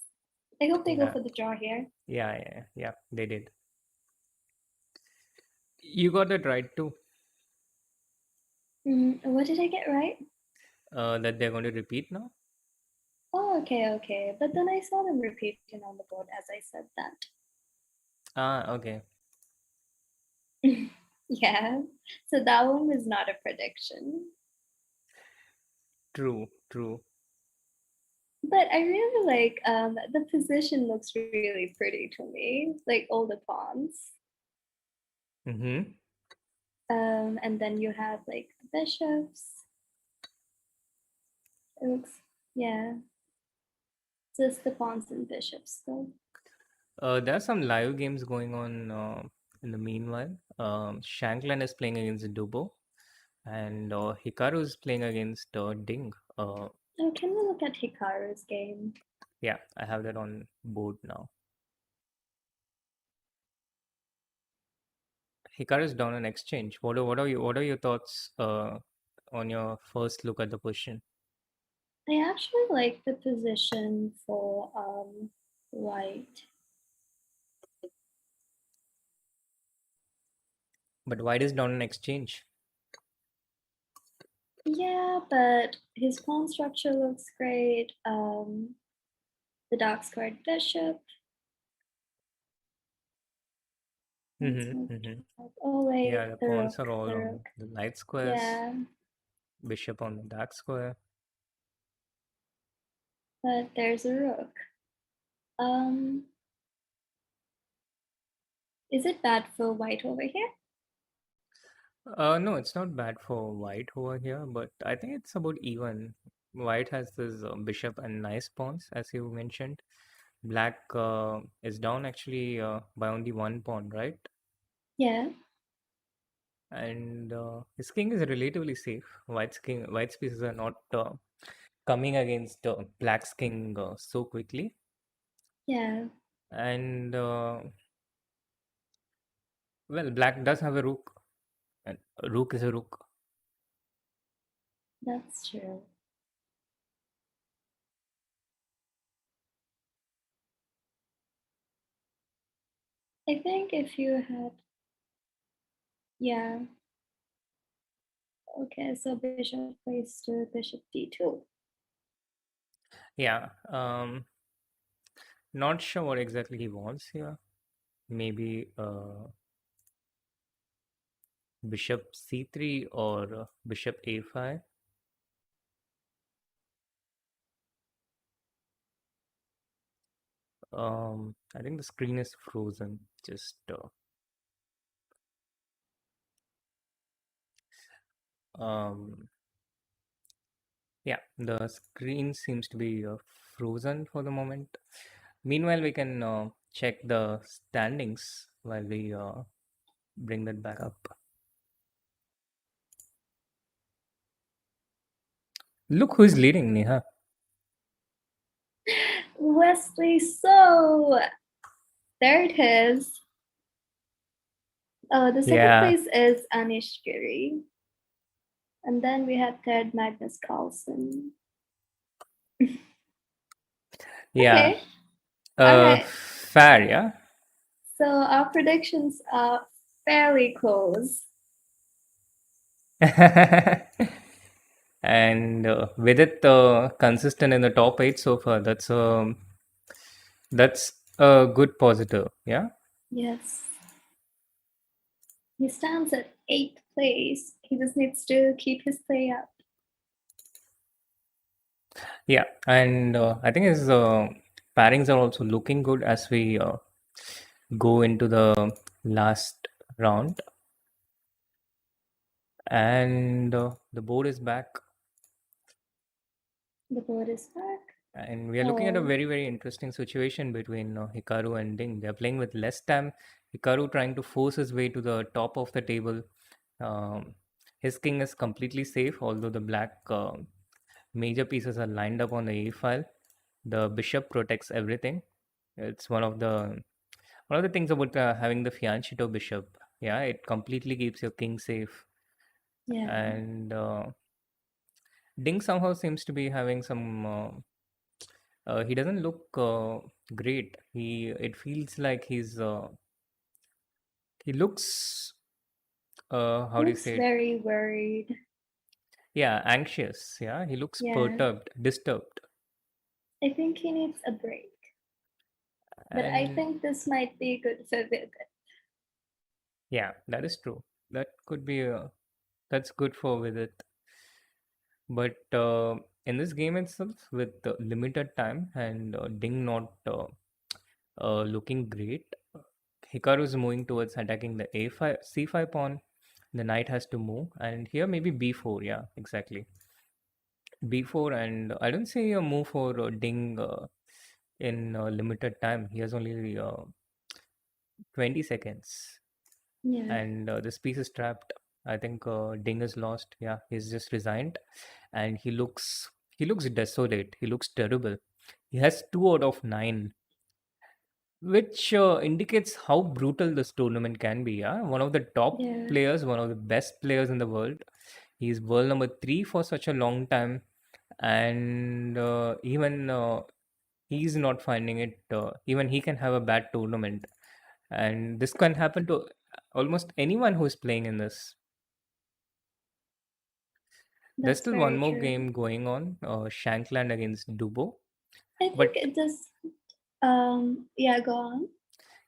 I hope they go Yeah, for the draw here. yeah, they did. You got it right too. What did I get right? That they're going to repeat now. Oh, okay. But then I saw them repeating on the board as I said that. Ah, okay. Yeah. So that one was not a prediction. True, true. But I really like the position looks really pretty to me, like all the pawns. Mm-hmm. And then you have like the bishops. It looks, yeah, just the pawns and bishops though. There are some live games going on in the meanwhile. Shankland is playing against Dubo, and Hikaru is playing against Ding. Oh, can we look at Hikaru's game? Yeah, I have that on board now. Hikaru is down on exchange. What are your thoughts on your first look at the position? I actually like the position for white. But white is down on exchange. Yeah, but his pawn structure looks great. The dark squared bishop. Mm-hmm, mm-hmm. Oh wait, Yeah, the the pawns rook. are all The on rook. the light squares. Yeah, Bishop on the dark square. but there's a rook. Is it bad for white over here? No, it's not bad for white over here, but I think it's about even. White has this bishop and nice pawns, as you mentioned. Black is down actually by only one pawn, right? Yeah, And his king is relatively safe. White's pieces are not coming against black's king so quickly. yeah, And well, black does have a rook, and a rook is a rook. that's true. I think if you had, yeah, okay, so bishop plays to bishop d2. Yeah, not sure what exactly he wants here. Maybe bishop c3 or bishop a5. I think the screen is frozen. Just yeah, the screen seems to be frozen for the moment. Meanwhile, we can check the standings while we bring that back up. Look who is leading, Neha. Wesley, so there it is. Oh, the second Yeah, place is Anish Giri. And then we have third Magnus Carlsen. yeah. Okay, all right. Fair, yeah. So our predictions are fairly close. And with it consistent in the top 8 so far, that's a good positive. Yeah. Yes. He stands at 8th place. He just needs to keep his play up. Yeah, and I think his pairings are also looking good as we go into the last round. And the board is back, The board is back. and we are looking at a Oh, very, very interesting situation between Hikaru and Ding. They're playing with less time. Hikaru trying to force his way to the top of the table. Um, his king is completely safe, although the black major pieces are lined up on the a file. The bishop protects everything. It's one of the things about having the fianchetto bishop. Yeah, it completely keeps your king safe. yeah. And Ding somehow seems to be having some. He doesn't look great. It feels like he looks. He How do you looks say it? very worried. Yeah, anxious. Yeah, he looks Yeah. perturbed, disturbed, I think he needs a break. But I and think this might be good for Vidit. yeah, that is true. That could be that's good for with it. But in this game itself, with limited time and Ding not looking great, Hikaru is moving towards attacking the a5, c5 pawn. The knight has to move, and here maybe b4. Yeah, exactly. B4, and I don't see a move for Ding in limited time. He has only 20 seconds, Yeah. and this piece is trapped. I think Ding is lost. Yeah, he's just resigned, and he looks desolate. He looks terrible. He has 2 out of 9, which indicates how brutal this tournament can be. Yeah, one of the top Yeah. players, one of the best players in the world. He's world number 3 for such a long time, and even he's not finding it. Even he can have a bad tournament, and this can happen to almost anyone who is playing in this. There's That's still one very more true. game going on, Shankland against Dubo. I think But it does. Yeah, go on.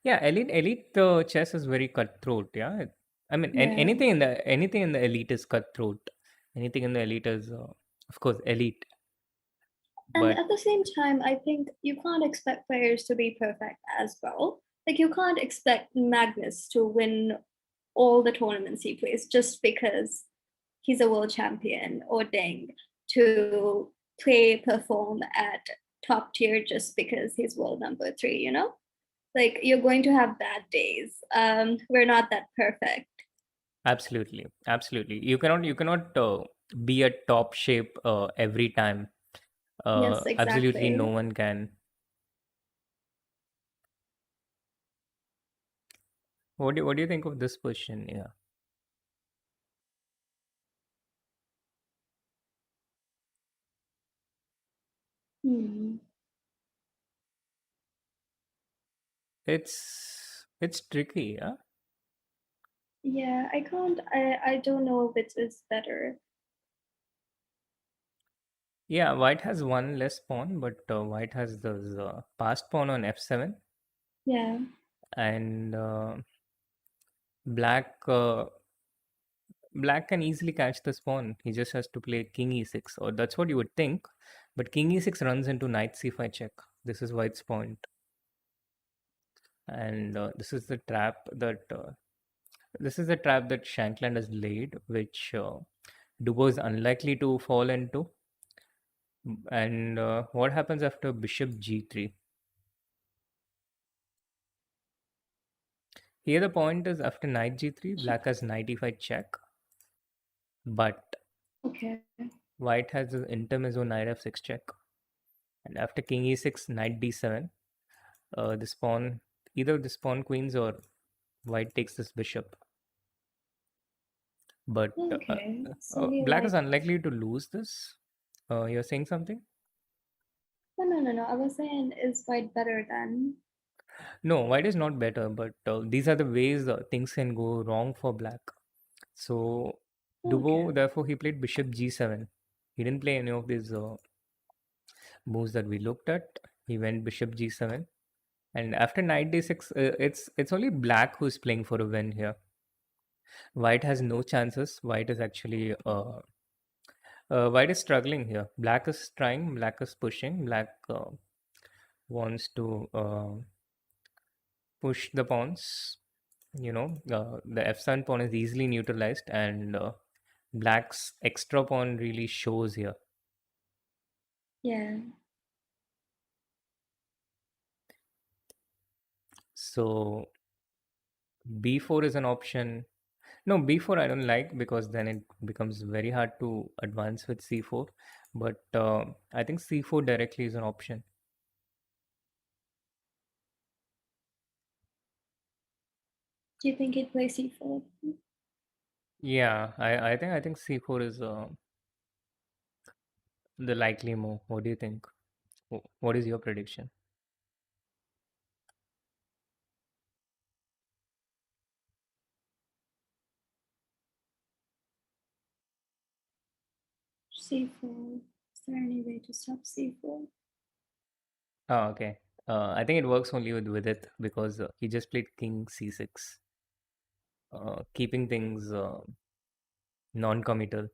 yeah, elite chess is very cutthroat. Yeah, I mean, Yeah. anything in the elite is cutthroat. Anything in the elite is, of course, elite. And But at the same time, I think you can't expect players to be perfect as well. Like, you can't expect Magnus to win all the tournaments he plays just because he's a world champion, or Deng to perform at top tier just because he's world number 3, you know? Like, you're going to have bad days. We're not that perfect. absolutely, absolutely, you cannot be at top shape every time. Yes, Absolutely, no exactly. one can. What do you think of this question? Yeah, Hmm. it's tricky. Yeah, Yeah, I can't. I don't know if it is better. yeah. White has one less pawn, but white has the passed pawn on f7, Yeah. and black black can easily catch this pawn. He just has to play king e6, or that's what you would think. But king e6 runs into knight c5 check. This is white's point, and this is the trap that Shankland has laid, which Dubo is unlikely to fall into. And what happens after bishop g3? Here the point is after knight g3, black has knight e5 check, but Okay. white has an intermezzo knight f6 check. And after king e6, knight d7, this pawn, either this pawn queens or white takes this bishop. But Okay. So he black is like. unlikely to lose this. You're saying something? No. I was saying, is white better than? No, white is not better, but these are the ways things can go wrong for black. So Okay. Dubo, therefore, he played bishop g7. He didn't play any of these moves that we looked at. He went bishop g7. And after knight d6, it's only black who's playing for a win here. White has no chances. White is struggling here. Black is trying. Black is pushing. Black wants to push the pawns. The f7 pawn is easily neutralized, and black's extra pawn really shows here. Yeah. So b4 is an option. No, b4 I don't like, because then it becomes very hard to advance with c4. But I think c4 directly is an option. Do you think he'd play c4? Yeah, I think c4 is the likely move. What do you think? What is your prediction? c4. Is there any way to stop c4? Oh, okay. I think it works only with Vidit, because he just played king c6, keeping things non-committal.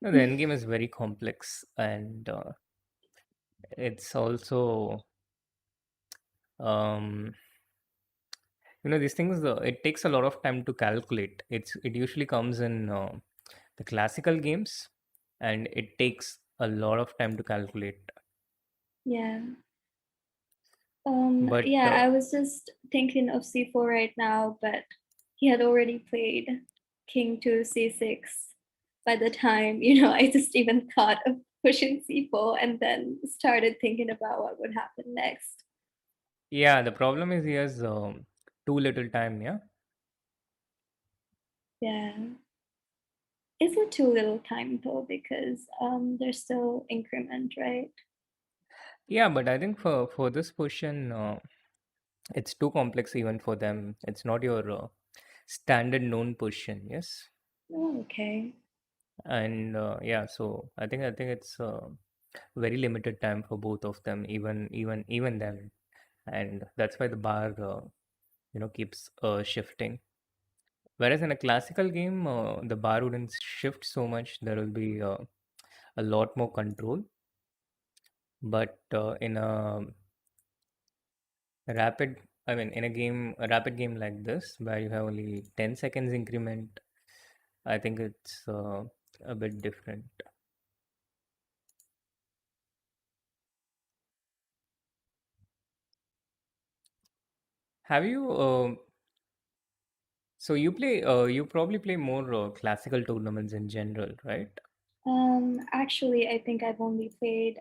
No, the endgame is very complex, and it's also um, these things. It takes a lot of time to calculate. It usually comes in the classical games, and it takes a lot of time to calculate. Yeah. But Yeah, I was just thinking of c4 right now, but he had already played king to c6 by the time, I just even thought of pushing c4 and then started thinking about what would happen next. yeah, the problem is he has too little time. Yeah. Yeah. Is it too little time though? Because there's still increment, right? Yeah, but I think for this question, it's too complex even for them. It's not your standard known question. Yes. Oh, okay. And yeah, so I think it's very limited time for both of them, even them. And that's why the bar keeps shifting. Whereas in a classical game, the bar wouldn't shift so much. There will be a lot more control. But in rapid a rapid game like this, where you have only 10 seconds increment, I think it's a bit different. Have you so you probably play more classical tournaments in general, right? Actually, I think I've only played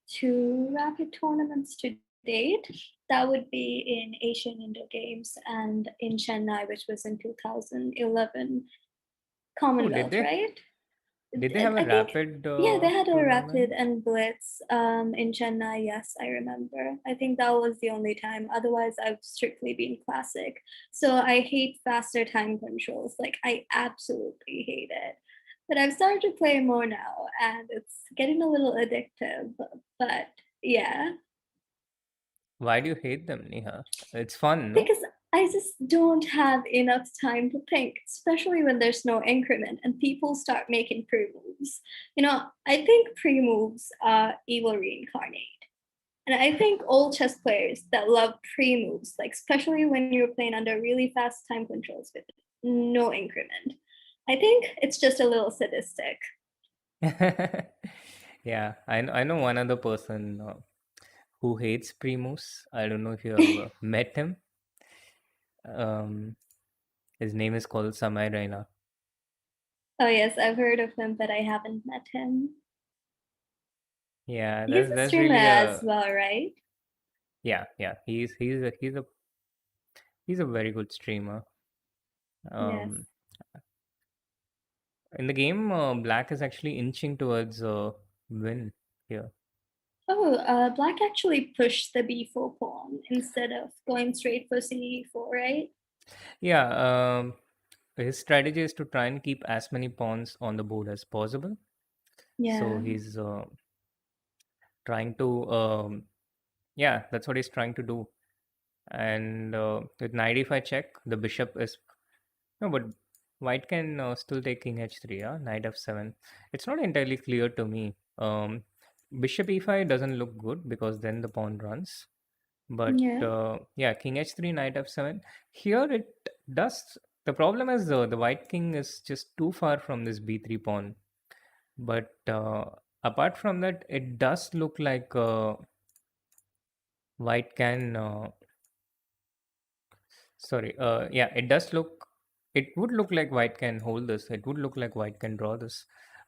2 rapid tournaments to date. That would be in Asian Indoor Games and in Chennai, which was in 2011 Oh, did Commonwealth, they right? did they have a I think, rapid yeah, they had a rapid tournament? and blitz in Chennai. Yes, I remember. I think that was the only time. Otherwise, I've strictly been classic. So I hate faster time controls. Like, I absolutely hate it. But I've started to play more now, and it's getting a little addictive. But yeah, Why do you hate them, Neha? It's fun, no? because I just don't have enough time to think, especially when there's no increment and people start making pre moves. I think pre moves are evil reincarnate. And I think all chess players that love pre moves, like especially when you're playing under really fast time controls with no increment, I think it's just a little sadistic. Yeah, I know one other person who hates Primus. I don't know if you have met him. Um, his name is called Samay Raina. Oh, yes, I've heard of him, but I haven't met him. Yeah, He's that's a that's streamer really as a well, right? yeah. He's a very good streamer. Yes. Um, in the game, Black is actually inching towards win here. Oh, black actually pushed the b4 pawn instead of going straight for c4, right? Yeah, his strategy is to try and keep as many pawns on the board as possible. So Yeah. he's trying to Yeah, that's what he's trying to do. And with knight e5 check, the bishop is no, but white can still take king h3. Yeah, knight f7. It's not entirely clear to me. Bishop e5 doesn't look good because then the pawn runs. But Yeah. yeah, king h3, knight f7. Here it does. The problem is the white king is just too far from this b3 pawn. But apart from that, it does look like white can. Sorry. Yeah, it does look. It would look like white can hold this. It would look like white can draw this.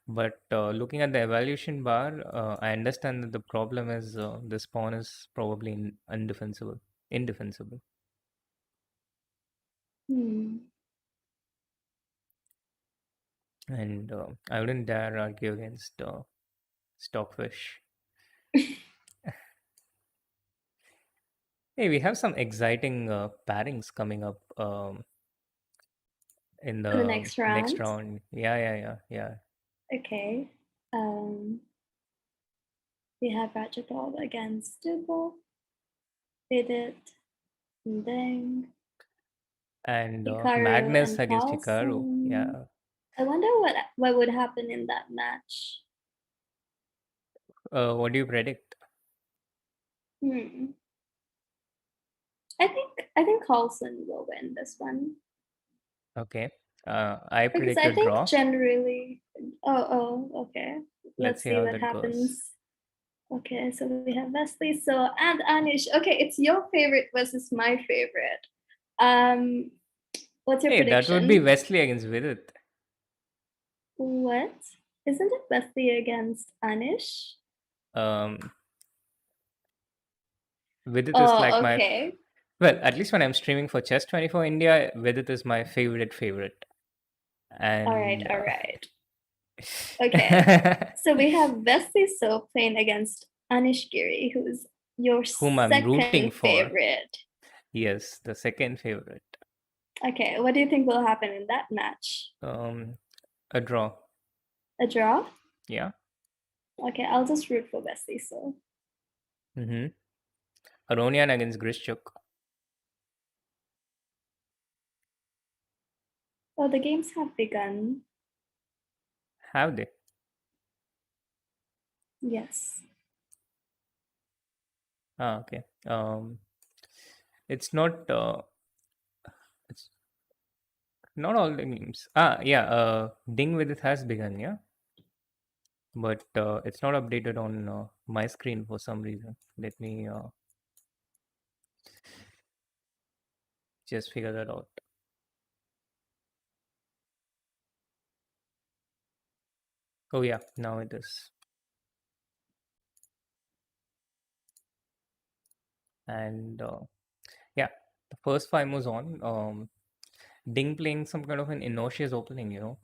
But looking at the evaluation bar, I understand that the problem is this pawn is probably undefensible, indefensible. Hmm. And I wouldn't dare argue against Stockfish. Hey, we have some exciting pairings coming up in For the the next next round. round. Yeah. Okay. We have Rajagopal against Duval, Vidit, and Deng, And Hikaru, Magnus and against Hikaru. Carlsen. Yeah. I wonder what would happen in that match. What do you predict? Hmm. I think Carlsen will win this one Okay. I because predict I a think draw. generally. Okay. Let's Let's see see how what that goes. happens. Okay, so we have Wesley, so and Anish. Okay, it's your favorite versus my favorite. Um, what's your Hey, that would be prediction? Wesley against Vidit. What? Isn't it Wesley against Anish? Um, Vidit is like Oh, my okay. well, at least when I'm streaming for Chess 24 India, Vidit is my favorite. All right, And all right. Okay. So we have Wesley So playing against Anish Giri, who's your whom I'm rooting second for. favorite. Yes, the second favorite. Okay, what do you think will happen in that match? A draw. A draw? Yeah. Okay, I'll just root for Wesley So. Mm-hmm. Aronian against Grishchuk. Oh, the games have begun. Have they? Yes. Ah, okay. It's not. It's not all the games. Ah, yeah. Ding with it has begun. Yeah, but it's not updated on my screen for some reason. Let me just figure that out. Oh yeah, now it is. And yeah, the first five was on. Ding playing some kind of an innocuous opening.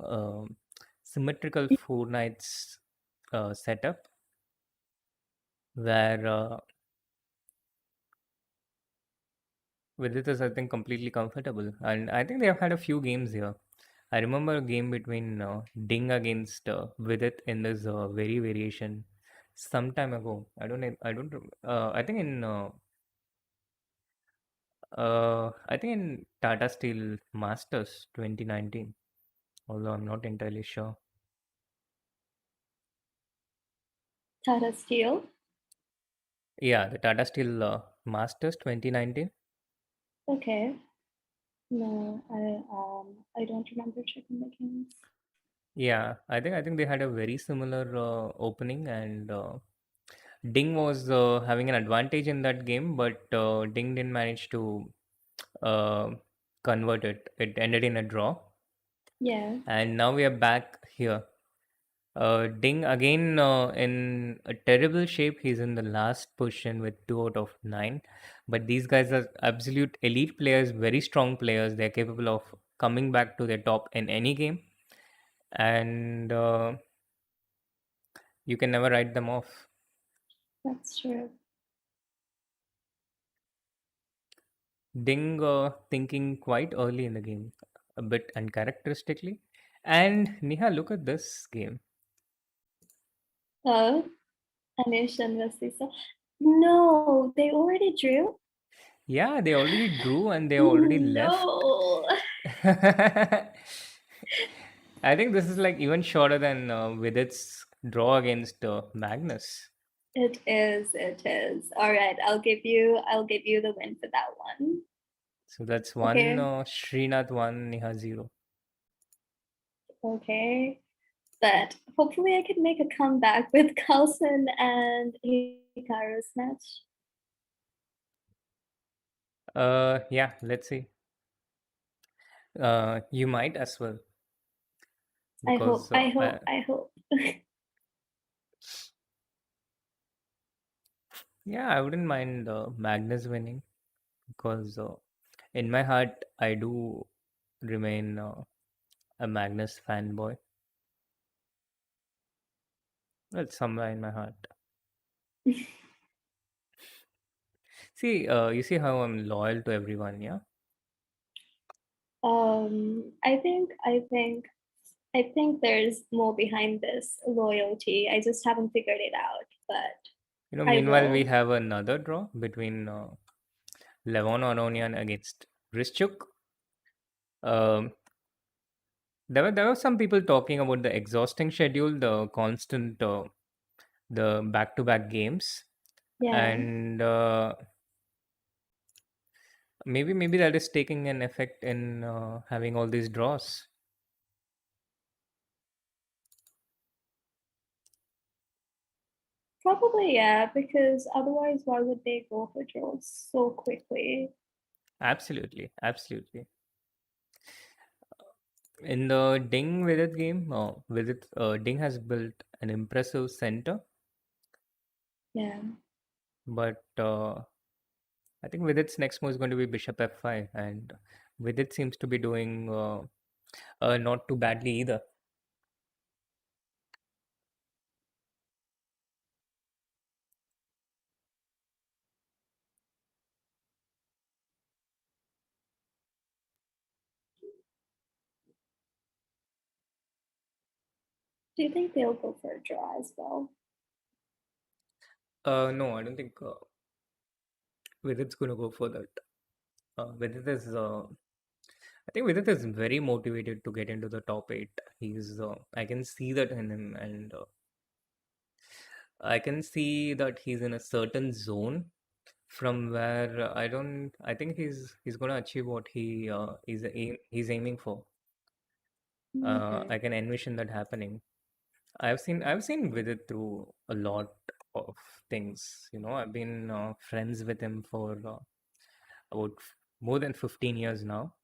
Symmetrical four knights setup where Vidit is, I think, completely comfortable. And I think they have had a few games here. I remember a game between Ding against Vidit in this very variation some time ago. I don't know. I think in Tata Steel Masters 2019. Although I'm not entirely sure. Tata Steel. Yeah, the Tata Steel Masters 2019. Okay. No, I don't remember checking the games. Yeah, I think they had a very similar opening, and Ding was having an advantage in that game, but Ding didn't manage to uh, convert it. It ended in a draw, Yeah. and now we are back here. Ding again in a terrible shape. He's in the last position with 2 out of 9. But these guys are absolute elite players, very strong players. They're capable of coming back to their top in any game, and you can never write them off. That's true. Ding thinking quite early in the game, a bit uncharacteristically. And Neha, look at this game. Oh, Anish and Wesley. So No, they already drew? Yeah, they already drew and they already left. No. I think this is like even shorter than Vidit's draw against Magnus. It is, it is. All right, I'll give you the win for that one. So that's one Okay. Srinath, one Neha 0. Okay. But hopefully I can make a comeback with Carlsen and Hikaru's match. Yeah, let's see. You might as well. I hope, Because I hope, I hope. yeah, I wouldn't mind Magnus winning because in my heart I do remain a Magnus fanboy. Well, somewhere in my heart. See, you see how I'm loyal to everyone, yeah? I think there's more behind this loyalty. I just haven't figured it out, but You know, I meanwhile, we will. have another draw between Levon Aronian against Grischuk. Um, there were some people talking about the exhausting schedule, the constant, the back-to-back games, Yeah. and maybe that is taking an effect in having all these draws. Probably, yeah, because otherwise, why would they go for draws so quickly? Absolutely, absolutely. In the Ding Vidit game, Ding has built an impressive center, Yeah. but I think Vidit's next move is going to be Bishop f5, and Vidit seems to be doing not too badly either. Do you think they'll go for a draw as well? No, I don't think Vidit's going to go for that. Vidit is, I think Vidit is very motivated to get into the top 8. I can see that in him, and I can see that he's in a certain zone from where I think he's going to achieve what he's aiming for. Okay. I can envision that happening. I've seen Vidit through a lot of things. You know, I've been friends with him for about more than 15 years now.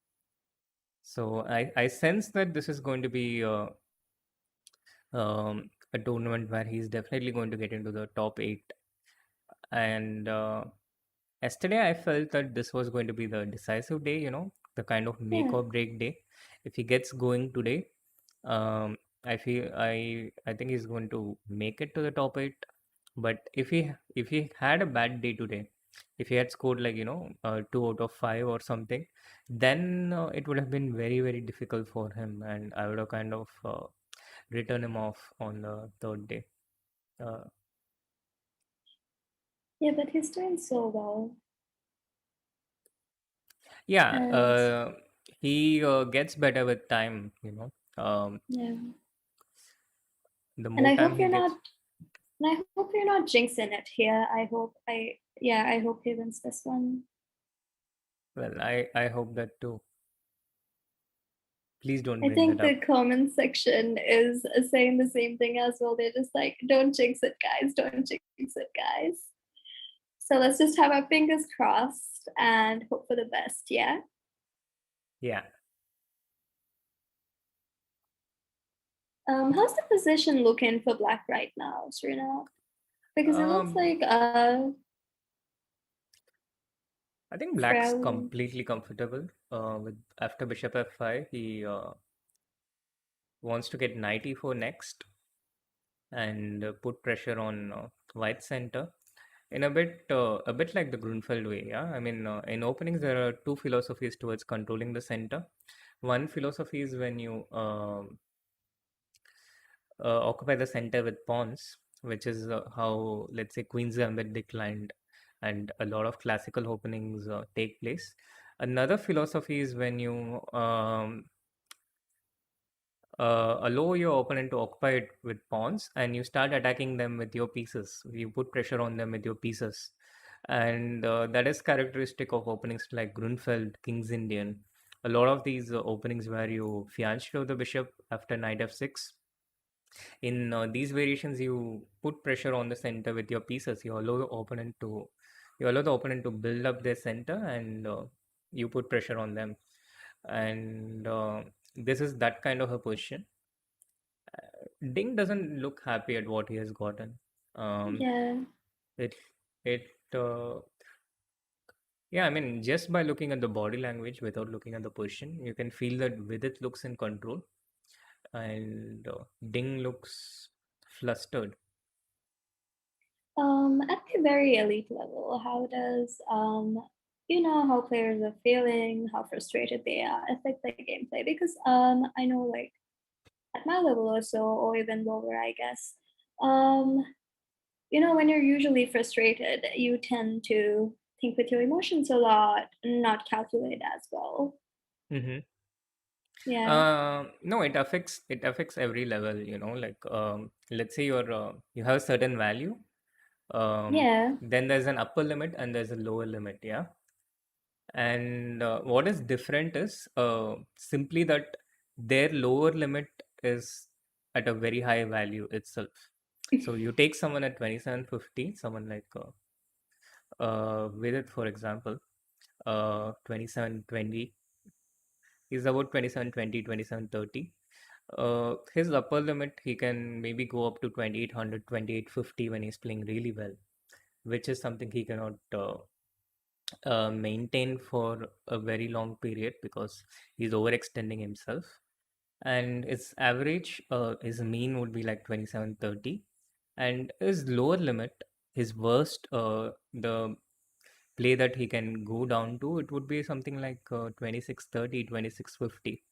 So I sense that this is going to be a tournament where he's definitely going to get into the top 8. And yesterday I felt that this was going to be the decisive day, you know, the kind of make Yeah. or break day. If he gets going today, um, I think he's going to make it to the top 8. But if he had a bad day today, if he had scored like 2 out of 5 or something, then it would have been very very difficult for him, and I would have kind of written him off on the third day. Uh, Yeah, but he's doing so well. yeah, And he gets better with time. yeah. The And more I time hope he you're gets. not and I hope you're not jinxing it here. I hope he wins this one. Well, I hope that too. Please don't I bring think that the up. comment section is saying the same thing as well. They're just like, don't jinx it, guys. Don't jinx it, guys. So let's just have our fingers crossed and hope for the best, yeah? Yeah. How's the position looking for black right now, Srinath? Because it looks Um, like I think Black's fairly. completely comfortable with after Bishop f5. He wants to get Knight e4 next and put pressure on White center in a bit like the Grunfeld way. Yeah, I mean, in openings there are two philosophies towards controlling the center. One philosophy is when you occupy the center with pawns, which is how, let's say, Queen's Gambit declined, and a lot of classical openings take place. Another philosophy is when you allow your opponent to occupy it with pawns and you start attacking them with your pieces. You put pressure on them with your pieces. And that is characteristic of openings like Grunfeld, King's Indian. A lot of these openings where you fianchetto the bishop after knight f6. In these variations, you put pressure on the center with your pieces. You allow the opponent to build up their center, and you put pressure on them. And this is that kind of a position. Ding doesn't look happy at what he has gotten. Um, Yeah. it it yeah, I mean, just by looking at the body language without looking at the position, you can feel that Vidit looks in control, and Ding looks flustered. At the very elite level, how does how players are feeling, how frustrated they are affect the gameplay? Because I know like at my level or so, or even lower, I guess, um, when you're usually frustrated, you tend to think with your emotions a lot, not calculate as well. Mm-hmm. Yeah. No, it affects every level. Like let's say you have a certain value. Yeah. Then there's an upper limit and there's a lower limit. Yeah. And what is different is simply that their lower limit is at a very high value itself. So you take someone at 2750, someone like Vidit, for example, 2720 is about 2720, 2730. His upper limit, he can maybe go up to 2800, 2850 when he's playing really well, which is something he cannot maintain for a very long period because he's overextending himself. And his average, his mean would be like 2730. And his lower limit, his worst, the play that he can go down to, it would be something like 2630, 2650.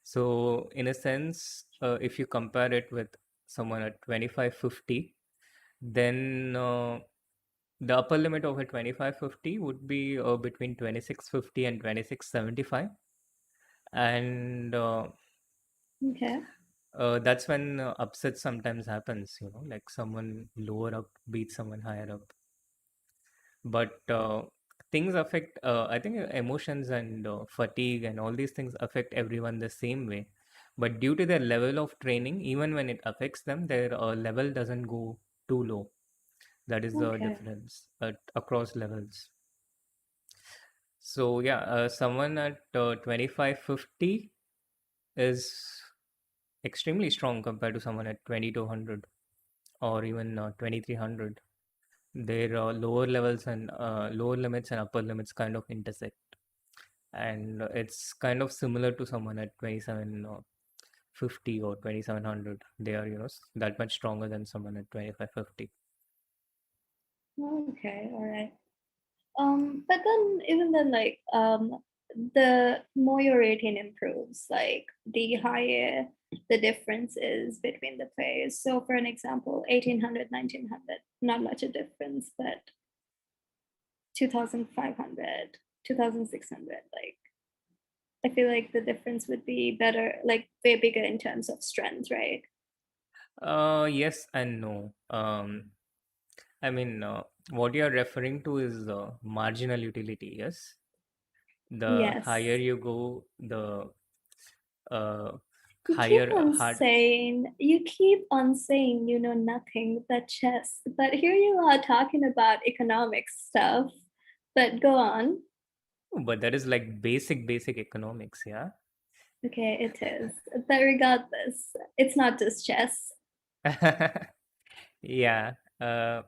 So, in a sense, if you compare it with someone at 2550, then the upper limit of a 2550 would be between 2650 and 2675. And Okay. that's when upset sometimes happens, like someone lower up beats someone higher up. But things affect, I think emotions and fatigue and all these things affect everyone the same way. But due to their level of training, even when it affects them, their level doesn't go too low. That is the Okay. difference across levels. So yeah, someone at 2550 is extremely strong compared to someone at 2200 or even 2300. Their lower levels and lower limits and upper limits kind of intersect, and it's kind of similar to someone at 2750 or 2700. They are that much stronger than someone at 2550. Okay. All right. But then even then, like, the more your rating improves, like the higher the difference is between the players. So for an example, 1800, 1900, not much a difference, but 2500, 2600, like, I feel like the difference would be better, like way bigger in terms of strength, right? Yes and no. I mean, what you're referring to is marginal utility, yes? The higher Yes. you go, the uh, You keep higher on hard. saying, you know nothing but chess, but here you are talking about economics stuff. But go on. But that is like basic economics, yeah? Okay, it is. But regardless, it's not just chess. Yeah. Uh,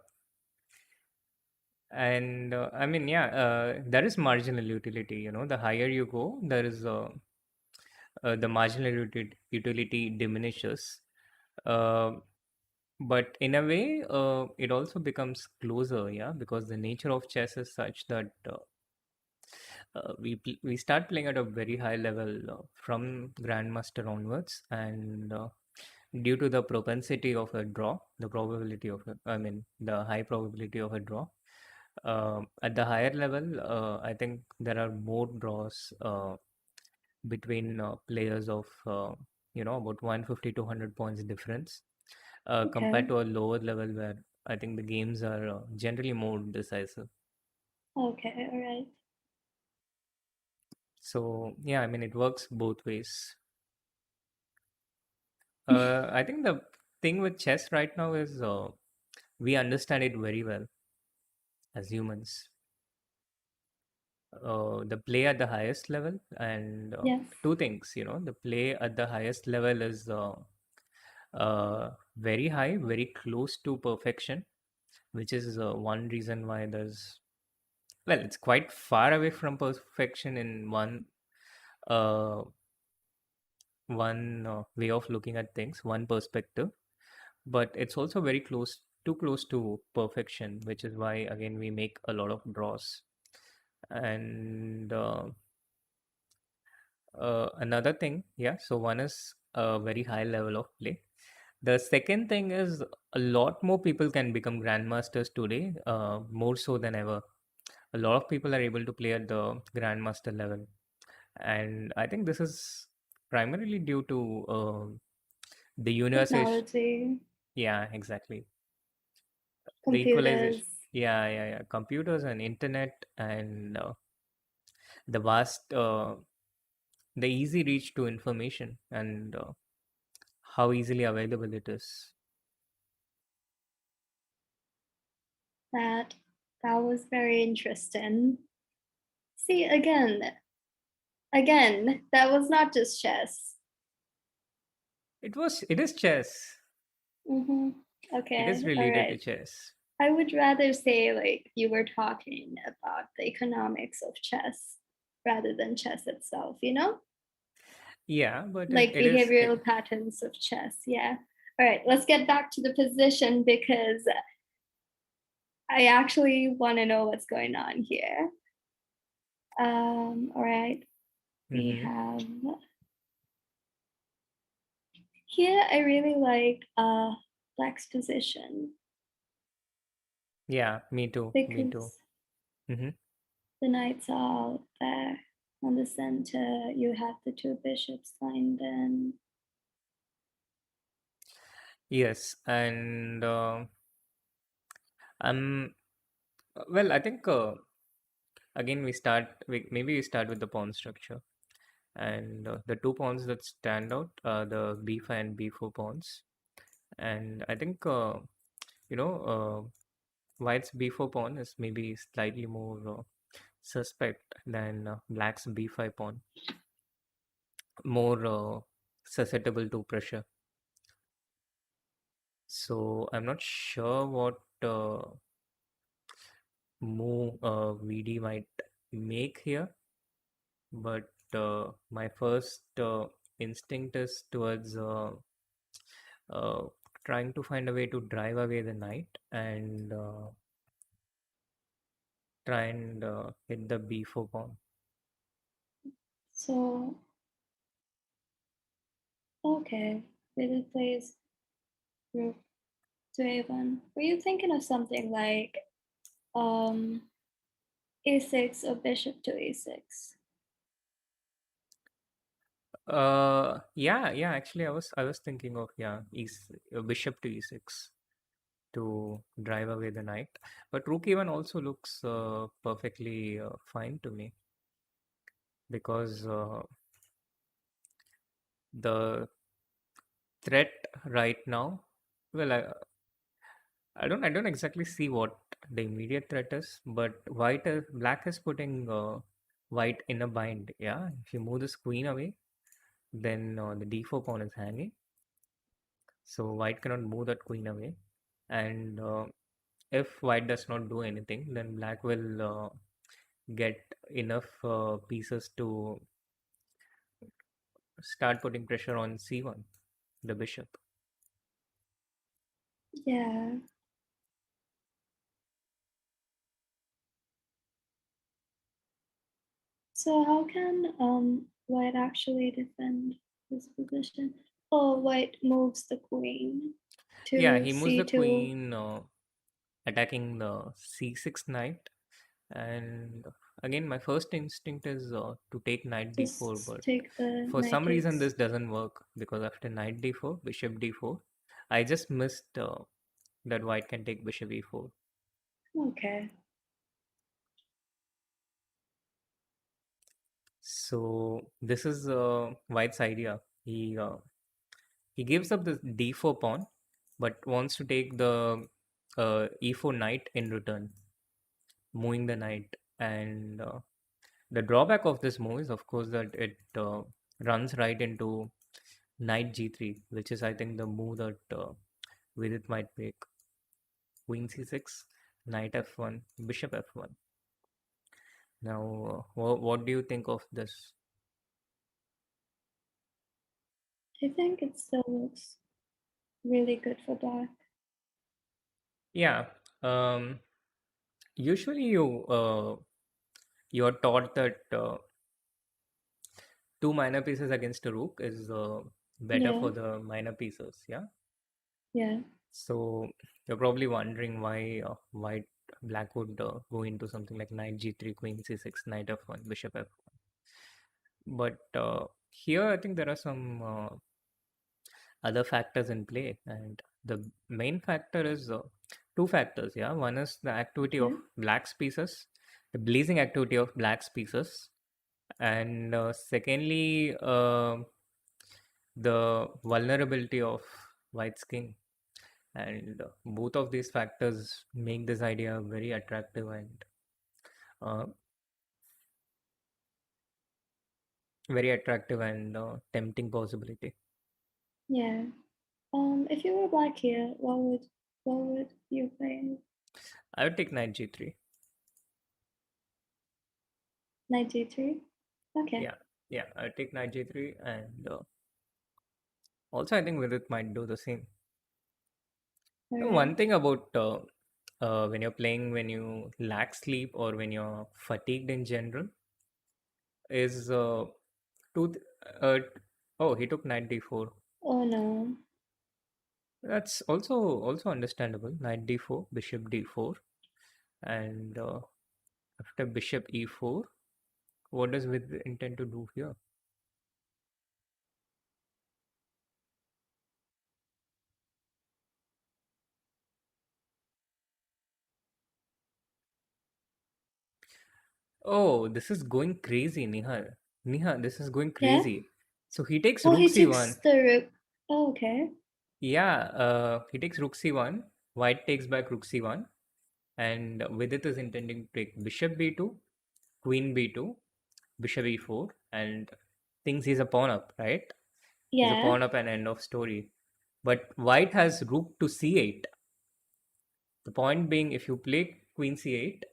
and I mean, yeah, there is marginal utility, the higher you go, there is the marginal utility diminishes. Uh, but in a way, it also becomes closer, yeah, because the nature of chess is such that we start playing at a very high level from grandmaster onwards, and due to the propensity of a draw, the probability of I mean, the high probability of a draw. At the higher level, I think there are more draws between players of about 150 to 100 points difference compared Okay. to a lower level where I think the games are generally more decisive. Okay. All right. So yeah, I mean it works both ways. I think the thing with chess right now is we understand it very well as humans. The play at the highest level, and Yes. two things, the play at the highest level is very high, very close to perfection, which is one reason why it's quite far away from perfection in uh, one way of looking at things, one perspective, but it's also very close, too close to perfection, which is why again we make a lot of draws. And another thing, yeah, so one is a very high level of play. The second thing is a lot more people can become grandmasters today, more so than ever. A lot of people are able to play at the grandmaster level, and I think this is primarily due to the universal. Technology, Yeah, exactly. The equalization. computers. Yeah. Computers and internet and the vast, the easy reach to information and how easily available it is. That was very interesting. See, again, that was not just chess. It is chess. Mm-hmm. It is Okay, all related to right. chess. I would rather say like you were talking about the economics of chess rather than chess itself, Yeah, but like it is. behavioral patterns of chess. Yeah. All right, let's get back to the position because I actually want to know what's going on here. All right, we Mm-hmm. have here. I really like Black's position Yeah, me too. Me too. because Mm-hmm. the knights are out there on the center. You have the two bishops lined in. Yes, and I'm well. I think again maybe we start with the pawn structure, and the two pawns that stand out are the b5 and b4 pawns, and I think you know white's b4 pawn is maybe slightly more suspect than black's b5 pawn, more susceptible to pressure. So I'm not sure what move VD might make here, but my first instinct is towards uh, trying to find a way to drive away the knight and try and hit the b4 pawn. So okay, Vidit plays rook to a1. Were you thinking of something like um a6 or bishop to a6? Yeah, actually I was thinking of, yeah, bishop to e6 to drive away the knight, but rook e1 also looks perfectly fine to me because the threat right now, well, I don't exactly see what the immediate threat is, but black is putting white in a bind. Yeah, if you move this queen away, then the d4 pawn is hanging, so white cannot move that queen away. And if white does not do anything, then black will get enough pieces to start putting pressure on c1, the bishop. Yeah. So how can white actually defend this position? Oh, white moves the queen Yeah, to he moves the c2. queen, attacking the c6 knight. And again, my first instinct is to take knight d4, Just but take the for knight some reason takes. this doesn't work, because after knight d4, bishop d4, I just missed that white can take bishop e4. Okay. So this is white's idea. He gives up the d4 pawn, but wants to take the e4 knight in return, moving the knight. And the drawback of this move is, of course, that it runs right into knight g3, which is, I think, the move that Vidit might make. Queen c6, knight f1, bishop f1. Now, what do you think of this? I think it still looks really good for black. Yeah. Um, Usually, you're taught that two minor pieces against a rook is better Yeah, for the minor pieces. Yeah. yeah. So you're probably wondering why black would go into something like knight g3, queen c6, knight f1, bishop f1. But here, I think there are some other factors in play, and the main factor is two factors. Yeah, one is the activity of Okay. black's pieces, the blazing activity of black's pieces, and secondly, the vulnerability of white's king. And both of these factors make this idea very attractive and uh, tempting possibility. Yeah. If you were black here, what would you play? I would take knight g3. Knight g3? Okay. Yeah, I would take knight g3, and also I think Vidit might do the same. Alright. One thing about when you're playing, when you lack sleep or when you're fatigued in general, is to uh, oh, he took knight d4. Oh no. That's also understandable. Knight d4, bishop d4, and after bishop e4, what does with intend to do here? Oh, this is going crazy, Nihal. Nihal, this is going Yeah? crazy. So he takes Oh, rook he c1. takes the rook. Oh, okay. Yeah, he takes rook c1. White takes back rook c1, and Vidit is intending to take bishop b2, queen b2, bishop e4, and thinks he's a pawn up, right? He's a Yeah. pawn up and end of story. But white has rook to c8. The point being, if you play queen c8,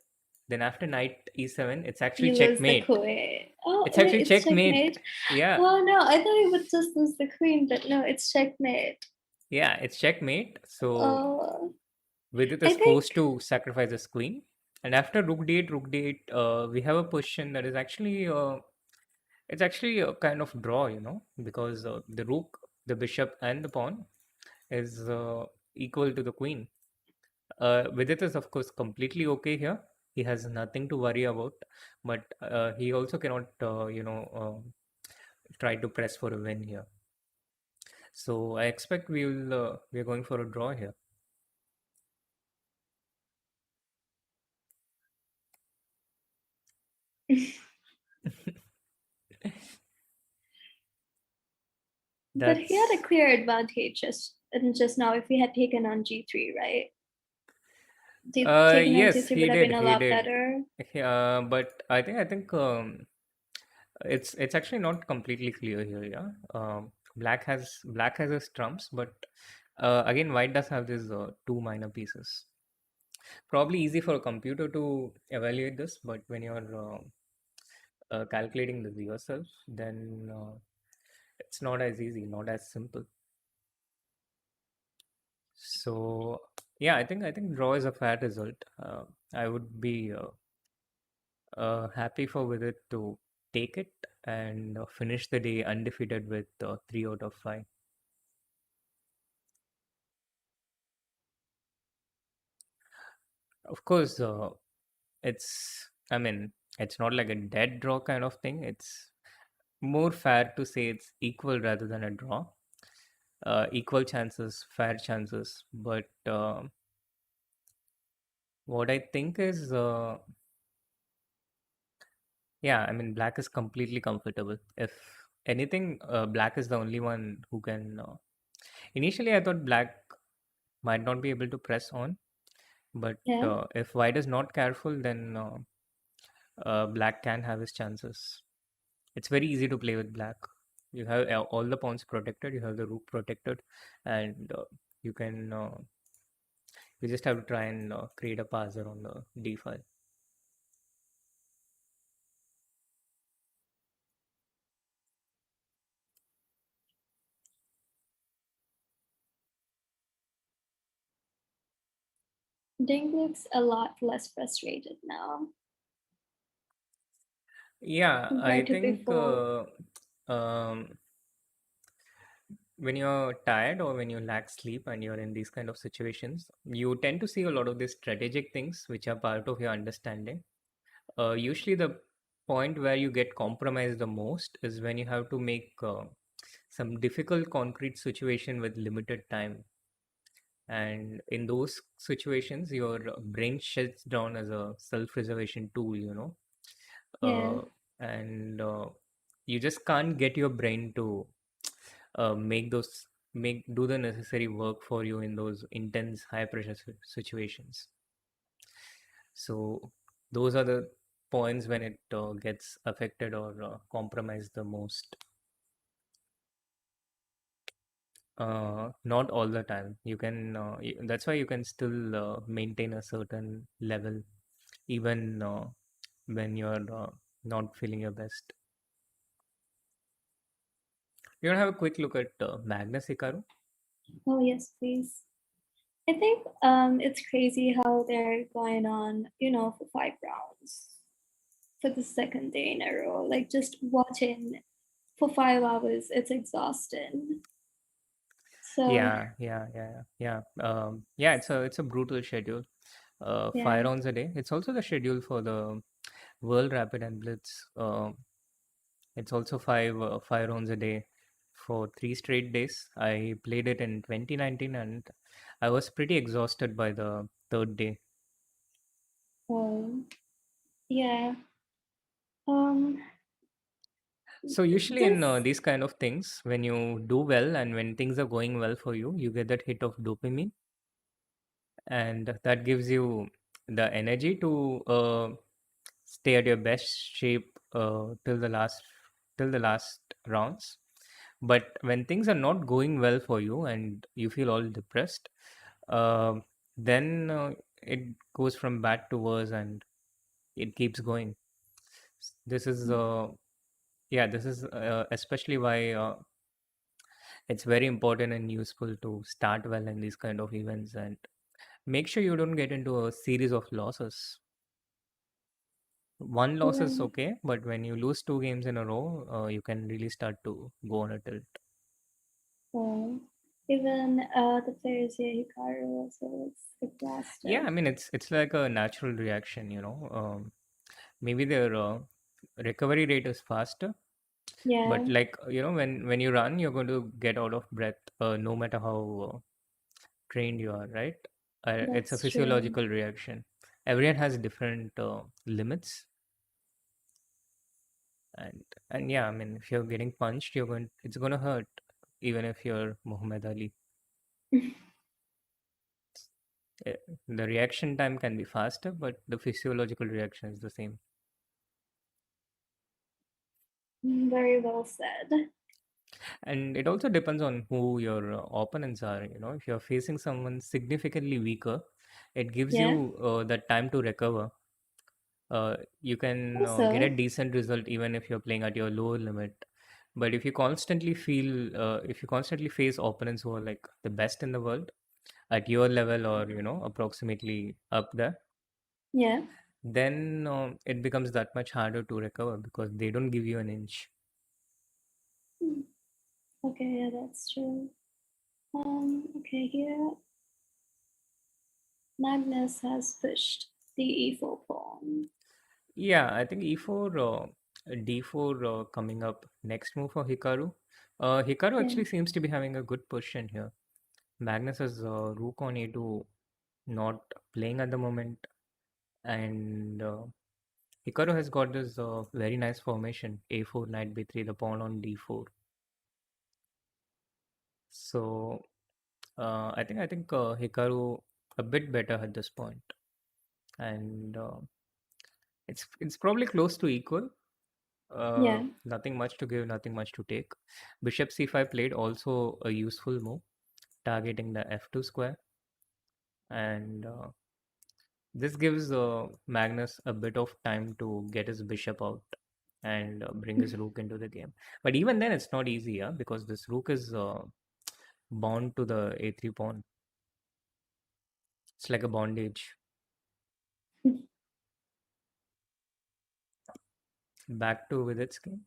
then after knight e7, it's actually You lose the checkmate. queen. Oh, It's wait, actually it's checkmate. checkmate. Yeah, Oh no, I thought he would just lose the queen, but no, it's checkmate. yeah, it's checkmate. So Oh, Vidit I is think, forced to sacrifice his queen. And after rook d8, we have a position that is actually it's actually a kind of draw, because the rook, the bishop, and the pawn is equal to the queen. Vidit is, of course, completely okay here. He has nothing to worry about, but he also cannot, try to press for a win here. So I expect we are going for a draw here. but he had a That's clear advantage just now if he had taken on g3, right? Taking on yes, g3 he would have did. been a He lot did. better. Yeah, but I think it's actually not completely clear here. Yeah, black has his trumps, but again, white does have these two minor pieces. Probably easy for a computer to evaluate this, but when you're calculating this yourself, then it's not as easy, not as simple. So yeah, I think draw is a fair result. I would be happy for with it to take it and finish the day undefeated with 3 out of 5. Of course, I mean, it's not like a dead draw kind of thing. It's more fair to say it's equal rather than a draw. Equal chances, fair chances. But what I think is, yeah, I mean, black is completely comfortable. If anything, black is the only one who can. Initially, I thought black might not be able to press on, but Yeah. if white is not careful, then black can have his chances. It's very easy to play with black. You have all the pawns protected, you have the rook protected, and you can you just have to try and create a passer on the d file. Ding looks a lot less frustrated now Yeah, I compared to think before. um, when you're tired or when you lack sleep and you're in these kind of situations, you tend to see a lot of these strategic things which are part of your understanding. Usually, the point where you get compromised the most is when you have to make some difficult concrete situation with limited time. And in those situations, your brain shuts down as a self-preservation tool, Yeah. uh, and you just can't get your brain to make those make do the necessary work for you in those intense high pressure situations. So those are the points when it gets affected or compromised the most. Not all the time. You can. That's why you can still maintain a certain level even when you're not feeling your best. You want to have a quick look at Magnus Hikaru? Oh yes, please. I think it's crazy how they're going on, for 5 rounds for the second day in a row. Like just watching for 5 hours, it's exhausting. So Yeah. It's a brutal schedule. yeah, 5 rounds a day. It's also the schedule for the World Rapid and Blitz. It's also 5 rounds a day for 3 straight days. I played it in 2019 and I was pretty exhausted by the third day. yeah. Um, So usually in this these kind of things, when you do well and when things are going well for you, you get that hit of dopamine, and that gives you the energy to stay at your best shape till the last rounds. But when things are not going well for you and you feel all depressed, uh, then it goes from bad to worse and it keeps going. This is this is especially why it's very important and useful to start well in these kind of events and make sure you don't get into a series of losses. One loss is even okay, but when you lose 2 games in a row, you can really start to go on a tilt. uh, even the players here, Hikaru also was Yeah, exhausted. I mean it's like a natural reaction, maybe their recovery rate is faster, Yeah, but like when you run, you're going to get out of breath, no matter how trained you are, right? It's a that's true. physiological reaction. Everyone has different limits, and yeah, I mean if you're getting punched, it's going to hurt, even if you're Muhammad Ali. Uh, the reaction time can be faster, but the physiological reaction is the same. Very well said. And it also depends on who your opponents are. If you're facing someone significantly weaker, it gives Yeah. you the time to recover. You can get a Also, decent result even if you're playing at your lower limit. But if you constantly face opponents who are like the best in the world at your level or approximately up there, yeah. then it becomes that much harder to recover because they don't give you an inch. Hmm. Okay, yeah, that's true. Okay, here. Magnus has pushed the e4 pawn. Yeah, I think e4, d4 coming up next move for Hikaru. Hikaru Yeah. actually seems to be having a good position here. Magnus has rook on a2 not playing at the moment, and Hikaru has got this very nice formation a4 knight b3, the pawn on d4. So I think Hikaru a bit better at this point, and it's probably close to equal. Yeah. Nothing much to give, nothing much to take. Bishop c5 played, also a useful move, targeting the f2 square, and this gives Magnus a bit of time to get his bishop out and bring his rook into the game. But even then, it's not easy, yeah, because this rook is bound to the a3 pawn. It's like a bondage. Back to Vidit's game.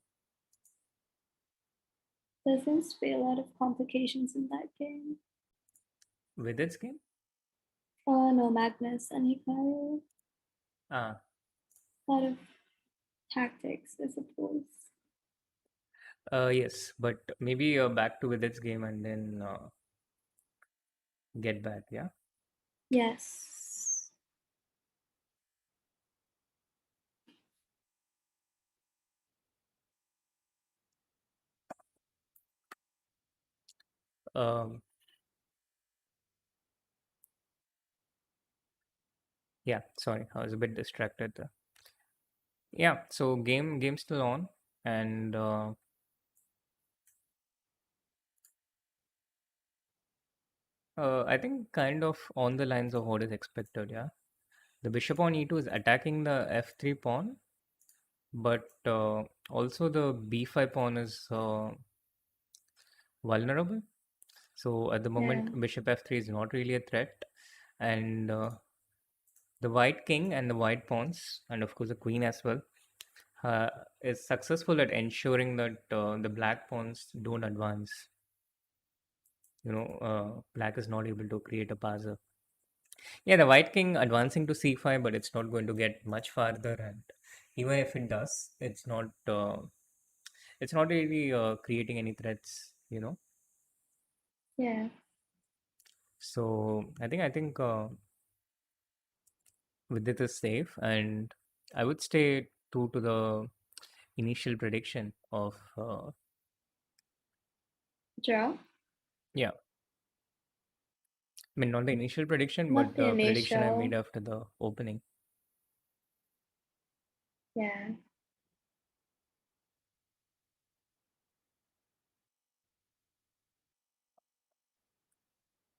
There seems to be a lot of complications in that game. Vidit's game? Oh no, Magnus and Hikaru. Ah, A lot of tactics, I suppose. yes, but maybe back to Vidit's game and then get back, yeah? Yes. Um, yeah, sorry, I was a bit distracted there. Yeah, so game still on, and I think kind of on the lines of what is expected, yeah. The bishop on e2 is attacking the f3 pawn, but also the b5 pawn is vulnerable. So at the Yeah. moment, bishop f3 is not really a threat, and the white king and the white pawns, and of course the queen as well, uh, is successful at ensuring that the black pawns don't advance. Black is not able to create a passer. Yeah, the white king advancing to c5, but it's not going to get much farther, and even if it does, it's not really creating any threats. Yeah. So I think Vidit is safe, and I would stay true to the initial prediction of Draw? yeah. I mean, not the initial prediction, Not but the the prediction I made initial. after the opening. Yeah.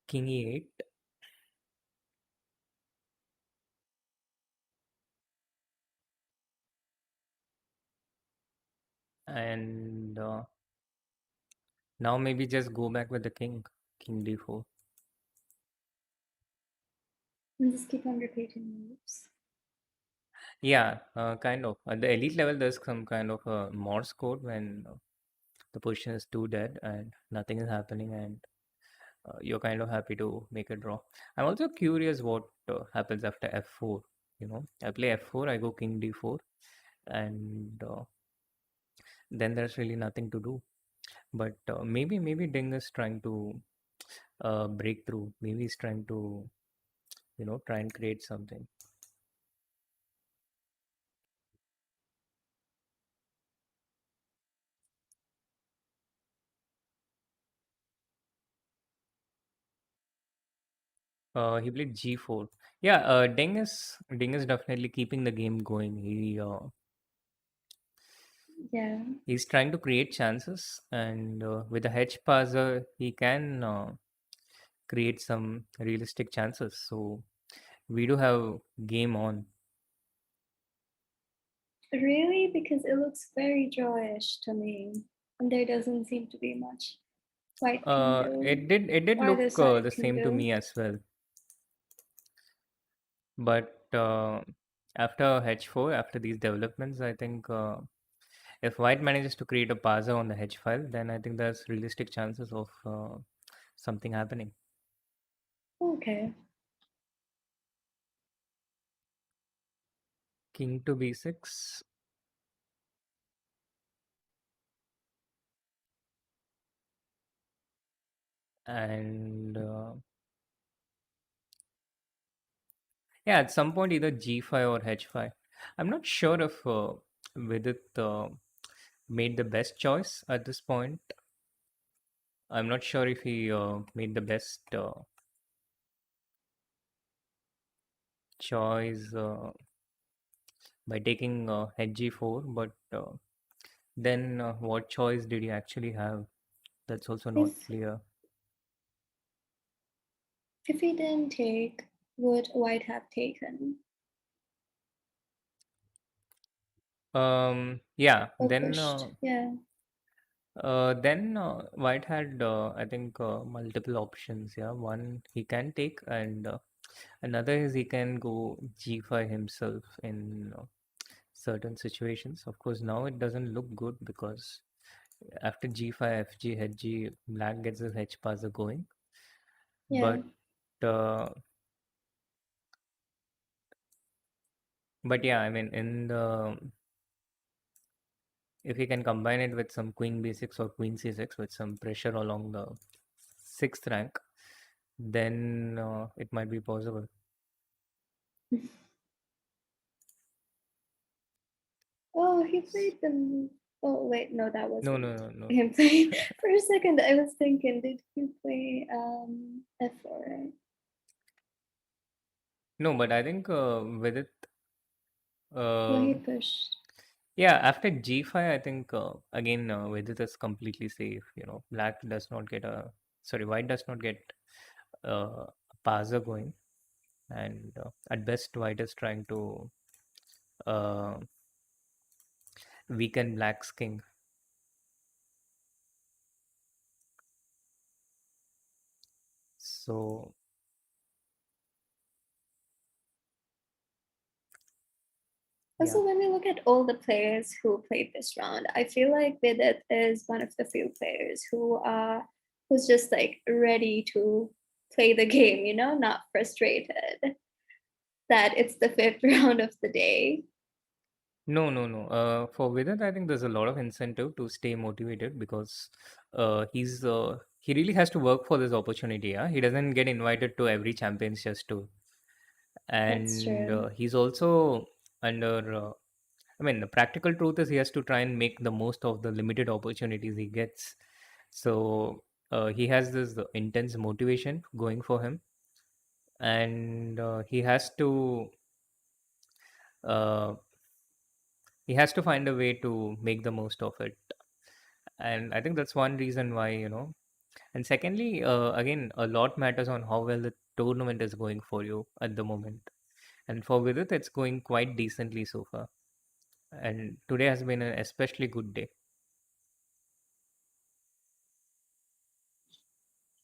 King e8, and now maybe just go back with the king, king d4. And just keep on repeating moves. Yeah, kind of. At the elite level, there's some kind of a Morse code when the position is too dead and nothing is happening, and you're kind of happy to make a draw. I'm also curious what happens after f4. I play f4, I go king d4, and then there's really nothing to do. But maybe Ding is trying to break through. Maybe he's trying to try and create something. He played g4. Yeah, Ding is definitely keeping the game going. Yeah. He's trying to create chances, and with a hedge passer, he can create some realistic chances. So we do have game on. Really? Because it looks very drawish to me. And there doesn't seem to be much white can do. It did Or the look side the can same to do. me as well. But after h4, after these developments, I think if white manages to create a passer on the h file, then I think there's realistic chances of something happening. Okay. King to b6. And yeah, at some point either g5 or h5. I'm not sure if Vidit made the best choice at this point. I'm not sure if he made the best choice by taking hg4, but then what choice did he actually have? That's also not If clear. if he didn't take, would White have taken Yeah, or pushed? Yeah. then White had, I think, multiple options. Yeah, one he can take, and another is he can go g5 himself in certain situations. Of course, now it doesn't look good because after g5, fg, hg, black gets his h passer going. Yeah. Uh, but yeah, I mean, in the if he can combine it with some queen b6 or queen c6 with some pressure along the sixth rank, then it might be possible. Oh, he played the. Oh wait, no, that No, wasn't no, no, no. him playing. For a second, I was thinking, did he play f4? Right? No, but I think with it, No, he uh, pushed. yeah, after g5, I think again with it is completely safe. You know, black does not get a sorry, white does not get a passer going, and at best, white is trying to uh, weaken black's king. So yeah, Also, when we look at all the players who played this round, I feel like Vidit is one of the few players who's just like ready to play the game, you know, not frustrated that it's the fifth round of the day. no, no, no. For Vidit, I think there's a lot of incentive to stay motivated because he really has to work for this opportunity. Yeah, he doesn't get invited to every Champions Chess Tour, That's and true. he's also under. I mean, the practical truth is he has to try and make the most of the limited opportunities he gets. So he has this intense motivation going for him, and uh, he has to find a way to make the most of it. And I think that's one reason why, and secondly, again, a lot matters on how well the tournament is going for you at the moment. And for Vidit, it's going quite decently so far, and today has been an especially good day.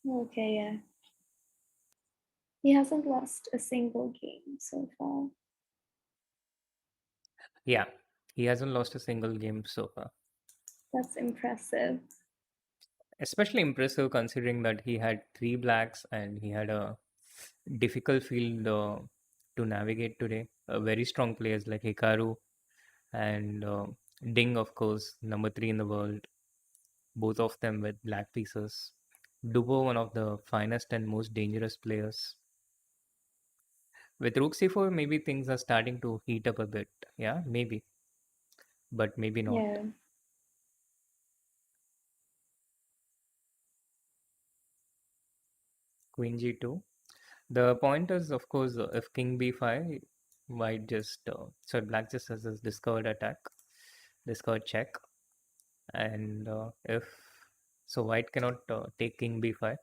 Okay, yeah. He hasn't lost a single game so far. Yeah, he hasn't lost a single game so far. That's impressive. Especially impressive considering that he had three blacks and he had a difficult field to navigate today. Very strong players like Hikaru and Ding, of course, number three in the world, both of them with black pieces. Dubo, one of the finest and most dangerous players. With Rook C4, maybe things are starting to heat up a bit. Yeah, maybe, but maybe not. Yeah. Queen G2. The point is, of course, if King B5, white just, sorry, black just has this discovered attack, discovered check. And if, so white cannot take King B5.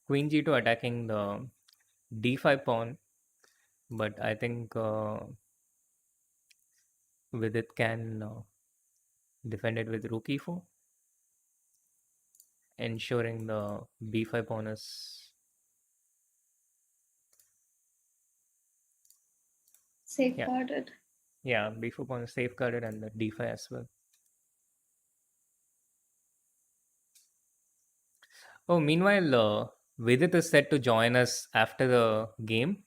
Queen G2 attacking the D5 pawn, but I think with it can defend it with Rook E4, ensuring the B5 pawn is, yeah, Safeguarded. yeah, B4 pawn is safeguarded and the D5 as well. Oh, meanwhile, Vidit is set to join us after the game.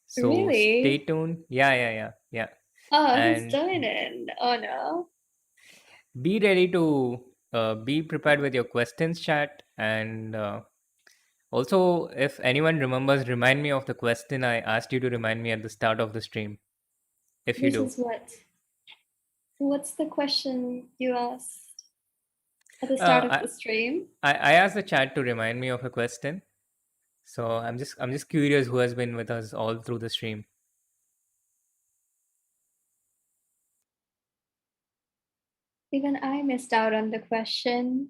So stay Really? tuned. Yeah, yeah, yeah, yeah. Oh, who's And joining? Oh no. be ready to be prepared with your questions, chat. And also, if anyone remembers, remind me of the question I asked you to remind me at the start of the stream. If you Which do. is what? What's the question you asked at the start of I, the stream? I asked the chat to remind me of a question. So I'm just curious who has been with us all through the stream. Even I missed out on the question.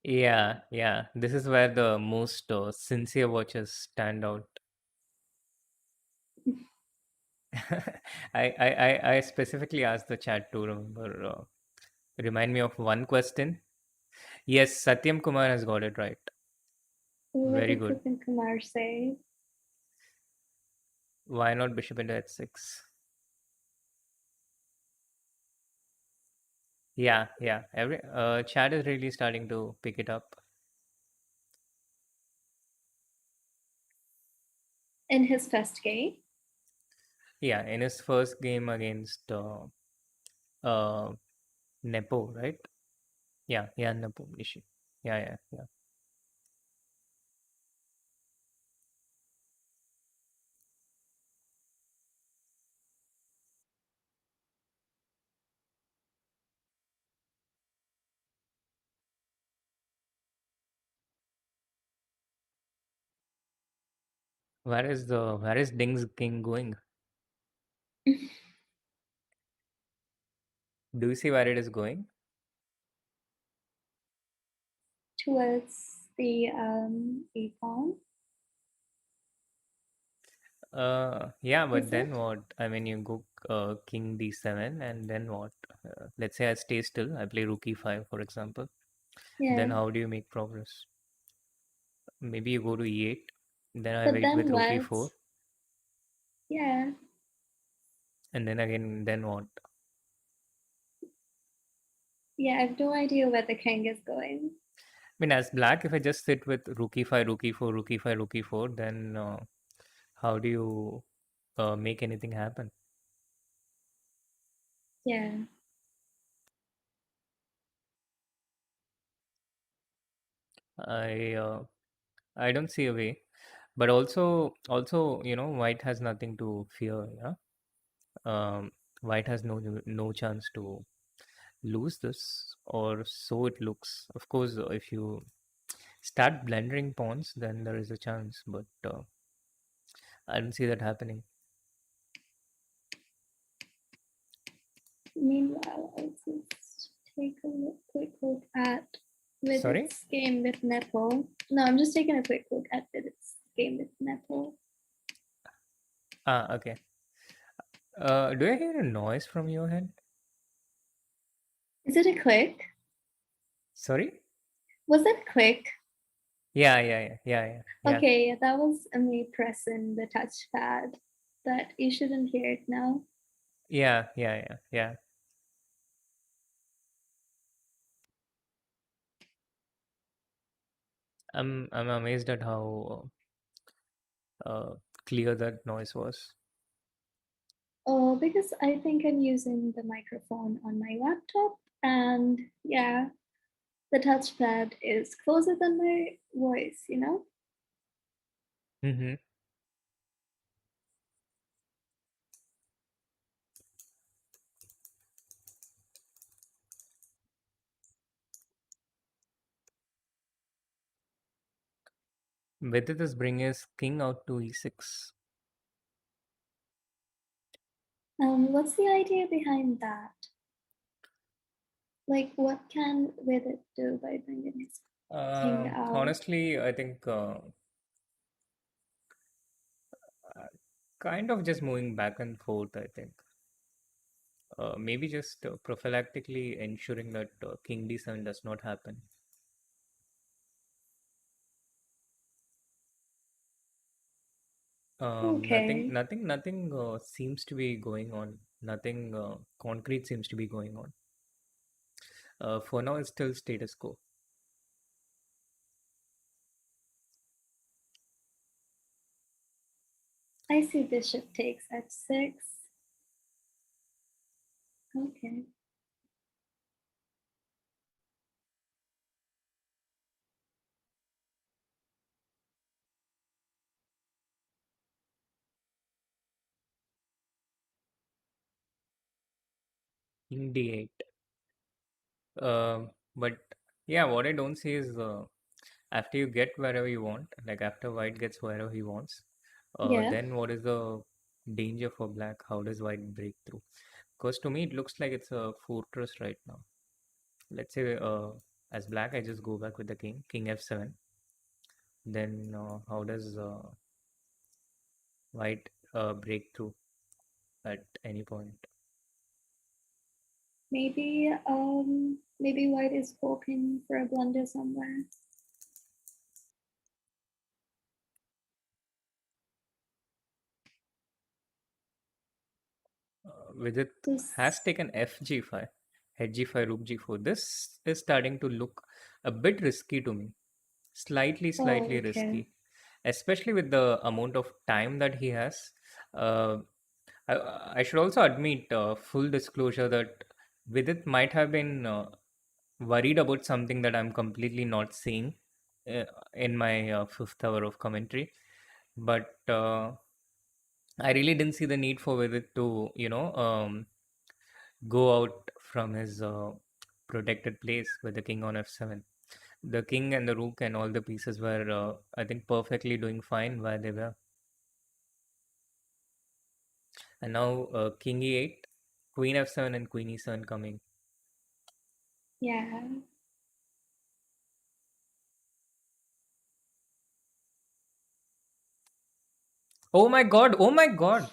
Yeah, yeah. This is where the most sincere watchers stand out. I specifically asked the chat to remember, remind me of one question. Yes, Satyam Kumar has got it right. What Very did good. Vipin Kumar say? Why not bishop into h6? Yeah, yeah. Every chat is really starting to pick it up. In his first game? Yeah, in his first game against uh Nepo, right? Yeah, Nepo Nishi. Yeah. Where is Ding's king going? Do you see where it is going? Towards the a pawn, Yeah, is but then it? what? I mean, you go king d7, and then what? Let's say I stay still. I play rook e5, for example. Then Yeah. how do you make progress? Maybe you go to e8. Then I But wait then with rook what? e4, Yeah. and then again, then what? Yeah, I have no idea where the king is going. I mean, as black, if I just sit with rook e5, rook e4, rook e5, rook e4, then how do you make anything happen? Yeah. I uh, I don't see a way. But also, white has nothing to fear. Yeah, white has no chance to lose this, or so it looks. Of course, if you start blending pawns, then there is a chance. But I don't see that happening. Meanwhile, I'll just take a quick look at Sorry. Vidit's game with Nepo. No, I'm just taking a quick look at Vidit's game with Nepo. Ah, okay. Do I hear a noise from your head? Is it a click? Sorry. Was it click? Yeah. Okay, that was me pressing the touchpad, but you shouldn't hear it now. Yeah. I'm amazed at how clear that noise was. Oh, because I think I'm using the microphone on my laptop, and yeah, the touchpad is closer than my voice, you know? Mm-hmm. Whether this bring his king out to e6. What's the idea behind that? Like, what can Vidit do by bringing his king out? Honestly, I think kind of just moving back and forth. I think maybe just prophylactically ensuring that king d7 does not happen. Nothing, Okay. nothing, nothing seems to be going on. Nothing concrete seems to be going on. For now, it's still status quo. I see bishop takes h6. Okay. King d8. But yeah, what I don't see is after you get wherever you want, like after white gets wherever he wants, Yeah. then what is the danger for black? How does white break through? Because to me, it looks like it's a fortress right now. Let's say as black, I just go back with the king, king f7. Then how does white break through at any point? Maybe white is hoping for a blunder somewhere. Vidit has This taken fg5, head g5, rook g4. This is starting to look a bit risky to me. Slightly okay. risky, especially with the amount of time that he has. Uh, I should also admit, full disclosure, that Vidit might have been worried about something that I'm completely not seeing uh, in my fifth hour of commentary. But I really didn't see the need for Vidit to, go out from his protected place with the king on f7. The king and the rook and all the pieces were, I think, perfectly doing fine where they were. And now king e8, queen f7, and queen e7 coming. Yeah. Oh my god! Oh my god!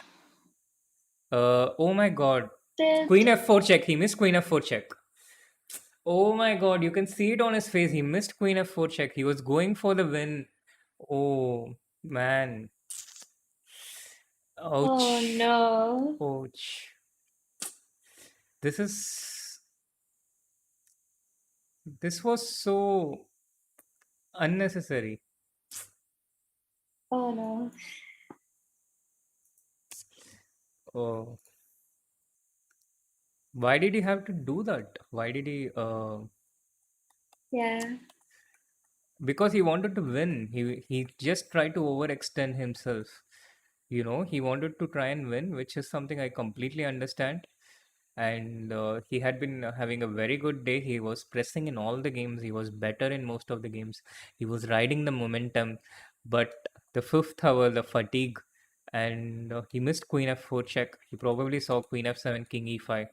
Oh my god! Did Queen f4 check. He missed queen f4 check. Oh my god! You can see it on his face. He missed queen f4 check. He was going for the win. Oh man! oh Ouch! no. Ouch! This is. This was so unnecessary. Oh no. Oh, why did he have to do that? Why did he? Yeah. Because he wanted to win. He just tried to overextend himself. He wanted to try and win, which is something I completely understand. And he had been having a very good day. He was pressing in all the games. He was better in most of the games. He was riding the momentum. But the fifth hour, the fatigue, and he missed queen f4 check. He probably saw queen f7, king e5,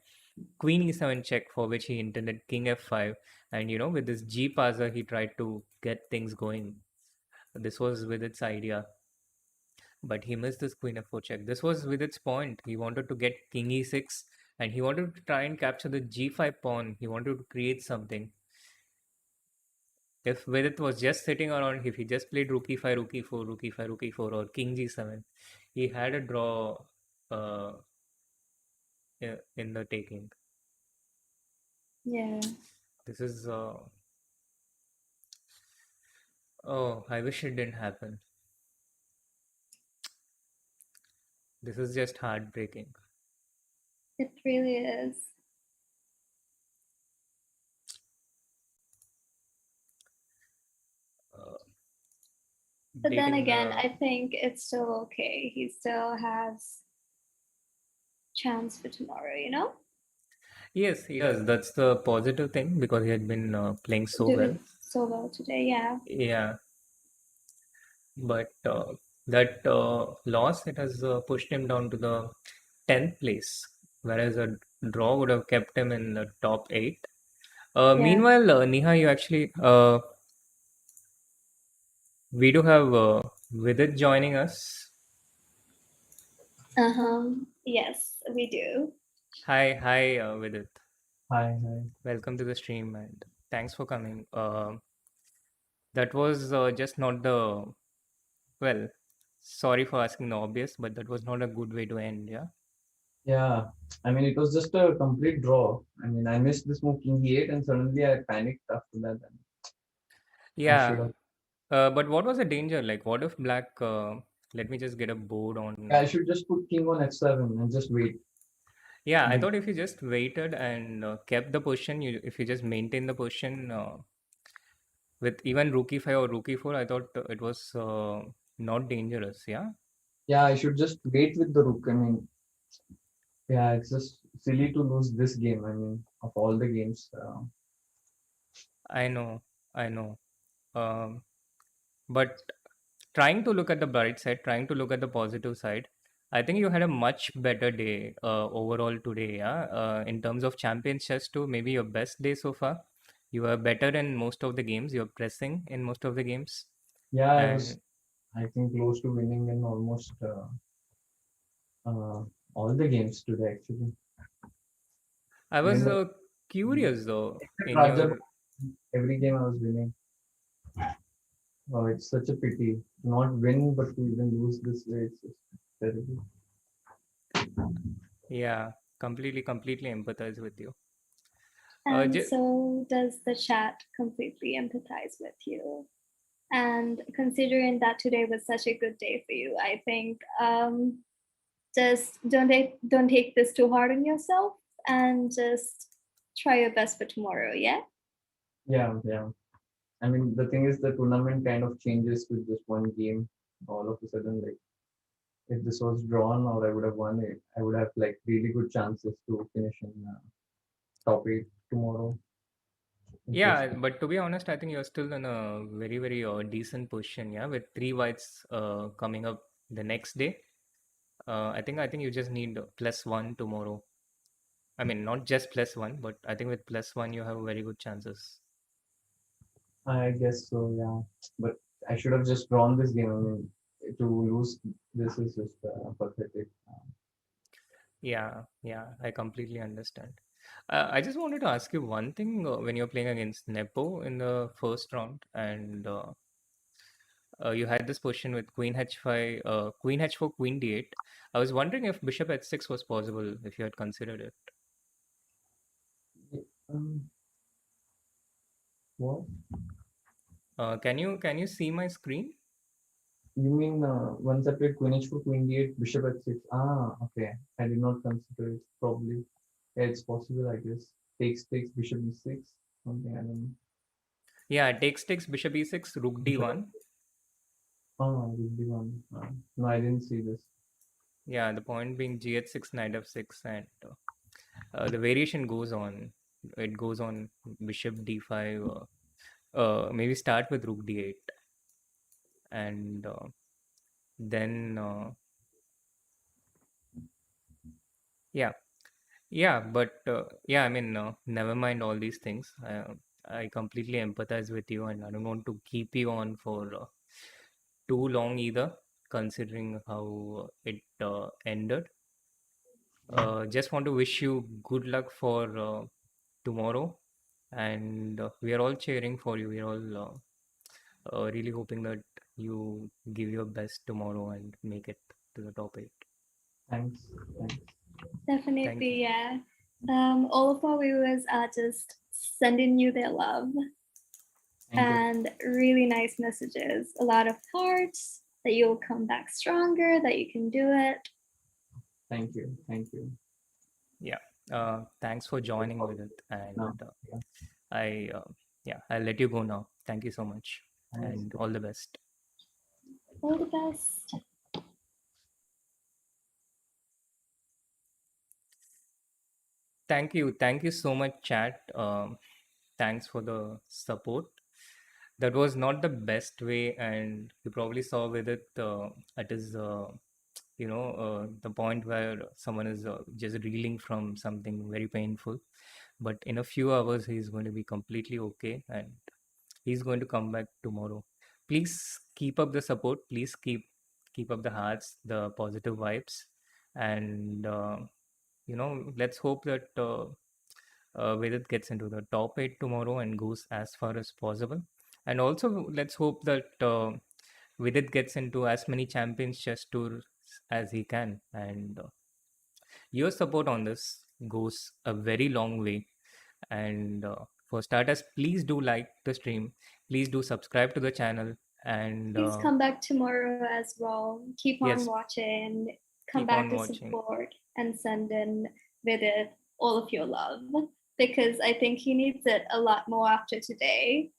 queen e7 check, for which he intended king f5. And with this g passer, he tried to get things going. This was with its idea, but he missed this queen f4 check. This was with its point. He wanted to get king e6, and he wanted to try and capture the g5 pawn. He wanted to create something. If Vidit was just sitting around, if he just played rook e5, rook e4, rook e5, rook e4, or king g7, he had a draw uh, in the taking. Yeah. This is oh, I wish it didn't happen. This is just heartbreaking. It really is. Uh, But then dating again, I think it's still okay. He still has chance for tomorrow, Yes, he does. That's the positive thing, because he had been playing so well. Doing so well today, yeah. Yeah, but that loss, it has pushed him down to the 10th place, whereas a draw would have kept him in the top 8. Yeah. Meanwhile, Neha, you actually, we do have Vidit joining us. Yes, we do. Hi, Vidit. Hi, hi. Welcome to the stream, and thanks for coming. That was just not the, well, sorry for asking the obvious, but that was not a good way to end, yeah? Yeah, I mean, it was just a complete draw. I mean, I missed this move king e8, and suddenly I panicked after that. And I should Yeah, have, but what was the danger? Like, what if black, let me just get a board on, I should just put king on f7 and just wait. Yeah, I Like, thought if you just waited and kept the position, if you just maintain the position with even rook e5 or rook e4, I thought it was not dangerous. Yeah, yeah, I should just wait with the rook. I mean, yeah, it's just silly to lose this game. I mean, of all the games. I know, I know. Um, but trying to look at the bright side, trying to look at the positive side, I think you had a much better day overall today. Yeah, in terms of Champions Chess Tour, maybe your best day so far. You are better in most of the games. You're pressing in most of the games, Yeah, I was, and I think, close to winning in almost uh, all the games today, actually. I Even was the curious though except in Raja, your. every game I was winning. Oh, it's such a pity to not win, but to even lose this way. It's just terrible. Yeah, completely empathize with you. And J- so does the chat completely empathize with you. And considering that today was such a good day for you, I think just don't take this too hard on yourself and just try your best for tomorrow. Yeah. Yeah, yeah. I mean, the thing is, the tournament kind of changes with just one game. All of a sudden, like if this was drawn or I would have won it, I would have like really good chances to finish in top eight tomorrow. yeah, Interesting. but to be honest, I think you're still in a very decent position. Yeah, with three whites coming up the next day. I think you just need +1 tomorrow. I mean, not just +1, but I think with +1 you have very good chances. I guess so, yeah. But I should have just drawn this game. I mean, to lose this is just pathetic. Yeah, I completely understand. I just wanted to ask you one thing when you're playing against Nepo in the first round, and you had this position with Queen H5, Queen H4, Queen D8. I was wondering if Bishop H6 was possible if you had considered it. Um, what? Can you see my screen? You mean once I played Queen H4, Queen D8, Bishop H6? Ah, okay. I did not consider it. Probably. Yeah, it's possible, I guess. Takes Bishop E6. Something, I don't know. Yeah, takes Bishop E6, Rook Bishop. D1. Oh, would be one. No, I didn't see this. Yeah, the point being G H6, Knight F6, and the variation goes on. It goes on Bishop D5. Maybe start with Rook D8, and then yeah, yeah. But yeah, I mean, never mind all these things. I completely empathize with you, and I don't want to keep you on for too long either, considering how it ended. Just want to wish you good luck for tomorrow, and we are all cheering for you. We are all really hoping that you give your best tomorrow and make it to the top eight. Thanks. Thanks. Thank you. Definitely, yeah. All of our viewers are just sending you their love Thank you. and really nice messages. A lot of hearts that you'll come back stronger, that you can do it. Thank you. Thank you. Yeah. Thanks for joining with it, and No, yeah. I'll let you go now. Thank you so much, Thanks. and all the best. All the best. Thank you so much, chat. Thanks for the support. That was not the best way, and you probably saw with it. It is the point where someone is just reeling from something very painful, but in a few hours he's going to be completely okay, and he's going to come back tomorrow. Please keep up the support. Please keep up the hearts, the positive vibes, and let's hope that Vedit gets into the top eight tomorrow and goes as far as possible. And also, let's hope that Vidit gets into as many Champions Chess Tours as he can. And your support on this goes a very long way. And for starters, please do like the stream. Please do subscribe to the channel. And Please come back tomorrow as well. Keep on yes, watching. Come keep back on to watching. support and send in Vidit all of your love, because I think he needs it a lot more after today.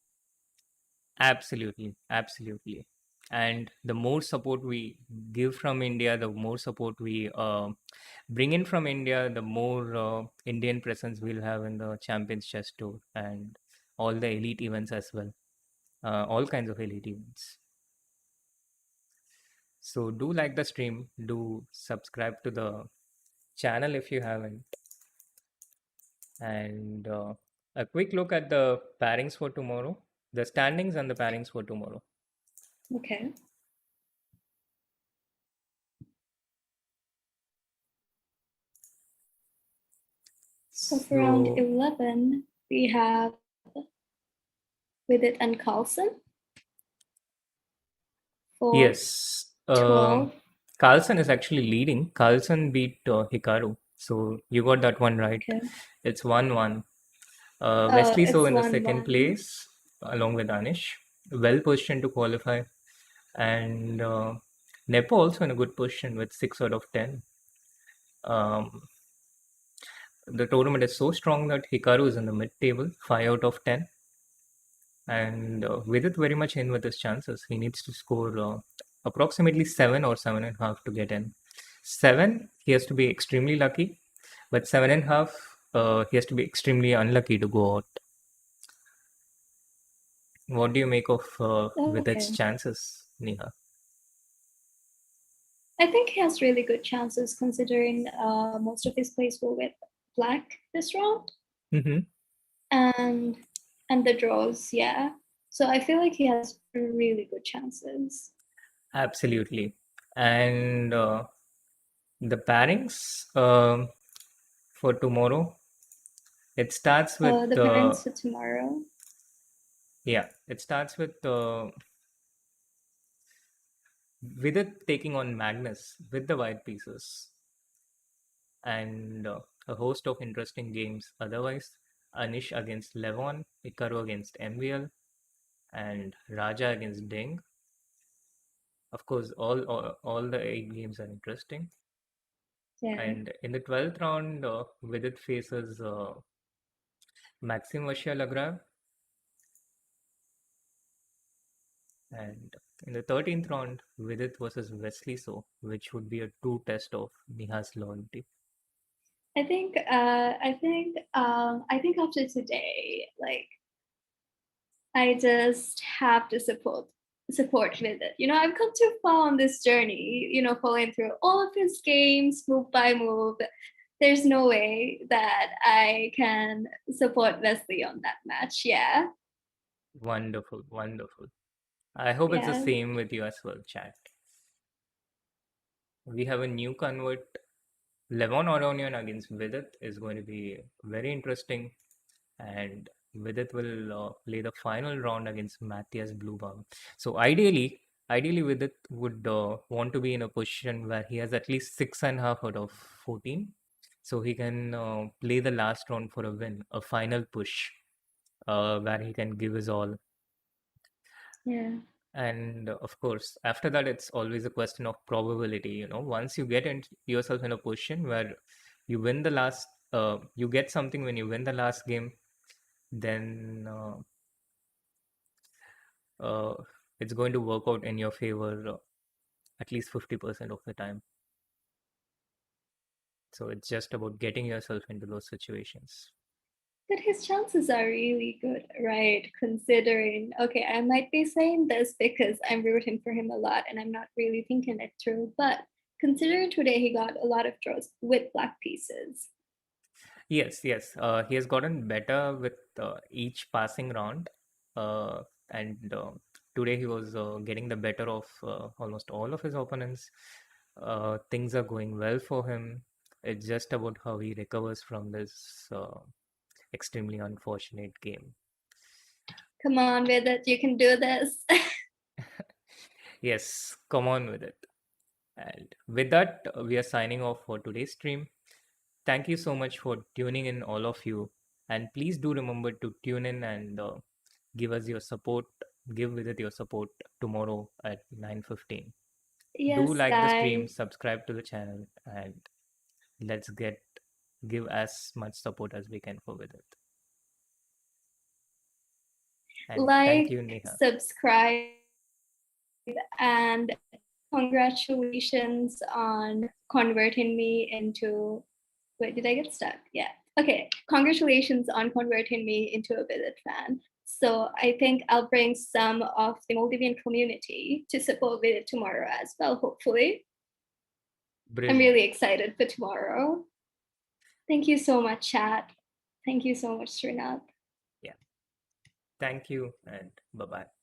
Absolutely, absolutely. And the more support we give from India, the more support we bring in from India, the more Indian presence we'll have in the Champions Chess Tour and all the elite events as well. All kinds of elite events. So do like the stream, do subscribe to the channel if you haven't. And a quick look at the pairings for tomorrow, the standings and the pairings for tomorrow. Okay. So for round 11, we have Vidit and Carlsen. For Yes. 12. Carlsen is actually leading. Carlsen beat Hikaru. So you got that one right. Okay. It's 1-1. Wesley So it's in the 1-1. second place, along with Anish. Well positioned to qualify. And Nepo also in a good position with 6 out of 10. The tournament is so strong that Hikaru is in the mid table, 5 out of 10. And Vidit very much in with his chances. He needs to score approximately 7 or 7.5 to get in. 7, he has to be extremely lucky, but 7.5, he has to be extremely unlucky to go out. What do you make of Vidit's chances, Neha? I think he has really good chances considering most of his plays were with black this round. Mm-hmm. And the draws, yeah. So I feel like he has really good chances. Absolutely. And the pairings for tomorrow, it starts with... the pairings for tomorrow? Yeah, it starts with Vidit taking on Magnus with the white pieces. And a host of interesting games otherwise. Anish against Levon, Hikaru against MVL, and Raja against Ding. Of course, all the 8 games are interesting. Yeah. And in the 12th round, Vidit faces Maxim Vachier-Lagrave. And in the 13th round, Vidit versus Wesley So, which would be a true test of Neha's loyalty. I think after today, like, I just have to support Vidit. You know, I've come too far on this journey, you know, following through all of his games, move by move. There's no way that I can support Wesley on that match. Yeah. Wonderful, wonderful. I hope it's the same with you as well, chat. We have a new convert. Levon Oronian against Vidit is going to be very interesting. And Vidit will play the final round against Matthias Bluebaum. So ideally Vidit would want to be in a position where he has at least 6.5 out of 14. So he can play the last round for a win, a final push, where he can give his all. Yeah. And of course, after that, it's always a question of probability. You know, once you get yourself in a position where you win the last, you get something when you win the last game, then it's going to work out in your favor at least 50% of the time. So it's just about getting yourself into those situations. But his chances are really good, right? Considering, okay, I might be saying this because I'm rooting for him a lot and I'm not really thinking it through, but considering today he got a lot of draws with black pieces. Yes. He has gotten better with each passing round. And today he was getting the better of almost all of his opponents. Things are going well for him. It's just about how he recovers from this extremely unfortunate game. Come on, Vidit, you can do this. Yes, come on with it. And with that, we are signing off for today's stream. Thank you so much for tuning in, all of you. And please do remember to tune in and give us your support. Give Vidit your support tomorrow at 9:15. Yes, do like the stream, guys. subscribe to the channel, and let's get give as much support as we can for Vidit. And thank you, Neha. Subscribe, and congratulations on converting me into. Wait, did I get stuck? Yeah. Okay. Congratulations on converting me into a Vidit fan. So I think I'll bring some of the Maldivian community to support Vidit tomorrow as well, hopefully. Brilliant. I'm really excited for tomorrow. Thank you so much, chat. Thank you so much, Srinath. Yeah. Thank you, and bye-bye.